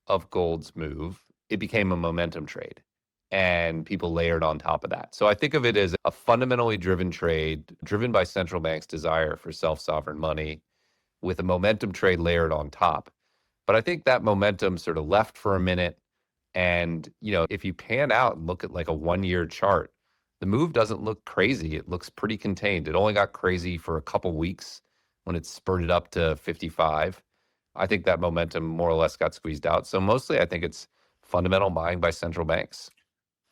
of gold's move, it became a momentum trade and people layered on top of that. So I think of it as a fundamentally driven trade driven by central banks' desire for self-sovereign money with a momentum trade layered on top. But I think that momentum sort of left for a minute. And, if you pan out and look at like a 1-year chart, the move doesn't look crazy. It looks pretty contained. It only got crazy for a couple weeks when it spurted up to 55. I think that momentum more or less got squeezed out. So mostly I think it's fundamental buying by central banks.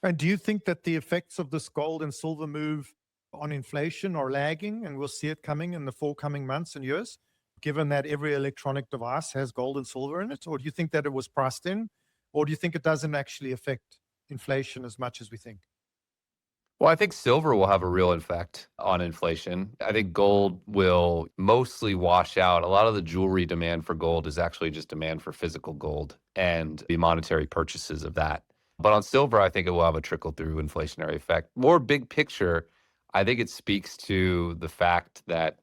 And do you think that the effects of this gold and silver move on inflation are lagging and we'll see it coming in the forthcoming months and years, given that every electronic device has gold and silver in it? Or do you think that it was priced in? Or do you think it doesn't actually affect inflation as much as we think? Well, I think silver will have a real effect on inflation. I think gold will mostly wash out. A lot of the jewelry demand for gold is actually just demand for physical gold and the monetary purchases of that. But on silver, I think it will have a trickle through inflationary effect. More big picture, I think it speaks to the fact that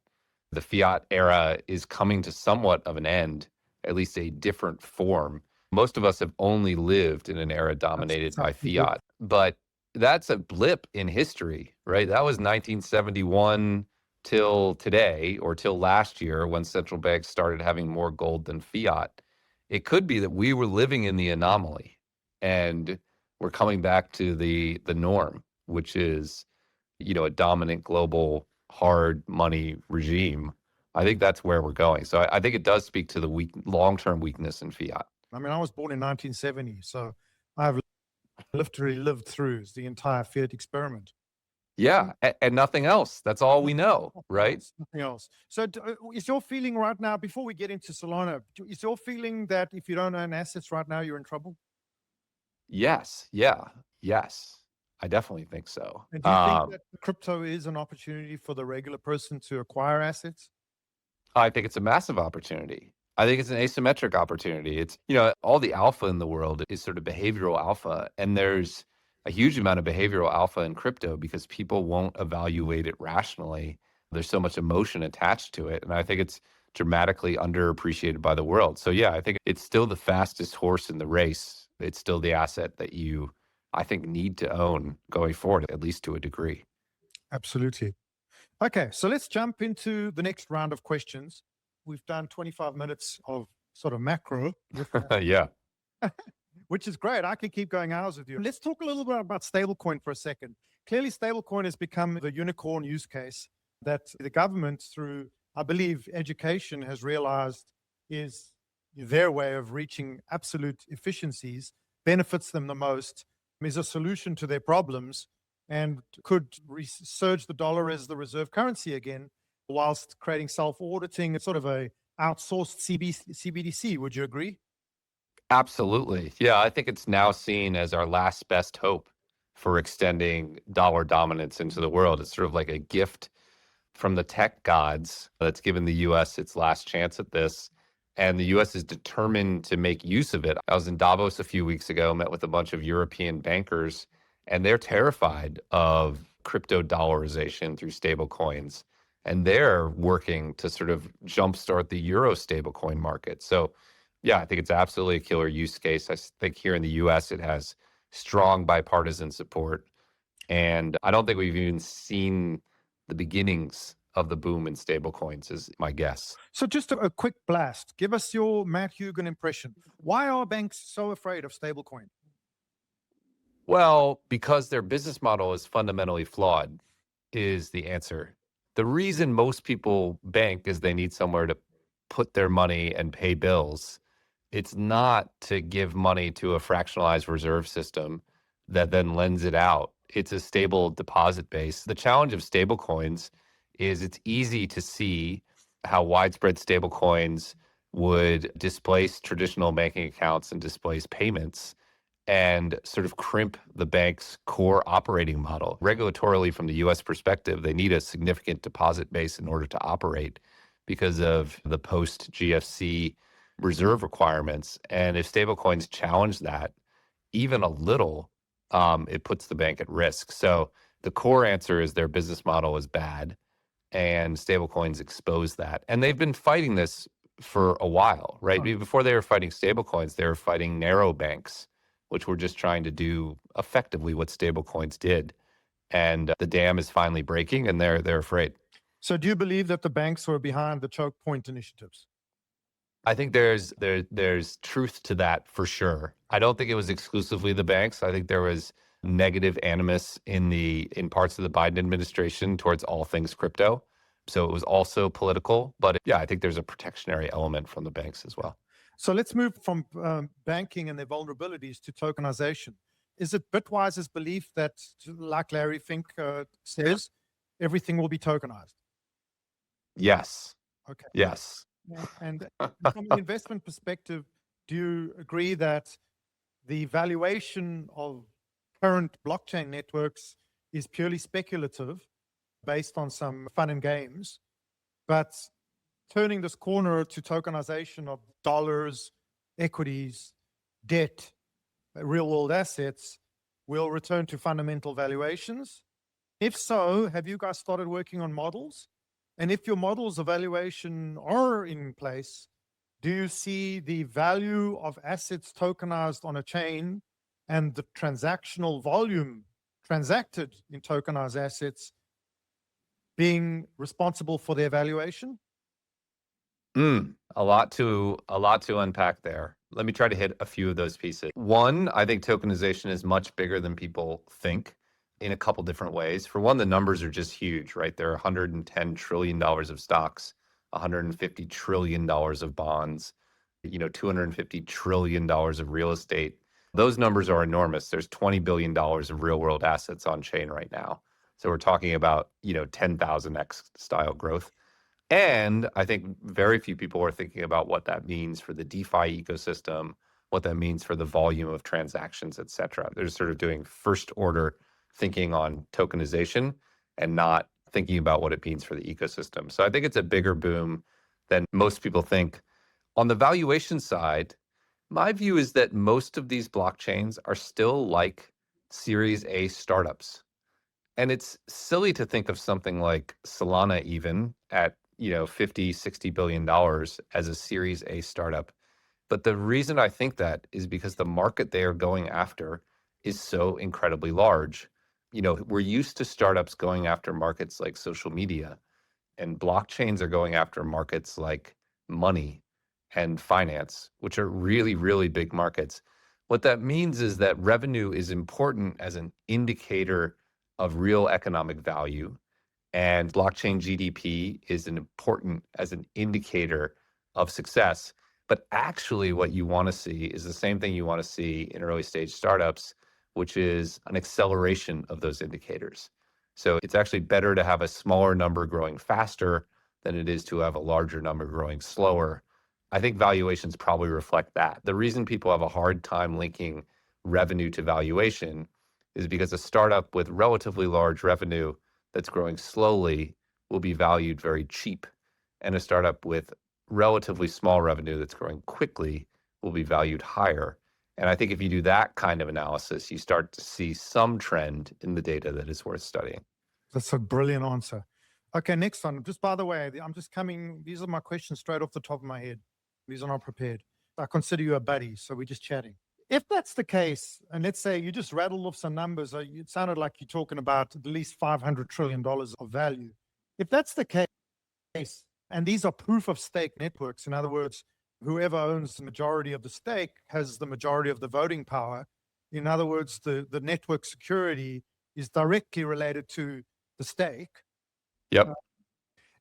the fiat era is coming to somewhat of an end, at least a different form. Most of us have only lived in an era dominated by fiat, but that's a blip in history, right? That was 1971 till today or till last year when central banks started having more gold than fiat. It could be that we were living in the anomaly and we're coming back to the norm, which is, a dominant global hard money regime. I think that's where we're going. So I think it does speak to the long-term weakness in fiat. I mean, I was born in 1970, so I've literally lived through the entire fiat experiment. Yeah, and nothing else. That's all we know, right? Nothing else. So is your feeling right now, before we get into Solana, is your feeling that if you don't own assets right now, you're in trouble? Yes. Yeah. Yes. I definitely think so. And do you think that crypto is an opportunity for the regular person to acquire assets? I think it's a massive opportunity. I think it's an asymmetric opportunity. It's, all the alpha in the world is sort of behavioral alpha. And there's a huge amount of behavioral alpha in crypto because people won't evaluate it rationally. There's so much emotion attached to it. And I think it's dramatically underappreciated by the world. So yeah, I think it's still the fastest horse in the race. It's still the asset that you, I think, need to own going forward, at least to a degree. Absolutely. Okay, so let's jump into the next round of questions. We've done 25 minutes of sort of macro. Yeah. Which is great. I can keep going hours with you. Let's talk a little bit about stablecoin for a second. Clearly, stablecoin has become the unicorn use case that the government, through, I believe, education, has realized is their way of reaching absolute efficiencies, benefits them the most, is a solution to their problems, and could resurge the dollar as the reserve currency again, whilst creating self-auditing. It's sort of a outsourced CBDC. Would you agree? Absolutely. Yeah, I think it's now seen as our last best hope for extending dollar dominance into the world. It's sort of like a gift from the tech gods that's given the US its last chance at this. And the US is determined to make use of it. I was in Davos a few weeks ago, met with a bunch of European bankers, and they're terrified of crypto dollarization through stable coins. And they're working to sort of jumpstart the euro stablecoin market. So yeah, I think it's absolutely a killer use case. I think here in the US, it has strong bipartisan support. And I don't think we've even seen the beginnings of the boom in stablecoins, is my guess. So just a quick blast. Give us your Matt Hugan impression. Why are banks so afraid of stablecoin? Well, because their business model is fundamentally flawed, is the answer. The reason most people bank is they need somewhere to put their money and pay bills. It's not to give money to a fractionalized reserve system that then lends it out. It's a stable deposit base. The challenge of stablecoins is it's easy to see how widespread stablecoins would displace traditional banking accounts and displace payments and sort of crimp the bank's core operating model. Regulatorily, from the US perspective, they need a significant deposit base in order to operate because of the post GFC reserve requirements. And if stablecoins challenge that even a little, it puts the bank at risk. So the core answer is their business model is bad, and stablecoins expose that. And they've been fighting this for a while, right? Before they were fighting stablecoins, they were fighting narrow banks, which were just trying to do effectively what stablecoins did. And the dam is finally breaking, and they're afraid. So do you believe that the banks were behind the choke point initiatives? I think there's truth to that for sure. I don't think it was exclusively the banks. I think there was negative animus in parts of the Biden administration towards all things crypto. So it was also political, but yeah, I think there's a protectionary element from the banks as well. So let's move from banking and their vulnerabilities to tokenization. Is it Bitwise's belief that, like Larry Fink says, everything will be tokenized? Yes. Okay. Yes. And from an investment perspective, do you agree that the valuation of current blockchain networks is purely speculative based on some fun and games, but turning this corner to tokenization of dollars, equities, debt, real world assets will return to fundamental valuations? If so, have you guys started working on models? And if your models of valuation are in place, do you see the value of assets tokenized on a chain and the transactional volume transacted in tokenized assets being responsible for their valuation? A lot to unpack there. Let me try to hit a few of those pieces. One, I think tokenization is much bigger than people think in a couple different ways. For one, the numbers are just huge, right? There are $110 trillion of stocks, $150 trillion of bonds, $250 trillion of real estate. Those numbers are enormous. There's $20 billion of real world assets on chain right now. So we're talking about, 10,000x style growth. And I think very few people are thinking about what that means for the DeFi ecosystem, what that means for the volume of transactions, et cetera. They're sort of doing first order thinking on tokenization and not thinking about what it means for the ecosystem. So I think it's a bigger boom than most people think. On the valuation side, my view is that most of these blockchains are still like Series A startups. And it's silly to think of something like Solana even at, $50-60 billion as a Series A startup. But the reason I think that is because the market they are going after is so incredibly large. We're used to startups going after markets like social media, and blockchains are going after markets like money and finance, which are really, really big markets. What that means is that revenue is important as an indicator of real economic value. And blockchain GDP is important as an indicator of success. But actually, what you want to see is the same thing you want to see in early stage startups, which is an acceleration of those indicators. So it's actually better to have a smaller number growing faster than it is to have a larger number growing slower. I think valuations probably reflect that. The reason people have a hard time linking revenue to valuation is because a startup with relatively large revenue that's growing slowly will be valued very cheap, and a startup with relatively small revenue that's growing quickly will be valued higher. And I think if you do that kind of analysis, you start to see some trend in the data that is worth studying. That's a brilliant answer. Okay, next one. Just by the way, these are my questions straight off the top of my head. These are not prepared. I consider you a buddy, so we're just chatting. If that's the case, and let's say you just rattled off some numbers, it sounded like you're talking about at least $500 trillion of value. If that's the case, and these are proof of stake networks, in other words, whoever owns the majority of the stake has the majority of the voting power. In other words, the network security is directly related to the stake. Yep.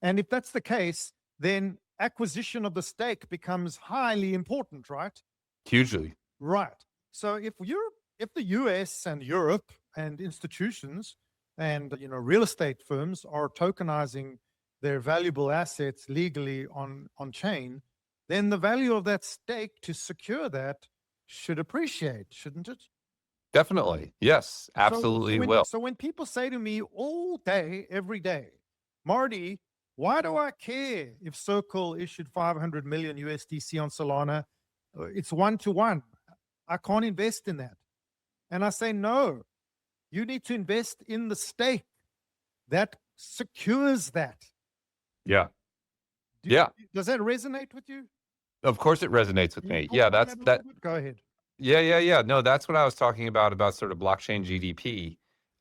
And if that's the case, then acquisition of the stake becomes highly important, right? Hugely. Right. So if the US and Europe and institutions and real estate firms are tokenizing their valuable assets legally on chain, then the value of that stake to secure that should appreciate, shouldn't it? Definitely. Yes, absolutely will. So when people say to me all day, every day, Marty, why do I care if Circle issued 500 million USDC on Solana? It's 1-to-1. I can't invest in that. And I say, no, you need to invest in the stake that secures that. Yeah. Yeah. Does that resonate with you? Of course it resonates with me. Yeah, that's that. Go ahead. Yeah. No, that's what I was talking about sort of blockchain GDP.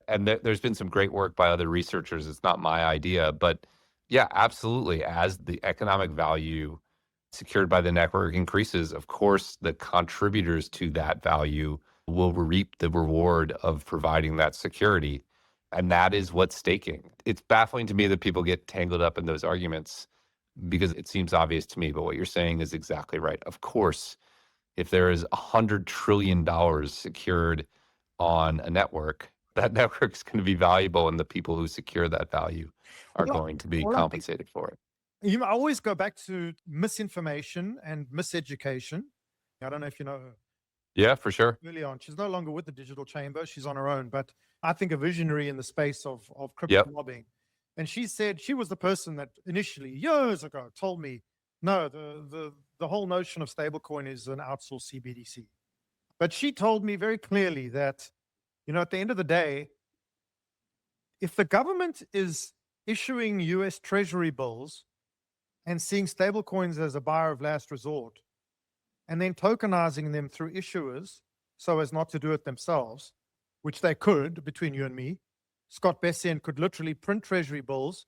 And there's been some great work by other researchers. It's not my idea, but yeah, absolutely. As the economic value secured by the network increases, of course, the contributors to that value will reap the reward of providing that security. And that is what's staking. It's baffling to me that people get tangled up in those arguments because it seems obvious to me. But what you're saying is exactly right. Of course, if there is $100 trillion secured on a network, that network is going to be valuable, and the people who secure that value are going to be compensated for it. You always go back to misinformation and miseducation. I don't know if you know her. Yeah, for sure. Early on, she's no longer with the Digital Chamber. She's on her own, but I think a visionary in the space of crypto lobbying. And she said she was the person that initially, years ago, told me, no, the whole notion of stablecoin is an outsourced CBDC. But she told me very clearly that, at the end of the day, if the government is issuing US Treasury bills and seeing stablecoins as a buyer of last resort, and then tokenizing them through issuers so as not to do it themselves, which they could between you and me. Scott Bessien could literally print treasury bills,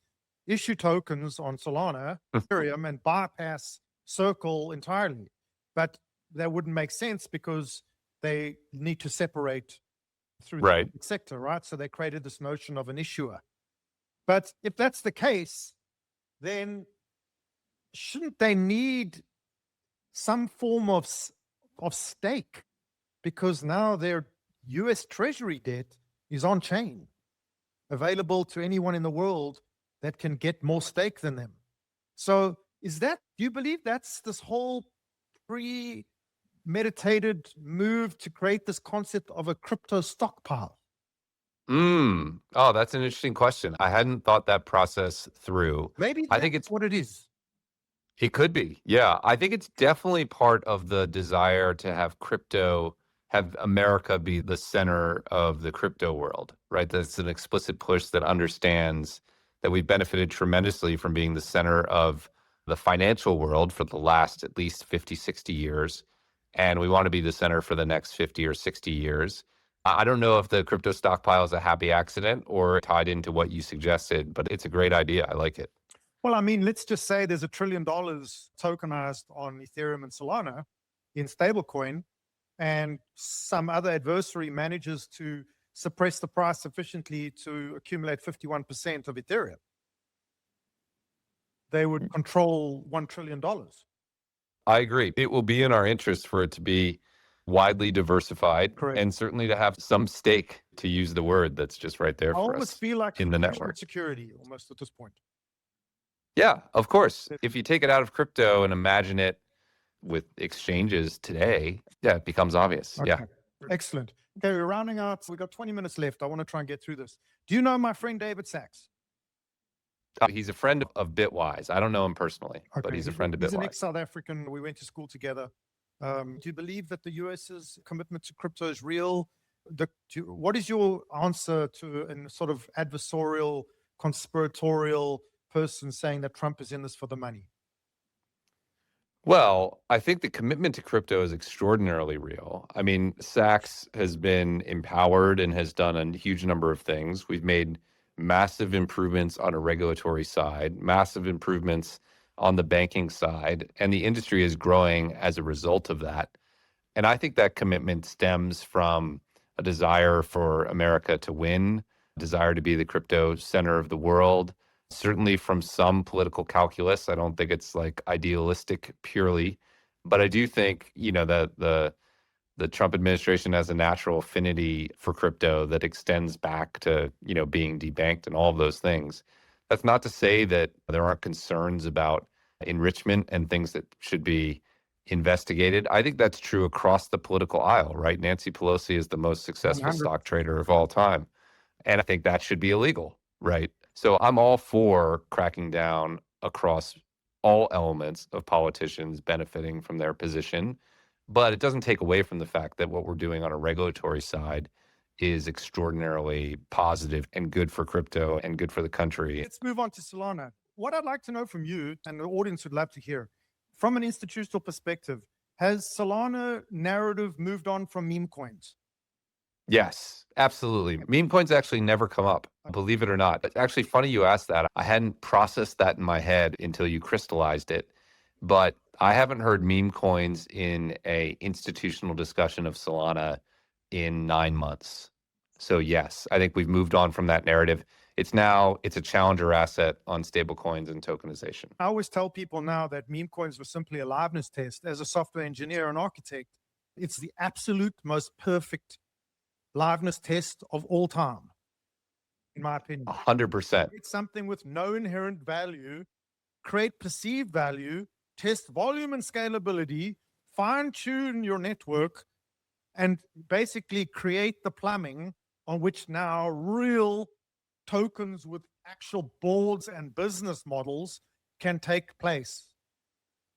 issue tokens on Solana, Ethereum, and bypass Circle entirely. But that wouldn't make sense because they need to separate through the public sector, right? So they created this notion of an issuer. But if that's the case, then shouldn't they need some form of stake, because now their US Treasury debt is on chain, available to anyone in the world that can get more stake than them? So do you believe that's this whole premeditated move to create this concept of a crypto stockpile? Oh, that's an interesting question. I hadn't thought that process through. Maybe I think it's what it is. It could be. Yeah. I think it's definitely part of the desire to have America be the center of the crypto world, right? That's an explicit push that understands that we've benefited tremendously from being the center of the financial world for the last at least 50, 60 years. And we want to be the center for the next 50 or 60 years. I don't know if the crypto stockpile is a happy accident or tied into what you suggested, but it's a great idea. I like it. Well, I mean, let's just say there's $1 trillion tokenized on Ethereum and Solana in stablecoin, and some other adversary manages to suppress the price sufficiently to accumulate 51% of Ethereum. They would control $1 trillion. I agree. It will be in our interest for it to be widely diversified, and certainly to have some stake, to use the word that's just right there for us. I almost feel like in the network security almost at this point. Yeah, of course. If you take it out of crypto and imagine it with exchanges today, it becomes obvious. Okay. Yeah. Excellent. Okay, we're rounding out. We've got 20 minutes left. I want to try and get through this. Do you know my friend David Sachs? He's a friend of Bitwise. I don't know him personally, but he's a friend of Bitwise. He's an ex-South African. We went to school together. Do you believe that the US's commitment to crypto is real? What is your answer to a sort of adversarial, conspiratorial person saying that Trump is in this for the money? Well, I think the commitment to crypto is extraordinarily real. I mean, Sachs has been empowered and has done a huge number of things. We've made massive improvements on a regulatory side, massive improvements on the banking side, and the industry is growing as a result of that. And I think that commitment stems from a desire for America to win, desire to be the crypto center of the world, certainly from some political calculus. I don't think it's like idealistic purely, but I do think, you know, that the Trump administration has a natural affinity for crypto that extends back to, you know, being debanked and all of those things. That's not to say that there aren't concerns about enrichment and things that should be investigated. I think that's true across the political aisle, right? Nancy Pelosi is the most successful 100. stock trader of all time. And I think that should be illegal, right? So I'm all for cracking down across all elements of politicians benefiting from their position. But it doesn't take away from the fact that what we're doing on a regulatory side is extraordinarily positive and good for crypto and good for the country. Let's move on to Solana. What I'd like to know from you, and the audience would love to hear, from an institutional perspective, has Solana narrative moved on from meme coins? Yes, absolutely. Meme coins actually never come up, believe it or not. It's actually funny you asked that. I hadn't processed that in my head until you crystallized it. But I haven't heard meme coins in a institutional discussion of Solana in 9 months. So yes, I think we've moved on from that narrative. It's a challenger asset on stablecoins and tokenization. I always tell people now that meme coins were simply a liveness test. As a software engineer and architect, it's the absolute most perfect liveness test of all time, in my opinion. 100%. It's something with no inherent value, create perceived value, test volume and scalability, fine-tune your network, and basically create the plumbing on which now real tokens with actual boards and business models can take place.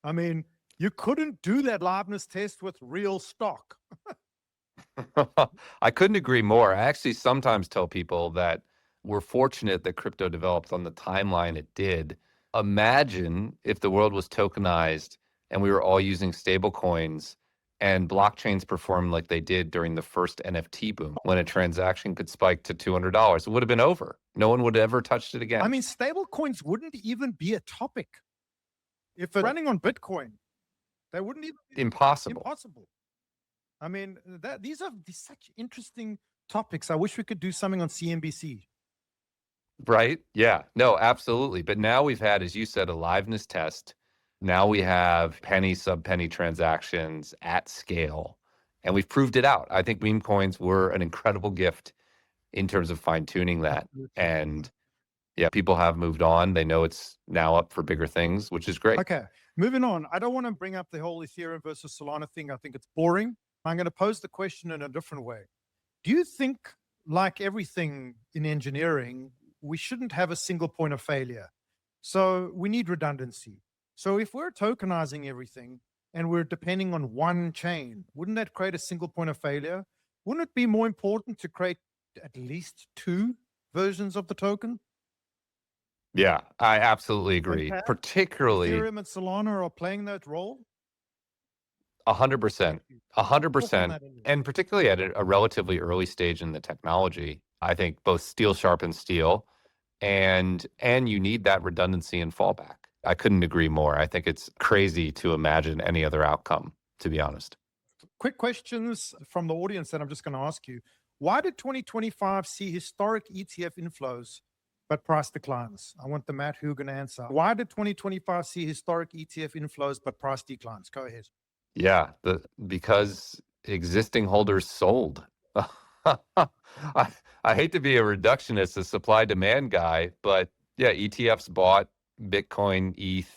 I mean, you couldn't do that liveness test with real stock. I couldn't agree more. I actually sometimes tell people that we're fortunate that crypto developed on the timeline it did. Imagine if the world was tokenized and we were all using stable coins and blockchains performed like they did during the first NFT boom, when a transaction could spike to $200. It would have been over. No one would have ever touched it again. I mean, stable coins wouldn't even be a topic. If it's running on Bitcoin, they wouldn't even be Impossible. I mean, these are such interesting topics. I wish we could do something on CNBC. Right? Yeah. No, absolutely. But now we've had, as you said, a liveness test. Now we have penny, sub-penny transactions at scale, and we've proved it out. I think meme coins were an incredible gift in terms of fine-tuning that. And yeah, people have moved on. They know it's now up for bigger things, which is great. Okay, moving on. I don't want to bring up the whole Ethereum versus Solana thing. I think it's boring. I'm going to pose the question in a different way. Do you think, like everything in engineering, we shouldn't have a single point of failure? So we need redundancy. So if we're tokenizing everything and we're depending on one chain, wouldn't that create a single point of failure? Wouldn't it be more important to create at least two versions of the token? Yeah, I absolutely agree. Okay. Particularly Ethereum and Solana are playing that role? 100%, 100%, and particularly at a relatively early stage in the technology. I think both steel sharpens steel, and you need that redundancy and fallback. I couldn't agree more. I think it's crazy to imagine any other outcome, to be honest. Quick questions from the audience that I'm just going to ask you. Why did 2025 see historic ETF inflows but price declines? I want the Matt Hugan answer. Why did 2025 see historic ETF inflows but price declines? Go ahead. Yeah, because existing holders sold. I hate to be a reductionist, a supply demand guy, but yeah, ETFs bought Bitcoin, ETH,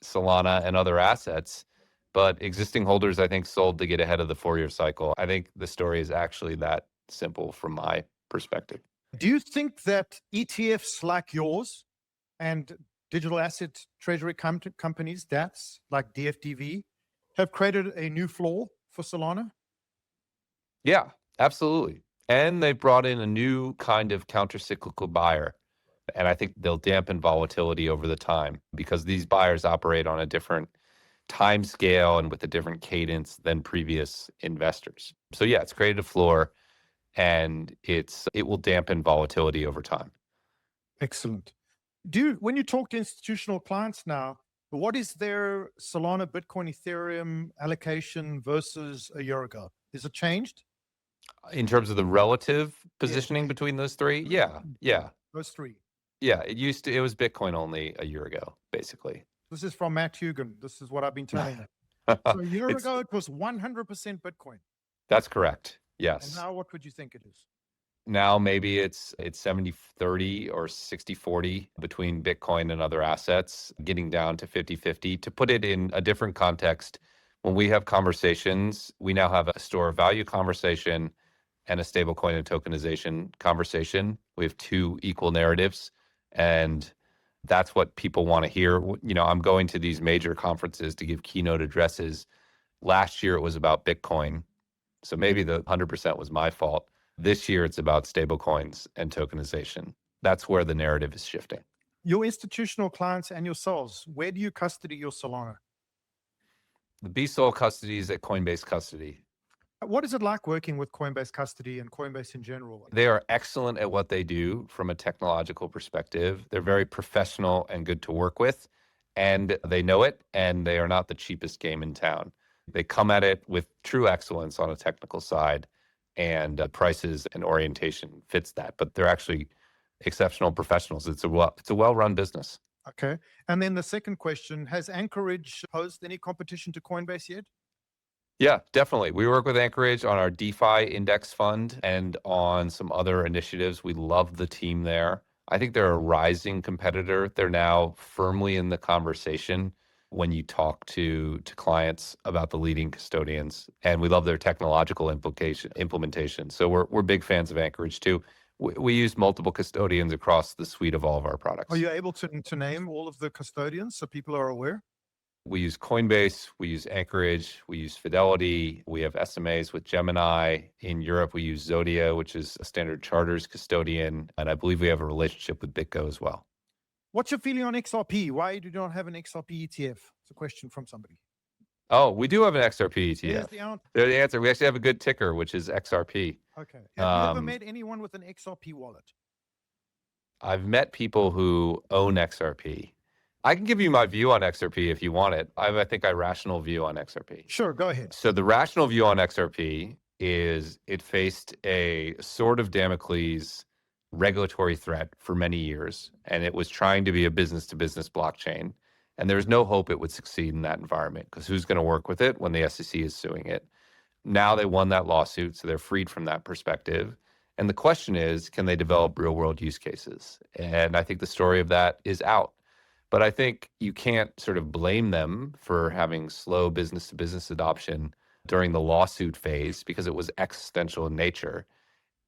Solana, and other assets, but existing holders, I think, sold to get ahead of the 4-year cycle. I think the story is actually that simple from my perspective. Do you think that ETFs like yours and digital asset treasury companies, DATs, like DFDV, have created a new floor for Solana? Yeah, absolutely. And they brought in a new kind of counter-cyclical buyer. And I think they'll dampen volatility over the time because these buyers operate on a different time scale and with a different cadence than previous investors. So yeah, it's created a floor, and it will dampen volatility over time. Excellent. When you talk to institutional clients now, what is their Solana, Bitcoin, Ethereum allocation versus a year ago? Is it changed? In terms of the relative positioning between those three, yeah. Those three. Yeah, it was Bitcoin only a year ago, basically. This is from Matt Hugan. This is what I've been telling him. So a year ago, it was 100% Bitcoin. That's correct. And Yes. now what would you think it is? Now maybe it's 70-30 or 60-40 between Bitcoin and other assets, getting down to 50-50. To put it in a different context, when we have conversations, we now have a store of value conversation and a stablecoin and tokenization conversation. We have two equal narratives, and that's what people want to hear. You know, I'm going to these major conferences to give keynote addresses. Last year it was about Bitcoin, so maybe the 100% was my fault. This year it's about stablecoins and tokenization. That's where the narrative is shifting. Your institutional clients and yourselves, where do you custody your Solana? The BSOL custody is at Coinbase Custody. What is it like working with Coinbase Custody and Coinbase in general? They are excellent at what they do from a technological perspective. They're very professional and good to work with, and they know it, and they are not the cheapest game in town. They come at it with true excellence on a technical side, and prices and orientation fits that. But they're actually exceptional professionals. It's a well-run business. Okay. And then the second question, has Anchorage posed any competition to Coinbase yet? Yeah, definitely. We work with Anchorage on our DeFi index fund and on some other initiatives. We love the team there. I think they're a rising competitor. They're now firmly in the conversation when you talk to clients about the leading custodians, and we love their technological implementation. So we're big fans of Anchorage too. We use multiple custodians across the suite of all of our products. Are you able to name all of the custodians so people are aware? We use Coinbase, we use Anchorage, we use Fidelity, we have SMAs with Gemini. In Europe, we use Zodia, which is a Standard Charters custodian, and I believe we have a relationship with BitGo as well. What's your feeling on XRP? Why do you not have an XRP ETF? It's a question from somebody. Oh, we do have an XRP ETF. There's the answer. There's the answer. We actually have a good ticker, which is XRP. Okay. Have you ever met anyone with an XRP wallet? I've met people who own XRP. I can give you my view on XRP if you want it. I think a rational view on XRP. Sure, go ahead. So the rational view on XRP is it faced a sword of Damocles regulatory threat for many years, and it was trying to be a business-to-business blockchain. And there's no hope it would succeed in that environment, because who's going to work with it when the SEC is suing it? Now they won that lawsuit, so they're freed from that perspective. And the question is, can they develop real-world use cases? And I think the story of that is out. But I think you can't sort of blame them for having slow business-to-business adoption during the lawsuit phase, because it was existential in nature.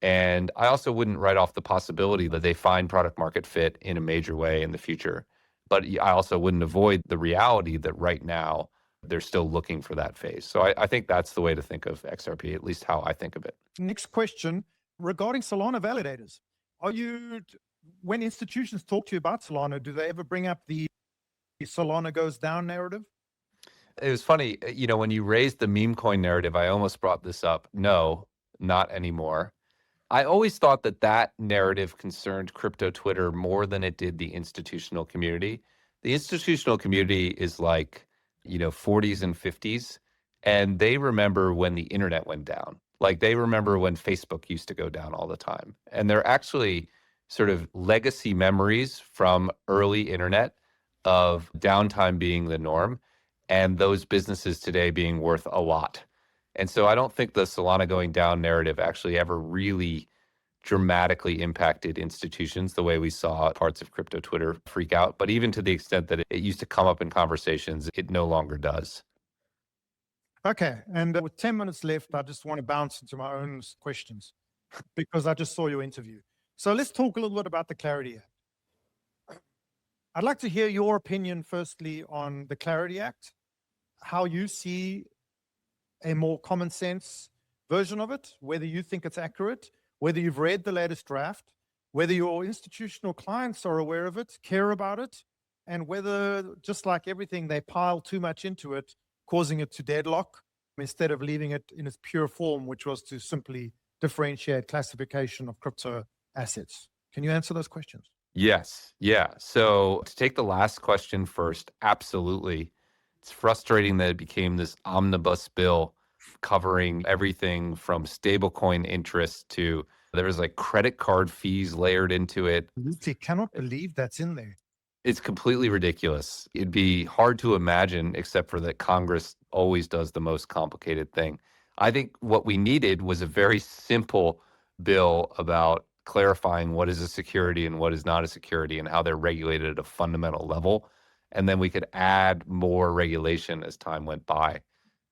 And I also wouldn't write off the possibility that they find product market fit in a major way in the future. But I also wouldn't avoid the reality that right now they're still looking for that phase. So I think that's the way to think of XRP, at least how I think of it. Next question, regarding Solana validators. When institutions talk to you about Solana, do they ever bring up the Solana goes down narrative? It was funny, when you raised the meme coin narrative, I almost brought this up. No, not anymore. I always thought that narrative concerned crypto Twitter more than it did the institutional community. The institutional community is like, 40s and 50s, and they remember when the internet went down. Like, they remember when Facebook used to go down all the time. And they're actually sort of legacy memories from early internet of downtime being the norm, and those businesses today being worth a lot. And so I don't think the Solana going down narrative actually ever really dramatically impacted institutions the way we saw parts of crypto Twitter freak out. But even to the extent that it used to come up in conversations, it no longer does. Okay. And with 10 minutes left, I just want to bounce into my own questions because I just saw your interview. So let's talk a little bit about the Clarity Act. I'd like to hear your opinion, firstly, on the Clarity Act, how you see a more common sense version of it, whether you think it's accurate, whether you've read the latest draft, whether your institutional clients are aware of it, care about it, and whether, just like everything, they pile too much into it, causing it to deadlock instead of leaving it in its pure form, which was to simply differentiate classification of crypto assets. Can you answer those questions? Yes. Yeah. So to take the last question first, absolutely. It's frustrating that it became this omnibus bill covering everything from stablecoin interest to there was like credit card fees layered into it. I cannot believe that's in there. It's completely ridiculous. It'd be hard to imagine, except for that Congress always does the most complicated thing. I think what we needed was a very simple bill about clarifying what is a security and what is not a security and how they're regulated at a fundamental level. And then we could add more regulation as time went by.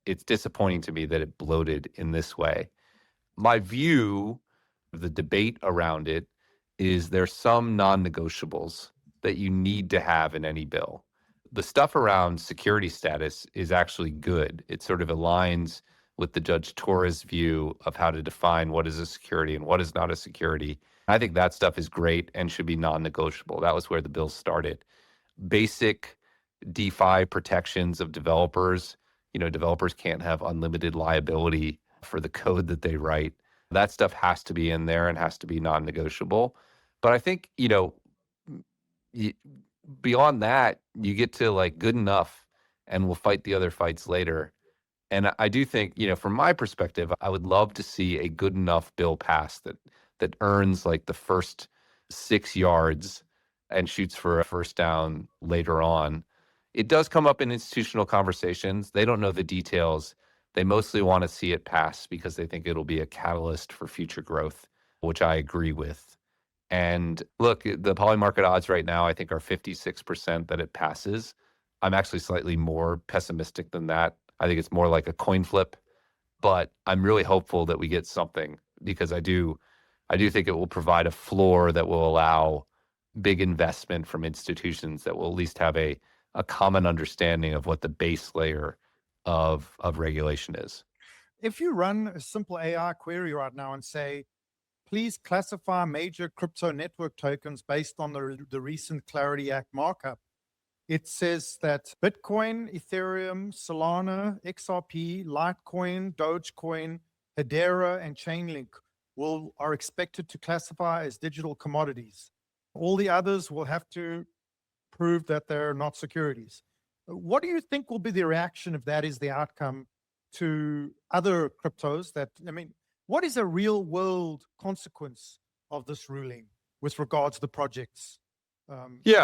It's disappointing to me that it bloated in this way. My view of the debate around it is there's some non-negotiables that you need to have in any bill. The stuff around security status is actually good. It sort of aligns with the Judge Torres view of how to define what is a security and what is not a security. I think that stuff is great and should be non-negotiable. That was where the bill started. Basic DeFi protections of developers. Developers can't have unlimited liability for the code that they write. That stuff has to be in there and has to be non-negotiable. But I think, beyond that, you get to like good enough and we'll fight the other fights later. And I do think, from my perspective, I would love to see a good enough bill pass that earns like the first 6 yards and shoots for a first down later on. It does come up in institutional conversations. They don't know the details. They mostly want to see it pass because they think it'll be a catalyst for future growth, which I agree with. And look, the poly market odds right now, I think, are 56% that it passes. I'm actually slightly more pessimistic than that. I think it's more like a coin flip, but I'm really hopeful that we get something because I do think it will provide a floor that will allow big investment from institutions that will at least have a common understanding of what the base layer of regulation is. If you run a simple AI query right now and say, please classify major crypto network tokens based on the recent Clarity Act markup, it says that Bitcoin, Ethereum, Solana, XRP, Litecoin, Dogecoin, Hedera, and Chainlink are expected to classify as digital commodities. All the others will have to prove that they're not securities. What do you think will be the reaction if that is the outcome to other cryptos? What is a real world consequence of this ruling with regards to the projects?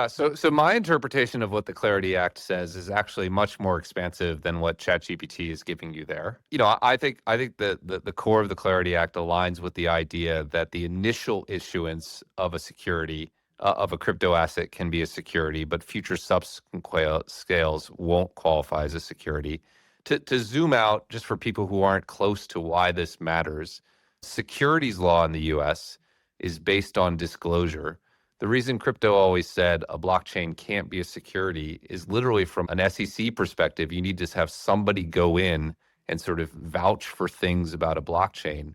So my interpretation of what the Clarity Act says is actually much more expansive than what ChatGPT is giving you there. I think that the core of the Clarity Act aligns with the idea that the initial issuance of a security of a crypto asset can be a security, but future subsequent scales won't qualify as a security. To zoom out, just for people who aren't close to why this matters, securities law in the US is based on disclosure. The reason crypto always said a blockchain can't be a security is literally from an SEC perspective. You need to have somebody go in and sort of vouch for things about a blockchain.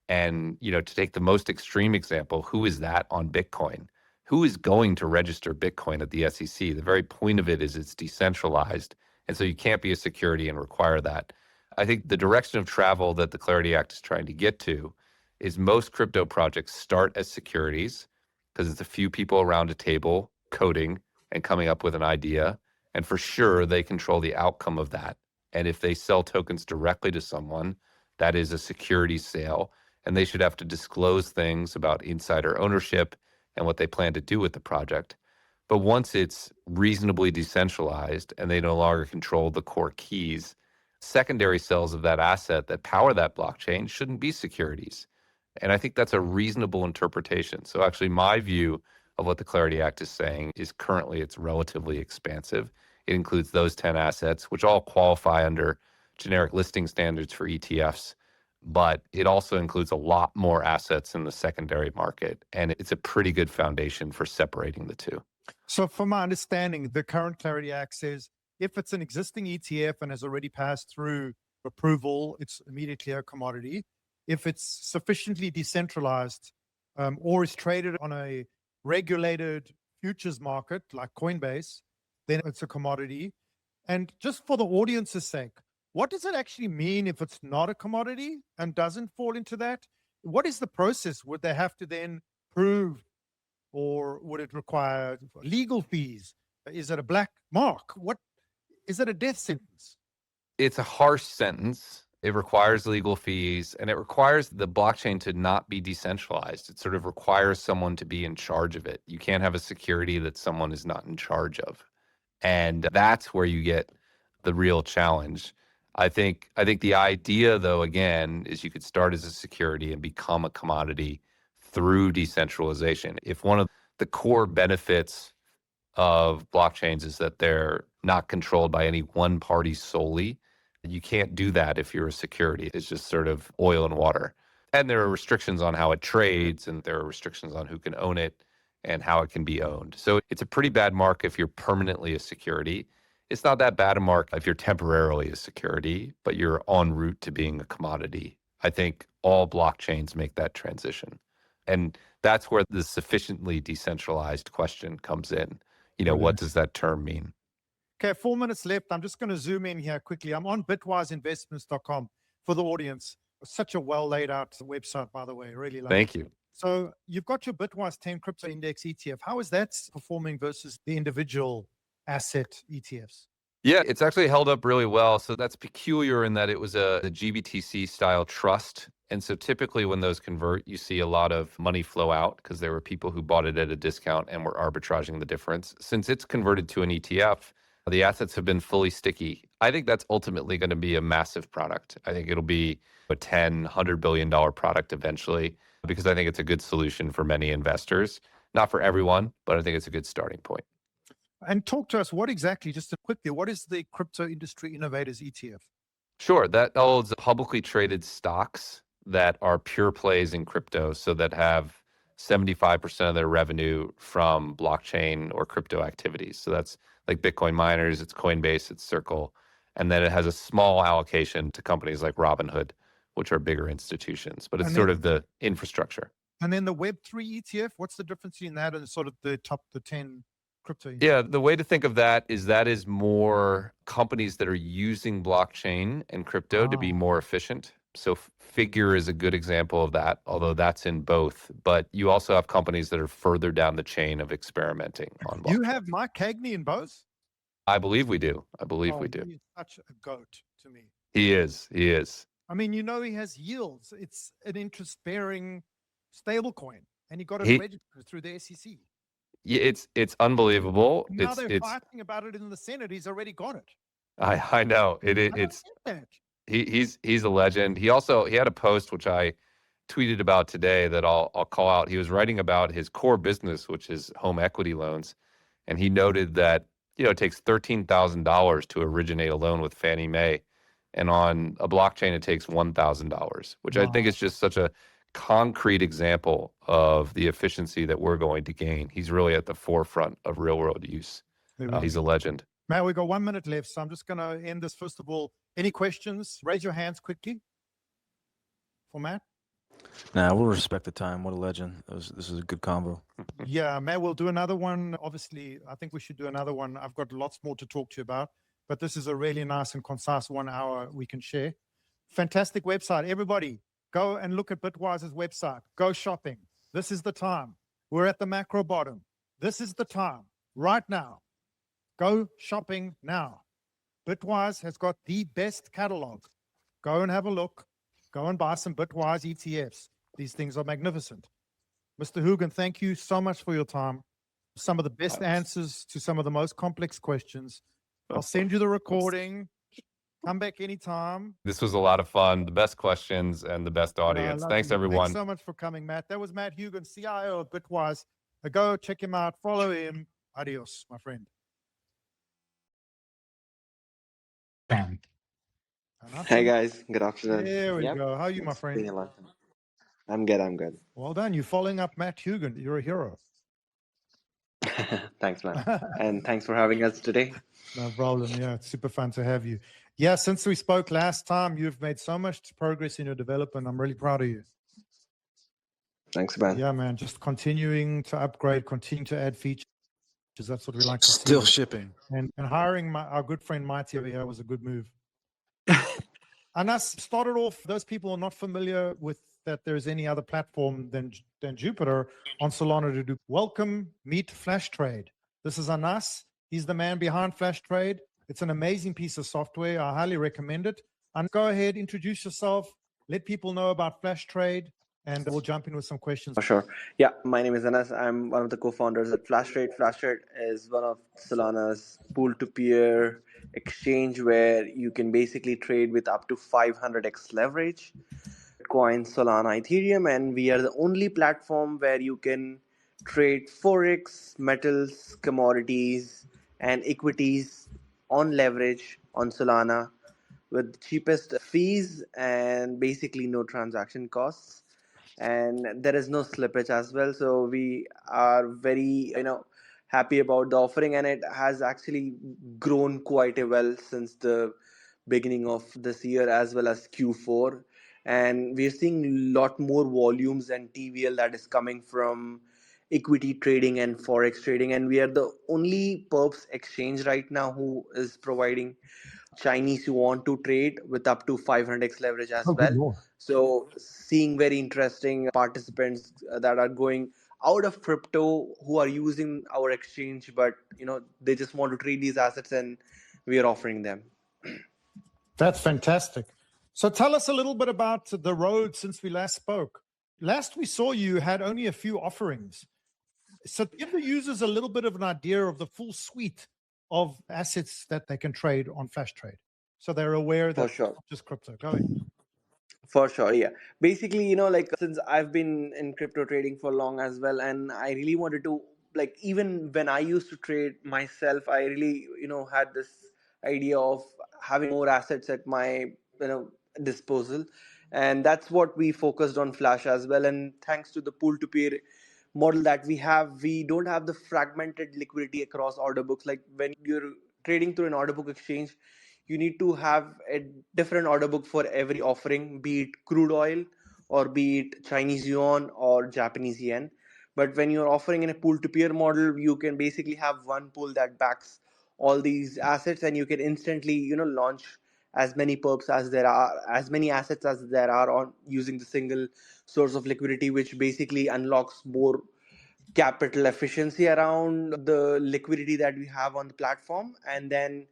And, to take the most extreme example, who is that on Bitcoin? Who is going to register Bitcoin at the SEC? The very point of it is it's decentralized. And so you can't be a security and require that. I think the direction of travel that the Clarity Act is trying to get to is most crypto projects start as securities because it's a few people around a table coding and coming up with an idea. And for sure, they control the outcome of that. And if they sell tokens directly to someone, that is a security sale. And they should have to disclose things about insider ownership and what they plan to do with the project. But once it's reasonably decentralized and they no longer control the core keys, secondary sales of that asset that power that blockchain shouldn't be securities. And I think that's a reasonable interpretation. So actually my view of what the Clarity Act is saying is currently it's relatively expansive. It includes those 10 assets, which all qualify under generic listing standards for ETFs. But it also includes a lot more assets in the secondary market. And it's a pretty good foundation for separating the two. So from my understanding, the current Clarity Act says if it's an existing ETF and has already passed through approval, it's immediately a commodity. If it's sufficiently decentralized or is traded on a regulated futures market like Coinbase, then it's a commodity. And just for the audience's sake, what does it actually mean if it's not a commodity and doesn't fall into that? What is the process? Would they have to then prove, or would it require legal fees? Is it a black mark? What is it, a death sentence? It's a harsh sentence. It requires legal fees, and it requires the blockchain to not be decentralized. It sort of requires someone to be in charge of it. You can't have a security that someone is not in charge of. And that's where you get the real challenge. I think the idea, though, again, is you could start as a security and become a commodity through decentralization. If one of the core benefits of blockchains is that they're not controlled by any one party solely, you can't do that if you're a security. It's just sort of oil and water. And there are restrictions on how it trades, and there are restrictions on who can own it and how it can be owned. So it's a pretty bad mark if you're permanently a security. It's not that bad a mark if you're temporarily a security, but you're en route to being a commodity. I think all blockchains make that transition. And that's where the sufficiently decentralized question comes in. You know, what does that term mean? Okay, 4 minutes left. I'm just going to zoom in here quickly. I'm on bitwiseinvestments.com for the audience. Such a well laid out website, by the way. Really love Thank it. you. So you've got your Bitwise 10 crypto index ETF. How is that performing versus the individual asset ETFs? Yeah, it's actually held up really well. So that's peculiar in that it was a GBTC style trust. And so typically when those convert, you see a lot of money flow out because there were people who bought it at a discount and were arbitraging the difference. Since it's converted to an ETF, the assets have been fully sticky. I think that's ultimately going to be a massive product. I think it'll be a $10, $100 billion product eventually, because I think it's a good solution for many investors. Not for everyone, but I think it's a good starting point. And talk to us, what exactly, just quickly, what is the Crypto Industry Innovators ETF? Sure. That holds publicly traded stocks that are pure plays in crypto, so that have 75% of their revenue from blockchain or crypto activities. So that's like Bitcoin miners, it's Coinbase, it's Circle. And then it has a small allocation to companies like Robinhood, which are bigger institutions, but it's sort of the infrastructure. And then the Web3 ETF, what's the difference between that and sort of the 10 crypto ETF? Yeah, the way to think of that is more companies that are using blockchain and crypto to be more efficient. So Figure is a good example of that, although that's in both. But you also have companies that are further down the chain of experimenting on blockchain. You have Mike Cagney in both? I believe we do. We do. He's such a goat to me. He is. I mean, you know, he has yields. It's an interest-bearing stablecoin, and he got it registered through the SEC. Yeah, it's unbelievable. Now they're fighting about it in the Senate. He's already got it. I know. He's a legend. He had a post which I tweeted about today that I'll call out. He was writing about his core business, which is home equity loans, and he noted that it takes $13,000 to originate a loan with Fannie Mae, and on a blockchain it takes $1,000, which I think is just such a concrete example of the efficiency that we're going to gain. He's really at the forefront of real world use. He's a legend. Matt, we got 1 minute left, so I'm just going to end this. First of all, any questions? Raise your hands quickly for Matt. Nah, we'll respect the time. What a legend. This is a good combo. Yeah, Matt, we'll do another one. Obviously, I think we should do another one. I've got lots more to talk to you about, but this is a really nice and concise 1 hour we can share. Fantastic website. Everybody, go and look at Bitwise's website. Go shopping. This is the time. We're at the macro bottom. This is the time. Right now. Go shopping now. Bitwise has got the best catalog. Go and have a look. Go and buy some Bitwise ETFs. These things are magnificent. Mr. Hoogan, thank you so much for your time. Some of the best answers to some of the most complex questions. I'll send you the recording. Come back anytime. This was a lot of fun. The best questions and the best audience. Thanks, everyone. Thanks so much for coming, Matt. That was Matt Hoogan, CIO of Bitwise. Go check him out. Follow him. Adios, my friend. Bam. Hey guys, good afternoon. There we go. How are you, my friend? I'm good. Well done. You're following up Matt Hoogan. You're a hero. Thanks, man. And thanks for having us today. No problem. Yeah, it's super fun to have you. Yeah, since we spoke last time, you've made so much progress in your development. I'm really proud of you. Thanks, man. Yeah, man. Just continuing to upgrade, continue to add features. because that's what we like to see. Still shipping. And hiring our good friend Marty over here was a good move. And us started off, those people are not familiar with that there's any other platform than Jupiter on Solana to do. Welcome, meet Flash Trade. This is Anas. He's the man behind Flash Trade. It's an amazing piece of software. I highly recommend it. And go ahead, introduce yourself, let people know about Flash Trade, and we'll jump in with some questions. For sure. Yeah, my name is Anas. I'm one of the co-founders at Flash Trade. Flash Trade is one of Solana's pool-to-peer exchange where you can basically trade with up to 500x leverage. Bitcoin, Solana, Ethereum, and we are the only platform where you can trade forex, metals, commodities, and equities on leverage on Solana with cheapest fees and basically no transaction costs. And there is no slippage as well, so we are very happy about the offering, and it has actually grown quite well since the beginning of this year as well as Q4. And we're seeing a lot more volumes and TVL that is coming from equity trading and forex trading, and we are the only perps exchange right now who is providing Chinese yuan to trade with up to 500x leverage as well. Lord. So seeing very interesting participants that are going out of crypto who are using our exchange, but they just want to trade these assets, and we are offering them. That's fantastic. So tell us a little bit about the road since we last spoke. Last we saw you had only a few offerings. So give the users a little bit of an idea of the full suite of assets that they can trade on Flash Trade, so they're aware that For sure. it's not just crypto. Go ahead. For sure, yeah. Basically, since I've been in crypto trading for long as well, and I really wanted to, even when I used to trade myself, I really, had this idea of having more assets at my, disposal. And that's what we focused on Flash as well. And thanks to the pool-to-peer model that we don't have the fragmented liquidity across order books. Like when you're trading through an order book exchange, you need to have a different order book for every offering, be it crude oil or be it Chinese yuan or Japanese yen. But when you're offering in a pool-to-peer model, you can basically have one pool that backs all these assets, and you can instantly, launch as many perps as there are, as many assets as there are on using the single source of liquidity, which basically unlocks more capital efficiency around the liquidity that we have on the platform. And then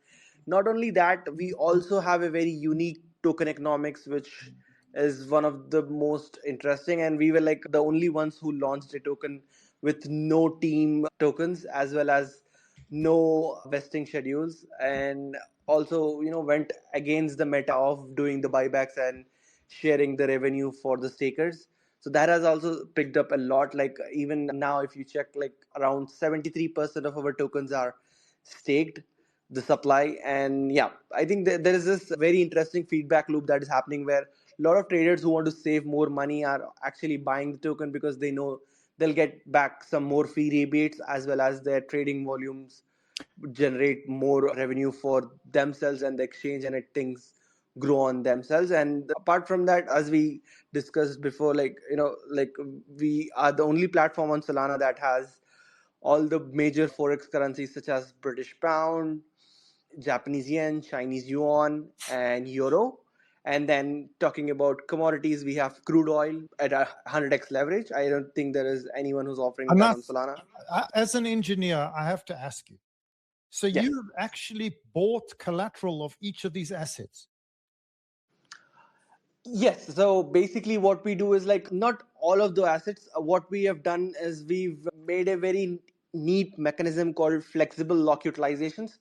not only that, we also have a very unique token economics, which is one of the most interesting, and we were like the only ones who launched a token with no team tokens as well as no vesting schedules, and also went against the meta of doing the buybacks and sharing the revenue for the stakers. So that has also picked up a lot. Like even now, if you check, like around 73% of our tokens are staked, the supply. And yeah, I think there is this very interesting feedback loop that is happening where a lot of traders who want to save more money are actually buying the token because they know they'll get back some more fee rebates, as well as their trading volumes generate more revenue for themselves and the exchange, and things grow on themselves. And apart from that, as we discussed before, we are the only platform on Solana that has all the major forex currencies such as British pound, Japanese yen, Chinese yuan, and euro. And then talking about commodities, we have crude oil at 100x leverage. I don't think there is anyone who's offering that on Solana. As an engineer, I have to ask you. So Yes. you actually bought collateral of each of these assets? Yes. So basically what we do is not all of the assets. What we have done is we've made a very neat mechanism called flexible lock utilizations.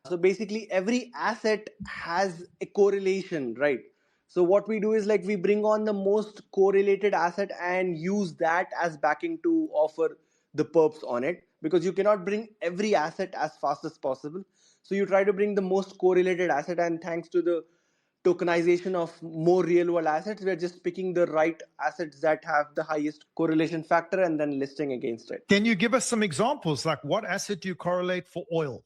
So basically every asset has a correlation, right? So what we do is we bring on the most correlated asset and use that as backing to offer the perps on it, because you cannot bring every asset as fast as possible. So you try to bring the most correlated asset, and thanks to the tokenization of more real world assets, we're just picking the right assets that have the highest correlation factor and then listing against it. Can you give us some examples? Like what asset do you correlate for oil?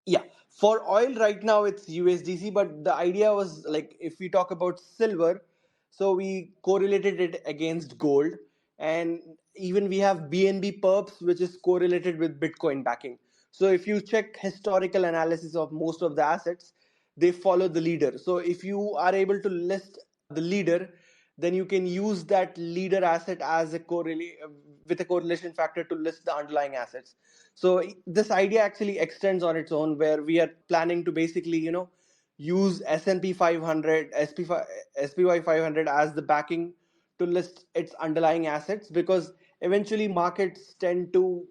Yeah, for oil right now it's USDC, but the idea was if we talk about silver, so we correlated it against gold, And even we have BNB perps, which is correlated with Bitcoin backing. So if you check historical analysis of most of the assets, they follow the leader. So if you are able to list the leader, then you can use that leader asset as a with a correlation factor to list the underlying assets. So this idea actually extends on its own, where we are planning to basically, use S&P 500, SPY 500 as the backing to list its underlying assets, because eventually markets tend to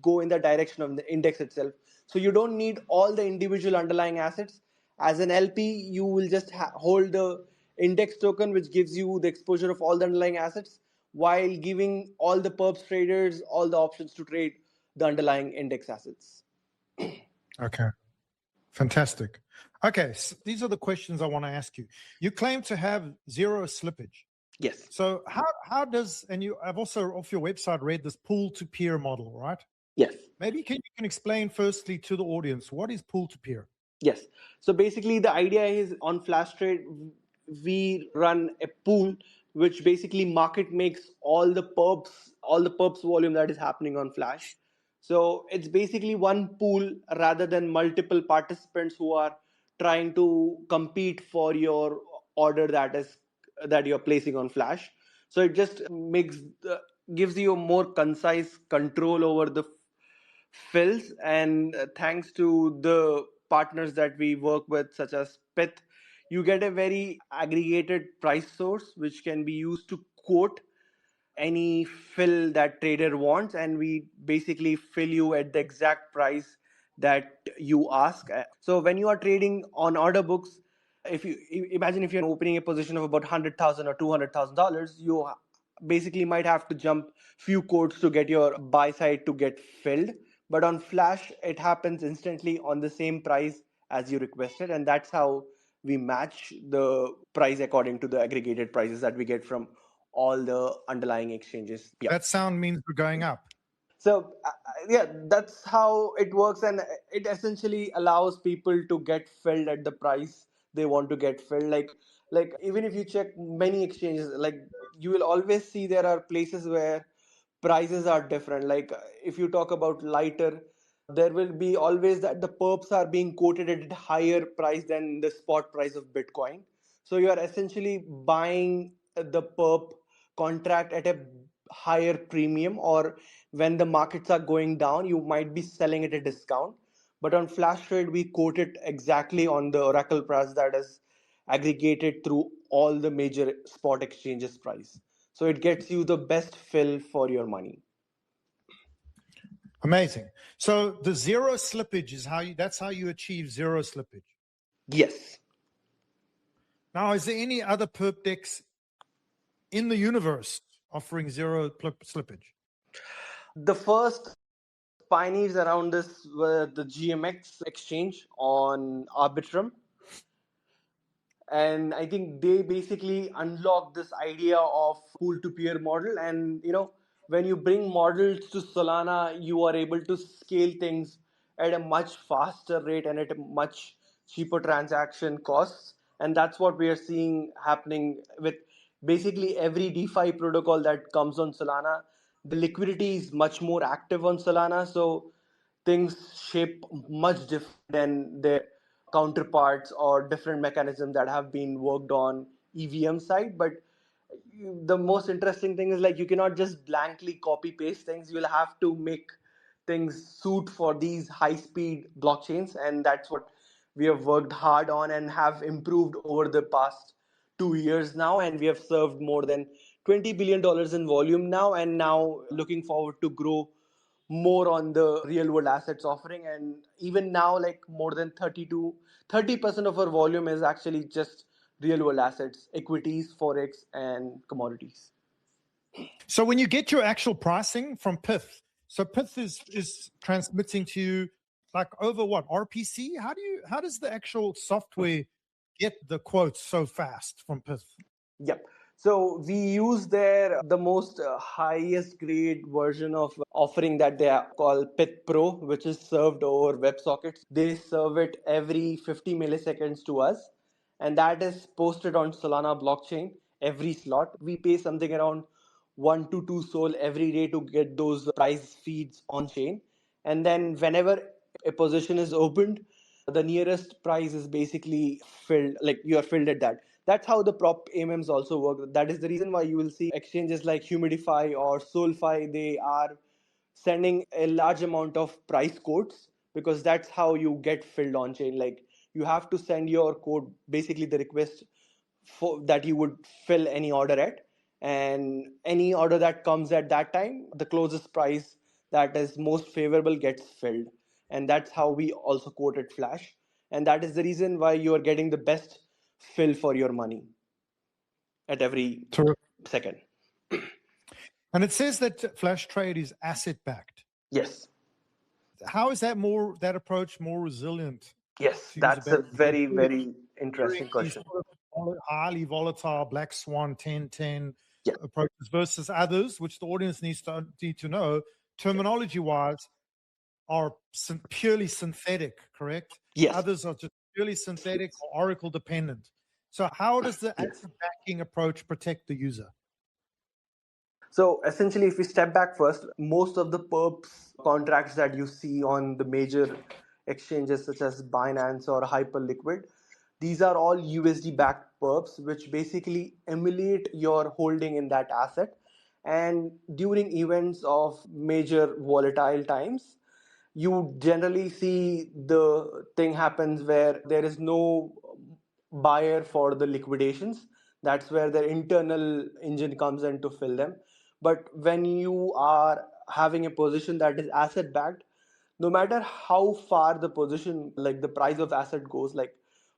go in the direction of the index itself. So you don't need all the individual underlying assets. As an LP, you will just hold the index token, which gives you the exposure of all the underlying assets, while giving all the perps traders all the options to trade the underlying index assets. Okay. Fantastic. Okay, so these are the questions I want to ask you. You claim to have zero slippage. Yes. So how does, and I've also off your website read this pool to peer model, right? Yes. Maybe you can explain firstly to the audience, what is pool to peer? Yes. So basically the idea is, on Flash Trade, we run a pool which basically market makes all the perps volume that is happening on Flash. So it's basically one pool rather than multiple participants who are trying to compete for your order that you're placing on Flash. So it just gives you a more concise control over the fills, and thanks to the partners that we work with, such as Pith, you get a very aggregated price source which can be used to quote any fill that trader wants, and we basically fill you at the exact price that you ask. So when you are trading on order books, if you imagine, if you're opening a position of about $100,000 or $200,000, you basically might have to jump few quotes to get your buy side to get filled. But on Flash, it happens instantly on the same price as you requested, and that's how we match the price according to the aggregated prices that we get from all the underlying exchanges. Yeah. That sound means we're going up. So yeah, that's how it works, and it essentially allows people to get filled at the price they want to get filled. Like even if you check many exchanges, like you will always see there are places where prices are different. Like if you talk about lighter, there will be always that the perps are being quoted at a higher price than the spot price of Bitcoin. So you are essentially buying the perp contract at a higher premium, or when the markets are going down, you might be selling at a discount. But on Flash Trade, we quote it exactly on the Oracle price that is aggregated through all the major spot exchanges price. So it gets you the best fill for your money. Amazing. So the zero slippage is that's how you achieve zero slippage. Yes. Now, is there any other perp decks in the universe offering zero slippage? The first pioneers around this were the GMX exchange on Arbitrum. And I think they basically unlocked this idea of pool to peer model. And when you bring models to Solana, you are able to scale things at a much faster rate and at a much cheaper transaction costs. And that's what we are seeing happening with basically every DeFi protocol that comes on Solana. The liquidity is much more active on Solana, so things shape much different than their counterparts or different mechanisms that have been worked on EVM side. But the most interesting thing is, like, you cannot just blankly copy paste things. You'll have to make things suit for these high speed blockchains, and that's what we have worked hard on and have improved over the past 2 years now. And we have served more than $20 billion in volume now, and now looking forward to grow more on the real world assets offering. And even now, like, more than 30% of our volume is actually just real world assets, equities, forex, and commodities. So when you get your actual pricing from Pith, so Pith is transmitting to you like over what, RPC? How does the actual software get the quotes so fast from Pith? Yep. So we use the most highest grade version of offering that they call Pith Pro, which is served over WebSockets. They serve it every 50 milliseconds to us, and that is posted on Solana blockchain every slot. We pay something around 1 to 2 SOL every day to get those price feeds on chain. And then whenever a position is opened, the nearest price is basically filled, like you are filled at that. That's how the prop AMMs also work. That is the reason why you will see exchanges like Humidify or Solfy, they are sending a large amount of price quotes, because that's how you get filled on chain. Like you have to send your code, basically the request for that you would fill any order at, and any order that comes at that time, the closest price that is most favorable gets filled. And that's how we also quoted Flash, and that is the reason why you are getting the best fill for your money at every second. And it says that Flash Trade is asset backed. Yes. How is that approach more resilient? Yes, to that's a usability very, during very interesting these question. sort of highly volatile black swan 10-10 Yeah. approaches versus others, which the audience needs to know, terminology wise, are purely synthetic, correct? Yes. Others are just purely synthetic or Oracle dependent. So how does the Yes. asset backing approach protect the user? So essentially, if we step back first, most of the perps contracts that you see on the major exchanges such as Binance or Hyperliquid, these are all USD backed perps, which basically emulate your holding in that asset. And during events of major volatile times, you generally see the thing happens where there is no buyer for the liquidations. That's where their internal engine comes in to fill them. But when you are having a position that is asset backed, no matter how far the position, like the price of asset goes, like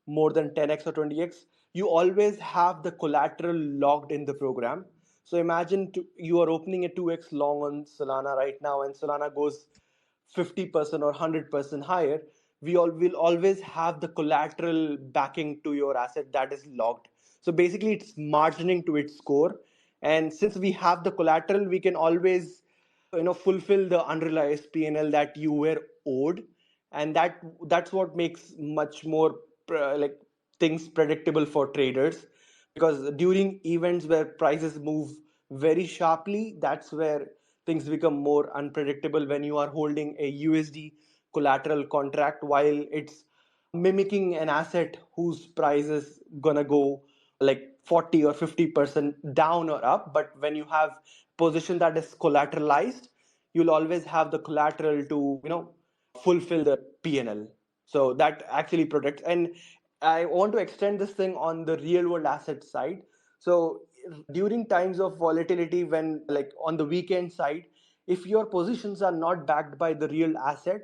more than 10x or 20x, you always have the collateral locked in the program. So imagine you are opening a 2x long on Solana right now, and Solana goes 50% or 100% higher. We all will always have the collateral backing to your asset that is locked. So basically, it's margining to its core. And since we have the collateral, we can always fulfill the unrealized P&L that you were owed, and that's what makes much more like things predictable for traders, because during events where prices move very sharply, that's where things become more unpredictable when you are holding a USD collateral contract while it's mimicking an asset whose price is gonna go like 40 or 50% down or up. But when you have position that is collateralized, you'll always have the collateral to fulfill the PNL. So that actually protects. And I want to extend this thing on the real world asset side. So during times of volatility, when like on the weekend side, if your positions are not backed by the real asset,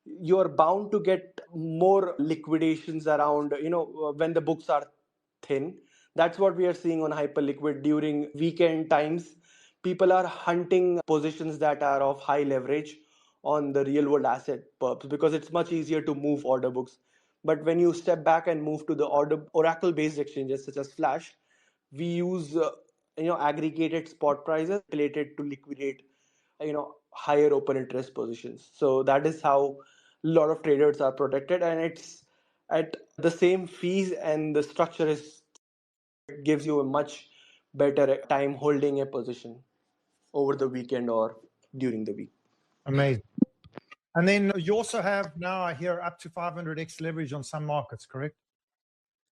you're bound to get more liquidations around when the books are thin. That's what we are seeing on Hyperliquid during weekend times. People are hunting positions that are of high leverage on the real world asset perps, because it's much easier to move order books. But when you step back and move to the oracle based exchanges such as Flash, we use aggregated spot prices related to liquidate higher open interest positions. So that is how a lot of traders are protected, and it's at the same fees, and the structure is gives you a much better time holding a position over the weekend or during the week. Amazing. And then you also have now, I hear, up to 500x leverage on some markets, correct?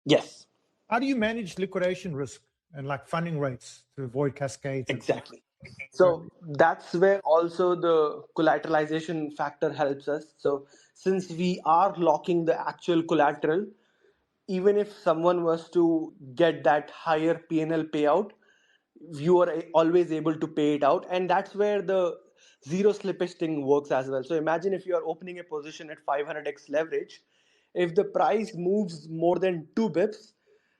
Yes. How do you manage liquidation risk and like funding rates to avoid cascades? Exactly. So that's where also the collateralization factor helps us. So since we are locking the actual collateral, even if someone was to get that higher PNL payout, you are always able to pay it out. And that's where the zero slippage thing works as well. So imagine if you are opening a position at 500x leverage, if the price moves more than 2 bips,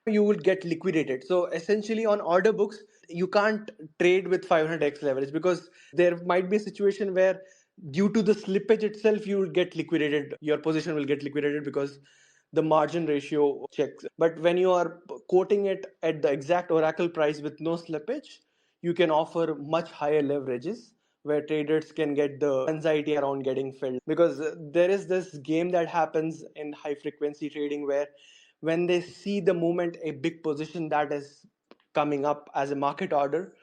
you will get liquidated. So essentially on order books, you can't trade with 500x leverage, because there might be a situation where due to the slippage itself, you will get liquidated. Your position will get liquidated because the margin ratio checks. But when you are quoting it at the exact oracle price with no slippage, you can offer much higher leverages where traders can get the anxiety around getting filled. Because there is this game that happens in high frequency trading where when they see the moment a big position that is coming up as a market order,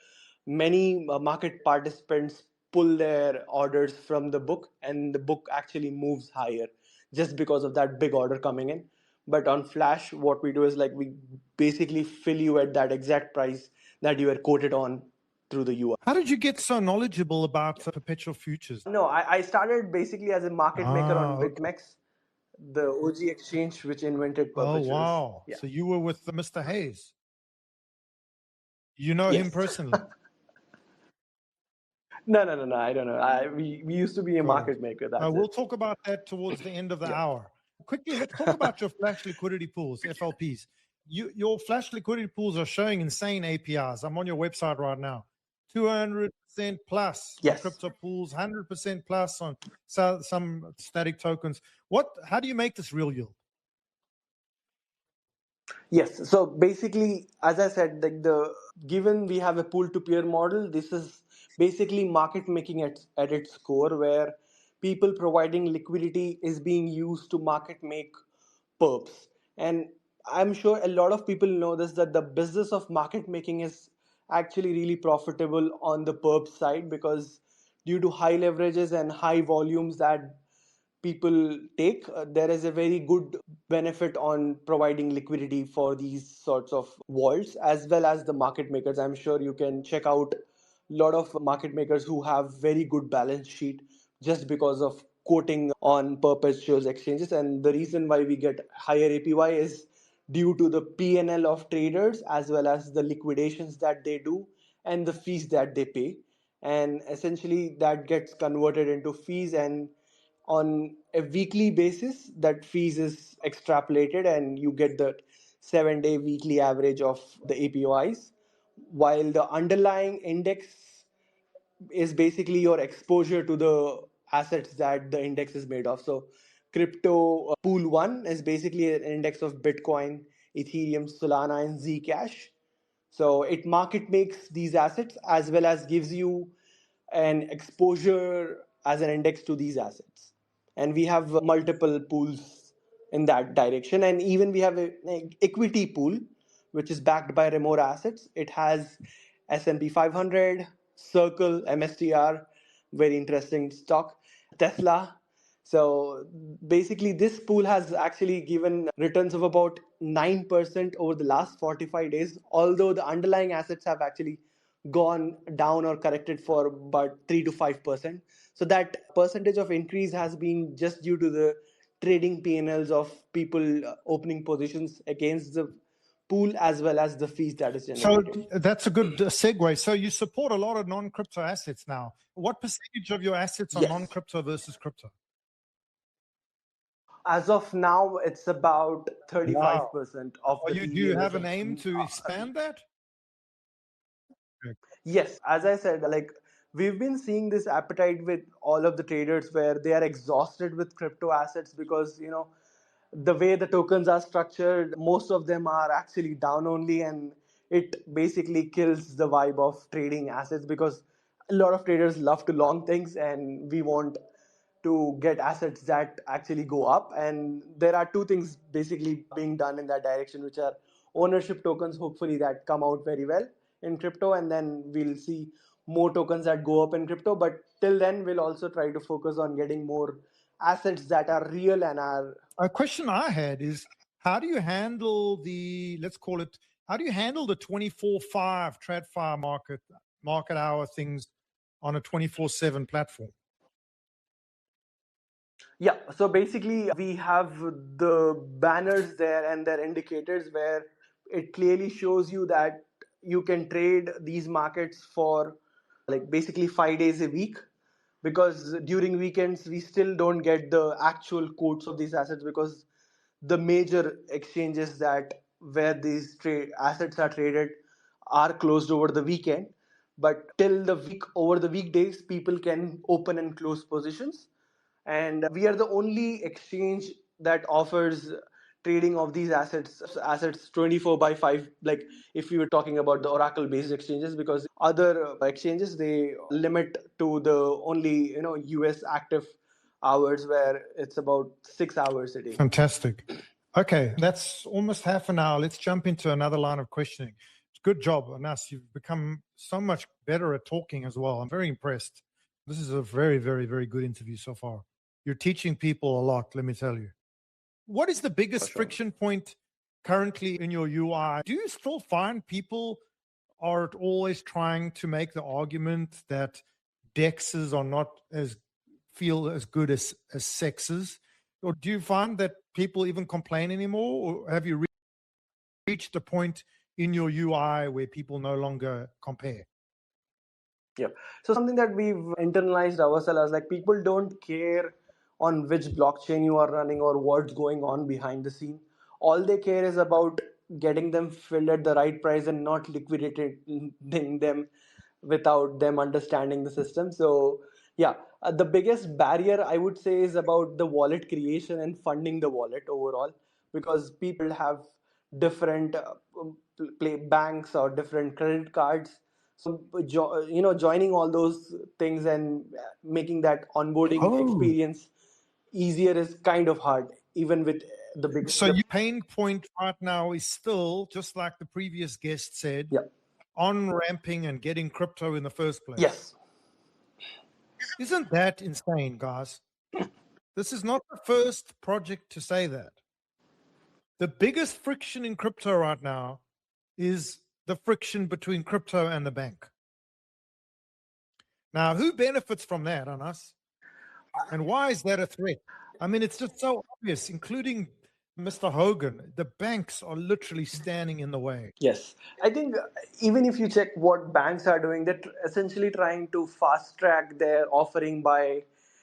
many market participants pull their orders from the book, and the book actually moves higher just because of that big order coming in. But on Flash, what we do is like we basically fill you at that exact price that you were quoted on through the UI. How did you get so knowledgeable about perpetual futures? No, I started basically as a market maker on Okay. BitMEX, the OG exchange which invented Oh, perpetuals. wow. Yeah. So you were with Mr. Hayes. You know him Yes. personally. No, I don't know. We used to be a Got it. market maker. That's We'll it. talk about that towards the end of the Yeah. hour. Quickly, let's talk about your Flash liquidity pools, FLPs. Your Flash liquidity pools are showing insane APRs. I'm on your website right now. 200% plus on Yes. crypto pools, 100% plus on some static tokens. How do you make this real yield? Yes. So basically, as I said, like given we have a pool to peer model, this is basically market making at its core, where people providing liquidity is being used to market make perps. And I'm sure a lot of people know this, that the business of market making is actually really profitable on the perp side, because due to high leverages and high volumes that people take, there is a very good benefit on providing liquidity for these sorts of vaults, as well as the market makers. I'm sure you can check out a lot of market makers who have very good balance sheet just because of quoting on perpetuals exchanges. And the reason why we get higher APY is due to the PNL of traders, as well as the liquidations that they do and the fees that they pay. And essentially that gets converted into fees, and on a weekly basis that fees is extrapolated, and you get the 7-day weekly average of the APYs, while the underlying index is basically your exposure to the assets that the index is made of. So crypto pool 1 is basically an index of Bitcoin, Ethereum, Solana, and Zcash. So it market makes these assets as well as gives you an exposure as an index to these assets. And we have multiple pools in that direction. And even we have an equity pool, which is backed by Remora assets. It has S&P 500, Circle, MSTR, very interesting stock, Tesla. So basically, this pool has actually given returns of about 9% over the last 45 days, although the underlying assets have actually gone down or corrected for about 3 to 5%. So that percentage of increase has been just due to the trading PNLs of people opening positions against the pool, as well as the fees that is generated. So that's a good segue. So you support a lot of non-crypto assets now. What percentage of your assets are Yes. non-crypto versus crypto? As of now, it's about 35% of the Do you have an TVL. aim to expand that? Yes, as I said, like we've been seeing this appetite with all of the traders where they are exhausted with crypto assets, because the way the tokens are structured, most of them are actually down only, and it basically kills the vibe of trading assets, because a lot of traders love to long things, and we want to get assets that actually go up. And there are two things basically being done in that direction, which are ownership tokens, hopefully that come out very well in crypto, and then we'll see more tokens that go up in crypto. But till then, we'll also try to focus on getting more assets that are real and are. A question I had is, how do you handle how do you handle the 24/5 TradFi market hour things on a 24/7 platform? Yeah, so basically we have the banners there and their indicators, where it clearly shows you that you can trade these markets for like basically 5 days a week, because during weekends we still don't get the actual quotes of these assets, because the major exchanges that where these assets are traded are closed over the weekend. But till the week, over the weekdays, people can open and close positions, and we are the only exchange that offers trading of these assets 24 by 5, like if we were talking about the oracle based exchanges, because other exchanges, they limit to the only US active hours, where it's about 6 hours a day. Fantastic. Okay, that's almost half an hour. Let's jump into another line of questioning. Good job, Anas. You've become so much better at talking as well. I'm very impressed. This is a very, very, very good interview so far. You're teaching people a lot, let me tell you. What is the biggest friction point currently in your UI? Do you still find people are always trying to make the argument that dexes are not feel as good as sexes? Or do you find that people even complain anymore? Or have you reached a point in your UI where people no longer compare? Yeah. So something that we've internalized ourselves, like people don't care on which blockchain you are running or what's going on behind the scene. All they care is about getting them filled at the right price and not liquidating them without them understanding the system. So yeah, the biggest barrier I would say is about the wallet creation and funding the wallet overall, because people have different banks or different credit cards. So joining all those things and making that onboarding experience easier is kind of hard, even with the big. So your pain point right now is still, just like the previous guest said, on-ramping and getting crypto in the first place. Yes. Isn't that insane, guys? This is not the first project to say that. The biggest friction in crypto right now is the friction between crypto and the bank. Now, who benefits from that on us? And why is that a threat? I mean, it's just so obvious, including Mr. Hogan. The banks are literally standing in the way. Yes. I think even if you check what banks are doing, they're essentially trying to fast track their offering by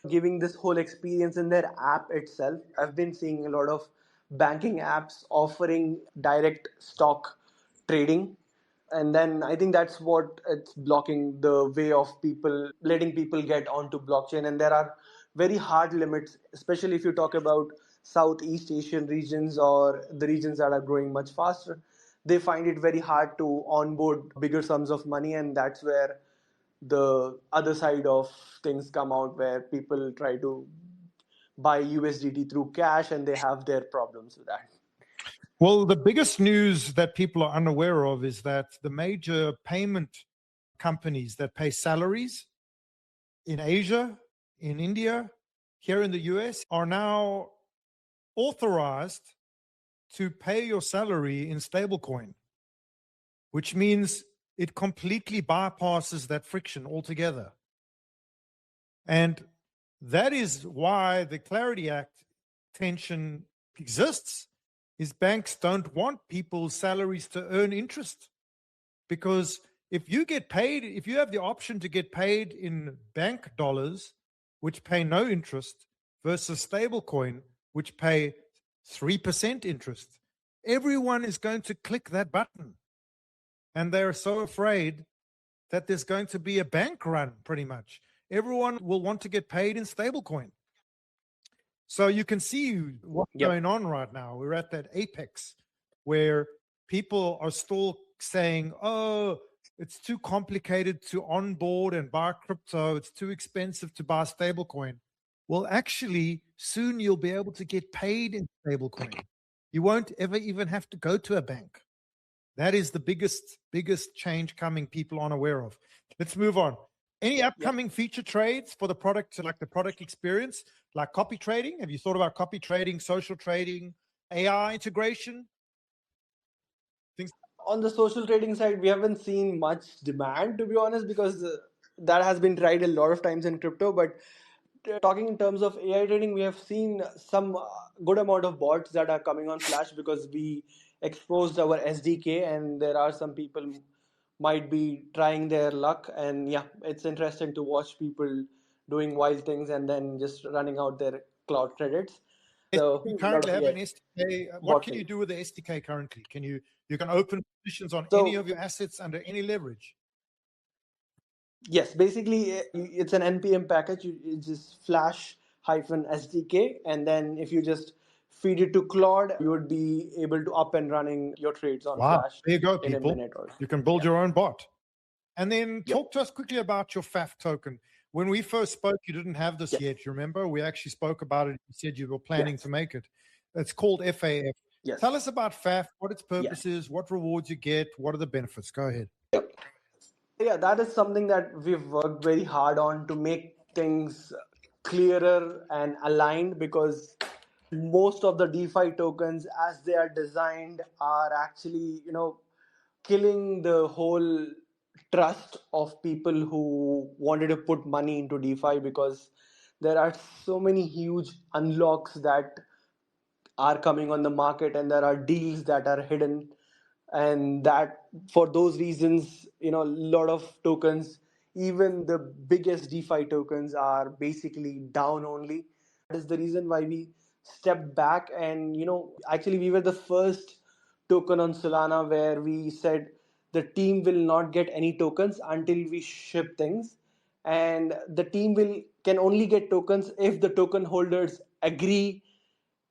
giving this whole experience in their app itself. I've been seeing a lot of banking apps offering direct stock trading. And then I think that's what it's blocking the way of people, letting people get onto blockchain. And there are very hard limits, especially if you talk about Southeast Asian regions or the regions that are growing much faster. They find it very hard to onboard bigger sums of money, and that's where the other side of things come out, where people try to buy USDT through cash and they have their problems with that. Well, the biggest news that people are unaware of is that the major payment companies that pay salaries in Asia, in India, here in the US, are now authorized to pay your salary in stablecoin, which means it completely bypasses that friction altogether. And that is why the Clarity Act tension exists, is banks don't want people's salaries to earn interest. Because if you get paid, if you have the option to get paid in bank dollars, which pay no interest, versus stablecoin, which pay 3% interest, everyone is going to click that button. And they're so afraid that there's going to be a bank run, pretty much. Everyone will want to get paid in stablecoin. So you can see what's going on right now. We're at that apex where people are still saying, oh, it's too complicated to onboard and buy crypto. It's too expensive to buy stablecoin. Well, actually, soon you'll be able to get paid in stablecoin. You won't ever even have to go to a bank. That is the biggest change coming people aren't aware of. Let's move on. Any upcoming feature trades for the product, like the product experience, like copy trading? Have you thought about copy trading, social trading, AI integration? On the social trading side, we haven't seen much demand, to be honest, because that has been tried a lot of times in crypto. But talking in terms of AI trading, we have seen some good amount of bots that are coming on Flash because we exposed our SDK, and there are some people might be trying their luck. And yeah, it's interesting to watch people doing wild things and then just running out their cloud credits. So you currently have an SDK. What can you do with the SDK currently? You can open positions on any of your assets under any leverage? Yes, basically it's an NPM package. It's just Flash -SDK, and then if you just feed it to Claude, you would be able to up and running your trades on Flash. There you go, in people. a minute or so. You can build your own bot. And then talk to us quickly about your FAF token. When we first spoke, you didn't have this yet. You remember? We actually spoke about it. You said you were planning to make it. It's called FAF. Yes. Tell us about FAF, what its Yeah. purpose is, what rewards you get, what are the benefits? Go ahead. Yeah, that is something that we've worked very hard on to make things clearer and aligned, because most of the DeFi tokens, as they are designed, are actually, killing the whole trust of people who wanted to put money into DeFi, because there are so many huge unlocks that are coming on the market, and there are deals that are hidden, and that for those reasons, a lot of tokens, even the biggest DeFi tokens, are basically down only. That is the reason why we stepped back, and actually we were the first token on Solana where we said the team will not get any tokens until we ship things, and the team will can only get tokens if the token holders agree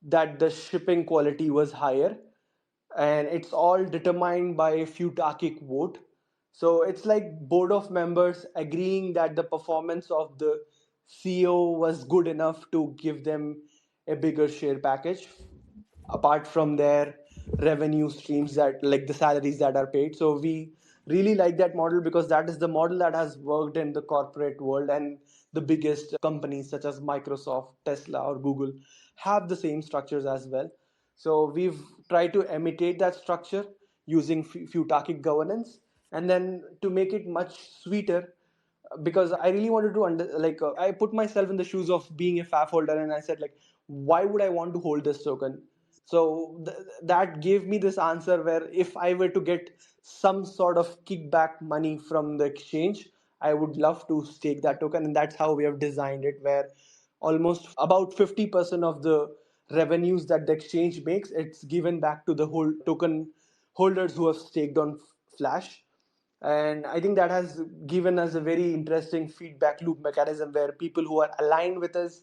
that the shipping quality was higher, and it's all determined by a few-takic vote. So it's like board of members agreeing that the performance of the CEO was good enough to give them a bigger share package, apart from their revenue streams, that like the salaries that are paid. So we really like that model, because that is the model that has worked in the corporate world, and the biggest companies such as Microsoft, Tesla, or Google have the same structures as well. So we've tried to imitate that structure using few-takic governance, and then to make it much sweeter, because I really wanted to I put myself in the shoes of being a FAF holder, and I said, like, why would I want to hold this token? So that gave me this answer, where if I were to get some sort of kickback money from the exchange, I would love to stake that token, and that's how we have designed it, where almost about 50% of the revenues that the exchange makes, it's given back to the whole token holders who have staked on Flash. And I think that has given us a very interesting feedback loop mechanism, where people who are aligned with us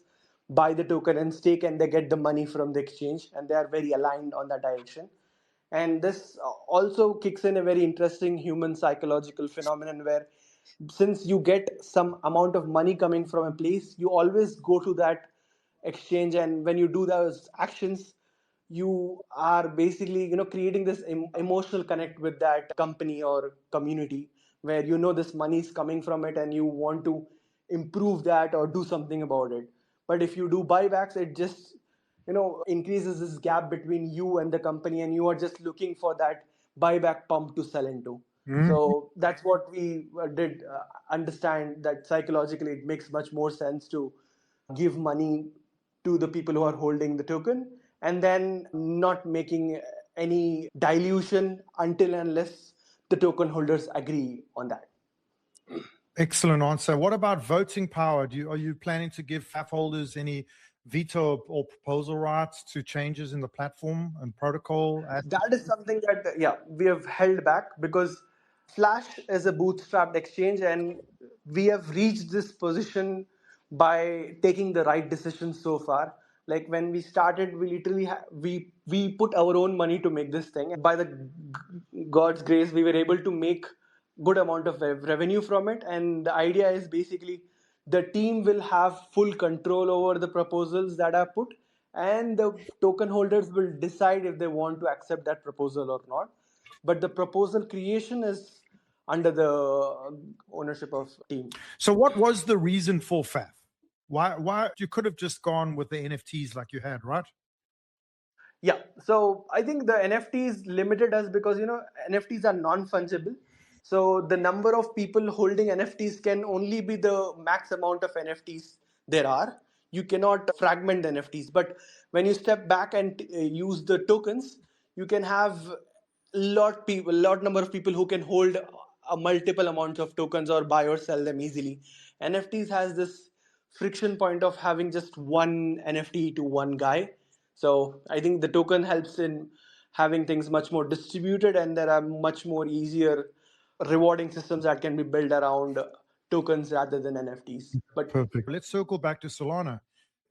buy the token and stake, and they get the money from the exchange, and they are very aligned on that direction. And this also kicks in a very interesting human psychological phenomenon, where since you get some amount of money coming from a place, you always go to that exchange, and when you do those actions, you are basically creating this emotional connect with that company or community, where this money is coming from it, and you want to improve that or do something about it. But if you do buybacks, it just increases this gap between you and the company, and you are just looking for that buyback pump to sell into. So that's what we did understand, that psychologically it makes much more sense to give money to the people who are holding the token, and then not making any dilution until unless the token holders agree on that. Excellent answer. What about voting power? Are you planning to give FAF holders any veto or proposal rights to changes in the platform and protocol? That is something that we have held back, because Flash is a bootstrapped exchange, and we have reached this position by taking the right decisions so far. Like when we started, we literally we put our own money to make this thing. By the God's grace, we were able to make good amount of revenue from it, and the idea is basically the team will have full control over the proposals that are put, and the token holders will decide if they want to accept that proposal or not. But the proposal creation is under the ownership of team. So what was the reason for FAF? Why you could have just gone with the NFTs like you had, right? Yeah, so I think the NFTs limited us, because NFTs are non-fungible. So the number of people holding NFTs can only be the max amount of NFTs there are. You cannot fragment the NFTs. But when you step back and use the tokens, you can have lot number of people who can hold a multiple amounts of tokens, or buy or sell them easily. NFTs has this friction point of having just one NFT to one guy. So I think the token helps in having things much more distributed, and there are much more easier rewarding systems that can be built around tokens rather than NFTs. But Perfect. Let's circle back to Solana.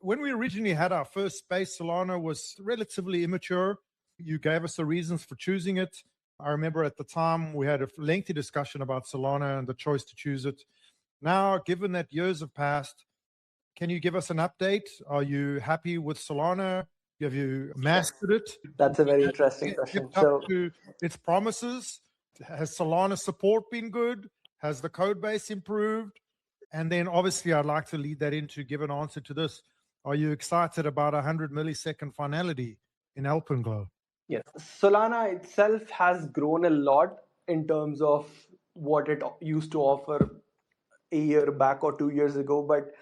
When we originally had our first space, Solana was relatively immature. You gave us the reasons for choosing it. I remember at the time we had a lengthy discussion about Solana and the choice to choose it. Now, given that years have passed, can you give us an update? Are you happy with Solana? Have you mastered it? That's a very Has interesting it question. lived up to its promises? Has Solana support been good? Has the code base improved? And then obviously I'd like to lead that into give an answer to this. Are you excited about 100 millisecond finality in Alpenglow? Yes, Solana itself has grown a lot in terms of what it used to offer a year back or 2 years ago. But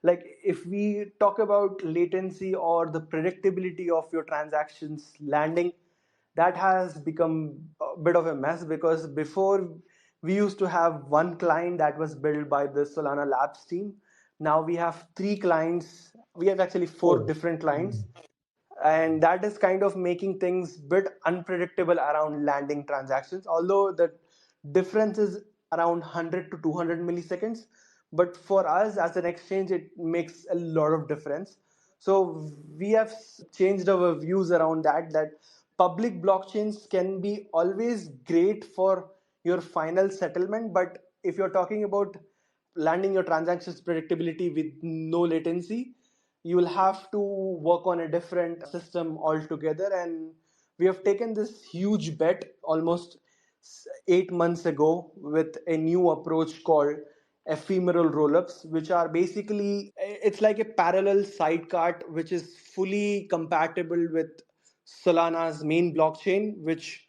like if we talk about latency or the predictability of your transactions landing, that has become a bit of a mess, because before we used to have one client that was built by the Solana Labs team. Now we have three clients. We have actually four different clients, and that is kind of making things bit unpredictable around landing transactions, although the difference is around 100 to 200 milliseconds. But for us as an exchange, it makes a lot of difference. So we have changed our views around that public blockchains can be always great for your final settlement, but if you're talking about landing your transactions predictability with no latency, you will have to work on a different system altogether. And we have taken this huge bet almost 8 months ago with a new approach called ephemeral rollups, which are basically, it's like a parallel sidecar which is fully compatible with Solana's main blockchain, which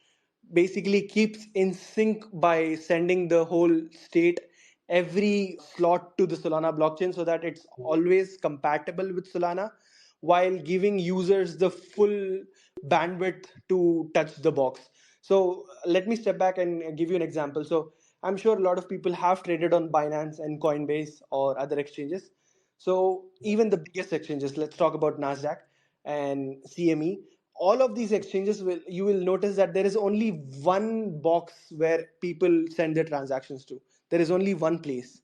basically keeps in sync by sending the whole state every slot to the Solana blockchain, so that it's always compatible with Solana, while giving users the full bandwidth to touch the box. So let me step back and give you an example. So I'm sure a lot of people have traded on Binance and Coinbase or other exchanges. So even the biggest exchanges, let's talk about Nasdaq and CME. All of these exchanges, you will notice that there is only one box where people send their transactions to. There is only one place,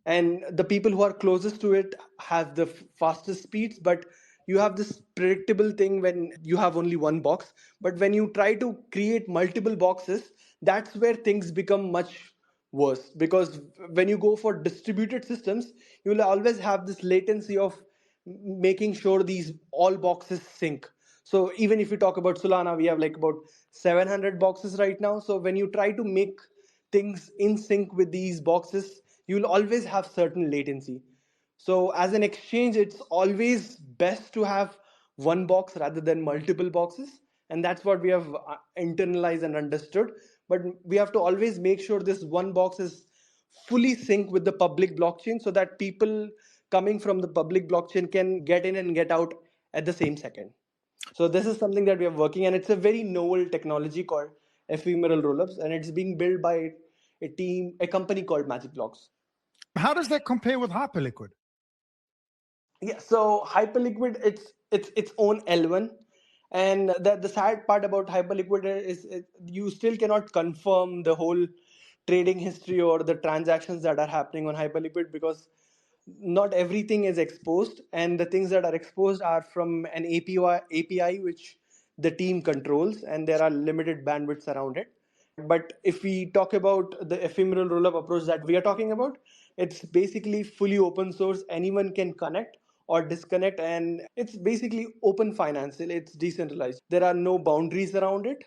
and the people who are closest to it have the fastest speeds. But you have this predictable thing when you have only one box. But when you try to create multiple boxes, that's where things become much worse, because when you go for distributed systems, you will always have this latency of making sure these all boxes sync. So even if you talk about Solana, we have like about 700 boxes right now. So when you try to make things in sync with these boxes, you will always have certain latency. So as an exchange, it's always best to have one box rather than multiple boxes. And that's what we have internalized and understood. But we have to always make sure this one box is fully sync with the public blockchain, so that people coming from the public blockchain can get in and get out at the same second. So this is something that we are working, and it's a very novel technology called ephemeral rollups, and it's being built by a company called Magic Blocks. How does that compare with Hyperliquid? Yeah, so Hyperliquid, it's its own L1, and the sad part about Hyperliquid is you still cannot confirm the whole trading history or the transactions that are happening on Hyperliquid, because not everything is exposed, and the things that are exposed are from an API which the team controls, and there are limited bandwidths around it. But if we talk about the ephemeral rollup approach that we are talking about, it's basically fully open source. Anyone can connect or disconnect, and it's basically open finance. It's decentralized. There are no boundaries around it,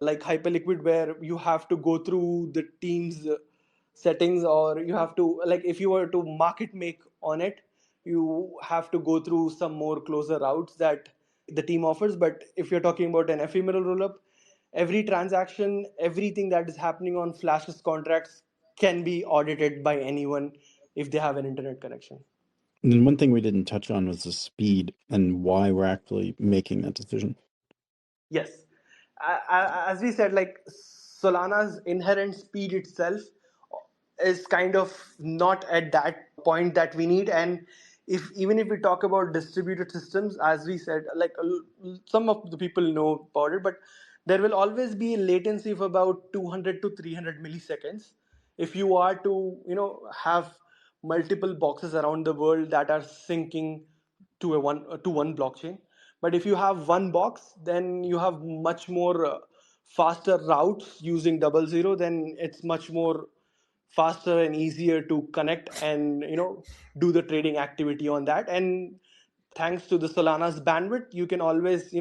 like Hyperliquid, where you have to go through the team's settings, or you have to, like, if you were to market make on it, you have to go through some more closer routes that the team offers. But if you're talking about an ephemeral rollup, every transaction, everything that is happening on Flash's contracts can be audited by anyone if they have an internet connection. And then one thing we didn't touch on was the speed and why we're actually making that decision. Yes. As we said, like Solana's inherent speed itself is kind of not at that point that we need. And even if we talk about distributed systems, as we said, like some of the people know about it, but there will always be a latency of about 200 to 300 milliseconds if you are to have multiple boxes around the world that are syncing to one blockchain. But if you have one box, then you have much more faster routes using 00. Then it's much more faster and easier to connect and do the trading activity on that. And Thanks to the Solana's bandwidth, you can always,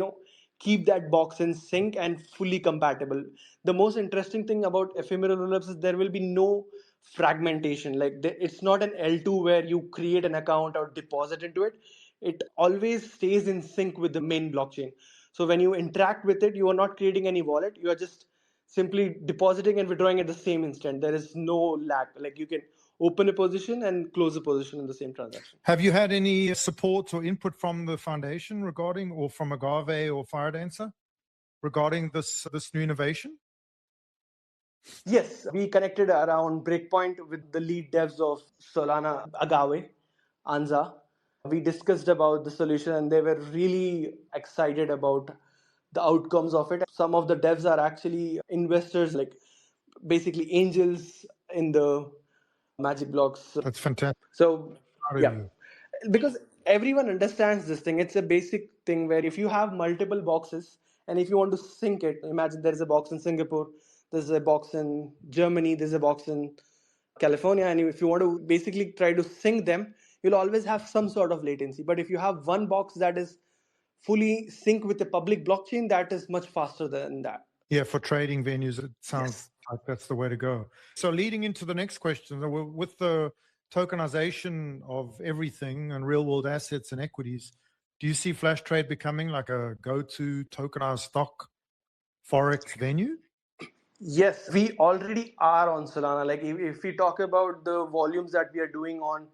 keep that box in sync and fully compatible. The most interesting thing about ephemeral rollups is there will be no fragmentation. Like it's not an L2 where you create an account or deposit into it. It always stays in sync with the main blockchain. So when you interact with it, you are not creating any wallet. You are just simply depositing and withdrawing at the same instant. There is no lag. Like you can open a position and close a position in the same transaction. Have you had any support or input from the foundation regarding, or from Agave or Firedancer regarding this new innovation? Yes, we connected around Breakpoint with the lead devs of Solana, Agave, Anza. We discussed about the solution and they were really excited about the outcomes of it. Some of the devs are actually investors, like basically angels in the Magic Blocks. That's fantastic. So, Proud of yeah, you. because everyone understands this thing. It's a basic thing where if you have multiple boxes and if you want to sync it, imagine there's a box in Singapore, there's a box in Germany, there's a box in California, and if you want to basically try to sync them, you'll always have some sort of latency. But if you have one box that is fully synced with the public blockchain, that is much faster than that. Yeah, for trading venues, it sounds like that's the way to go. So leading into the next question, with the tokenization of everything and real world assets and equities, do you see Flash Trade becoming like a go-to tokenized stock Forex venue? Yes, we already are on Solana. Like if we talk about the volumes that we are doing on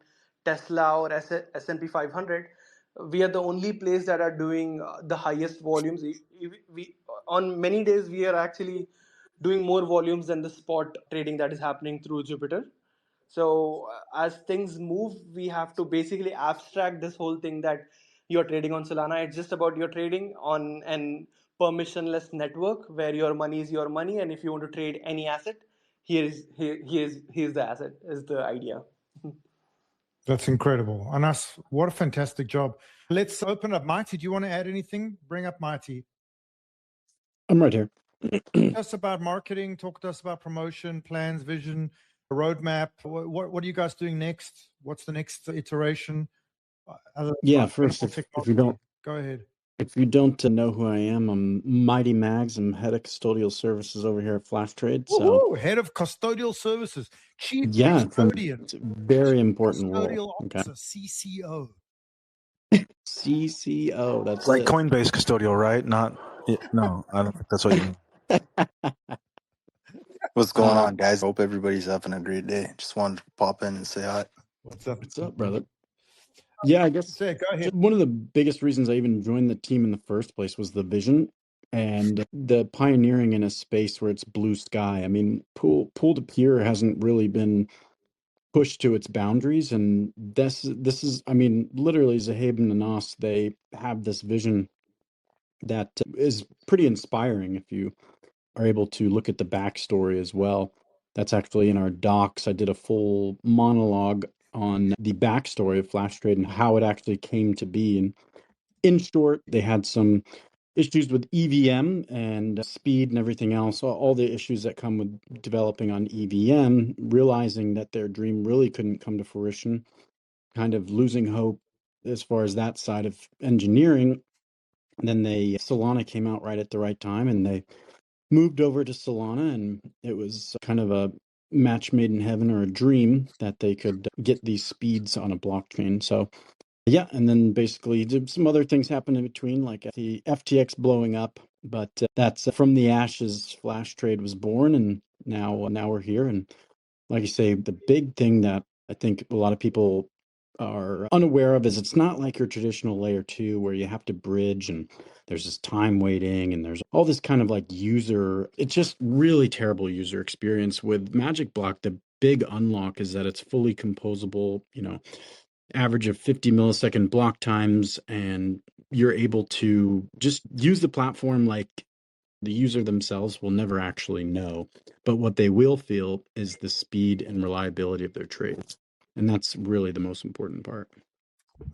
Tesla or S&P 500, we are the only place that are doing the highest volumes. We on many days we are actually doing more volumes than the spot trading that is happening through Jupiter. So as things move, we have to basically abstract this whole thing that you're trading on Solana. It's just about you're trading on an permissionless network where your money is your money, and if you want to trade any asset, here's the asset is the idea. That's incredible. And what a fantastic job. Let's open up. Marty, do you want to add anything? Bring up Marty. I'm right here. Talk to us about marketing. Talk to us about promotion, plans, vision, roadmap. What are you guys doing next? What's the next iteration? Yeah, first, if you don't go ahead. If you don't know who I am, I'm Mighty Mags. I'm head of custodial services over here at Flash Trade. So Woo-hoo! Head of custodial services, chief custodian, it's a very important custodial role. officer, CCO. CCO, that's It's like it. Coinbase custodial, right? No, I don't think that's what you mean. What's going on, guys? Hope everybody's having a great day. Just wanted to pop in and say hi. What's up? What's up, brother? Yeah, I guess go ahead. One of the biggest reasons I even joined the team in the first place was the vision and the pioneering in a space where it's blue sky. I mean, pool to peer hasn't really been pushed to its boundaries, and this is, I mean, literally Zahab and Anas, they have this vision that is pretty inspiring if you are able to look at the backstory as well. That's actually in our docs. I did a full monologue on the backstory of Flash Trade and how it actually came to be. And in short, they had some issues with EVM and speed and everything else, all the issues that come with developing on EVM, realizing that their dream really couldn't come to fruition, kind of losing hope as far as that side of engineering. And then Solana came out right at the right time, and they moved over to Solana, and it was kind of a match made in heaven, or a dream that they could get these speeds on a blockchain. So yeah, and then basically some other things happened in between, like the FTX blowing up, but that's from the ashes. Flash Trade was born, and now we're here. And like you say, the big thing that I think a lot of people are unaware of is it's not like your traditional layer 2 where you have to bridge and there's this time waiting and there's all this kind of like it's just really terrible user experience. With Magic Block, the big unlock is that it's fully composable, average of 50 millisecond block times, and you're able to just use the platform like the user themselves will never actually know, but what they will feel is the speed and reliability of their trades. And that's really the most important part.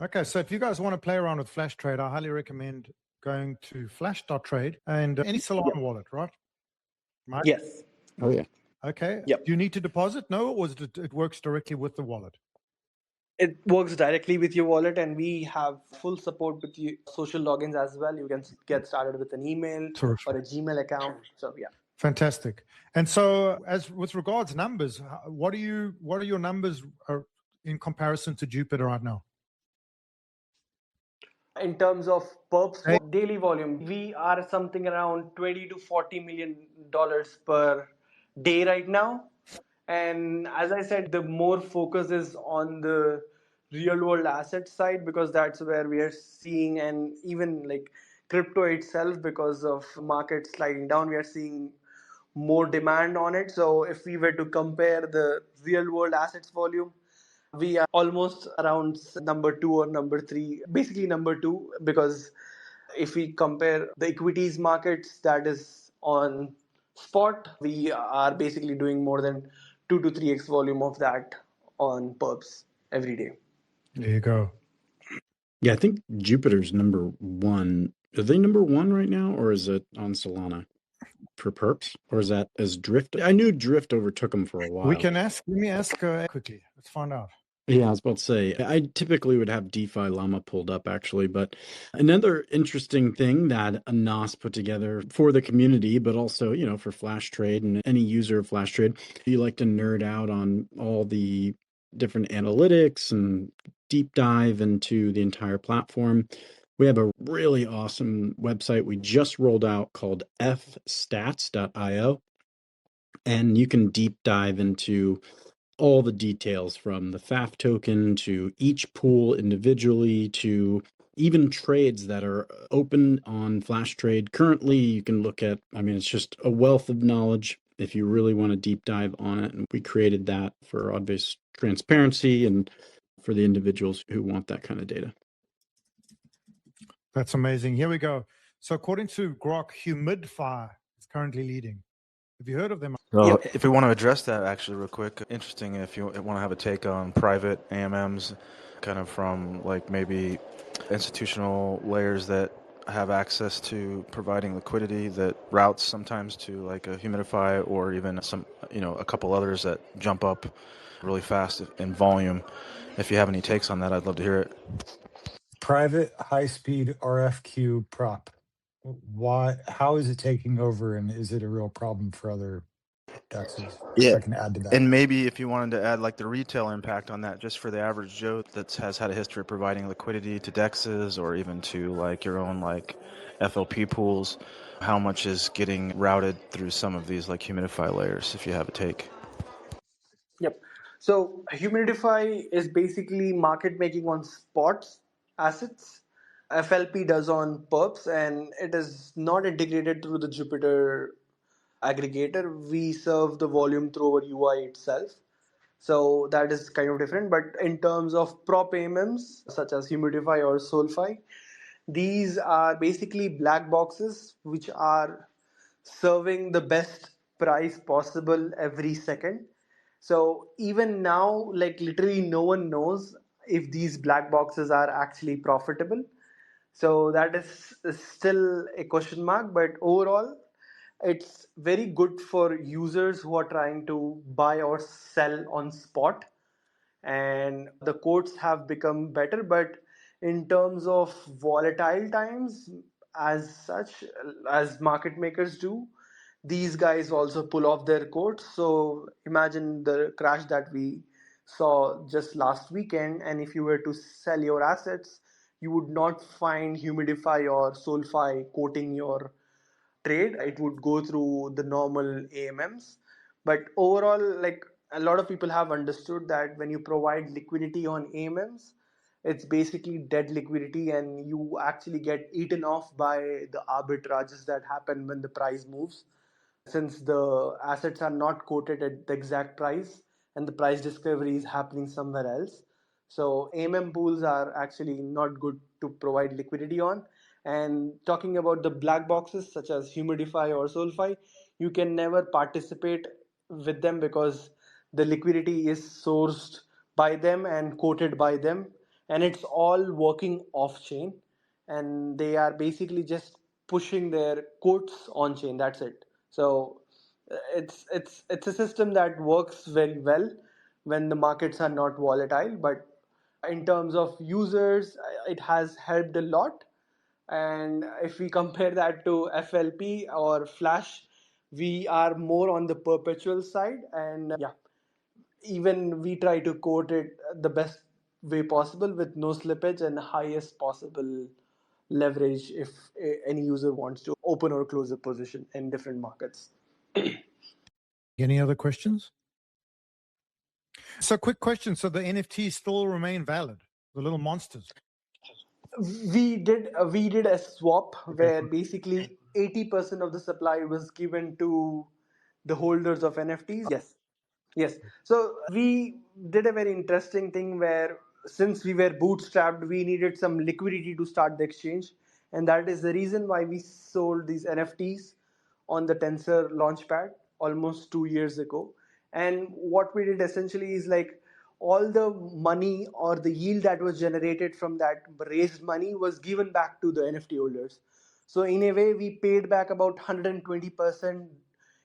Okay, so if you guys want to play around with Flash Trade, I highly recommend going to flash.trade and any Solana wallet, right? Mike? Yes. Oh, yeah. Okay. Yep. Do you need to deposit? No, or it works directly with the wallet? It works directly with your wallet, and we have full support with you social logins as well. You can get started with an email Terrific. or a Gmail account. So yeah. Fantastic. And so, as with regards numbers, what are your numbers in comparison to Jupiter right now? In terms of perps Hey. daily volume, we are something around $20 to $40 million per day right now. And as I said, the more focus is on the real world asset side, because that's where we are seeing, and even like crypto itself, because of market sliding down, we are seeing more demand on it. So if we were to compare the real world assets volume, we are almost around number 2 or number 3, basically number 2, because if we compare the equities markets, that is on spot, we are basically doing more than 2 to 3x volume of that on perps every day. There you go. Yeah, I think Jupiter's number 1. Are they number 1 right now, or is it on Solana for perps, or is that as Drift? I knew Drift overtook them for a while. We can ask. Let me ask quickly. Let's find out. Yeah, I was about to say, I typically would have DeFi Llama pulled up actually, but another interesting thing that Anas put together for the community, but also, you know, for Flash Trade and any user of Flash Trade, you like to nerd out on all the different analytics and deep dive into the entire platform. We have a really awesome website we just rolled out called fstats.io, and you can deep dive into all the details, from the FAF token to each pool individually to even trades that are open on Flash Trade. Currently, you can look at, I mean, it's just a wealth of knowledge if you really want to deep dive on it. And we created that for obvious transparency and for the individuals who want that kind of data. That's amazing. Here we go. So according to Grok, Humidify is currently leading. Have you heard of them? Well, if we want to address that actually real quick, interesting if you want to have a take on private AMMs, kind of from like maybe institutional layers that have access to providing liquidity that routes sometimes to like a Humidify, or even some, you know, a couple others that jump up really fast in volume. If you have any takes on that, I'd love to hear it. Private high-speed RFQ prop. Why? How is it taking over, and is it a real problem for other DEXs? Yeah. If I can add to that. And maybe if you wanted to add like the retail impact on that, just for the average Joe that has had a history of providing liquidity to DEXs or even to like your own like FLP pools, how much is getting routed through some of these like Humidify layers, if you have a take? Yep. So Humidify is basically market making on spot assets. FLP does on perps, and it is not integrated through the Jupiter aggregator. We serve the volume through our UI itself. So that is kind of different. But in terms of prop AMMs, such as Humidify or Solfy, these are basically black boxes which are serving the best price possible every second. So even now, like literally no one knows if these black boxes are actually profitable. So that is still a question mark, but overall, it's very good for users who are trying to buy or sell on spot, and the quotes have become better. But in terms of volatile times, as such, as market makers do, these guys also pull off their quotes. So imagine the crash that we saw just last weekend, and if you were to sell your assets, you would not find Humidify or Solfy quoting your trade. It would go through the normal AMMs. But overall, like a lot of people have understood that when you provide liquidity on AMMs, it's basically dead liquidity, and you actually get eaten off by the arbitrages that happen when the price moves, since the assets are not quoted at the exact price and the price discovery is happening somewhere else. So AMM pools are actually not good to provide liquidity on. And talking about the black boxes such as Humidify or Solfy, you can never participate with them because the liquidity is sourced by them and quoted by them, and it's all working off chain, and they are basically just pushing their quotes on chain. That's it. So it's a system that works very well when the markets are not volatile, but In terms of users, it has helped a lot. And if we compare that to FLP or Flash, we are more on the perpetual side. And yeah, even we try to quote it the best way possible with no slippage and highest possible leverage if any user wants to open or close a position in different markets. Any other questions? So quick question. So the NFTs still remain valid, the little monsters? We did a swap where basically 80% of the supply was given to the holders of NFTs. Yes. So we did a very interesting thing where since we were bootstrapped, we needed some liquidity to start the exchange. And that is the reason why we sold these NFTs on the Tensor launchpad almost 2 years ago. And what we did essentially is like all the money or the yield that was generated from that raised money was given back to the NFT holders. So in a way, we paid back about 120%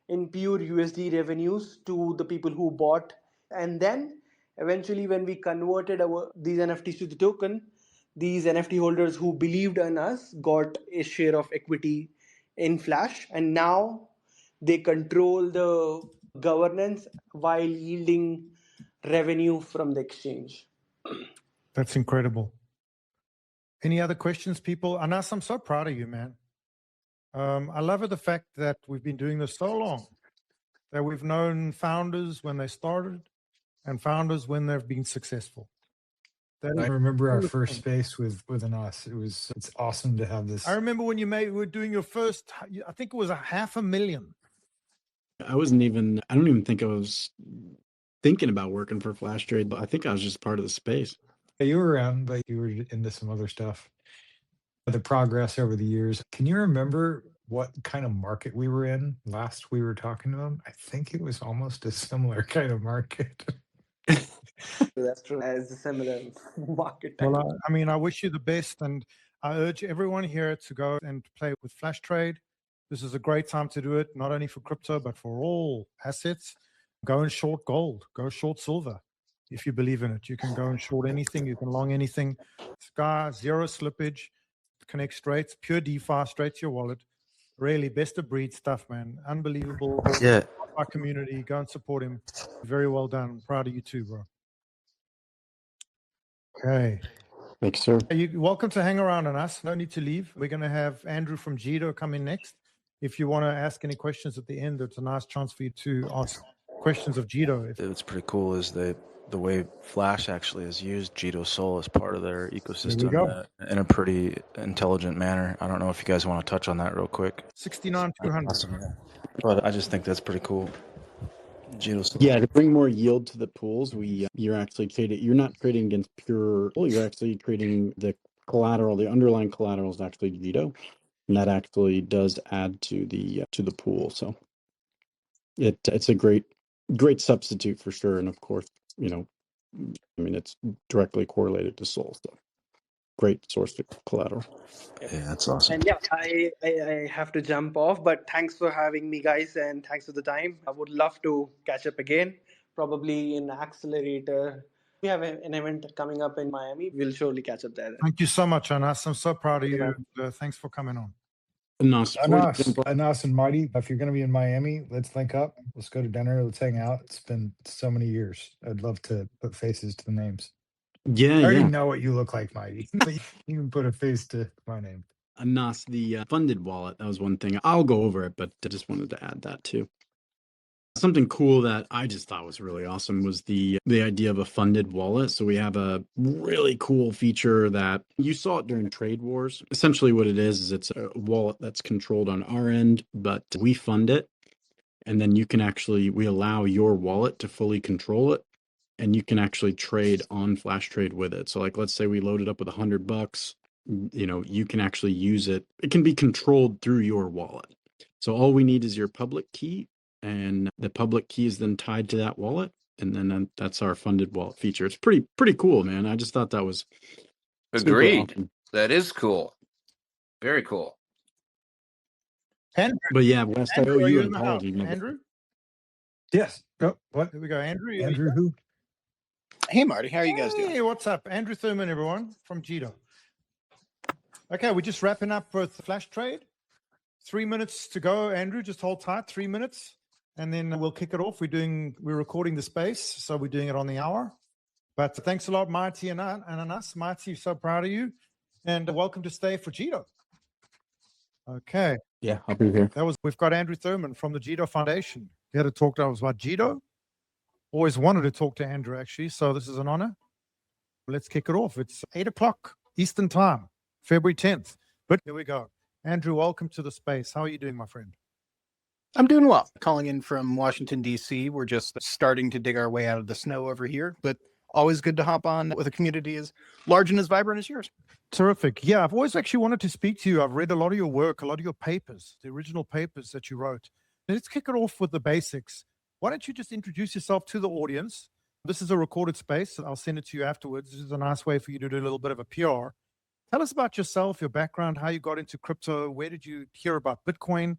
in pure USD revenues to the people who bought. And then eventually when we converted these NFTs to the token, these NFT holders who believed in us got a share of equity in Flash. And now they control the governance while yielding revenue from the exchange. That's incredible. Any other questions, people? Anas, I'm so proud of you, man. I love the fact that we've been doing this so long, that we've known founders when they started and founders when they've been successful. I remember our first space with Anas. It's awesome to have this. I remember when you were doing your first, I think it was $500,000. I don't even think I was thinking about working for Flash Trade, but I think I was just part of the space. You were around, but you were into some other stuff. The progress over the years. Can you remember what kind of market we were in last we were talking to them? I think it was almost a similar kind of market. That's true. As a similar market. Well, I mean, I wish you the best, and I urge everyone here to go and play with Flash Trade. This is a great time to do it, not only for crypto, but for all assets. Go and short gold, go short silver. If you believe in it, you can go and short anything, you can long anything. Sky, zero slippage, connect straight, pure DeFi, straight to your wallet. Really, best of breed stuff, man. Unbelievable. Yeah. Our community, go and support him. Very well done. Proud of you too, bro. Okay. Thanks, sir. You're welcome to hang around on us. No need to leave. We're going to have Andrew from Jito come in next. If you want to ask any questions at the end, it's a nice chance for you to ask questions of Jito. What's pretty cool is the way Flash actually has used Jito Sol as part of their ecosystem in a pretty intelligent manner. I don't know if you guys want to touch on that real quick. 69,200. Awesome. But I just think that's pretty cool. Jito Sol. Yeah, to bring more yield to the pools, you're not trading against pure, you're actually trading the collateral, the underlying collateral is actually Jito, and that actually does add to the pool. So it's a great substitute for sure. And of course, it's directly correlated to Sol. So great source to collateral. Yeah, that's awesome. And yeah, I have to jump off, but thanks for having me, guys, and thanks for the time. I would love to catch up again, probably in Accelerator. We have an event coming up in Miami. We'll surely catch up there. Thank you so much, Anas. I'm so proud of you. Thanks for coming on. Anas and Marty, if you're going to be in Miami, let's link up. Let's go to dinner. Let's hang out. It's been so many years. I'd love to put faces to the names. Yeah, I already know what you look like, Mighty. You can put a face to my name. Anas, the funded wallet, that was one thing. I'll go over it, but I just wanted to add that too. Something cool that I just thought was really awesome was the idea of a funded wallet. So we have a really cool feature that you saw it during Trade Wars. Essentially what it is it's a wallet that's controlled on our end, but we fund it. And then we allow your wallet to fully control it. And you can actually trade on Flash Trade with it. So like, let's say we load it up with $100, you can actually use it. It can be controlled through your wallet. So all we need is your public key, and the public key is then tied to that wallet. And then that's our funded wallet feature. It's pretty cool, man. I just thought that was agreed. Awesome. That is cool. Very cool. Andrew, but yeah, West, I owe you an apology. Andrew? Yes. Oh, what? Here we go. Andrew. Andrew who? Hey, Marty. How are you guys doing? Hey, what's up? Andrew Thurman, everyone, from Jito. Okay, we're just wrapping up with Flash Trade. 3 minutes to go, Andrew. Just hold tight, 3 minutes, and then we'll kick it off. We're recording the space, so we're doing it on the hour. But thanks a lot, Marty and us. Marty, so proud of you, and welcome to stay for Jito. Okay. Yeah, I'll be here. We've got Andrew Thurman from the Jito Foundation. He had to talk to us about Jito. Always wanted to talk to Andrew, actually, so this is an honor. Let's kick it off. It's 8 o'clock Eastern Time, February 10th. But here we go. Andrew, welcome to the space. How are you doing, my friend? I'm doing well. Calling in from Washington, D.C. We're just starting to dig our way out of the snow over here, but always good to hop on with a community as large and as vibrant as yours. Terrific. Yeah, I've always actually wanted to speak to you. I've read a lot of your work, a lot of your papers, the original papers that you wrote. Let's kick it off with the basics. Why don't you just introduce yourself to the audience? This is a recorded space. I'll send it to you afterwards. This is a nice way for you to do a little bit of a PR. Tell us about yourself, your background, how you got into crypto. Where did you hear about Bitcoin?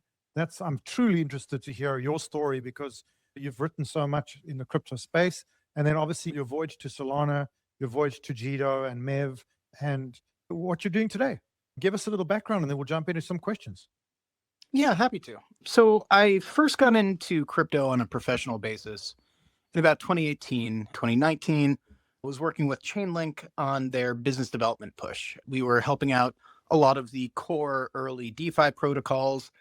I'm truly interested to hear your story because you've written so much in the crypto space. And then obviously your voyage to Solana, your voyage to Jito and Mev, and what you're doing today. Give us a little background and then we'll jump into some questions. Yeah, happy to. So I first got into crypto on a professional basis in about 2018, 2019. I was working with Chainlink on their business development push. We were helping out a lot of the core early DeFi protocols,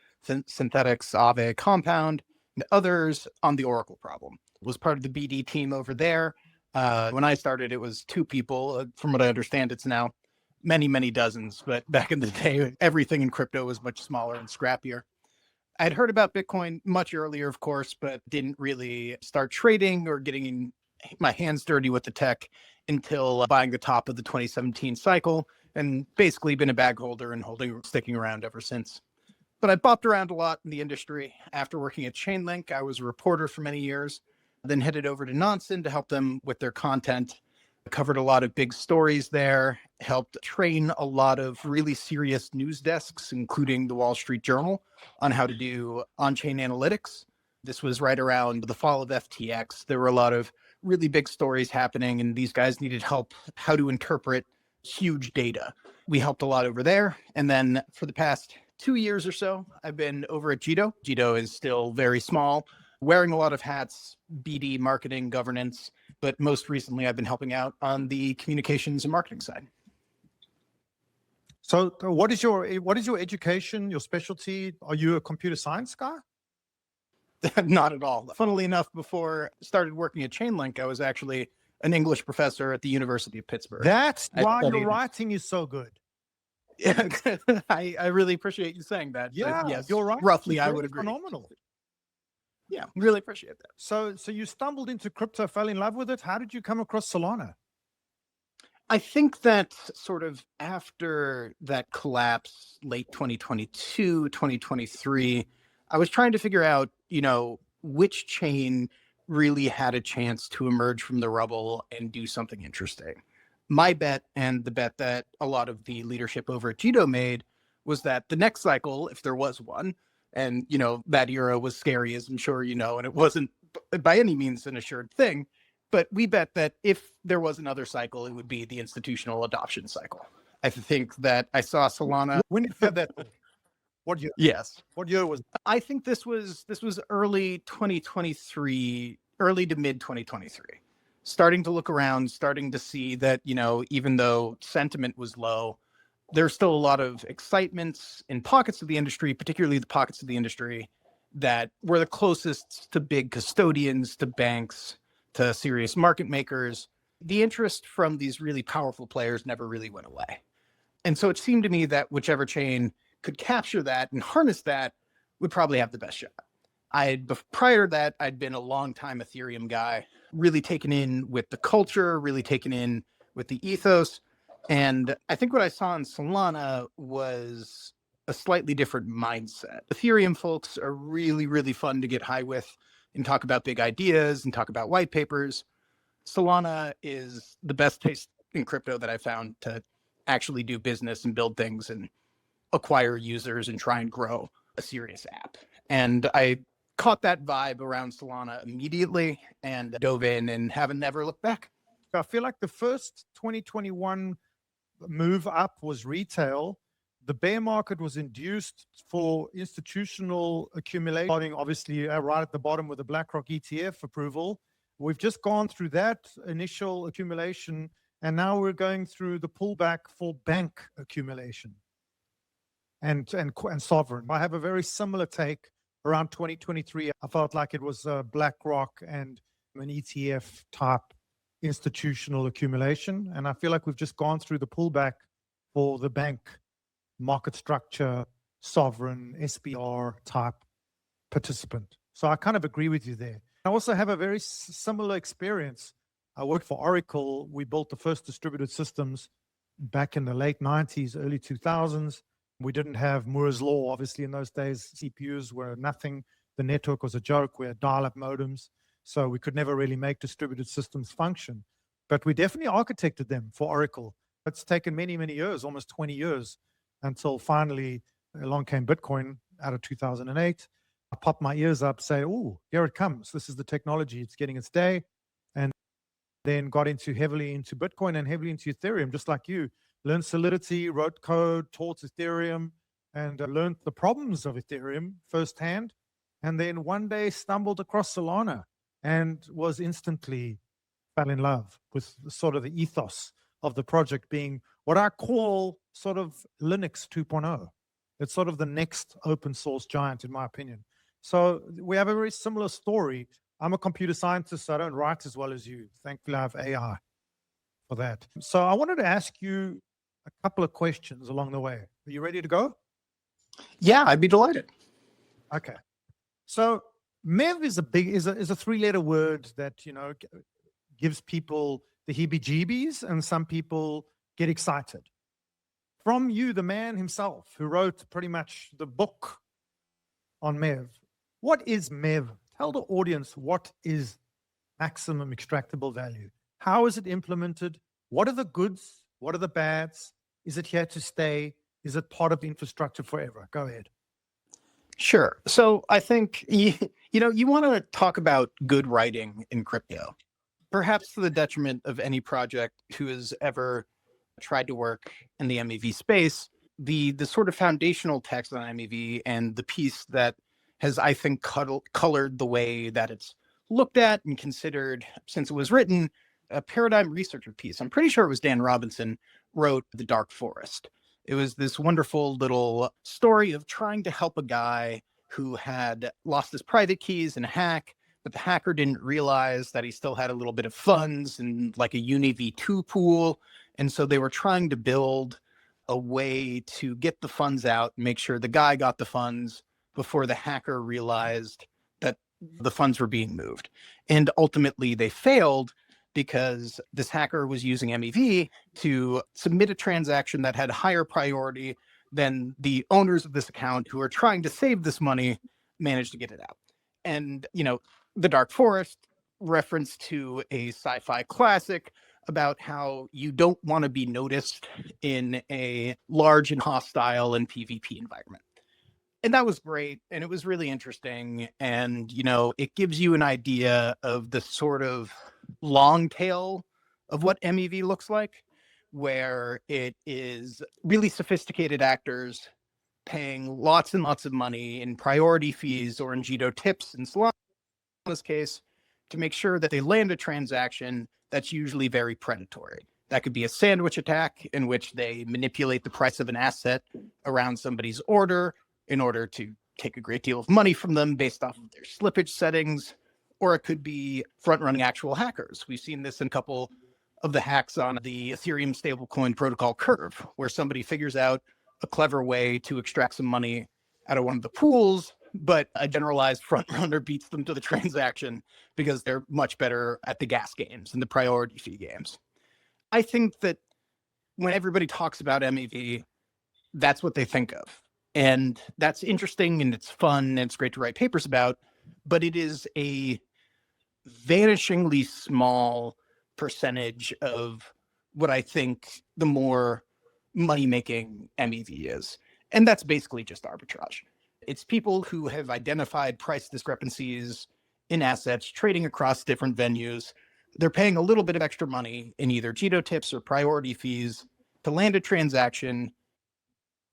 Synthetics, Aave, Compound, and others on the Oracle problem. Was part of the BD team over there. When I started, it was 2 people. From what I understand, it's now many, many dozens. But back in the day, everything in crypto was much smaller and scrappier. I'd heard about Bitcoin much earlier, of course, but didn't really start trading or getting my hands dirty with the tech until buying the top of the 2017 cycle, and basically been a bag holder and sticking around ever since. But I bopped around a lot in the industry. After working at Chainlink, I was a reporter for many years, then headed over to Nansen to help them with their content. I covered a lot of big stories there, helped train a lot of really serious news desks, including the Wall Street Journal, on how to do on-chain analytics. This was right around the fall of FTX. There were a lot of really big stories happening, and these guys needed help how to interpret huge data. We helped a lot over there. And then for the past 2 years or so, I've been over at Jito. Jito is still very small, wearing a lot of hats, BD, marketing, governance, but most recently I've been helping out on the communications and marketing side. So what is your education, your specialty? Are you a computer science guy? Not at all. Funnily enough, before I started working at Chainlink, I was actually an English professor at the University of Pittsburgh. That's why your writing is so good. Yeah, I really appreciate you saying that. Yeah, yes, you're right. Roughly, I would agree. Phenomenal. Yeah, really appreciate that. So you stumbled into crypto, fell in love with it. How did you come across Solana? I think that sort of after that collapse, late 2022, 2023, I was trying to figure out, which chain really had a chance to emerge from the rubble and do something interesting. My bet, and the bet that a lot of the leadership over at Jito made, was that the next cycle, if there was one, and that era was scary, as I'm sure you know, and it wasn't by any means an assured thing, but we bet that if there was another cycle, it would be the institutional adoption cycle. I think that I saw Solana. When you had that, what year? Yes. What year was? I think this was early 2023, early to mid 2023. Starting to look around, starting to see that, even though sentiment was low, there's still a lot of excitement in pockets of the industry, particularly the pockets of the industry that were the closest to big custodians, to banks, to serious market makers. The interest from these really powerful players never really went away. And so it seemed to me that whichever chain could capture that and harness that would probably have the best shot. Prior to that, I'd been a long-time Ethereum guy, really taken in with the culture, really taken in with the ethos. And I think what I saw in Solana was a slightly different mindset. Ethereum folks are really, really fun to get high with and talk about big ideas and talk about white papers. Solana is the best place in crypto that I found to actually do business and build things and acquire users and try and grow a serious app. And I caught that vibe around Solana immediately and dove in and haven't never looked back. I feel like the first 2021 move up was retail. The bear market was induced for institutional accumulation, starting obviously right at the bottom with the BlackRock ETF approval. We've just gone through that initial accumulation, and now we're going through the pullback for bank accumulation and sovereign. I have a very similar take around 2023. I felt like it was BlackRock and an ETF type institutional accumulation. And I feel like we've just gone through the pullback for the bank market structure, sovereign, SBR type participant. So I kind of agree with you there. I also have a very similar experience. I worked for Oracle. We built the first distributed systems back in the late 90s, early 2000s. We didn't have Moore's Law. Obviously, in those days, CPUs were nothing. The network was a joke. We had dial-up modems. So we could never really make distributed systems function. But we definitely architected them for Oracle. It's taken many, many years, almost 20 years, until finally along came Bitcoin out of 2008. I popped my ears up, say, oh, here it comes. This is the technology. It's getting its day. And then got heavily into Bitcoin and heavily into Ethereum, just like you. Learned Solidity, wrote code, taught Ethereum, and learned the problems of Ethereum firsthand. And then one day stumbled across Solana and was instantly fell in love with sort of the ethos of the project being what I call sort of Linux 2.0. It's sort of the next open source giant, in my opinion. So we have a very similar story. I'm a computer scientist, so I don't write as well as you. Thankfully, I have AI for that. So I wanted to ask you a couple of questions along the way. Are you ready to go? Yeah, I'd be delighted. Okay. So MEV is a three-letter word that, gives people the heebie-jeebies, and some people get excited. From you, the man himself, who wrote pretty much the book on MEV, what is MEV? Tell the audience, what is maximum extractable value? How is it implemented? What are the goods? What are the bads? Is it here to stay? Is it part of the infrastructure forever? Go ahead. Sure. So I think, you want to talk about good writing in crypto, perhaps to the detriment of any project who has ever tried to work in the MEV space. The sort of foundational text on MEV and the piece that has, I think, colored the way that it's looked at and considered since it was written, a paradigm researcher piece. I'm pretty sure it was Dan Robinson wrote The Dark Forest. It was this wonderful little story of trying to help a guy who had lost his private keys in a hack, but the hacker didn't realize that he still had a little bit of funds in like a Uni V2 pool. And so they were trying to build a way to get the funds out, make sure the guy got the funds before the hacker realized that the funds were being moved. And ultimately they failed because this hacker was using MEV to submit a transaction that had higher priority than the owners of this account who are trying to save this money managed to get it out. And, The Dark Forest, reference to a sci-fi classic about how you don't want to be noticed in a large and hostile and PvP environment. And that was great. And it was really interesting. And, it gives you an idea of the sort of long tail of what MEV looks like, where it is really sophisticated actors paying lots and lots of money in priority fees or in Jito tips in Solana's case to make sure that they land a transaction that's usually very predatory. That could be a sandwich attack in which they manipulate the price of an asset around somebody's order in order to take a great deal of money from them based off of their slippage settings, or it could be front-running actual hackers. We've seen this in a couple of the hacks on the Ethereum stablecoin protocol Curve, where somebody figures out a clever way to extract some money out of one of the pools, but a generalized front-runner beats them to the transaction because they're much better at the gas games and the priority fee games. I think that when everybody talks about MEV, that's what they think of. And that's interesting and it's fun and it's great to write papers about, but it is a vanishingly small percentage of what I think the more money-making MEV is. And that's basically just arbitrage. It's people who have identified price discrepancies in assets, trading across different venues, They're paying a little bit of extra money in either Jito tips or priority fees to land a transaction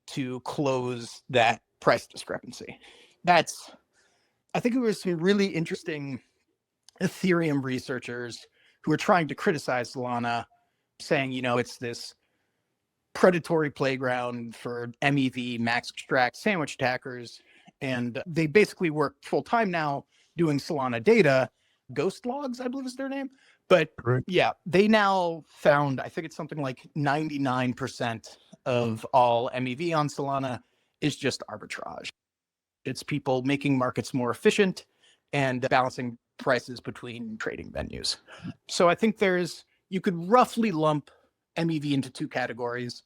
to close that price discrepancy. I think it was some really interesting Ethereum researchers who are trying to criticize Solana, saying, it's this predatory playground for MEV, max extract, sandwich attackers. And they basically work full time now doing Solana data. Ghost Logs, I believe is their name. But yeah, they now found, I think it's something like 99% of all MEV on Solana is just arbitrage. It's people making markets more efficient and balancing prices between trading venues. So I think you could roughly lump MEV into two categories.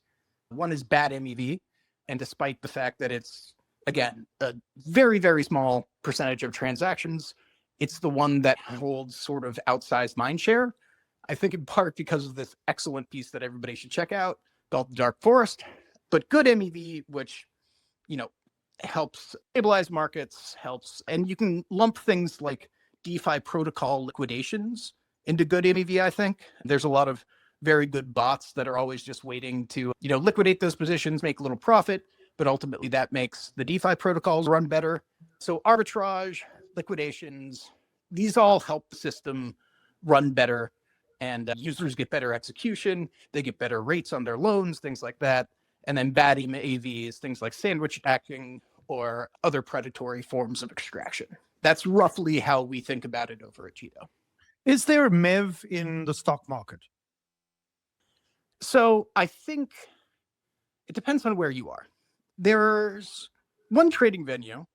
One is bad MEV, and despite the fact that it's, again, a very, very small percentage of transactions, it's the one that holds sort of outsized mind share. I think in part because of this excellent piece that everybody should check out called The Dark Forest. But good MEV, which, helps stabilize markets, and you can lump things like DeFi protocol liquidations into good MEV, I think. There's a lot of very good bots that are always just waiting to, liquidate those positions, make a little profit, but ultimately that makes the DeFi protocols run better. So arbitrage, liquidations, these all help the system run better, and users get better execution, they get better rates on their loans, things like that. And then bad MEVs, things like sandwich attacking or other predatory forms of extraction. That's roughly how we think about it over at Jito. Is there a MEV in the stock market? So I think it depends on where you are. There's one trading venue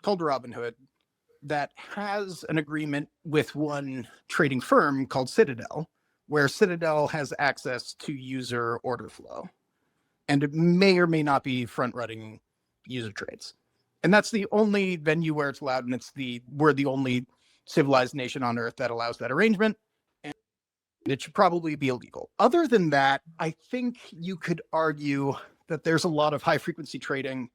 called Robinhood that has an agreement with one trading firm called Citadel, where Citadel has access to user order flow. And it may or may not be front-running user trades. And that's the only venue where it's allowed, and we're the only civilized nation on earth that allows that arrangement. And it should probably be illegal. Other than that, I think you could argue that there's a lot of high-frequency trading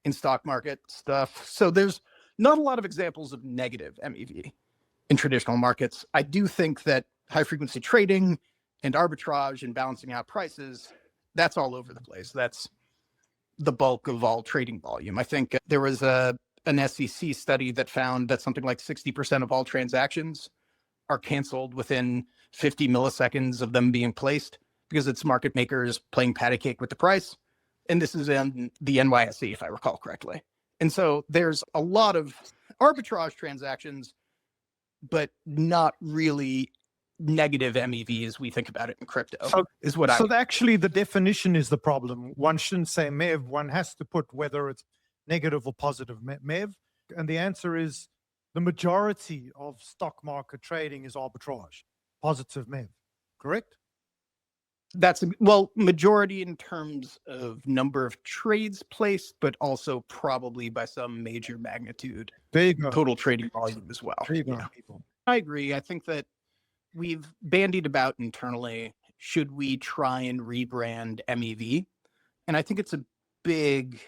in stock market stuff. So there's not a lot of examples of negative MEV in traditional markets. I do think that high-frequency trading and arbitrage and balancing out prices, that's all over the place. That's the bulk of all trading volume. I think there was an SEC study that found that something like 60% of all transactions are canceled within 50 milliseconds of them being placed because it's market makers playing patty cake with the price. And this is in the NYSE, if I recall correctly. And so there's a lot of arbitrage transactions, but not really negative MEV as we think about it in crypto. So actually the definition is the problem. One shouldn't say MEV. One has to put whether it's negative or positive MEV. And the answer is the majority of stock market trading is arbitrage, positive MEV, correct? That's majority in terms of number of trades placed, but also probably by some major magnitude. There you go. Total trading volume as well. There you go. I agree. I think that we've bandied about internally, should we try and rebrand MEV? And I think it's a big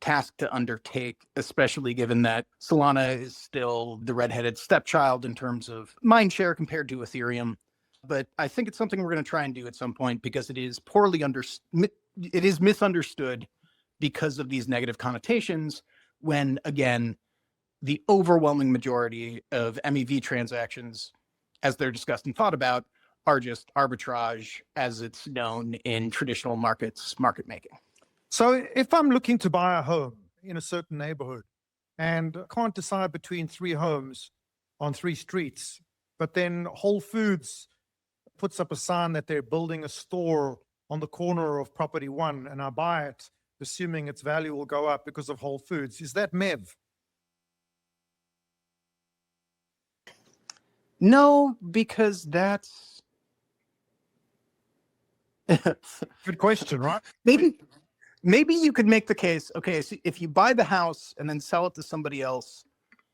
task to undertake, especially given that Solana is still the redheaded stepchild in terms of mind share compared to Ethereum. But I think it's something we're going to try and do at some point because it is misunderstood because of these negative connotations when, again, the overwhelming majority of MEV transactions, as they're discussed and thought about, are just arbitrage as it's known in traditional markets, market making. So if I'm looking to buy a home in a certain neighborhood and can't decide between 3 homes on 3 streets, but then Whole Foods puts up a sign that they're building a store on the corner of property 1 and I buy it, assuming its value will go up because of Whole Foods, is that MEV? No, because that's good question, right? Maybe you could make the case, okay, so if you buy the house and then sell it to somebody else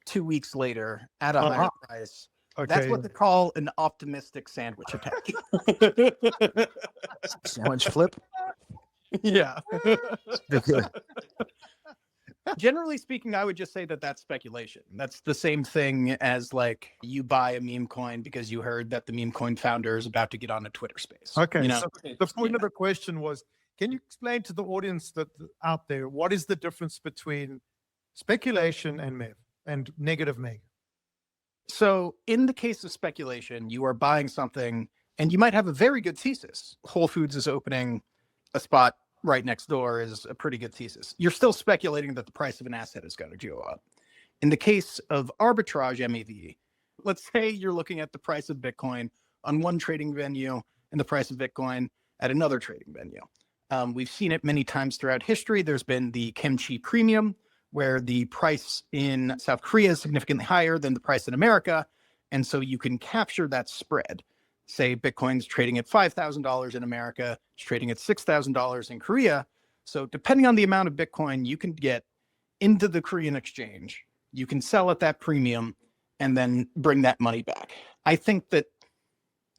2 weeks later at a higher price, that's what they call an optimistic sandwich attack. Sandwich flip? Yeah. Generally speaking, I would just say that that's speculation. That's the same thing as like you buy a meme coin because you heard that the meme coin founder is about to get on a Twitter space. Okay, You know? so the point of the question was, can you explain to the audience that out there, what is the difference between speculation and MEV and negative MEV? So in the case of speculation, you are buying something and you might have a very good thesis. Whole Foods is opening a spot right next door is a pretty good thesis. You're still speculating that the price of an asset is going to go up. In the case of arbitrage MEV, let's say you're looking at the price of Bitcoin on one trading venue and the price of Bitcoin at another trading venue. We've seen it many times throughout history. There's been the kimchi premium, where the price in South Korea is significantly higher than the price in America. And so you can capture that spread. Say Bitcoin's trading at $5,000 in America, it's trading at $6,000 in Korea. So depending on the amount of Bitcoin you can get into the Korean exchange, you can sell at that premium and then bring that money back. I think that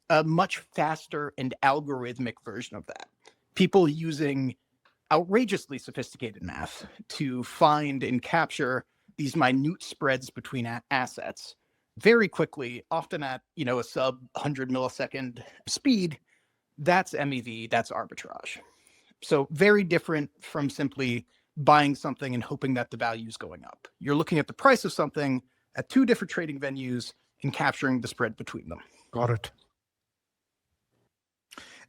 a much faster and algorithmic version of that, people using outrageously sophisticated math to find and capture these minute spreads between assets very quickly, often at a sub 100 millisecond speed, that's MEV, that's arbitrage. So very different from simply buying something and hoping that the value is going up. You're looking at the price of something at two different trading venues and capturing the spread between them. Got it.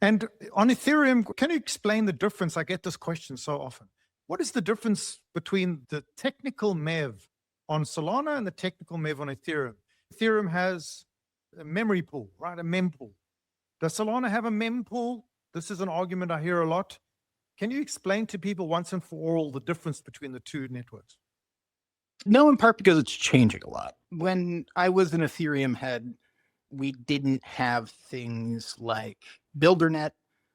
And on Ethereum, can you explain the difference? I get this question so often. What is the difference between the technical MEV on Solana and the technical MEV on Ethereum? Ethereum has a memory pool, right? A mempool. Does Solana have a mempool? This is an argument I hear a lot. Can you explain to people once and for all the difference between the two networks? No, in part because it's changing a lot. When I was an Ethereum head, we didn't have things like BuilderNet.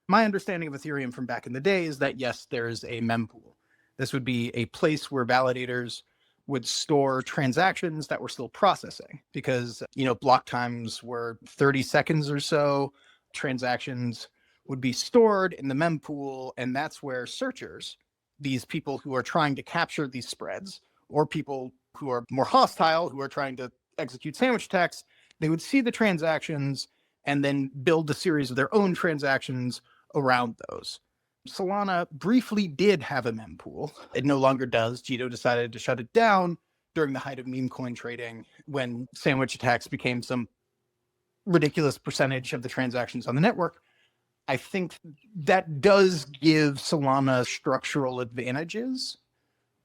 My understanding of Ethereum from back in the day is that, yes, there's a mempool. This would be a place where validators would store transactions that were still processing because, block times were 30 seconds or so. Transactions would be stored in the mempool, and that's where searchers, these people who are trying to capture these spreads, or people who are more hostile, who are trying to execute sandwich attacks, they would see the transactions and then build a series of their own transactions around those. Solana briefly did have a mempool. It no longer does. Jito decided to shut it down during the height of meme coin trading when sandwich attacks became some ridiculous percentage of the transactions on the network. I think that does give Solana structural advantages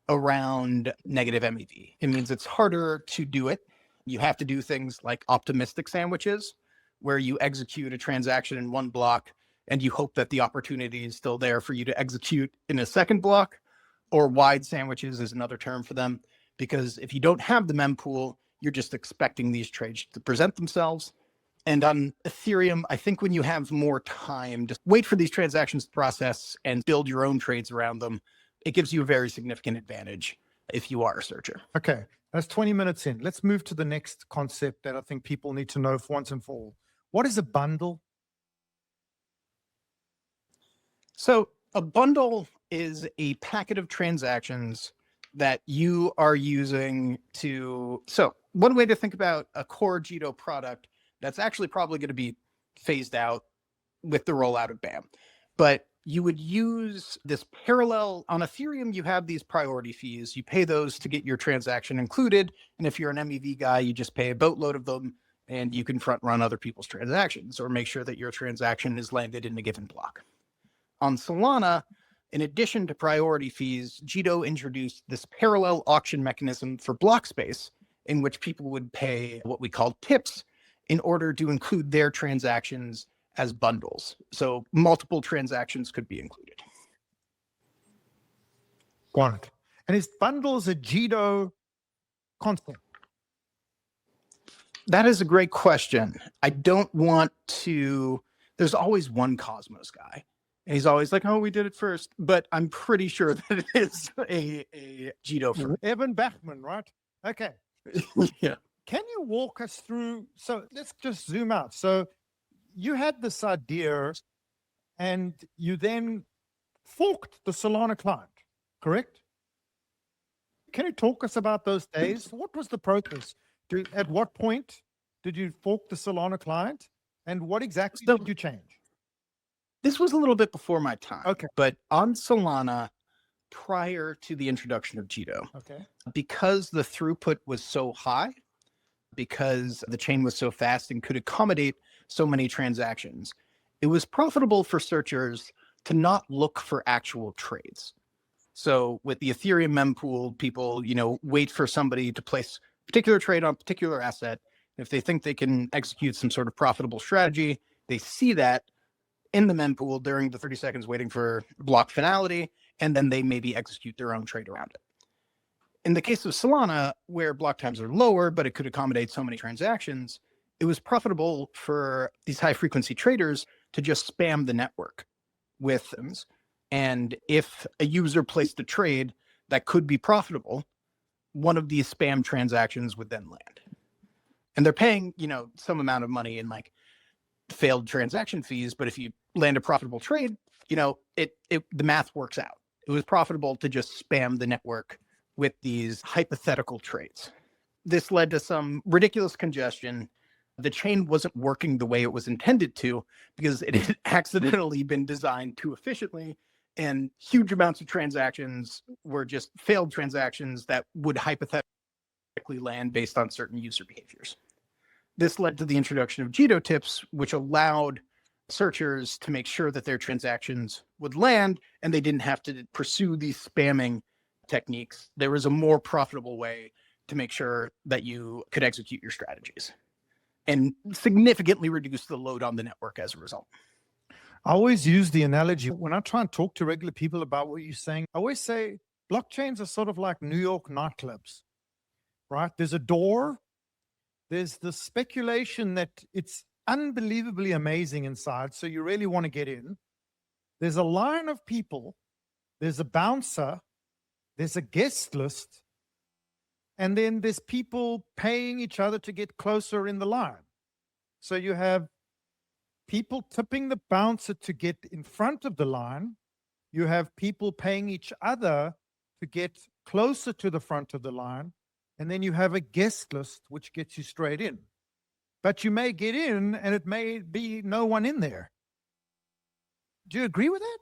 around negative MEV. It means it's harder to do it. You have to do things like optimistic sandwiches, where you execute a transaction in one block and you hope that the opportunity is still there for you to execute in a second block, or wide sandwiches is another term for them. Because if you don't have the mempool, you're just expecting these trades to present themselves. And on Ethereum, I think when you have more time to wait for these transactions to process and build your own trades around them, it gives you a very significant advantage if you are a searcher. Okay, that's 20 minutes in. Let's move to the next concept that I think people need to know for once and for all. What is a bundle? So a bundle is a packet of transactions that you are using to... So one way to think about a core Jito product that's actually probably going to be phased out with the rollout of BAM. But you would use this parallel on Ethereum. You have these priority fees. You pay those to get your transaction included. And if you're an MEV guy, you just pay a boatload of them and you can front run other people's transactions or make sure that your transaction is landed in a given block. On Solana, in addition to priority fees, Jito introduced this parallel auction mechanism for block space in which people would pay what we call tips in order to include their transactions as bundles. So multiple transactions could be included. Got it. And is bundles a Jito concept? That is a great question. I don't want to... There's always one Cosmos guy. And he's always like, oh, we did it first. But I'm pretty sure that it is a Jito first. Evan Bachman, right? Okay. Yeah. Can you walk us through? So let's just zoom out. So you had this idea and you then forked the Solana client, correct? Can you talk us about those days? What was the process? At what point did you fork the Solana client? And what exactly did you change? This was a little bit before my time. Okay. But on Solana, prior to the introduction of Jito, Okay. because the throughput was so high, because the chain was so fast and could accommodate so many transactions, it was profitable for searchers to not look for actual trades. So with the Ethereum mempool, people, wait for somebody to place a particular trade on a particular asset. If they think they can execute some sort of profitable strategy, they see that in the mempool during the 30 seconds waiting for block finality, and then they maybe execute their own trade around it. In the case of Solana, where block times are lower, but it could accommodate so many transactions, it was profitable for these high frequency traders to just spam the network with things. And if a user placed a trade that could be profitable, one of these spam transactions would then land. And they're paying, some amount of money in like failed transaction fees, but if you land a profitable trade, the math works out. It was profitable to just spam the network with these hypothetical trades. This led to some ridiculous congestion. The chain wasn't working the way it was intended to because it had accidentally been designed too efficiently, and huge amounts of transactions were just failed transactions that would hypothetically land based on certain user behaviors. This led to the introduction of Jito tips, which allowed searchers to make sure that their transactions would land and they didn't have to pursue these spamming techniques. There was a more profitable way to make sure that you could execute your strategies and significantly reduce the load on the network as a result. I always use the analogy when I try and talk to regular people about what you're saying. I always say blockchains are sort of like New York nightclubs, right? There's a door. There's the speculation that it's unbelievably amazing inside, so you really want to get in. There's a line of people. There's a bouncer. There's a guest list. And then there's people paying each other to get closer in the line. So you have people tipping the bouncer to get in front of the line. You have people paying each other to get closer to the front of the line. And then you have a guest list, which gets you straight in. But you may get in and it may be no one in there. Do you agree with that?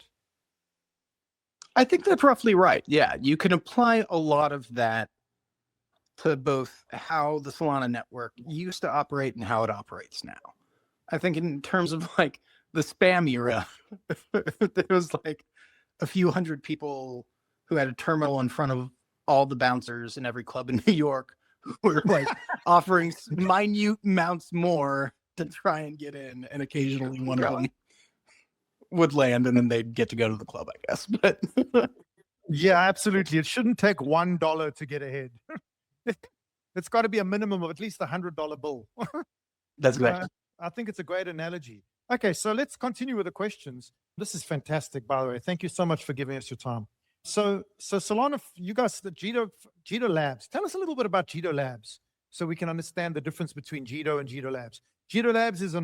I think that's roughly right. Yeah, you can apply a lot of that to both how the Solana network used to operate and how it operates now. I think in terms of like the spam era, there was like a few hundred people who had a terminal in front of all the bouncers in every club in New York who were like offering minute amounts more to try and get in, and occasionally one of them would land and then they'd get to go to the club, I guess. But yeah, absolutely. It shouldn't take $1 to get ahead. It's got to be a minimum of at least $100 bill. That's exactly. I think it's a great analogy. Okay, so let's continue with the questions. This is fantastic, by the way. Thank you so much for giving us your time. So Solana, you guys, the Jito Labs. Tell us a little bit about Jito Labs so we can understand the difference between Jito and Jito Labs. Jito Labs is a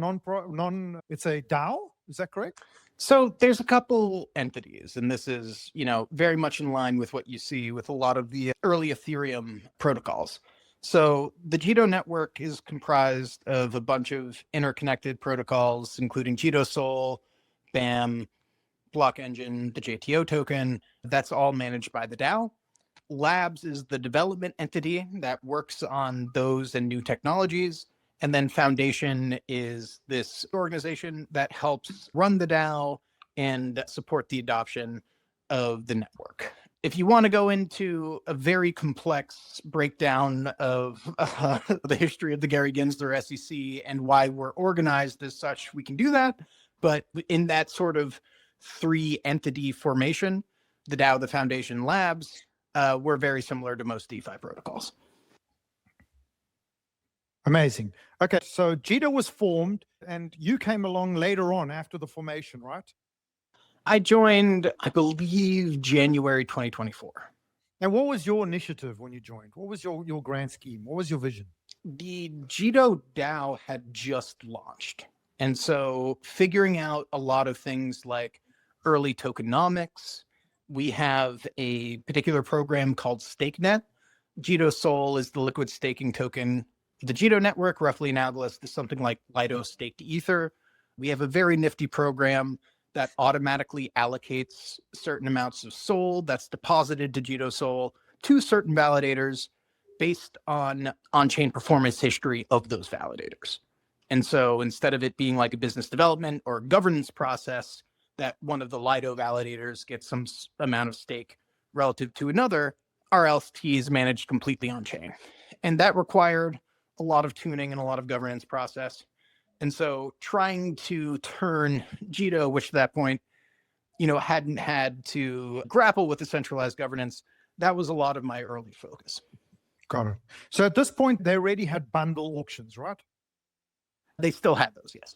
it's a DAO, is that correct? So there's a couple entities, and this is, very much in line with what you see with a lot of the early Ethereum protocols. So the Jito network is comprised of a bunch of interconnected protocols, including JitoSOL, BAM, Block Engine, the JTO token. That's all managed by the DAO. Labs is the development entity that works on those and new technologies. And then Foundation is this organization that helps run the DAO and support the adoption of the network. If you want to go into a very complex breakdown of the history of the Gary Gensler SEC and why we're organized as such, we can do that. But in that sort of three entity formation, the DAO, the Foundation, Labs, we're very similar to most DeFi protocols. Amazing. Okay, so Jito was formed and you came along later on after the formation, right? I joined, I believe, January 2024. And what was your initiative when you joined? What was your grand scheme? What was your vision? The Jito DAO had just launched. And so figuring out a lot of things like early tokenomics, we have a particular program called StakeNet, Jito Sol is the liquid staking token. The Jito network, roughly analogous to something like Lido staked Ether. We have a very nifty program that automatically allocates certain amounts of SOL that's deposited to Jito Sol to certain validators based on on-chain performance history of those validators. And so instead of it being like a business development or governance process that one of the Lido validators gets some amount of stake relative to another, our LST is managed completely on-chain. And that required a lot of tuning and a lot of governance process. And so trying to turn Jito, which at that point, hadn't had to grapple with the centralized governance, that was a lot of my early focus. Got it. So at this point, they already had bundle auctions, right? They still had those, yes.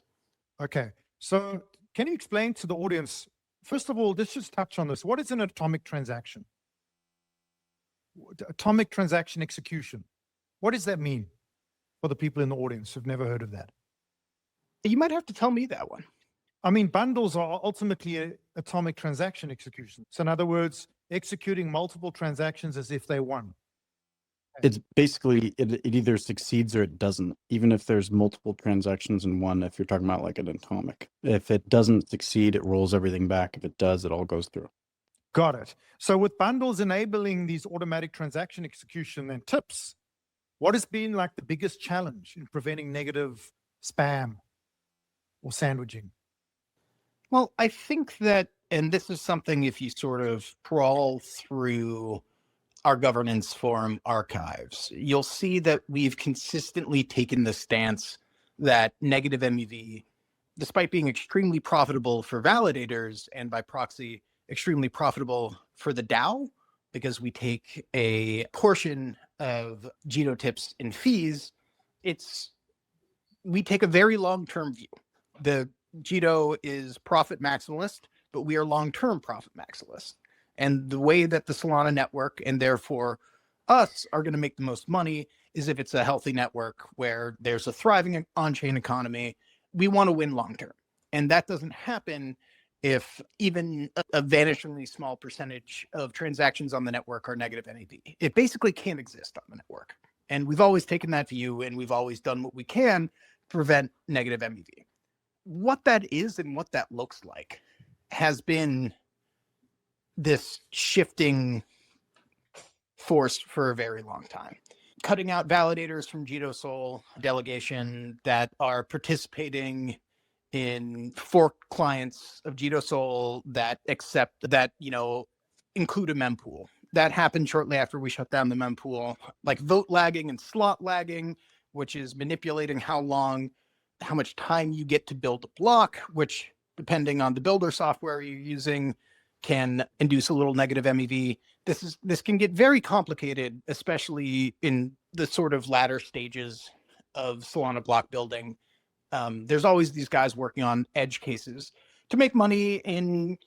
Okay. So can you explain to the audience, first of all, let's just touch on this. What is an atomic transaction? Atomic transaction execution. What does that mean for the people in the audience who've never heard of that? You might have to tell me that one. I mean, bundles are ultimately an atomic transaction execution. So in other words, executing multiple transactions as if they won. It's basically, it either succeeds or it doesn't, even if there's multiple transactions in one, if you're talking about like an atomic. If it doesn't succeed, it rolls everything back. If it does, it all goes through. Got it. So with bundles enabling these automatic transaction execution and tips, what has been like the biggest challenge in preventing negative spam or sandwiching? Well, I think that, and this is something if you sort of crawl through our governance forum archives, you'll see that we've consistently taken the stance that negative MEV, despite being extremely profitable for validators and by proxy, extremely profitable for the DAO, because we take a portion of Jito tips in fees, we take a very long-term view. The Jito is profit maximalist, but we are long-term profit maximalist. And the way that the Solana network, and therefore us, are going to make the most money is if it's a healthy network where there's a thriving on-chain economy. We want to win long-term. And that doesn't happen if even a vanishingly small percentage of transactions on the network are negative NAV. It basically can't exist on the network. And we've always taken that view, and we've always done what we can to prevent negative MEV. What that is and what that looks like has been this shifting force for a very long time. Cutting out validators from Jito Sol delegation that are participating in fork clients of Jito Sol that accept that, include a mempool. That happened shortly after we shut down the mempool, like vote lagging and slot lagging, which is manipulating how much time you get to build a block, which depending on the builder software you're using can induce a little negative MEV. This can get very complicated, especially in the sort of latter stages of Solana block building. There's always these guys working on edge cases to make money in,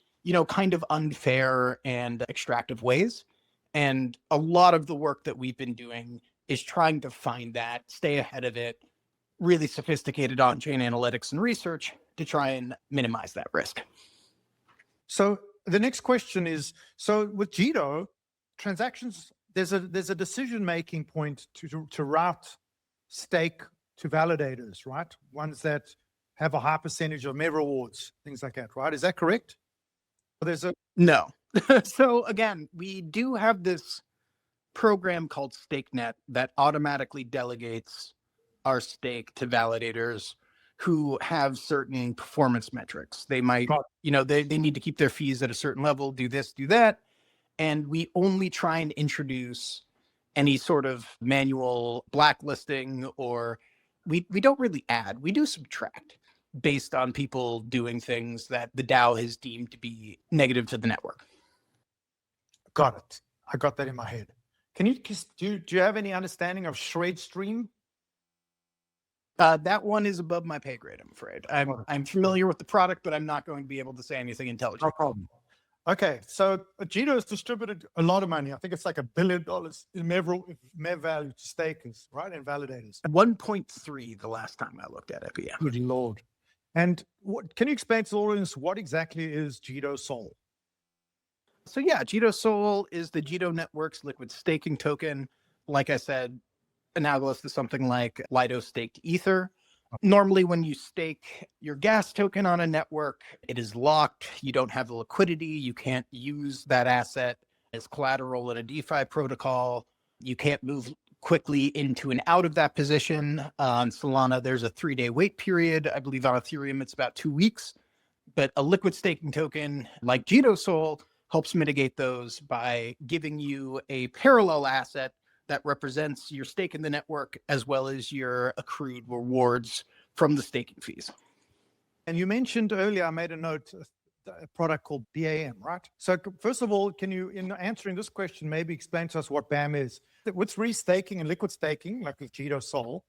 kind of unfair and extractive ways. And a lot of the work that we've been doing is trying to find that, stay ahead of it, really sophisticated on-chain analytics and research to try and minimize that risk. So the next question is, so with Jito, transactions, there's a decision-making point to route stake to validators, right? Ones that have a high percentage of MEV rewards, things like that, right? Is that correct? No. So again, we do have this program called StakeNet that automatically delegates our stake to validators who have certain performance metrics. They might, they need to keep their fees at a certain level, do this, do that. And we only try and introduce any sort of manual blacklisting, or we don't really add, we do subtract based on people doing things that the DAO has deemed to be negative to the network. Got it. I got that in my head. Can you do you have any understanding of shred stream? That one is above my pay grade, I'm afraid. I'm familiar with the product, but I'm not going to be able to say anything intelligent. No problem. Okay, so Jito has distributed a lot of money. I think it's like $1 billion in MEV value to stakers, right, and validators. 1.3 the last time I looked at it, but yeah. Good Lord. And can you explain to the audience what exactly is Jito Sol? So yeah, Jito Sol is the Jito Network's liquid staking token. like I said, analogous to something like Lido staked Ether. Normally, when you stake your gas token on a network, it is locked. You don't have the liquidity. You can't use that asset as collateral in a DeFi protocol. You can't move quickly into and out of that position. On Solana, there's a 3-day wait period. I believe on Ethereum, it's about 2 weeks. But a liquid staking token like Jito helps mitigate those by giving you a parallel asset that represents your stake in the network as well as your accrued rewards from the staking fees. And you mentioned earlier, I made a note, a product called BAM, right? So first of all, can you, in answering this question, maybe explain to us what BAM is? What's restaking and liquid staking, like with Jito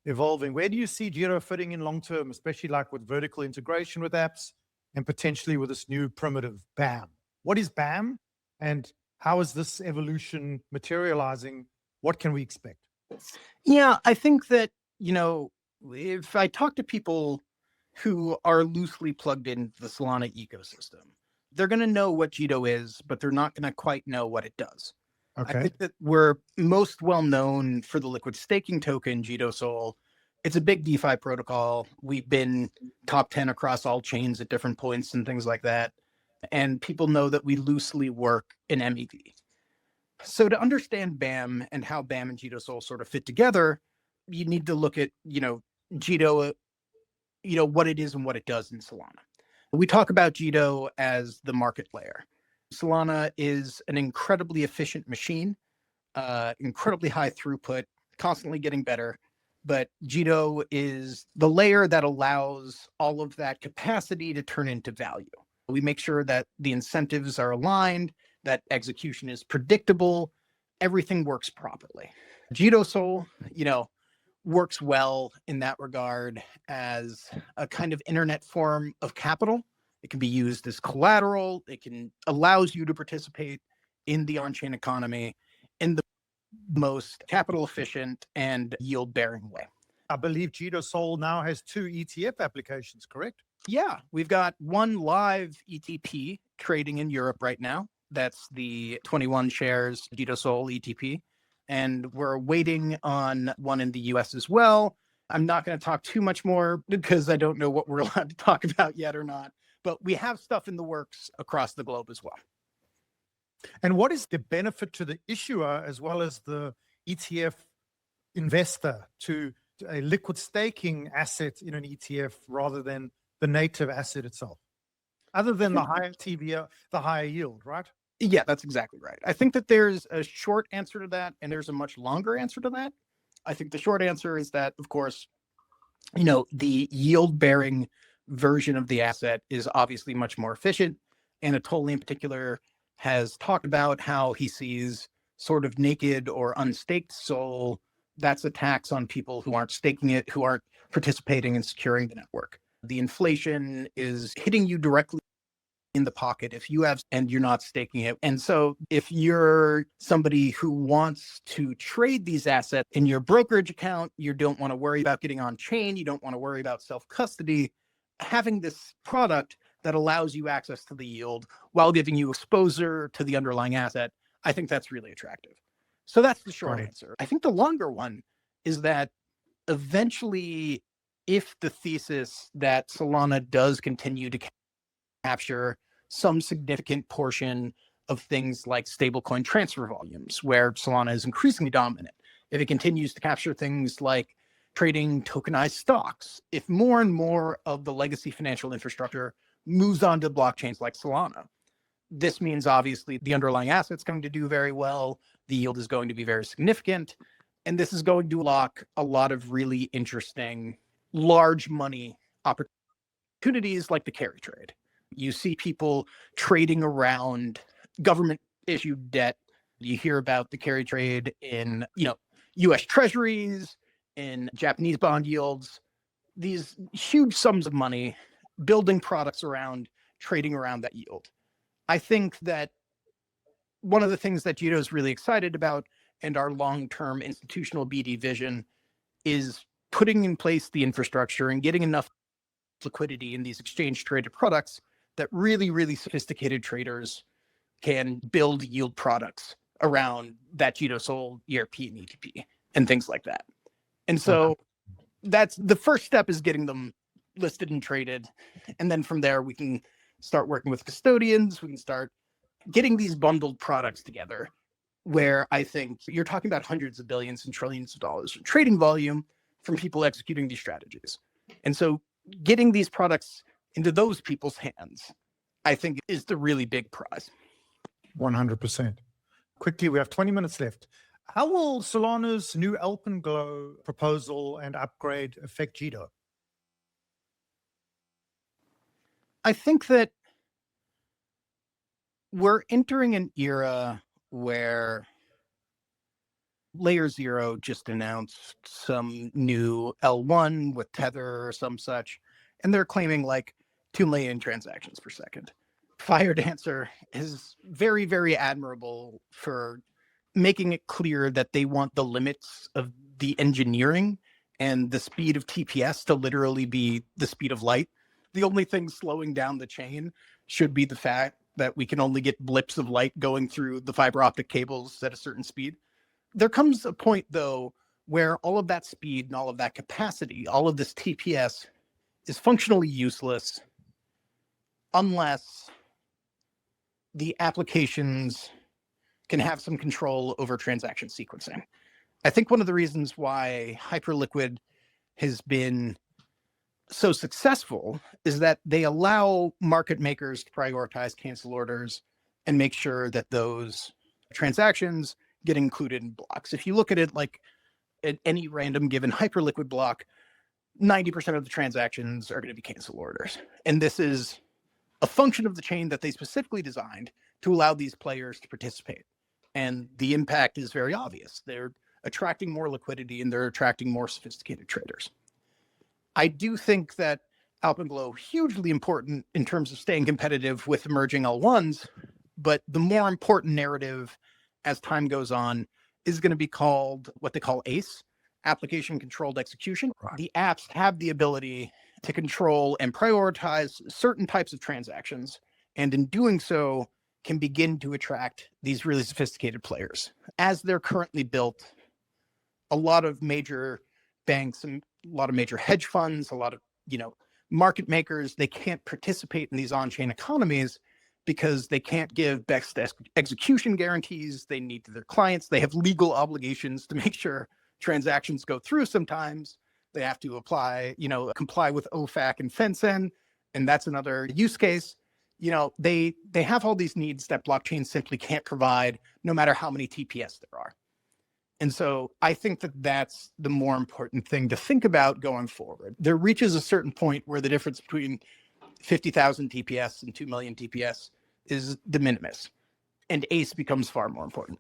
evolving? Where do you see Jito fitting in long term, especially like with vertical integration with apps and potentially with this new primitive BAM? What is BAM and how is this evolution materializing? What can we expect? Yeah, I think that, if I talk to people who are loosely plugged into the Solana ecosystem, they're going to know what Jito is, but they're not going to quite know what it does. Okay. I think that we're most well known for the liquid staking token, Jito. It's a big DeFi protocol. We've been top 10 across all chains at different points and things like that. And people know that we loosely work in MEV. So to understand BAM and how BAM and Jito sort of fit together, you need to look at, Jito, what it is and what it does in Solana. We talk about Jito as the market layer. Solana is an incredibly efficient machine, incredibly high throughput, constantly getting better. But Jito is the layer that allows all of that capacity to turn into value. We make sure that the incentives are aligned, that execution is predictable, everything works properly. Jito, works well in that regard as a kind of internet form of capital. It can be used as collateral. It allows you to participate in the on-chain economy in the most capital efficient and yield-bearing way. I believe Jito now has 2 ETF applications, correct? Yeah, we've got one live ETP trading in Europe right now. That's the 21 shares Jito ETP. And we're waiting on one in the US as well. I'm not going to talk too much more because I don't know what we're allowed to talk about yet or not. But we have stuff in the works across the globe as well. And what is the benefit to the issuer as well as the ETF investor to a liquid staking asset in an ETF rather than the native asset itself? Other than the higher TVL, the higher yield, right? Yeah, that's exactly right. I think that there's a short answer to that, and there's a much longer answer to that. I think the short answer is that, of course, the yield-bearing version of the asset is obviously much more efficient. Anatoly, in particular, has talked about how he sees sort of naked or unstaked SOL. That's a tax on people who aren't staking it, who aren't participating in securing the network. The inflation is hitting you directly in the pocket if you have and you're not staking it. And so if you're somebody who wants to trade these assets in your brokerage account, you don't want to worry about getting on chain, you don't want to worry about self-custody, having this product that allows you access to the yield while giving you exposure to the underlying asset, I think that's really attractive. So that's the short answer. I think the longer one is that eventually, if the thesis that Solana does continue to capture some significant portion of things like stablecoin transfer volumes, where Solana is increasingly dominant, if it continues to capture things like trading tokenized stocks, if more and more of the legacy financial infrastructure moves on to blockchains like Solana, this means obviously the underlying asset's going to do very well, the yield is going to be very significant, and this is going to unlock a lot of really interesting large money opportunities like the carry trade. You see people trading around government issued debt. You hear about the carry trade in, US Treasuries, in Japanese bond yields, these huge sums of money building products around trading around that yield. I think that one of the things that Jito is really excited about and our long-term institutional BD vision is putting in place the infrastructure and getting enough liquidity in these exchange traded products that really, really sophisticated traders can build yield products around that Jito Sol ERP and ETP and things like that. And so that's the first step, is getting them listed and traded. And then from there, we can start working with custodians. We can start getting these bundled products together, where I think you're talking about hundreds of billions and trillions of dollars in trading volume from people executing these strategies. And so getting these products into those people's hands, I think, is the really big prize. 100%. Quickly, we have 20 minutes left. How will Solana's new Alpenglow proposal and upgrade affect Jito? I think that we're entering an era where Layer 0 just announced some new L1 with Tether or some such, and they're claiming like 2 million transactions per second. Firedancer is very, very admirable for making it clear that they want the limits of the engineering and the speed of TPS to literally be the speed of light. The only thing slowing down the chain should be the fact that we can only get blips of light going through the fiber optic cables at a certain speed. There comes a point, though, where all of that speed and all of that capacity, all of this TPS, is functionally useless unless the applications can have some control over transaction sequencing. I think one of the reasons why Hyperliquid has been so successful is that they allow market makers to prioritize cancel orders and make sure that those transactions get included in blocks. If you look at it like at any random given Hyperliquid block, 90% of the transactions are going to be cancel orders. And this is a function of the chain that they specifically designed to allow these players to participate. And the impact is very obvious. They're attracting more liquidity and they're attracting more sophisticated traders. I do think that Alpenglow hugely important in terms of staying competitive with emerging L1s, but the more important narrative as time goes on is going to be called what they call ACE, Application Controlled Execution. Right. The apps have the ability to control and prioritize certain types of transactions, and in doing so, can begin to attract these really sophisticated players. As they're currently built, a lot of major banks and a lot of major hedge funds, a lot of market makers, they can't participate in these on-chain economies because they can't give best execution guarantees. They need to their clients. They have legal obligations to make sure transactions go through sometimes. They have to comply with OFAC and FinCEN, and that's another use case. They have all these needs that blockchain simply can't provide, no matter how many TPS there are. And so I think that that's the more important thing to think about going forward. There reaches a certain point where the difference between 50,000 TPS and 2 million TPS is de minimis, and ACE becomes far more important.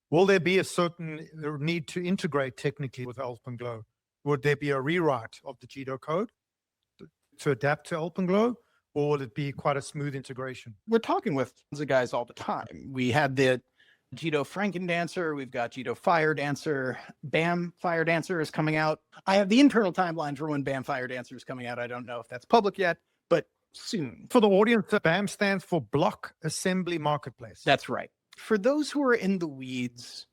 Will there be a certain need to integrate technically with Alpenglow? Would there be a rewrite of the Jito code to adapt to Alpenglow, or will it be quite a smooth integration? We're talking with the guys all the time. We had the Jito Frankendancer, we've got Jito Firedancer, BAM Firedancer is coming out. I have the internal timeline for when BAM Firedancer is coming out. I don't know if that's public yet, but soon. For the audience, BAM stands for Block Assembly Marketplace. That's right. For those who are in the weeds,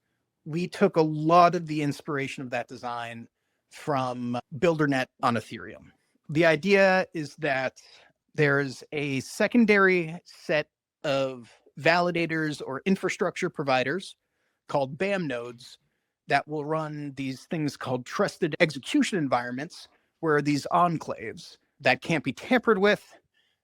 we took a lot of the inspiration of that design from BuilderNet on Ethereum. The idea is that there's a secondary set of validators or infrastructure providers called BAM nodes that will run these things called trusted execution environments, where these enclaves that can't be tampered with,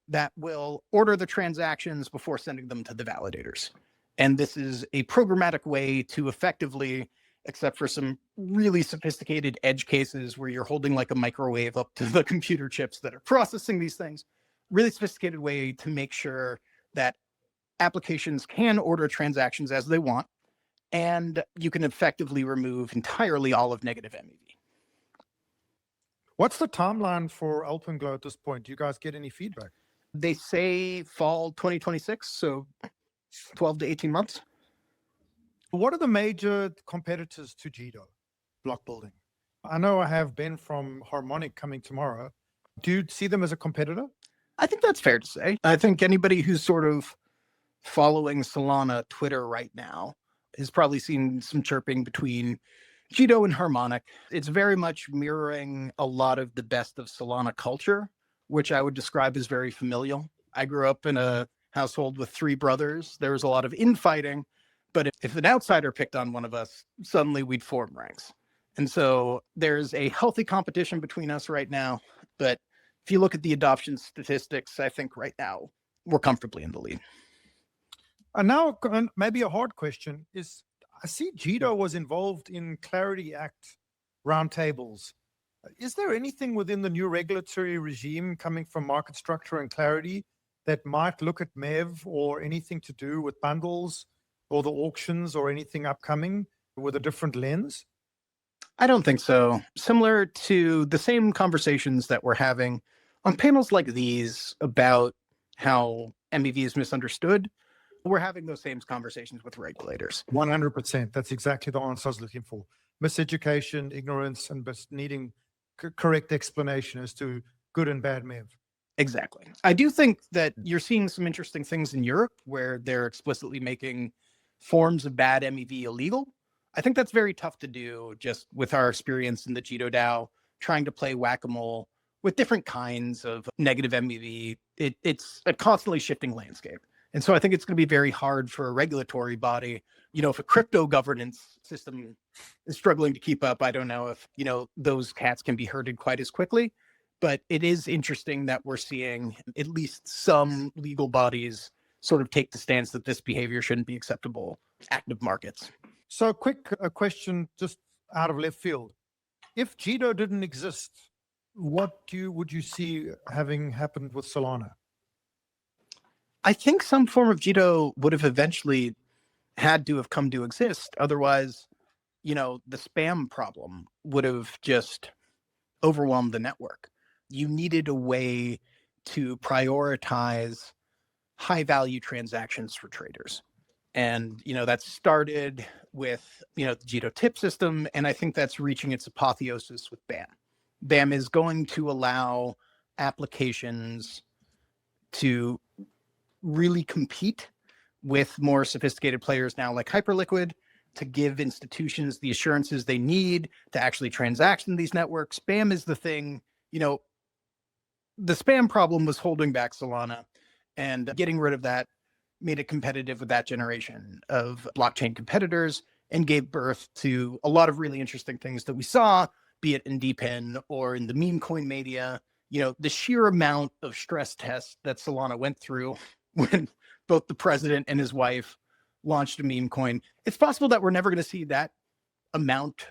that will order the transactions before sending them to the validators. And this is a programmatic way to effectively, except for some really sophisticated edge cases where you're holding like a microwave up to the computer chips that are processing these things, really sophisticated way to make sure that applications can order transactions as they want, and you can effectively remove entirely all of negative MEV. What's the timeline for Alpenglow at this point? Do you guys get any feedback? They say fall 2026, so 12 to 18 months. What are the major competitors to Jito block building? I know I have Ben from Harmonic coming tomorrow. Do you see them as a competitor? I think that's fair to say. I think anybody who's sort of following Solana Twitter right now has probably seen some chirping between Jito and Harmonic. It's very much mirroring a lot of the best of Solana culture, which I would describe as very familial. I grew up in a household with 3 brothers. There was a lot of infighting, but if an outsider picked on one of us, suddenly we'd form ranks. And so there's a healthy competition between us right now. But if you look at the adoption statistics, I think right now we're comfortably in the lead. And now, maybe a hard question is, I see Jito was involved in Clarity Act roundtables. Is there anything within the new regulatory regime coming from market structure and clarity that might look at MEV or anything to do with bundles or the auctions or anything upcoming with a different lens? I don't think so. Similar to the same conversations that we're having on panels like these about how MEV is misunderstood, we're having those same conversations with regulators. 100%. That's exactly the answer I was looking for. Miseducation, ignorance, and just needing correct explanation as to good and bad MEV. Exactly. I do think that you're seeing some interesting things in Europe where they're explicitly making forms of bad MEV illegal. I think that's very tough to do just with our experience in the Jito DAO, trying to play whack-a-mole with different kinds of negative MEV. It's a constantly shifting landscape. And so I think it's going to be very hard for a regulatory body. If a crypto governance system is struggling to keep up, I don't know if, those cats can be herded quite as quickly. But it is interesting that we're seeing at least some legal bodies sort of take the stance that this behavior shouldn't be acceptable in active markets. So a question just out of left field. If Jito didn't exist, what would you see having happened with Solana? I think some form of Jito would have eventually had to have come to exist. Otherwise, the spam problem would have just overwhelmed the network. You needed a way to prioritize high value transactions for traders. And, that started with, the Jito tip system. And I think that's reaching its apotheosis with BAM. BAM is going to allow applications to really compete with more sophisticated players now like Hyperliquid, to give institutions the assurances they need to actually transact in these networks. BAM is the thing, the spam problem was holding back Solana, and getting rid of that made it competitive with that generation of blockchain competitors and gave birth to a lot of really interesting things that we saw, be it in DPEN or in the meme coin media. The sheer amount of stress tests that Solana went through when both the president and his wife launched a meme coin. It's possible that we're never going to see that amount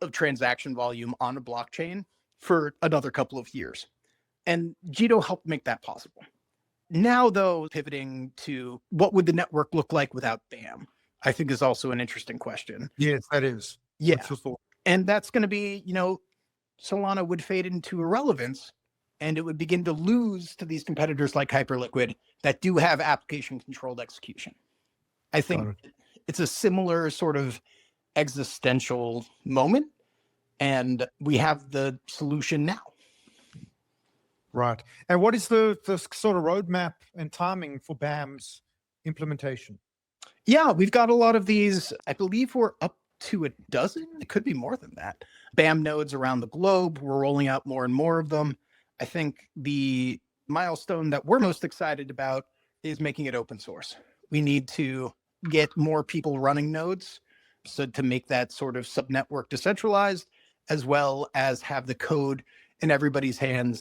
of transaction volume on a blockchain for another couple of years. And Jito helped make that possible. Now, though, pivoting to what would the network look like without BAM, I think is also an interesting question. Yes, that is. Yeah. What's your thought? And that's going to be, Solana would fade into irrelevance, and it would begin to lose to these competitors like Hyperliquid that do have application controlled execution. I think it's a similar sort of existential moment, and we have the solution now. Right. And what is the sort of roadmap and timing for BAM's implementation? Yeah, we've got a lot of these. I believe we're up to a dozen. It could be more than that. BAM nodes around the globe. We're rolling out more and more of them. I think the milestone that we're most excited about is making it open source. We need to get more people running nodes, so to make that sort of subnetwork decentralized, as well as have the code in everybody's hands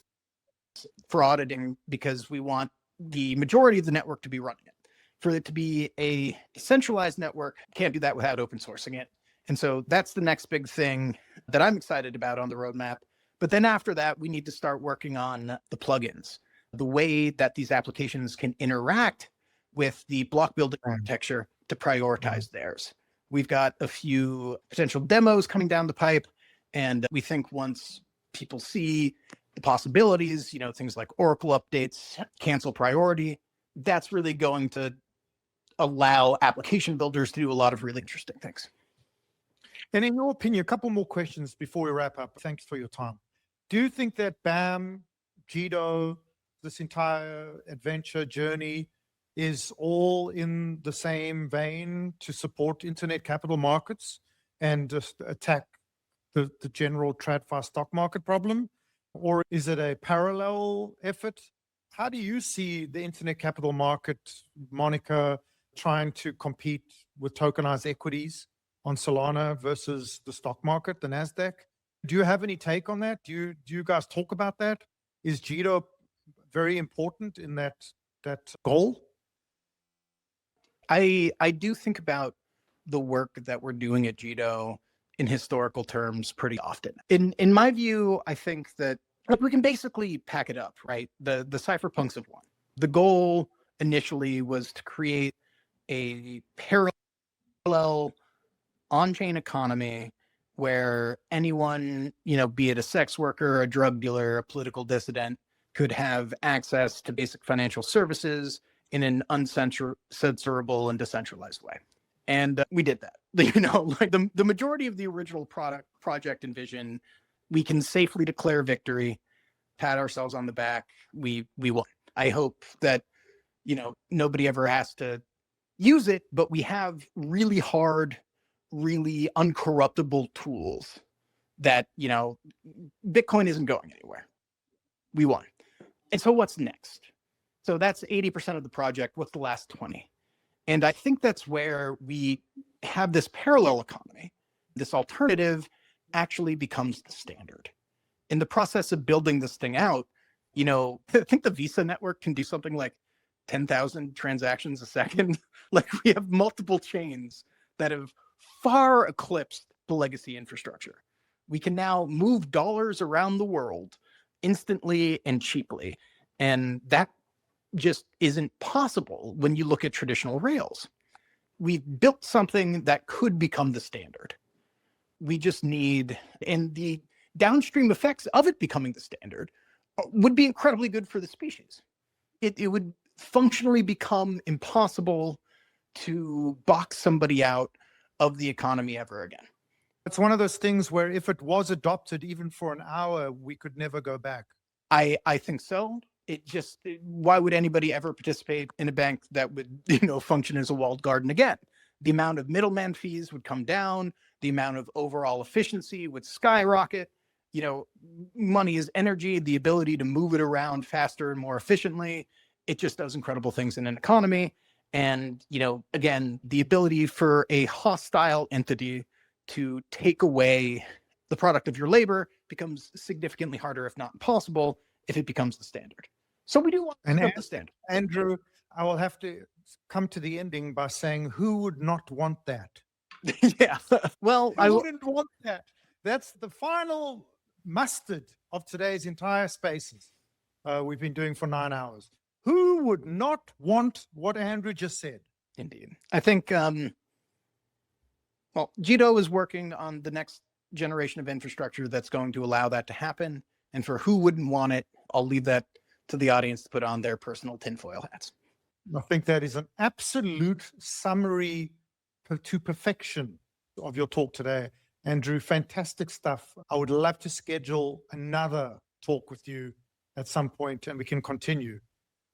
for auditing, because we want the majority of the network to be running it. For it to be a centralized network, can't do that without open sourcing it. And so that's the next big thing that I'm excited about on the roadmap. But then after that, we need to start working on the plugins, the way that these applications can interact with the block building architecture to prioritize theirs. We've got a few potential demos coming down the pipe. And we think once people see the possibilities, things like Oracle updates, cancel priority, that's really going to allow application builders to do a lot of really interesting things. And in your opinion, a couple more questions before we wrap up. Thanks for your time. Do you think that BAM, Jito, this entire adventure journey is all in the same vein to support internet capital markets and just attack the general TradFi stock market problem? Or is it a parallel effort? How do you see the internet capital market, Monica, trying to compete with tokenized equities on Solana versus the stock market, the NASDAQ? Do you have any take on that? Do you guys talk about that? Is Jito very important in that goal? I do think about the work that we're doing at Jito in historical terms pretty often. In my view, I think that we can basically pack it up, right? The cypherpunks have won. The goal initially was to create a parallel on-chain economy where anyone, be it a sex worker, a drug dealer, a political dissident, could have access to basic financial services in an uncensorable and decentralized way. And we did that. Like the majority of the original project and vision, we can safely declare victory, pat ourselves on the back. We won. I hope that, nobody ever has to use it, but we have really hard, really uncorruptible tools that, Bitcoin isn't going anywhere. We won. And so what's next? So that's 80% of the project. What's the last 20? And I think that's where we have this parallel economy. This alternative actually becomes the standard. In the process of building this thing out, I think the Visa network can do something like 10,000 transactions a second. Like we have multiple chains that have far eclipsed the legacy infrastructure. We can now move dollars around the world instantly and cheaply. And that just isn't possible when you look at traditional rails. We've built something that could become the standard. We just need, and the downstream effects of it becoming the standard would be incredibly good for the species. It would functionally become impossible to box somebody out of the economy ever again. It's one of those things where if it was adopted even for an hour, we could never go back. I think so. Why would anybody ever participate in a bank that would, function as a walled garden again? The amount of middleman fees would come down. The amount of overall efficiency would skyrocket. Money is energy, the ability to move it around faster and more efficiently. It just does incredible things in an economy. And, again, the ability for a hostile entity to take away the product of your labor becomes significantly harder, if not impossible, if it becomes the standard. So we do want to build the standard. Andrew, I will have to come to the ending by saying, who would not want that? Yeah. Well, I wouldn't want that. That's the final mustard of today's entire spaces we've been doing for 9 hours. Who would not want what Andrew just said? Indeed. I think, Jito is working on the next generation of infrastructure that's going to allow that to happen. And for who wouldn't want it, I'll leave that to the audience to put on their personal tinfoil hats. I think that is an absolute summary to perfection of your talk today. Andrew, fantastic stuff. I would love to schedule another talk with you at some point and we can continue.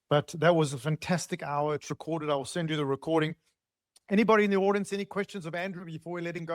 But that was a fantastic hour. It's recorded. I will send you the recording. Anybody in the audience, any questions of Andrew before we let him go?